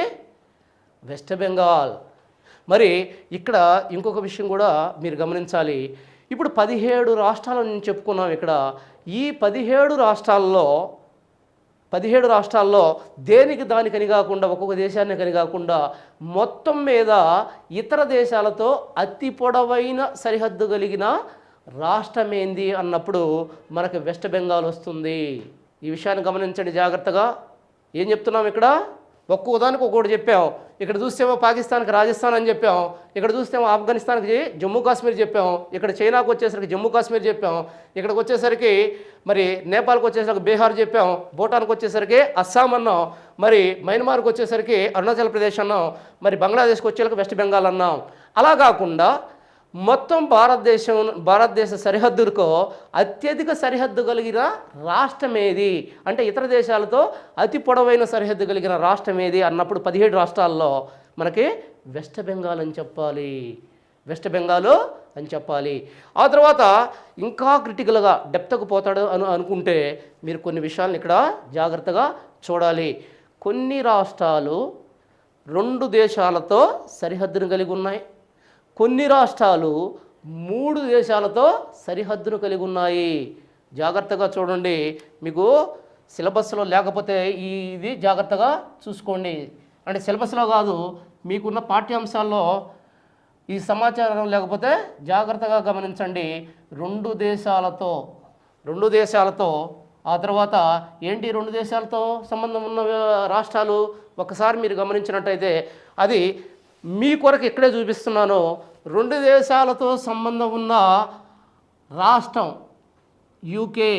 వెస్ట్ బెంగాల్. మరి ఇక్కడ ఇంకొక విషయం కూడా మీరు గమనించాలి. ఇప్పుడు 17 రాష్ట్రాలను చెప్పుకున్నాం. ఇక్కడ ఈ 17 రాష్ట్రాల్లో దేనికి దానికని కాకుండా, ఒక్కొక్క దేశాన్ని కని కాకుండా, మొత్తం మీద ఇతర దేశాలతో అతి పొడవైన సరిహద్దు కలిగిన రాష్ట్రం ఏంది అన్నప్పుడు మనకు వెస్ట్ బెంగాల్ వస్తుంది. ఈ విషయాన్ని గమనించండి జాగ్రత్తగా. ఏం చెప్తున్నాం ఇక్కడ? ఒక్కోదానికి ఒక్కొక్కటి చెప్పాం. ఇక్కడ చూస్తేమో పాకిస్తాన్కి రాజస్థాన్ అని చెప్పాం, ఇక్కడ చూస్తేమో ఆఫ్ఘనిస్తాన్కి జమ్మూ కాశ్మీర్ చెప్పాం, ఇక్కడ చైనాకు వచ్చేసరికి జమ్మూ కాశ్మీర్ చెప్పాం, ఇక్కడికి వచ్చేసరికి మరి నేపాల్కి వచ్చేసరికి బీహార్ చెప్పాం, భూటాన్కి వచ్చేసరికి అస్సాం అన్నాం, మరి మయన్మార్కి వచ్చేసరికి అరుణాచల్ ప్రదేశ్ అన్నాం, మరి బంగ్లాదేశ్కి వచ్చేసరికి వెస్ట్ బెంగాల్ అన్నాం. అలా కాకుండా మొత్తం భారతదేశ సరిహద్దులకు అత్యధిక సరిహద్దు కలిగిన రాష్ట్రం ఏది అంటే, ఇతర దేశాలతో అతి పొడవైన సరిహద్దు కలిగిన రాష్ట్రం ఏది అన్నప్పుడు 17 రాష్ట్రాల్లో మనకి వెస్ట్ బెంగాల్ అని చెప్పాలి. వెస్ట్ బెంగాల్ అని చెప్పాలి. ఆ తర్వాత ఇంకా క్రిటికల్గా డెప్త్కు పోతాడు అనుకుంటే మీరు కొన్ని విషయాలను ఇక్కడ జాగ్రత్తగా చూడాలి. కొన్ని రాష్ట్రాలు 2 దేశాలతో సరిహద్దును కలిగి ఉన్నాయి, కొన్ని రాష్ట్రాలు 3 దేశాలతో సరిహద్దును కలిగి ఉన్నాయి. జాగ్రత్తగా చూడండి, మీకు సిలబస్లో లేకపోతే ఇది జాగ్రత్తగా చూసుకోండి. అంటే సిలబస్లో కాదు, మీకున్న పాఠ్యాంశాల్లో ఈ సమాచారం లేకపోతే జాగ్రత్తగా గమనించండి. 2 దేశాలతో ఆ తర్వాత ఏంటి 2 దేశాలతో సంబంధం ఉన్న రాష్ట్రాలు ఒకసారి మీరు గమనించినట్టయితే అది మీ కొరకు ఇక్కడే చూపిస్తున్నాను. 2 దేశాలతో సంబంధం ఉన్న రాష్ట్రం యూకే,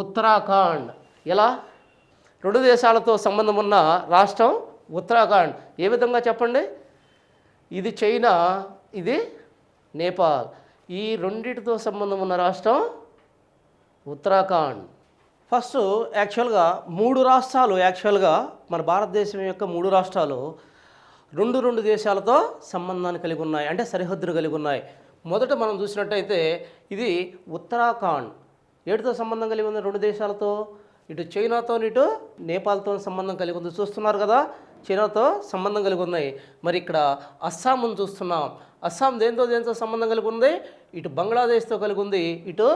ఉత్తరాఖండ్. ఎలా? 2 దేశాలతో సంబంధం ఉన్న రాష్ట్రం ఉత్తరాఖండ్. ఏ విధంగా చెప్పండి? ఇది చైనా, ఇది నేపాల్. ఈ రెండిటితో సంబంధం ఉన్న రాష్ట్రం ఉత్తరాఖండ్. ఫస్ట్ యాక్చువల్గా 3 రాష్ట్రాలు మన భారతదేశం యొక్క 3 రాష్ట్రాలు రెండు దేశాలతో సంబంధాన్ని కలిగి ఉన్నాయి, అంటే సరిహద్దును కలిగి ఉన్నాయి. మొదట మనం చూసినట్టయితే ఇది ఉత్తరాఖండ్ ఏటితో సంబంధం కలిగి ఉంది? 2 దేశాలతో, ఇటు చైనాతో ఇటు నేపాల్తో సంబంధం కలిగి ఉంది. చూస్తున్నారు కదా, చైనాతో సంబంధం కలిగి ఉన్నాయి. మరి ఇక్కడ అస్సాంను చూస్తున్నాం. అస్సాం దేంతో సంబంధం కలిగి ఉంది? ఇటు బంగ్లాదేశ్తో కలిగి ఉంది, ఇటు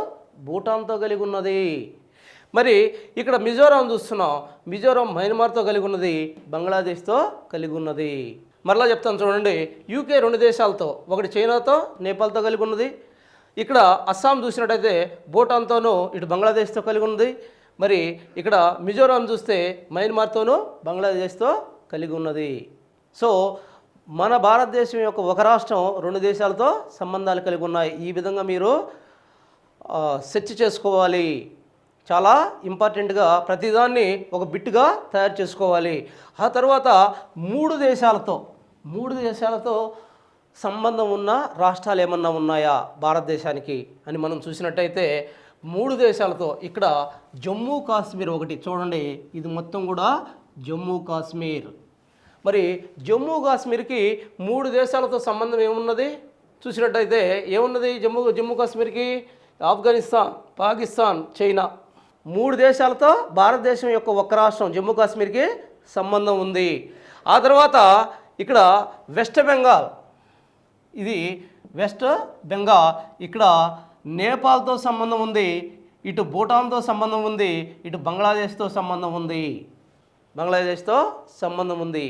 భూటాన్తో కలిగి ఉన్నది. మరి ఇక్కడ మిజోరాం చూస్తున్నాం. మిజోరాం మయన్మార్తో కలిగి ఉన్నది, బంగ్లాదేశ్తో కలిగి ఉన్నది. మరలా చెప్తాను చూడండి, యూకే 2 దేశాలతో, ఒకటి చైనాతో నేపాల్తో కలిగి ఉన్నది. ఇక్కడ అస్సాం చూసినట్టయితే భూటాన్తోనూ ఇటు బంగ్లాదేశ్తో కలిగి ఉంది. మరి ఇక్కడ మిజోరాం చూస్తే మయన్మార్తోనూ బంగ్లాదేశ్తో కలిగి ఉన్నది. సో మన భారతదేశం యొక్క ఒక రాష్ట్రం 2 దేశాలతో సంబంధాలు కలిగి ఉన్నాయి. ఈ విధంగా మీరు సెర్చ్ చేసుకోవాలి. చాలా ఇంపార్టెంట్గా ప్రతిదాన్ని ఒక బిట్గా తయారు చేసుకోవాలి. ఆ తర్వాత 3 దేశాలతో సంబంధం ఉన్న రాష్ట్రాలు ఏమన్నా ఉన్నాయా భారతదేశానికి అని మనం చూసినట్టయితే 3 దేశాలతో ఇక్కడ జమ్మూ కాశ్మీర్ ఒకటి చూడండి, ఇది మొత్తం కూడా జమ్మూ కాశ్మీర్. మరి జమ్మూ కాశ్మీర్కి 3 దేశాలతో సంబంధం ఏమున్నది చూసినట్టయితే ఏమున్నది? జమ్మూ కాశ్మీర్కి ఆఫ్ఘనిస్తాన్, పాకిస్తాన్, చైనా 3 దేశాలతో భారతదేశం యొక్క ఒక రాష్ట్రం జమ్మూ కాశ్మీర్కి సంబంధం ఉంది. ఆ తర్వాత ఇక్కడ వెస్ట్ బెంగాల్, ఇది వెస్ట్ బెంగాల్, ఇక్కడ నేపాల్తో సంబంధం ఉంది, ఇటు భూటాన్తో సంబంధం ఉంది, ఇటు బంగ్లాదేశ్తో సంబంధం ఉంది.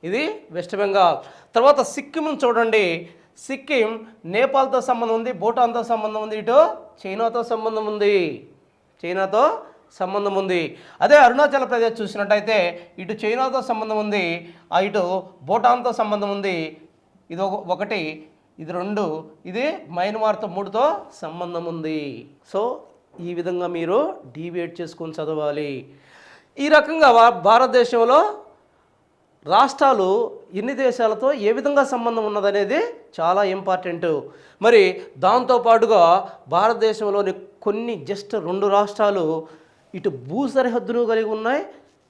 ఇది వెస్ట్ బెంగాల్. తర్వాత సిక్కిం చూడండి, సిక్కిం నేపాల్తో సంబంధం ఉంది, భూటాన్తో సంబంధం ఉంది, ఇటు చైనాతో సంబంధం ఉంది. అదే అరుణాచల్ ప్రదేశ్ చూసినట్టయితే ఇటు చైనాతో సంబంధం ఉంది, ఇటు భూటాన్తో సంబంధం ఉంది. ఇది ఒకటి, ఇది 2, ఇది మయన్మార్తో 3తో సంబంధం ఉంది. సో ఈ విధంగా మీరు డీవియేట్ చేసుకొని చదవాలి. ఈ రకంగా భారతదేశంలో రాష్ట్రాలు ఎన్ని దేశాలతో ఏ విధంగా సంబంధం ఉన్నదనేది చాలా ఇంపార్టెంట్. మరి దాంతోపాటుగా భారతదేశంలోని కొన్ని జస్ట్ 2 రాష్ట్రాలు ఇటు భూ సరిహద్దును కలిగి ఉన్నాయి,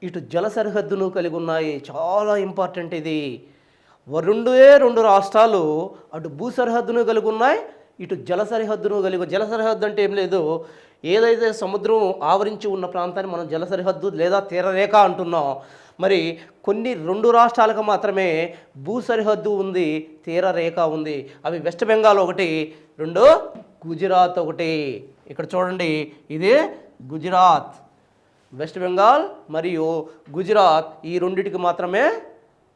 ఇటు జల సరిహద్దును కలిగి ఉన్నాయి. చాలా ఇంపార్టెంట్ ఇది. 2 రాష్ట్రాలు అటు భూ సరిహద్దును కలిగి ఉన్నాయి, ఇటు జల సరిహద్దును జల సరిహద్దు అంటే ఏం లేదు, ఏదైతే సముద్రం ఆవరించి ఉన్న ప్రాంతాన్ని మనం జల సరిహద్దు లేదా తీరరేఖ అంటున్నాం. మరి కొన్ని 2 రాష్ట్రాలకు మాత్రమే భూ సరిహద్దు ఉంది, తీరరేఖ ఉంది. అవి వెస్ట్ బెంగాల్ ఒకటి, 2 గుజరాత్ ఒకటి. ఇక్కడ చూడండి, ఇది గుజరాత్, వెస్ట్ బెంగాల్ మరియు గుజరాత్, ఈ రెండిటికి మాత్రమే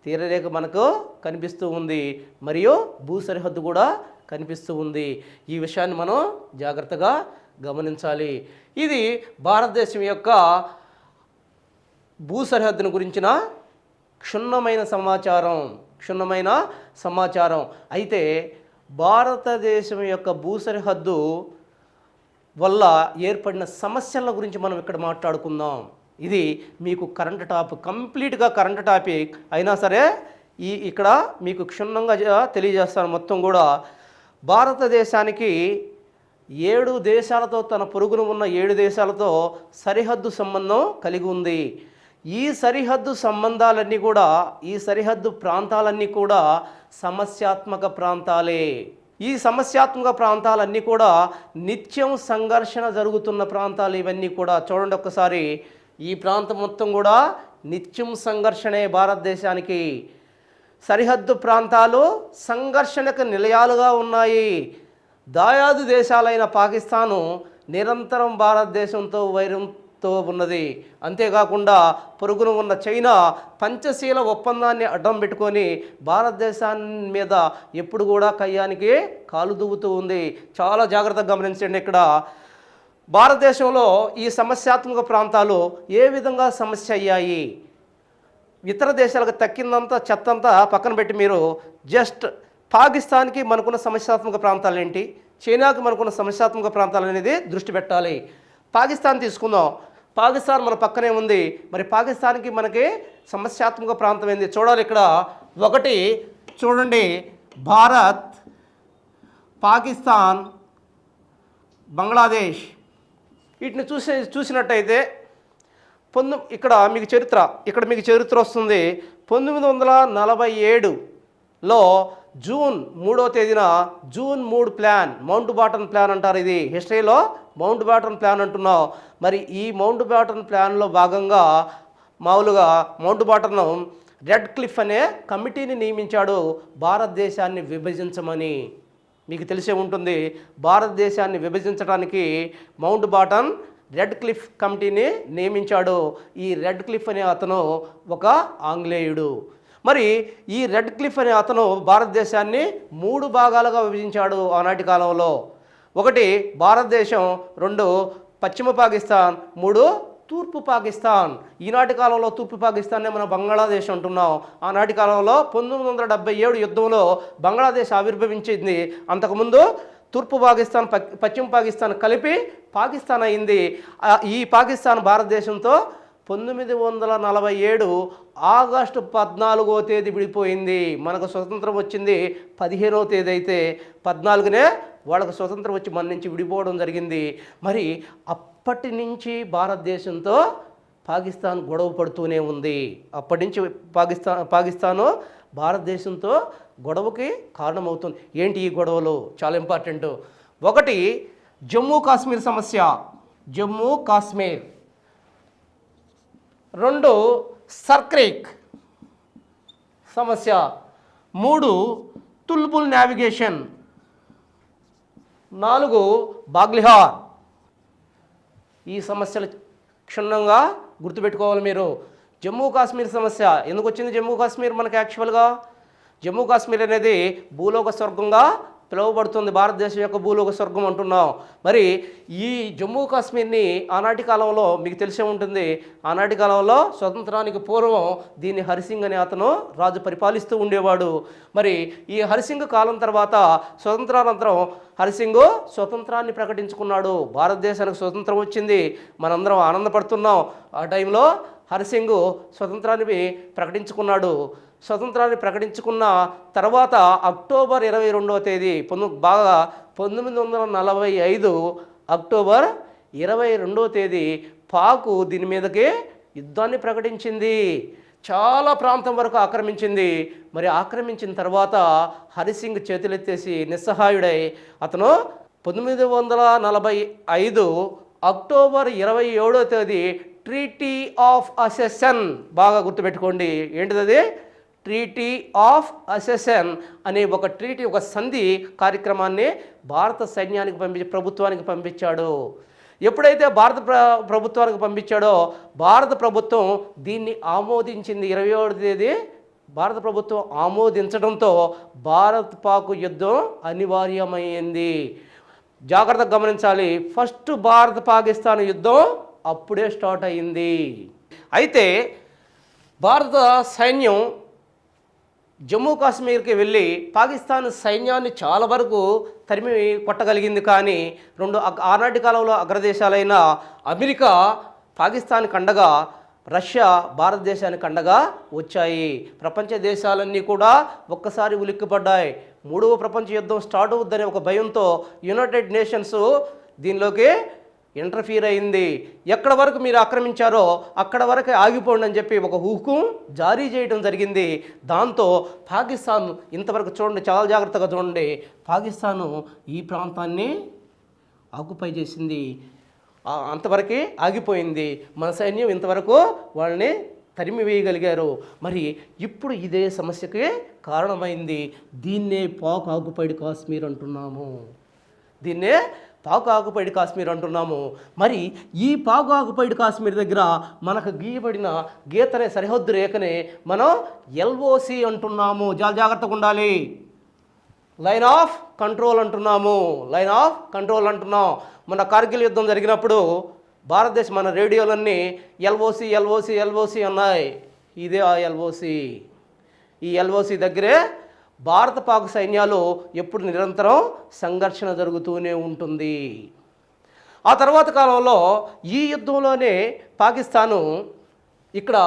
తీరరేఖ మనకు కనిపిస్తూ ఉంది మరియు భూ సరిహద్దు కూడా కనిపిస్తూ ఉంది. ఈ విషయాన్ని మనం జాగ్రత్తగా గమనించాలి. ఇది భారతదేశం యొక్క భూ సరిహద్దును గురించిన క్షుణ్ణమైన సమాచారం. అయితే భారతదేశం యొక్క భూ సరిహద్దు వల్ల ఏర్పడిన సమస్యల గురించి మనం ఇక్కడ మాట్లాడుకుందాం. ఇది మీకు కంప్లీట్గా కరెంట్ టాపిక్ అయినా సరే ఇక్కడ మీకు క్షుణ్ణంగా తెలియజేస్తాను. మొత్తం కూడా భారతదేశానికి 7 దేశాలతో, తన పొరుగున ఉన్న 7 దేశాలతో సరిహద్దు సంబంధం కలిగి ఉంది. ఈ సరిహద్దు సంబంధాలన్నీ కూడా, ఈ సరిహద్దు ప్రాంతాలన్నీ కూడా సమస్యాత్మక ప్రాంతాలే. ఈ సమస్యాత్మక ప్రాంతాలన్నీ కూడా నిత్యం సంఘర్షణ జరుగుతున్న ప్రాంతాలు. ఇవన్నీ కూడా చూడండి ఒక్కసారి, ఈ ప్రాంతం మొత్తం కూడా నిత్యం సంఘర్షణే. భారతదేశానికి సరిహద్దు ప్రాంతాలు సంఘర్షణకు నిలయాలుగా ఉన్నాయి. దాయాదు దేశాలైన పాకిస్తాను నిరంతరం భారతదేశంతో వైరంతో ఉన్నది. అంతేకాకుండా పొరుగున ఉన్న చైనా పంచశీల ఒప్పందాన్ని అడ్డం పెట్టుకొని భారతదేశాన్ని మీద ఎప్పుడు కూడా కయ్యానికి కాలు దువ్వుతూ ఉంది. చాలా జాగ్రత్తగా గమనించండి. ఇక్కడ భారతదేశంలో ఈ సమస్యాత్మక ప్రాంతాలు ఏ విధంగా సమస్య అయ్యాయి, ఇతర దేశాలకు తక్కిందంతా చెత్తంతా పక్కన పెట్టి మీరు జస్ట్ పాకిస్తాన్కి మనకున్న సమస్యాత్మక ప్రాంతాలు ఏంటి, చైనాకి మనకున్న సమస్యాత్మక ప్రాంతాలు అనేది దృష్టి పెట్టాలి. పాకిస్తాన్ తీసుకుందాం. పాకిస్తాన్ మన పక్కనే ఉంది. మరి పాకిస్తాన్కి మనకి సమస్యాత్మక ప్రాంతం ఏంది చూడాలి. ఇక్కడ ఒకటి చూడండి, భారత్, పాకిస్తాన్, బంగ్లాదేశ్. వీటిని చూసినట్టయితే ఇక్కడ మీకు చరిత్ర వస్తుంది. 1947లో జూన్ 3వ తేదీన జూన్ 3 ప్లాన్, మౌంట్ బాటన్ ప్లాన్ అంటారు. ఇది హిస్టరీలో మౌంట్ బాటన్ ప్లాన్ అంటున్నాం. మరి ఈ మౌంట్ బాటన్ ప్లాన్లో భాగంగా మామూలుగా మౌంట్ బాటన్ రెడ్ క్లిఫ్ అనే కమిటీని నియమించాడు భారతదేశాన్ని విభజించమని. మీకు తెలిసే ఉంటుంది, భారతదేశాన్ని విభజించడానికి మౌంట్ బాటన్ రెడ్ క్లిఫ్ కమిటీని నియమించాడు. ఈ రెడ్ క్లిఫ్ అనే అతను ఒక ఆంగ్లేయుడు. మరి ఈ రెడ్ క్లిఫ్ అనే అతను భారతదేశాన్ని 3 భాగాలుగా విభజించాడు ఆనాటి కాలంలో. 1 భారతదేశం, 2 పశ్చిమ పాకిస్తాన్, 3 తూర్పు పాకిస్తాన్. ఈనాటి కాలంలో తూర్పు పాకిస్తాన్నే మనం బంగ్లాదేశ్ అంటున్నాం. ఆనాటి కాలంలో 1977 యుద్ధంలో బంగ్లాదేశ్ ఆవిర్భవించింది. అంతకుముందు తూర్పు పాకిస్తాన్, పశ్చిమ పాకిస్తాన్ కలిపి పాకిస్తాన్ అయింది. ఈ పాకిస్తాన్ భారతదేశంతో 1947 ఆగస్టు 14వ తేదీ విడిపోయింది. మనకు స్వతంత్రం వచ్చింది 15వ తేదీ అయితే 14నే వాళ్ళకు స్వతంత్రం వచ్చి మన నుంచి విడిపోవడం జరిగింది. మరి అప్పటి నుంచి భారతదేశంతో పాకిస్తాన్ గొడవ పడుతూనే ఉంది. అప్పటి నుంచి పాకిస్తాను భారతదేశంతో గొడవకి కారణమవుతుంది. ఏంటి ఈ గొడవలు? చాలా ఇంపార్టెంట్. 1 జమ్మూ కాశ్మీర్ సమస్య, జమ్మూ కాశ్మీర్. 2 సర్క్రీక్ సమస్య. 3 తుల్బుల్ నావిగేషన్. 4 బాగ్లిహార్. ఈ సమస్యలు క్షుణ్ణంగా గుర్తుపెట్టుకోవాలి మీరు. జమ్మూ కాశ్మీర్ సమస్య ఎందుకు వచ్చింది? జమ్మూ కాశ్మీర్ మనకి యాక్చువల్గా జమ్మూ కాశ్మీర్ అనేది భూలోక స్వర్గంగా పిలువబడుతుంది. భారతదేశం యొక్క భూలోక స్వర్గం అంటున్నాం. మరి ఈ జమ్మూ కాశ్మీర్ని ఆనాటి కాలంలో మీకు తెలిసే ఉంటుంది, ఆనాటి కాలంలో స్వతంత్రానికి పూర్వం దీన్ని హరిసింగ్ అనే అతను రాజు పరిపాలిస్తూ ఉండేవాడు. మరి ఈ హరిసింగ్ కాలం తర్వాత స్వతంత్రానంతరం హరిసింగ్ స్వతంత్రాన్ని ప్రకటించుకున్నాడు. భారతదేశానికి స్వతంత్రం వచ్చింది, మనందరం ఆనందపడుతున్నాం. ఆ టైంలో హరిసింగ్ స్వతంత్రాన్ని ప్రకటించుకున్నాడు. స్వతంత్రాన్ని ప్రకటించుకున్న తర్వాత అక్టోబర్ 22వ తేదీ 1945 అక్టోబర్ 22వ తేదీ పాకు దీని మీదకి యుద్ధాన్ని ప్రకటించింది. చాలా ప్రాంతం వరకు ఆక్రమించింది. మరి ఆక్రమించిన తర్వాత హరిసింగ్ చేతులెత్తేసి నిస్సహాయుడై అతను 1945 అక్టోబర్ 27వ తేదీ ట్రీటీ ఆఫ్ అసెషన్, బాగా గుర్తుపెట్టుకోండి ఏంటిది అది, ట్రీటీ ఆఫ్ అసెషన్ అనే ఒక ట్రీటీ, ఒక సంధి కార్యక్రమాన్ని భారత సైన్యానికి ప్రభుత్వానికి పంపించాడు. ఎప్పుడైతే భారత ప్రభుత్వానికి పంపించాడో భారత ప్రభుత్వం దీన్ని ఆమోదించింది. 27వ తేదీ భారత ప్రభుత్వం ఆమోదించడంతో భారత్ పాక్ యుద్ధం అనివార్యమైంది. జాగ్రత్తగా గమనించాలి, ఫస్ట్ భారత్ పాకిస్తాన్ యుద్ధం అప్పుడే స్టార్ట్ అయింది. అయితే భారత సైన్యం జమ్మూ కాశ్మీర్కి వెళ్ళి పాకిస్తాన్ సైన్యాన్ని చాలా వరకు తరిమి కొట్టగలిగింది. కానీ ఆనాటి కాలంలో అగ్రదేశాలైన అమెరికా పాకిస్తాన్కి అండగా, రష్యా భారతదేశానికి అండగా వచ్చాయి. ప్రపంచ దేశాలన్నీ కూడా ఒక్కసారి ఉలిక్కిపడ్డాయి. 3వ ప్రపంచ యుద్ధం స్టార్ట్ అవుద్దనే ఒక భయంతో యునైటెడ్ నేషన్స్ దీనిలోకి ఇంటర్ఫీర్ అయింది. ఎక్కడ వరకు మీరు ఆక్రమించారో అక్కడ వరకే ఆగిపోండి అని చెప్పి ఒక హుకుం జారీ చేయడం జరిగింది. దాంతో పాకిస్తాన్ ఇంతవరకు చూడండి, చాలా జాగ్రత్తగా చూడండి, పాకిస్తాను ఈ ప్రాంతాన్ని ఆక్యుపై చేసింది. అంతవరకే ఆగిపోయింది. మన సైన్యం ఇంతవరకు వాళ్ళని తరిమి వేయగలిగారు. మరి ఇప్పుడు ఇదే సమస్యకి కారణమైంది. దీన్నే పాక్ ఆక్యుపైడ్ కాశ్మీర్ అంటున్నాము. దీన్నే పాక్ ఆక్యుపైడ్ కాశ్మీర్ అంటున్నాము. మరి ఈ పాక్ ఆక్యుపైడ్ కాశ్మీర్ దగ్గర మనకు గీయబడిన గీతనే సరిహద్దు రేఖనే మనం ఎల్ఓసి అంటున్నాము. చాలా జాగ్రత్తగా ఉండాలి. లైన్ ఆఫ్ కంట్రోల్ అంటున్నాము. లైన్ ఆఫ్ కంట్రోల్ అంటున్నాం. మన కార్గిల్ యుద్ధం జరిగినప్పుడు భారతదేశం మన రేడియోలన్నీ ఎల్ఓసి ఎల్ఓసి ఎల్ఓసి అన్నాయి. ఇదే ఆ ఎల్ఓసి. ఈ ఎల్ఓసి దగ్గరే భారత పాక్ సైన్యాలు ఎప్పుడు నిరంతరం సంఘర్షణ జరుగుతూనే ఉంటుంది. ఆ తర్వాత కాలంలో ఈ యుద్ధంలోనే పాకిస్తాను ఇక్కడ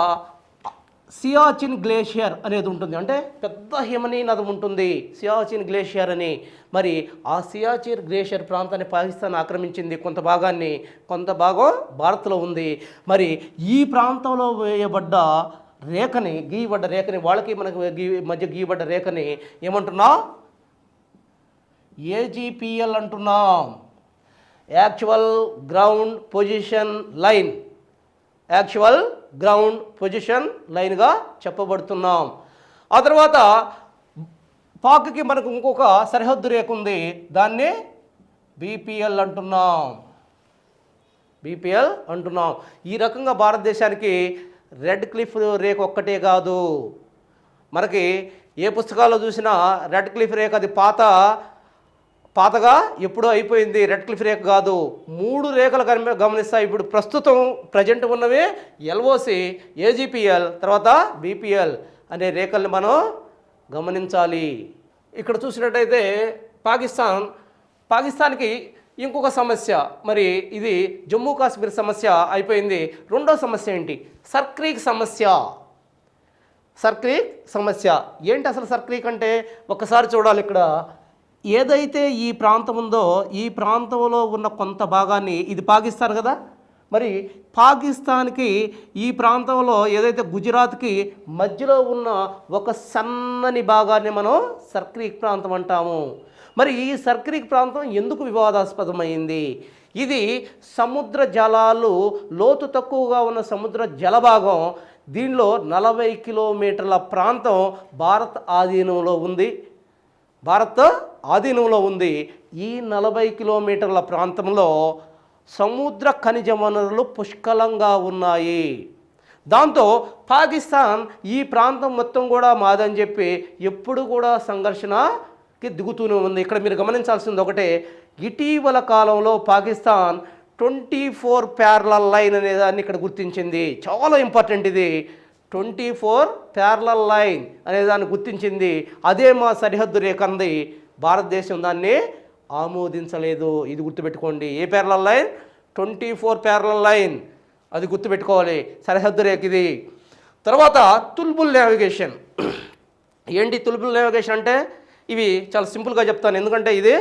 సియాచిన్ గ్లేషియర్ అనేది ఉంటుంది, అంటే పెద్ద హిమనీ నది ఉంటుంది సియాచిన్ గ్లేషియర్ అని. మరి ఆ సియాచిన్ గ్లేషియర్ ప్రాంతాన్ని పాకిస్తాన్ ఆక్రమించింది, కొంత భాగాన్ని, కొంత భాగం భారత్లో ఉంది. మరి ఈ ప్రాంతంలో వేయబడ్డ రేఖని, గీయబడ్డ రేఖని, వాళ్ళకి మనకి మధ్య గీయబడ్డ రేఖని ఏమంటున్నాం? ఏజీపీఎల్ అంటున్నాం, actual ground position line. Actual ground position లైన్గా చెప్పబడుతున్నాం. ఆ తర్వాత పాక్కి మనకు ఇంకొక సరిహద్దు రేఖ ఉంది, దాన్ని బీపీఎల్ అంటున్నాం. బీపీఎల్ అంటున్నాం. ఈ రకంగా భారతదేశానికి రెడ్ క్లిఫ్ రేఖ ఒక్కటే కాదు, మనకి ఏ పుస్తకాల్లో చూసినా రెడ్ క్లిఫ్ రేఖ అది పాతగా ఎప్పుడో అయిపోయింది, రెడ్ క్లిఫ్ రేఖ కాదు. 3 రేఖలు గమనిస్తాయి. ఇప్పుడు ప్రస్తుతం ప్రజెంట్ ఉన్నవి ఎల్ఓసి, ఏజీపీఎల్, తర్వాత బీపీఎల్ అనే రేఖల్ని మనం గమనించాలి. ఇక్కడ చూసినట్టయితే పాకిస్తాన్కి ఇంకొక సమస్య, మరి ఇది జమ్మూ కాశ్మీర్ సమస్య అయిపోయింది. రెండో సమస్య ఏంటి? సర్క్రీక్ సమస్య. సర్క్రీక్ సమస్య ఏంటి అసలు? సర్క్రీక్ అంటే ఒక్కసారి చూడాలి. ఇక్కడ ఏదైతే ఈ ప్రాంతం ఉందో, ఈ ప్రాంతంలో ఉన్న కొంత భాగాన్ని, ఇది పాకిస్తాన్ కదా, మరి పాకిస్తాన్కి ఈ ప్రాంతంలో ఏదైతే గుజరాత్కి మధ్యలో ఉన్న ఒక సన్నని భాగాన్ని మనం సర్క్రీక్ ప్రాంతం అంటాము. మరి ఈ సర్క్రీక్ ప్రాంతం ఎందుకు వివాదాస్పదమైంది? ఇది సముద్ర జలాలు, లోతు తక్కువగా ఉన్న సముద్ర జలభాగం. దీనిలో 40 కిలోమీటర్ల ప్రాంతం భారత్ ఆధీనంలో ఉంది. ఈ 40 కిలోమీటర్ల ప్రాంతంలో సముద్ర ఖనిజ వనరులు పుష్కలంగా ఉన్నాయి. దాంతో పాకిస్తాన్ ఈ ప్రాంతం మొత్తం కూడా మాదని చెప్పి ఎప్పుడు కూడా సంఘర్షణకి దిగుతూనే ఉంది. ఇక్కడ మీరు గమనించాల్సింది ఒకటే, ఇటీవల కాలంలో పాకిస్తాన్ 24 ప్యారలల్ లైన్ అనే దాన్ని ఇక్కడ గుర్తించింది. చాలా ఇంపార్టెంట్ ఇది. 24 ప్యారలల్ లైన్ అనే దాన్ని గుర్తించింది. అదే మా సరిహద్దు రేఖ అంది. భారతదేశం దాన్ని ఆమోదించలేదు. ఇది గుర్తుపెట్టుకోండి. A parallel line? 24 parallel line. అది గుర్తుపెట్టుకోవాలి, సరిహద్దు రేఖ ఇది. తర్వాత తుల్బుల్ నావిగేషన్. ఏంటి తుల్బుల్ నావిగేషన్ అంటే? ఇవి చాలా సింపుల్గా చెప్తాను, ఎందుకంటే ఇది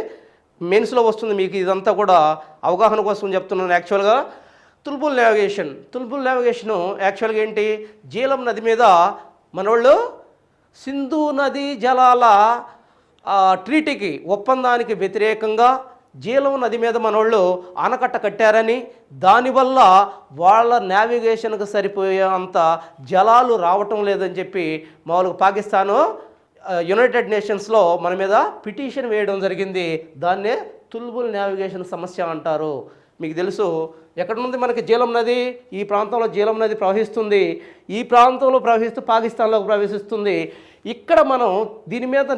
మెయిన్స్లో వస్తుంది, మీకు ఇదంతా కూడా అవగాహన కోసం చెప్తున్నాను. యాక్చువల్గా తుల్బుల్ నావిగేషను యాక్చువల్గా ఏంటి? జీలం నది మీద మనోళ్ళు సింధు నదీ జలాల ట్రీటీకి, ఒప్పందానికి వ్యతిరేకంగా జీలం నది మీద మనోళ్ళు ఆనకట్ట కట్టారని, దానివల్ల వాళ్ళ నావిగేషన్కు సరిపోయే అంత జలాలు రావటం లేదని చెప్పి మామూలుగా పాకిస్తాను యునైటెడ్ నేషన్స్లో మన మీద పిటిషన్ వేయడం జరిగింది. దాన్నే తుల్బుల్ నావిగేషన్ సమస్య అంటారు. మీకు తెలుసు, ఎక్కడ ఉంది మనకి జీలం నది? ఈ ప్రాంతంలో జీలం నది ప్రవహిస్తుంది. ఈ ప్రాంతంలో ప్రవహిస్తూ పాకిస్తాన్లోకి ప్రవేశిస్తుంది. ఇక్కడ మనం దీని మీద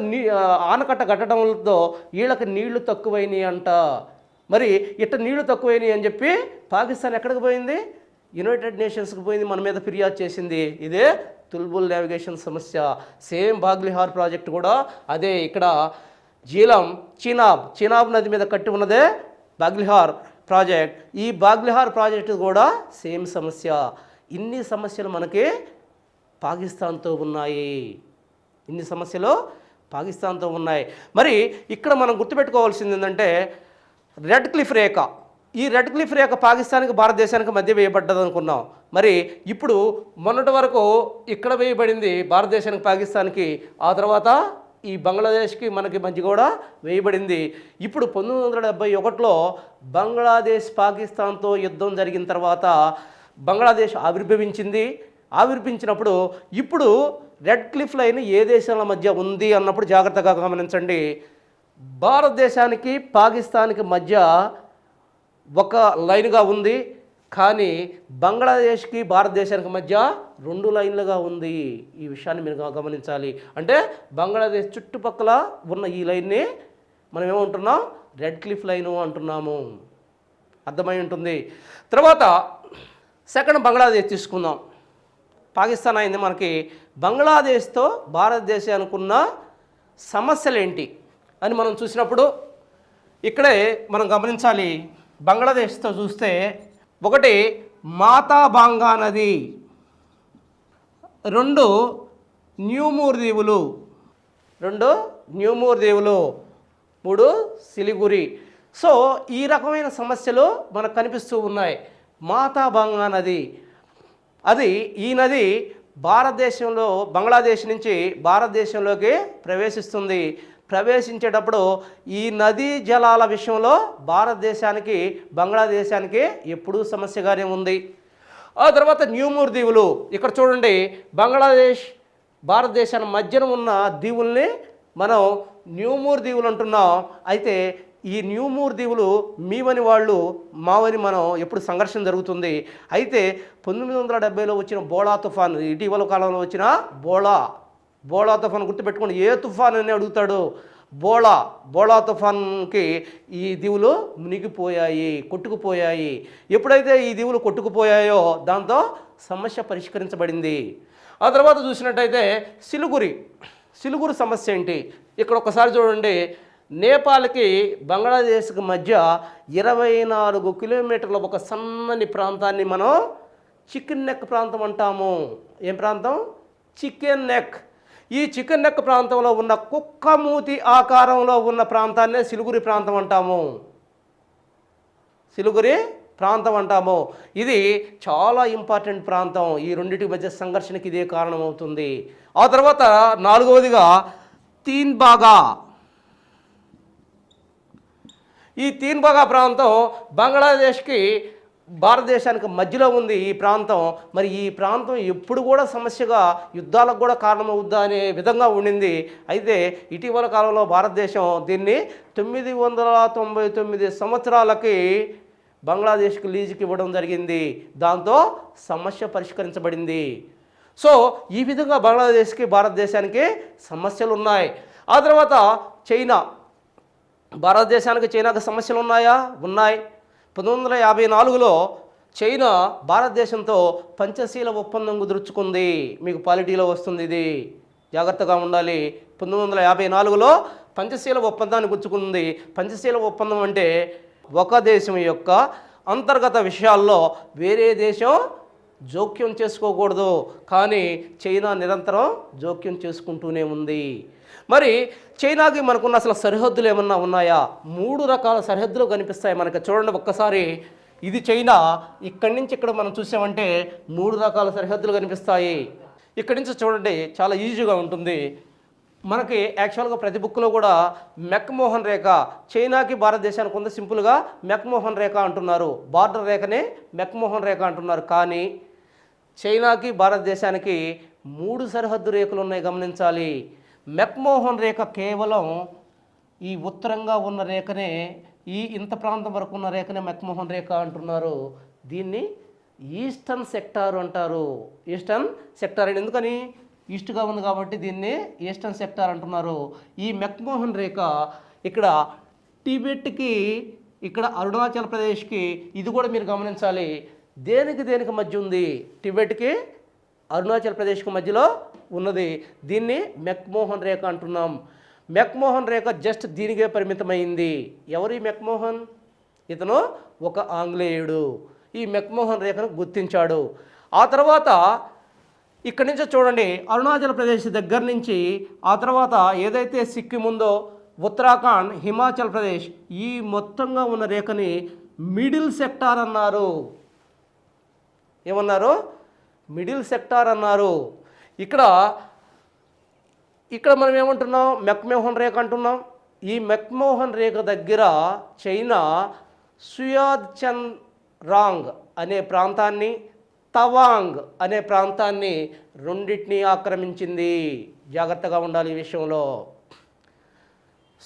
ఆనకట్ట కట్టడంతో వీళ్ళకి నీళ్లు తక్కువైనాయి అంట. మరి ఇట్ట నీళ్లు తక్కువైనాయి అని చెప్పి పాకిస్తాన్ ఎక్కడికి పోయింది? యునైటెడ్ నేషన్స్కి పోయింది, మన మీద ఫిర్యాదు చేసింది. ఇదే తుల్బుల్ నావిగేషన్ సమస్య. సేమ్ బాగ్లిహార్ ప్రాజెక్ట్ కూడా అదే. ఇక్కడ జీలం చినాబ్ నది మీద కట్టి ఉన్నదే బాగ్లిహార్ ప్రాజెక్ట్. ఈ బాగ్లిహార్ ప్రాజెక్ట్ కూడా సేమ్ సమస్య. ఇన్ని సమస్యలు మనకి పాకిస్తాన్తో ఉన్నాయి. మరి ఇక్కడ మనం గుర్తుపెట్టుకోవాల్సింది ఏంటంటే రెడ్ క్లిఫ్ రేఖ. ఈ రెడ్ క్లిఫ్ రేఖ పాకిస్తాన్కి భారతదేశానికి మధ్య వేయబడ్డది అనుకున్నాం. మరి ఇప్పుడు మొన్నటి వరకు ఇక్కడ వేయబడింది భారతదేశానికి పాకిస్తాన్కి, ఆ తర్వాత ఈ బంగ్లాదేశ్కి మనకి మధ్య కూడా వేయబడింది. ఇప్పుడు 1971లో బంగ్లాదేశ్ పాకిస్తాన్తో యుద్ధం జరిగిన తర్వాత బంగ్లాదేశ్ ఆవిర్భించినప్పుడు ఇప్పుడు రెడ్ క్లిఫ్ లైన్ ఏ దేశాల మధ్య ఉంది అన్నప్పుడు జాగ్రత్తగా గమనించండి. భారతదేశానికి పాకిస్తాన్కి మధ్య ఒక లైన్గా ఉంది, కానీ బంగ్లాదేశ్కి భారతదేశానికి మధ్య 2 లైన్లుగా ఉంది. ఈ విషయాన్ని మీరు గమనించాలి. అంటే బంగ్లాదేశ్ చుట్టుపక్కల ఉన్న ఈ లైన్ని మనం ఏమంటున్నాం? రెడ్ క్లిఫ్ లైను అంటున్నాము. అర్థమై ఉంటుంది. తర్వాత సెకండ్ బంగ్లాదేశ్ తీసుకుందాం. పాకిస్తాన్ అయింది మనకి. బంగ్లాదేశ్తో భారతదేశానికి ఉన్న సమస్యలు ఏంటి అని మనం చూసినప్పుడు ఇక్కడే మనం గమనించాలి. బంగ్లాదేశ్తో చూస్తే ఒకటి మాతాబాంగా నది. 2 న్యూమూర్ దీవులు, 2 న్యూమూర్ దీవులు, 3 సిలిగురి. సో ఈ రకమైన సమస్యలు మనకు కనిపిస్తూ ఉన్నాయి. మాతాబంగా నది, అది ఈ నది భారతదేశంలో బంగ్లాదేశ్ నుంచి భారతదేశంలోకి ప్రవేశిస్తుంది. ప్రవేశించేటప్పుడు ఈ నదీ జలాల విషయంలో భారతదేశానికి బంగ్లాదేశానికి ఎప్పుడూ సమస్యగానే ఉంది. ఆ తర్వాత న్యూమూర్ దీవులు, ఇక్కడ చూడండి బంగ్లాదేశ్ భారతదేశానికి మధ్యన ఉన్న దీవుల్ని మనం న్యూమూర్ దీవులు అంటున్నాం. అయితే ఈ న్యూమూర్ దీవులు మీవని వాళ్ళు మావని మనం ఎప్పుడు సంఘర్షణ జరుగుతుంది. అయితే 1970లో వచ్చిన బోళా తుఫాన్, ఇటీవల కాలంలో వచ్చిన బోళా తుఫాన్ గుర్తుపెట్టుకోండి. ఏ తుఫాన్ అని అడుగుతాడు. బోళా తుఫాన్కి ఈ దీవులు మునిగిపోయాయి, కొట్టుకుపోయాయి. ఎప్పుడైతే ఈ దీవులు కొట్టుకుపోయాయో దాంతో సమస్య పరిష్కరించబడింది. ఆ తర్వాత చూసినట్టయితే సిలిగురి సమస్య ఏంటి? ఇక్కడ ఒకసారి చూడండి. నేపాల్కి బంగ్లాదేశ్కి మధ్య 24 కిలోమీటర్ల ఒక సన్నని ప్రాంతాన్ని మనం చికెన్ నెక్ ప్రాంతం అంటాము. ఏం ప్రాంతం? Chicken neck. ఈ చికెన్ నెక్ ప్రాంతంలో ఉన్న కుక్కమూతి ఆకారంలో ఉన్న ప్రాంతాన్నే సిలిగురి ప్రాంతం అంటాము. ఇది చాలా ఇంపార్టెంట్ ప్రాంతం. ఈ రెండింటి మధ్య సంఘర్షణకి ఇదే కారణమవుతుంది. ఆ తర్వాత 4వదిగా తీన్బాగా. ఈ తీన్బాగా ప్రాంతం బంగ్లాదేశ్కి భారతదేశానికి మధ్యలో ఉంది ఈ ప్రాంతం. మరి ఈ ప్రాంతం ఎప్పుడు కూడా సమస్యగా యుద్ధాలకు కూడా కారణమవుద్దా అనే విధంగా ఉండింది. అయితే ఇటీవల కాలంలో భారతదేశం దీన్ని 999 సంవత్సరాలకి బంగ్లాదేశ్కి లీజుకి ఇవ్వడం జరిగింది. దాంతో సమస్య పరిష్కరించబడింది. సో ఈ విధంగా బంగ్లాదేశ్కి భారతదేశానికి సమస్యలు ఉన్నాయి. ఆ తర్వాత చైనా, భారతదేశానికి చైనాకి సమస్యలు ఉన్నాయా? ఉన్నాయి. 1954లో చైనా భారతదేశంతో పంచశీల ఒప్పందం కుదుర్చుకుంది. మీకు పాలిటీలో వస్తుంది, ఇది జాగ్రత్తగా ఉండాలి. 1954లో పంచశీల ఒప్పందాన్ని కుదుర్చుకుంది. పంచశీల ఒప్పందం అంటే ఒక దేశం యొక్క అంతర్గత విషయాల్లో వేరే దేశం జోక్యం చేసుకోకూడదు. కానీ చైనా నిరంతరం జోక్యం చేసుకుంటూనే ఉంది. మరి చైనాకి మనకున్న అసలు సరిహద్దులు ఏమన్నా ఉన్నాయా? 3 రకాల సరిహద్దులు కనిపిస్తాయి మనకి. చూడండి ఒక్కసారి, ఇది చైనా. ఇక్కడి నుంచి ఇక్కడ మనం చూసామంటే 3 రకాల సరిహద్దులు కనిపిస్తాయి. ఇక్కడి నుంచి చూడండి, చాలా ఈజీగా ఉంటుంది మనకి. యాక్చువల్గా ప్రతి బుక్లో కూడా మెక్మోహన్ రేఖ, చైనాకి భారతదేశానికి ఉంది, సింపుల్గా మెక్మోహన్ రేఖ అంటున్నారు. బార్డర్ రేఖనే మెక్మోహన్ రేఖ అంటున్నారు. కానీ చైనాకి భారతదేశానికి 3 సరిహద్దు రేఖలు ఉన్నాయి, గమనించాలి. మెక్మోహన్ రేఖ కేవలం ఈ ఉత్తరంగా ఉన్న రేఖనే, ఈ ఇంత ప్రాంతం వరకు ఉన్న రేఖనే మెక్మోహన్ రేఖ అంటున్నారు. దీన్ని ఈస్టర్న్ సెక్టార్ అంటారు. ఈస్టర్న్ సెక్టార్ అని ఎందుకని? ఈస్ట్గా ఉంది కాబట్టి దీన్ని ఈస్టర్న్ సెక్టార్ అంటున్నారు. ఈ మెక్మోహన్ రేఖ ఇక్కడ టిబెట్కి, ఇక్కడ అరుణాచల్ ప్రదేశ్కి, ఇది కూడా మీరు గమనించాలి. దేనికి మధ్య ఉంది? టిబెట్కి అరుణాచల్ ప్రదేశ్కి మధ్యలో ఉన్నది. దీన్ని మెక్మోహన్ రేఖ అంటున్నాం. మెక్మోహన్ రేఖ జస్ట్ దీనికే పరిమితమైంది. ఎవరి మెక్మోహన్? ఇతను ఒక ఆంగ్లేయుడు. ఈ మెక్మోహన్ రేఖను గుర్తించాడు. ఆ తర్వాత ఇక్కడి నుంచి చూడండి, అరుణాచల్ ప్రదేశ్ దగ్గర నుంచి ఆ తర్వాత ఏదైతే సిక్కిం ఉందో, ఉత్తరాఖండ్, హిమాచల్ ప్రదేశ్, ఈ మొత్తంగా ఉన్న రేఖని మిడిల్ సెక్టార్ అన్నారు. ఏమన్నారు? మిడిల్ సెక్టార్ అన్నారు. ఇక్కడ మనం ఏమంటున్నాం? మెక్మోహన్ రేఖ అంటున్నాం. ఈ మెక్మోహన్ రేఖ దగ్గర చైనా సుయాద్చంరాంగ్ అనే ప్రాంతాన్ని, తవాంగ్ అనే ప్రాంతాన్ని రెండింటినీ ఆక్రమించింది. జాగ్రత్తగా ఉండాలి ఈ విషయంలో.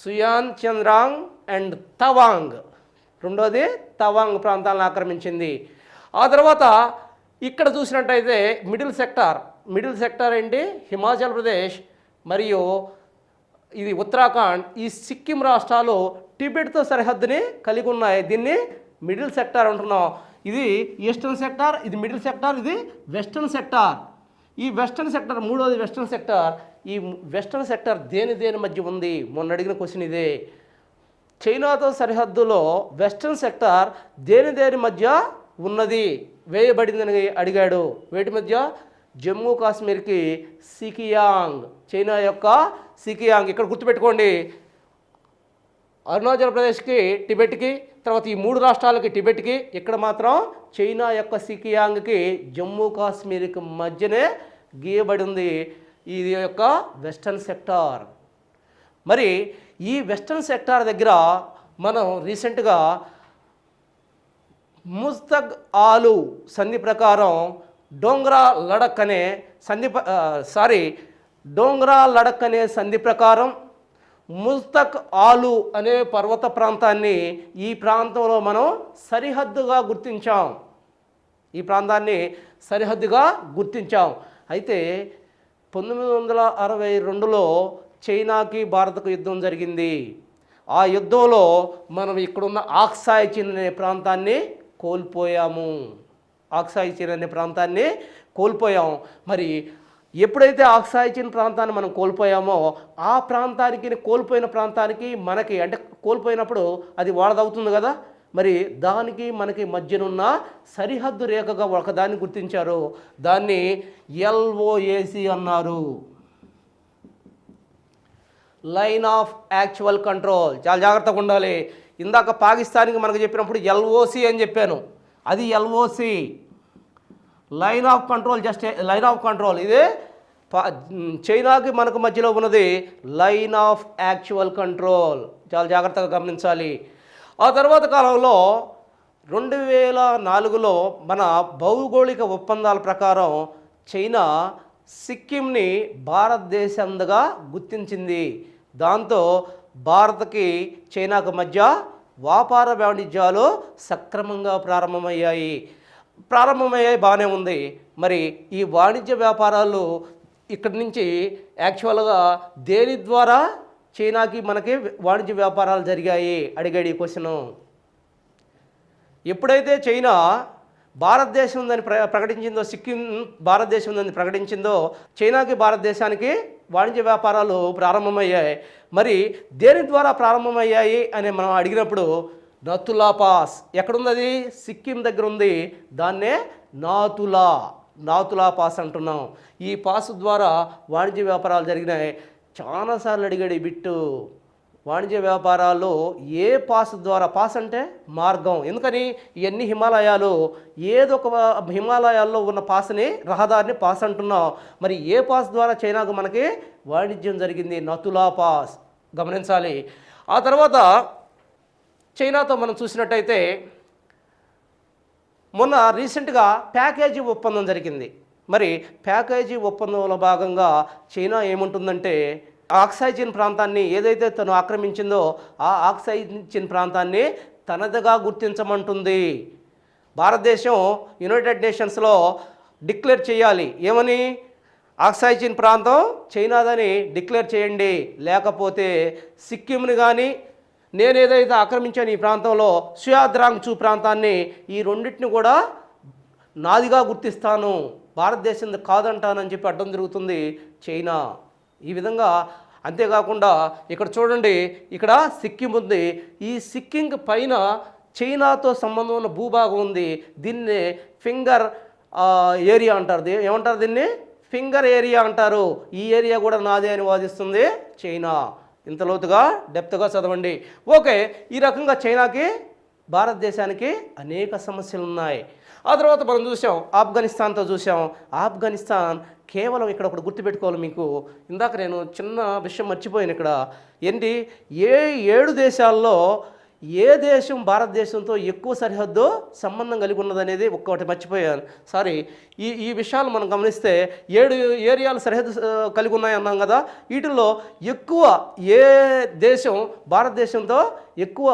సుయాన్చంద్రాంగ్ అండ్ తవాంగ్, రెండోది తవాంగ్ ప్రాంతాలను ఆక్రమించింది. ఆ తర్వాత ఇక్కడ చూసినట్టయితే మిడిల్ సెక్టార్ ఏంటి? హిమాచల్ ప్రదేశ్ మరియు ఇది ఉత్తరాఖండ్, ఈ సిక్కిం రాష్ట్రాలు టిబెట్తో సరిహద్దుని కలిగి ఉన్నాయి. దీన్ని మిడిల్ సెక్టార్ అంటున్నాం. ఇది ఈస్టర్న్ సెక్టార్, ఇది మిడిల్ సెక్టార్, ఇది వెస్టర్న్ సెక్టార్. ఈ వెస్టర్న్ సెక్టార్, మూడోది వెస్టర్న్ సెక్టార్. ఈ వెస్టర్న్ సెక్టార్ దేని మధ్య ఉంది? మొన్న అడిగిన క్వశ్చన్ ఇదే. చైనాతో సరిహద్దులో వెస్టర్న్ సెక్టార్ దేని మధ్య ఉన్నది, వేయబడిందని అడిగాడు. వేటి మధ్య? జమ్మూ కాశ్మీర్కి సికియాంగ్, చైనా యొక్క సికియాంగ్. ఇక్కడ గుర్తుపెట్టుకోండి, అరుణాచల్ ప్రదేశ్కి టిబెట్కి, తర్వాత ఈ 3 రాష్ట్రాలకి టిబెట్కి, ఇక్కడ మాత్రం చైనా యొక్క సికియాంగ్కి జమ్మూ కాశ్మీర్కి మధ్యనే గీయబడి ఉంది ఇది యొక్క వెస్టర్న్ సెక్టార్. మరి ఈ వెస్టర్న్ సెక్టార్ దగ్గర మనం రీసెంట్గా ముస్తగ్ ఆలు సంధి ప్రకారం డోంగ్రా లడక్ అనే సంధి ప్రకారం ముస్తక్ ఆలు అనే పర్వత ప్రాంతాన్ని ఈ ప్రాంతంలో మనం సరిహద్దుగా గుర్తించాం. అయితే 1962లో చైనాకి భారత్కు యుద్ధం జరిగింది. ఆ యుద్ధంలో మనం ఇక్కడున్న ఆక్సాయ్ చిన్ అనే ప్రాంతాన్ని కోల్పోయాం. మరి ఎప్పుడైతే ఆక్సాయ్ చిన్ ప్రాంతాన్ని మనం కోల్పోయామో ఆ ప్రాంతానికి, కోల్పోయిన ప్రాంతానికి మనకి, అంటే కోల్పోయినప్పుడు అది వాడదవుతుంది కదా, మరి దానికి మనకి మధ్యనున్న సరిహద్దు రేఖగా ఒకదాన్ని గుర్తించారు. దాన్ని LOAC అన్నారు, లైన్ ఆఫ్ యాక్చువల్ కంట్రోల్. చాలా జాగ్రత్తగా ఉండాలి. ఇందాక పాకిస్తాన్కి మనకు చెప్పినప్పుడు LOC అని చెప్పాను, అది LOC, line of control, just line of control. ఇదే చైనాకి మనకు మధ్యలో ఉన్నది లైన్ ఆఫ్ యాక్చువల్ కంట్రోల్. చాలా జాగ్రత్తగా గమనించాలి. ఆ తర్వాత కాలంలో 2004లో మన భౌగోళిక ఒప్పందాల ప్రకారం చైనా సిక్కింని భారతదేశంగా గుర్తించింది. దాంతో భారత్కి చైనాకు మధ్య వ్యాపార వాణిజ్యాలు సక్రమంగా ప్రారంభమయ్యాయి. బాగానే ఉంది. మరి ఈ వాణిజ్య వ్యాపారాలు ఇక్కడి నుంచి యాక్చువల్గా దేని ద్వారా చైనాకి మనకి వాణిజ్య వ్యాపారాలు జరిగాయి అడిగాడు ఈ క్వశ్చను. ఎప్పుడైతే చైనా భారతదేశం ఉందని ప్రకటించిందో, సిక్కిం భారతదేశం ఉందని ప్రకటించిందో, చైనాకి భారతదేశానికి వాణిజ్య వ్యాపారాలు ప్రారంభమయ్యాయి. మరి దేని ద్వారా ప్రారంభమయ్యాయి అని మనం అడిగినప్పుడు నతులా పాస్ ఎక్కడుంది? అది సిక్కిం దగ్గర ఉంది. దాన్నే నాతులా పాస్ అంటున్నాం. ఈ పాస్ ద్వారా వాణిజ్య వ్యాపారాలు జరిగినాయి. చాలాసార్లు అడిగాడు ఈ బిట్టు. వాణిజ్య వ్యాపారాల్లో ఏ పాస్ ద్వారా, పాస్ అంటే మార్గం, ఎందుకని ఇవన్నీ హిమాలయాలు, ఏదో ఒక హిమాలయాల్లో ఉన్న పాస్ని, రహదారిని పాస్ అంటున్నాం. మరి ఏ పాస్ ద్వారా చైనాకు మనకి వాణిజ్యం జరిగింది? నతులా పాస్. గమనించాలి. ఆ తర్వాత చైనాతో మనం చూసినట్టయితే మొన్న రీసెంట్గా ప్యాకేజీ ఒప్పందం జరిగింది. మరి ప్యాకేజీ ఒప్పందంలో భాగంగా చైనా ఏముంటుందంటే ఆక్సాయ్ చిన్ ప్రాంతాన్ని ఏదైతే తను ఆక్రమించిందో ఆ ఆక్సాయ్ చిన్ ప్రాంతాన్ని తనదిగా గుర్తించమంటుంది. భారతదేశం యునైటెడ్ నేషన్స్లో డిక్లేర్ చేయాలి. ఏమని? ఆక్సాయ్ చిన్ ప్రాంతం చైనాదని డిక్లేర్ చేయండి, లేకపోతే సిక్కింని కానీ నేనేదైతే ఆక్రమించాను ఈ ప్రాంతంలో షుయాద్రాంగ్ చూ ప్రాంతాన్ని, ఈ రెండింటిని కూడా నాదిగా గుర్తిస్తాను, భారతదేశం కాదంటానని చెప్పి అడ్డం జరుగుతుంది చైనా. ఈ విధంగా. అంతేకాకుండా ఇక్కడ చూడండి, ఇక్కడ సిక్కిం ఉంది. ఈ సిక్కిం పైన చైనాతో సంబంధం ఉన్న భూభాగం ఉంది. దీన్ని ఫింగర్ ఏరియా అంటారు. ఏమంటారు దీన్ని? ఫింగర్ ఏరియా అంటారు. ఈ ఏరియా కూడా నాదే అని వాదిస్తుంది చైనా. ఇంత లోతుగా డెప్త్గా చదవండి. ఓకే, ఈ రకంగా చైనాకి భారతదేశానికి అనేక సమస్యలు ఉన్నాయి. ఆ తర్వాత మనం చూసాం ఆఫ్ఘనిస్తాన్తో చూసాం. ఆఫ్ఘనిస్తాన్ కేవలం ఇక్కడ ఒకటి గుర్తుపెట్టుకోవాలి మీకు. ఇందాక నేను చిన్న విషయం మర్చిపోయాను ఇక్కడ. ఏంటి? 7 దేశాల్లో ఏ దేశం భారతదేశంతో ఎక్కువ సరిహద్దు సంబంధం కలిగి ఉన్నదనేది ఒక్కటి మర్చిపోయాను. సారీ, ఈ విషయాలు మనం గమనిస్తే 7 ఏరియాలు సరిహద్దు కలిగి ఉన్నాయన్నాం కదా. వీటిల్లో ఎక్కువ ఏ దేశం భారతదేశంతో ఎక్కువ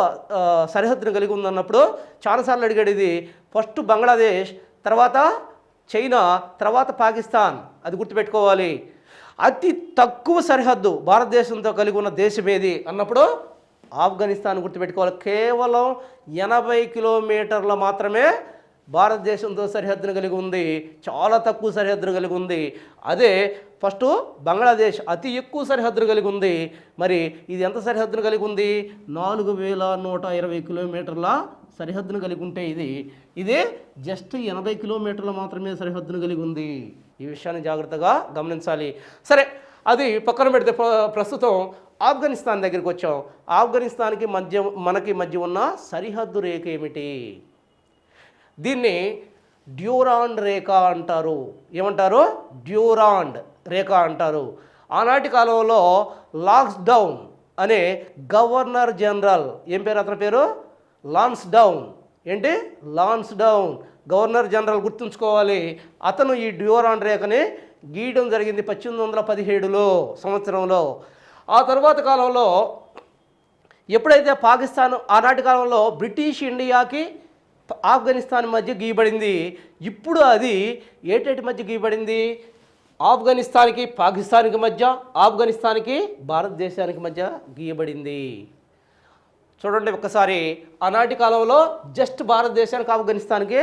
సరిహద్దును కలిగి ఉందన్నప్పుడు చాలాసార్లు అడిగాడు ఇది. ఫస్ట్ బంగ్లాదేశ్, తర్వాత చైనా, తర్వాత పాకిస్తాన్. అది గుర్తుపెట్టుకోవాలి. అతి తక్కువ సరిహద్దు భారతదేశంతో కలిగి ఉన్న దేశం ఏది అన్నప్పుడు ఆఫ్ఘనిస్తాన్ గుర్తుపెట్టుకోవాలి. కేవలం 80 కిలోమీటర్ల మాత్రమే భారతదేశంతో సరిహద్దును కలిగి ఉంది. చాలా తక్కువ సరిహద్దును కలిగి ఉంది. అదే ఫస్ట్ బంగ్లాదేశ్ అతి ఎక్కువ సరిహద్దును కలిగి ఉంది. మరి ఇది ఎంత సరిహద్దును కలిగి ఉంది? 4120 కిలోమీటర్ల సరిహద్దును కలిగి ఉంటే ఇది జస్ట్ 80 కిలోమీటర్లు మాత్రమే సరిహద్దును కలిగి ఉంది. ఈ విషయాన్ని జాగ్రత్తగా గమనించాలి. సరే, అది పక్కన పెడితే ప్రస్తుతం ఆఫ్ఘనిస్తాన్ దగ్గరికి వచ్చాం. ఆఫ్ఘనిస్తాన్కి మనకి మధ్య ఉన్న సరిహద్దు రేఖ ఏమిటి? దీన్ని డ్యూరాండ్ రేఖ అంటారు. ఏమంటారు? డ్యూరాండ్ రేఖ అంటారు. ఆనాటి కాలంలో లాన్స్డౌన్ అనే గవర్నర్ జనరల్, ఏం పేరు అతని పేరు? లాన్స్డౌన్. ఏంటి? లాన్స్డౌన్ గవర్నర్ జనరల్, గుర్తుంచుకోవాలి. అతను ఈ డ్యూరాండ్ రేఖని గీయడం జరిగింది 1817 సంవత్సరంలో. ఆ తర్వాత కాలంలో ఎప్పుడైతే పాకిస్తాన్, ఆనాటి కాలంలో బ్రిటిష్ ఇండియాకి ఆఫ్ఘనిస్తాన్ మధ్య గీయబడింది. ఇప్పుడు అది ఏటేటి మధ్య గీయబడింది? ఆఫ్ఘనిస్తాన్కి పాకిస్తాన్కి మధ్య, ఆఫ్ఘనిస్తాన్కి భారతదేశానికి మధ్య గీయబడింది. చూడండి ఒక్కసారి, ఆనాటి కాలంలో జస్ట్ భారతదేశానికి ఆఫ్ఘనిస్తాన్కి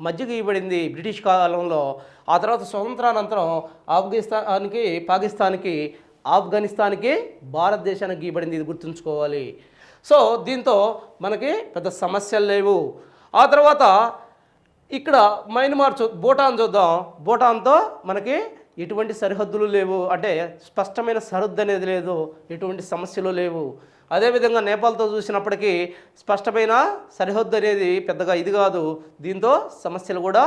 మధ్య గీయబడింది బ్రిటిష్ కాలంలో. ఆ తర్వాత స్వతంత్రానంతరం ఆఫ్ఘనిస్తాన్కి, పాకిస్తాన్కి, ఆఫ్ఘనిస్తాన్కి, భారతదేశానికి గీయబడింది. ఇది గుర్తుంచుకోవాలి. సో దీంతో మనకి పెద్ద సమస్యలు లేవు. ఆ తర్వాత ఇక్కడ మయన్మార్ భూటాన్ చూద్దాం. భూటాన్తో మనకి ఎటువంటి సరిహద్దులు లేవు, అంటే స్పష్టమైన సరిహద్దు అనేది లేదు, ఎటువంటి సమస్యలు లేవు. అదేవిధంగా నేపాల్తో చూసినప్పటికీ స్పష్టమైన సరిహద్దు అనేది పెద్దగా ఇది కాదు, దీంతో సమస్యలు కూడా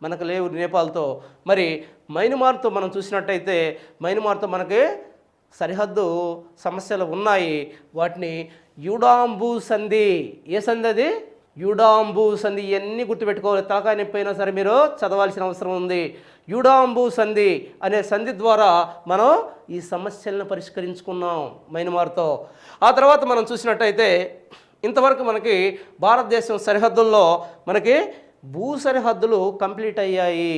మనకు లేవు నేపాల్తో. మరి మయన్మార్తో మనం చూసినట్టయితే మయన్మార్తో మనకి సరిహద్దు సమస్యలు ఉన్నాయి. వాటిని యుడాంబు సంధి. ఏ సంధి అది? యుడాంబు సంధి. ఇవన్నీ గుర్తుపెట్టుకోవాలి, తలకాయ నొప్పి అయినా సరే మీరు చదవాల్సిన అవసరం ఉంది. యుడాంబు సంధి అనే సంధి ద్వారా మనం ఈ సమస్యలను పరిష్కరించుకున్నాం మయన్మార్తో. ఆ తర్వాత మనం చూసినట్టయితే ఇంతవరకు మనకి భారతదేశం సరిహద్దుల్లో మనకి భూ సరిహద్దులు కంప్లీట్ అయ్యాయి.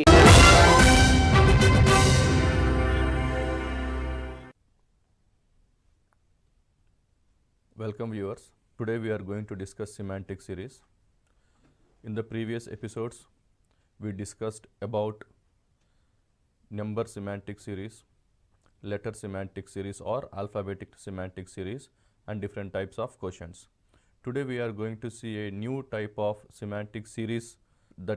Welcome viewers. Today we are going to discuss semantic series. In the previous episodes we discussed about number semantic series, letter semantic series or alphabetic semantic series, and different types of quotients. Today we are going to see a new type of semantic series, that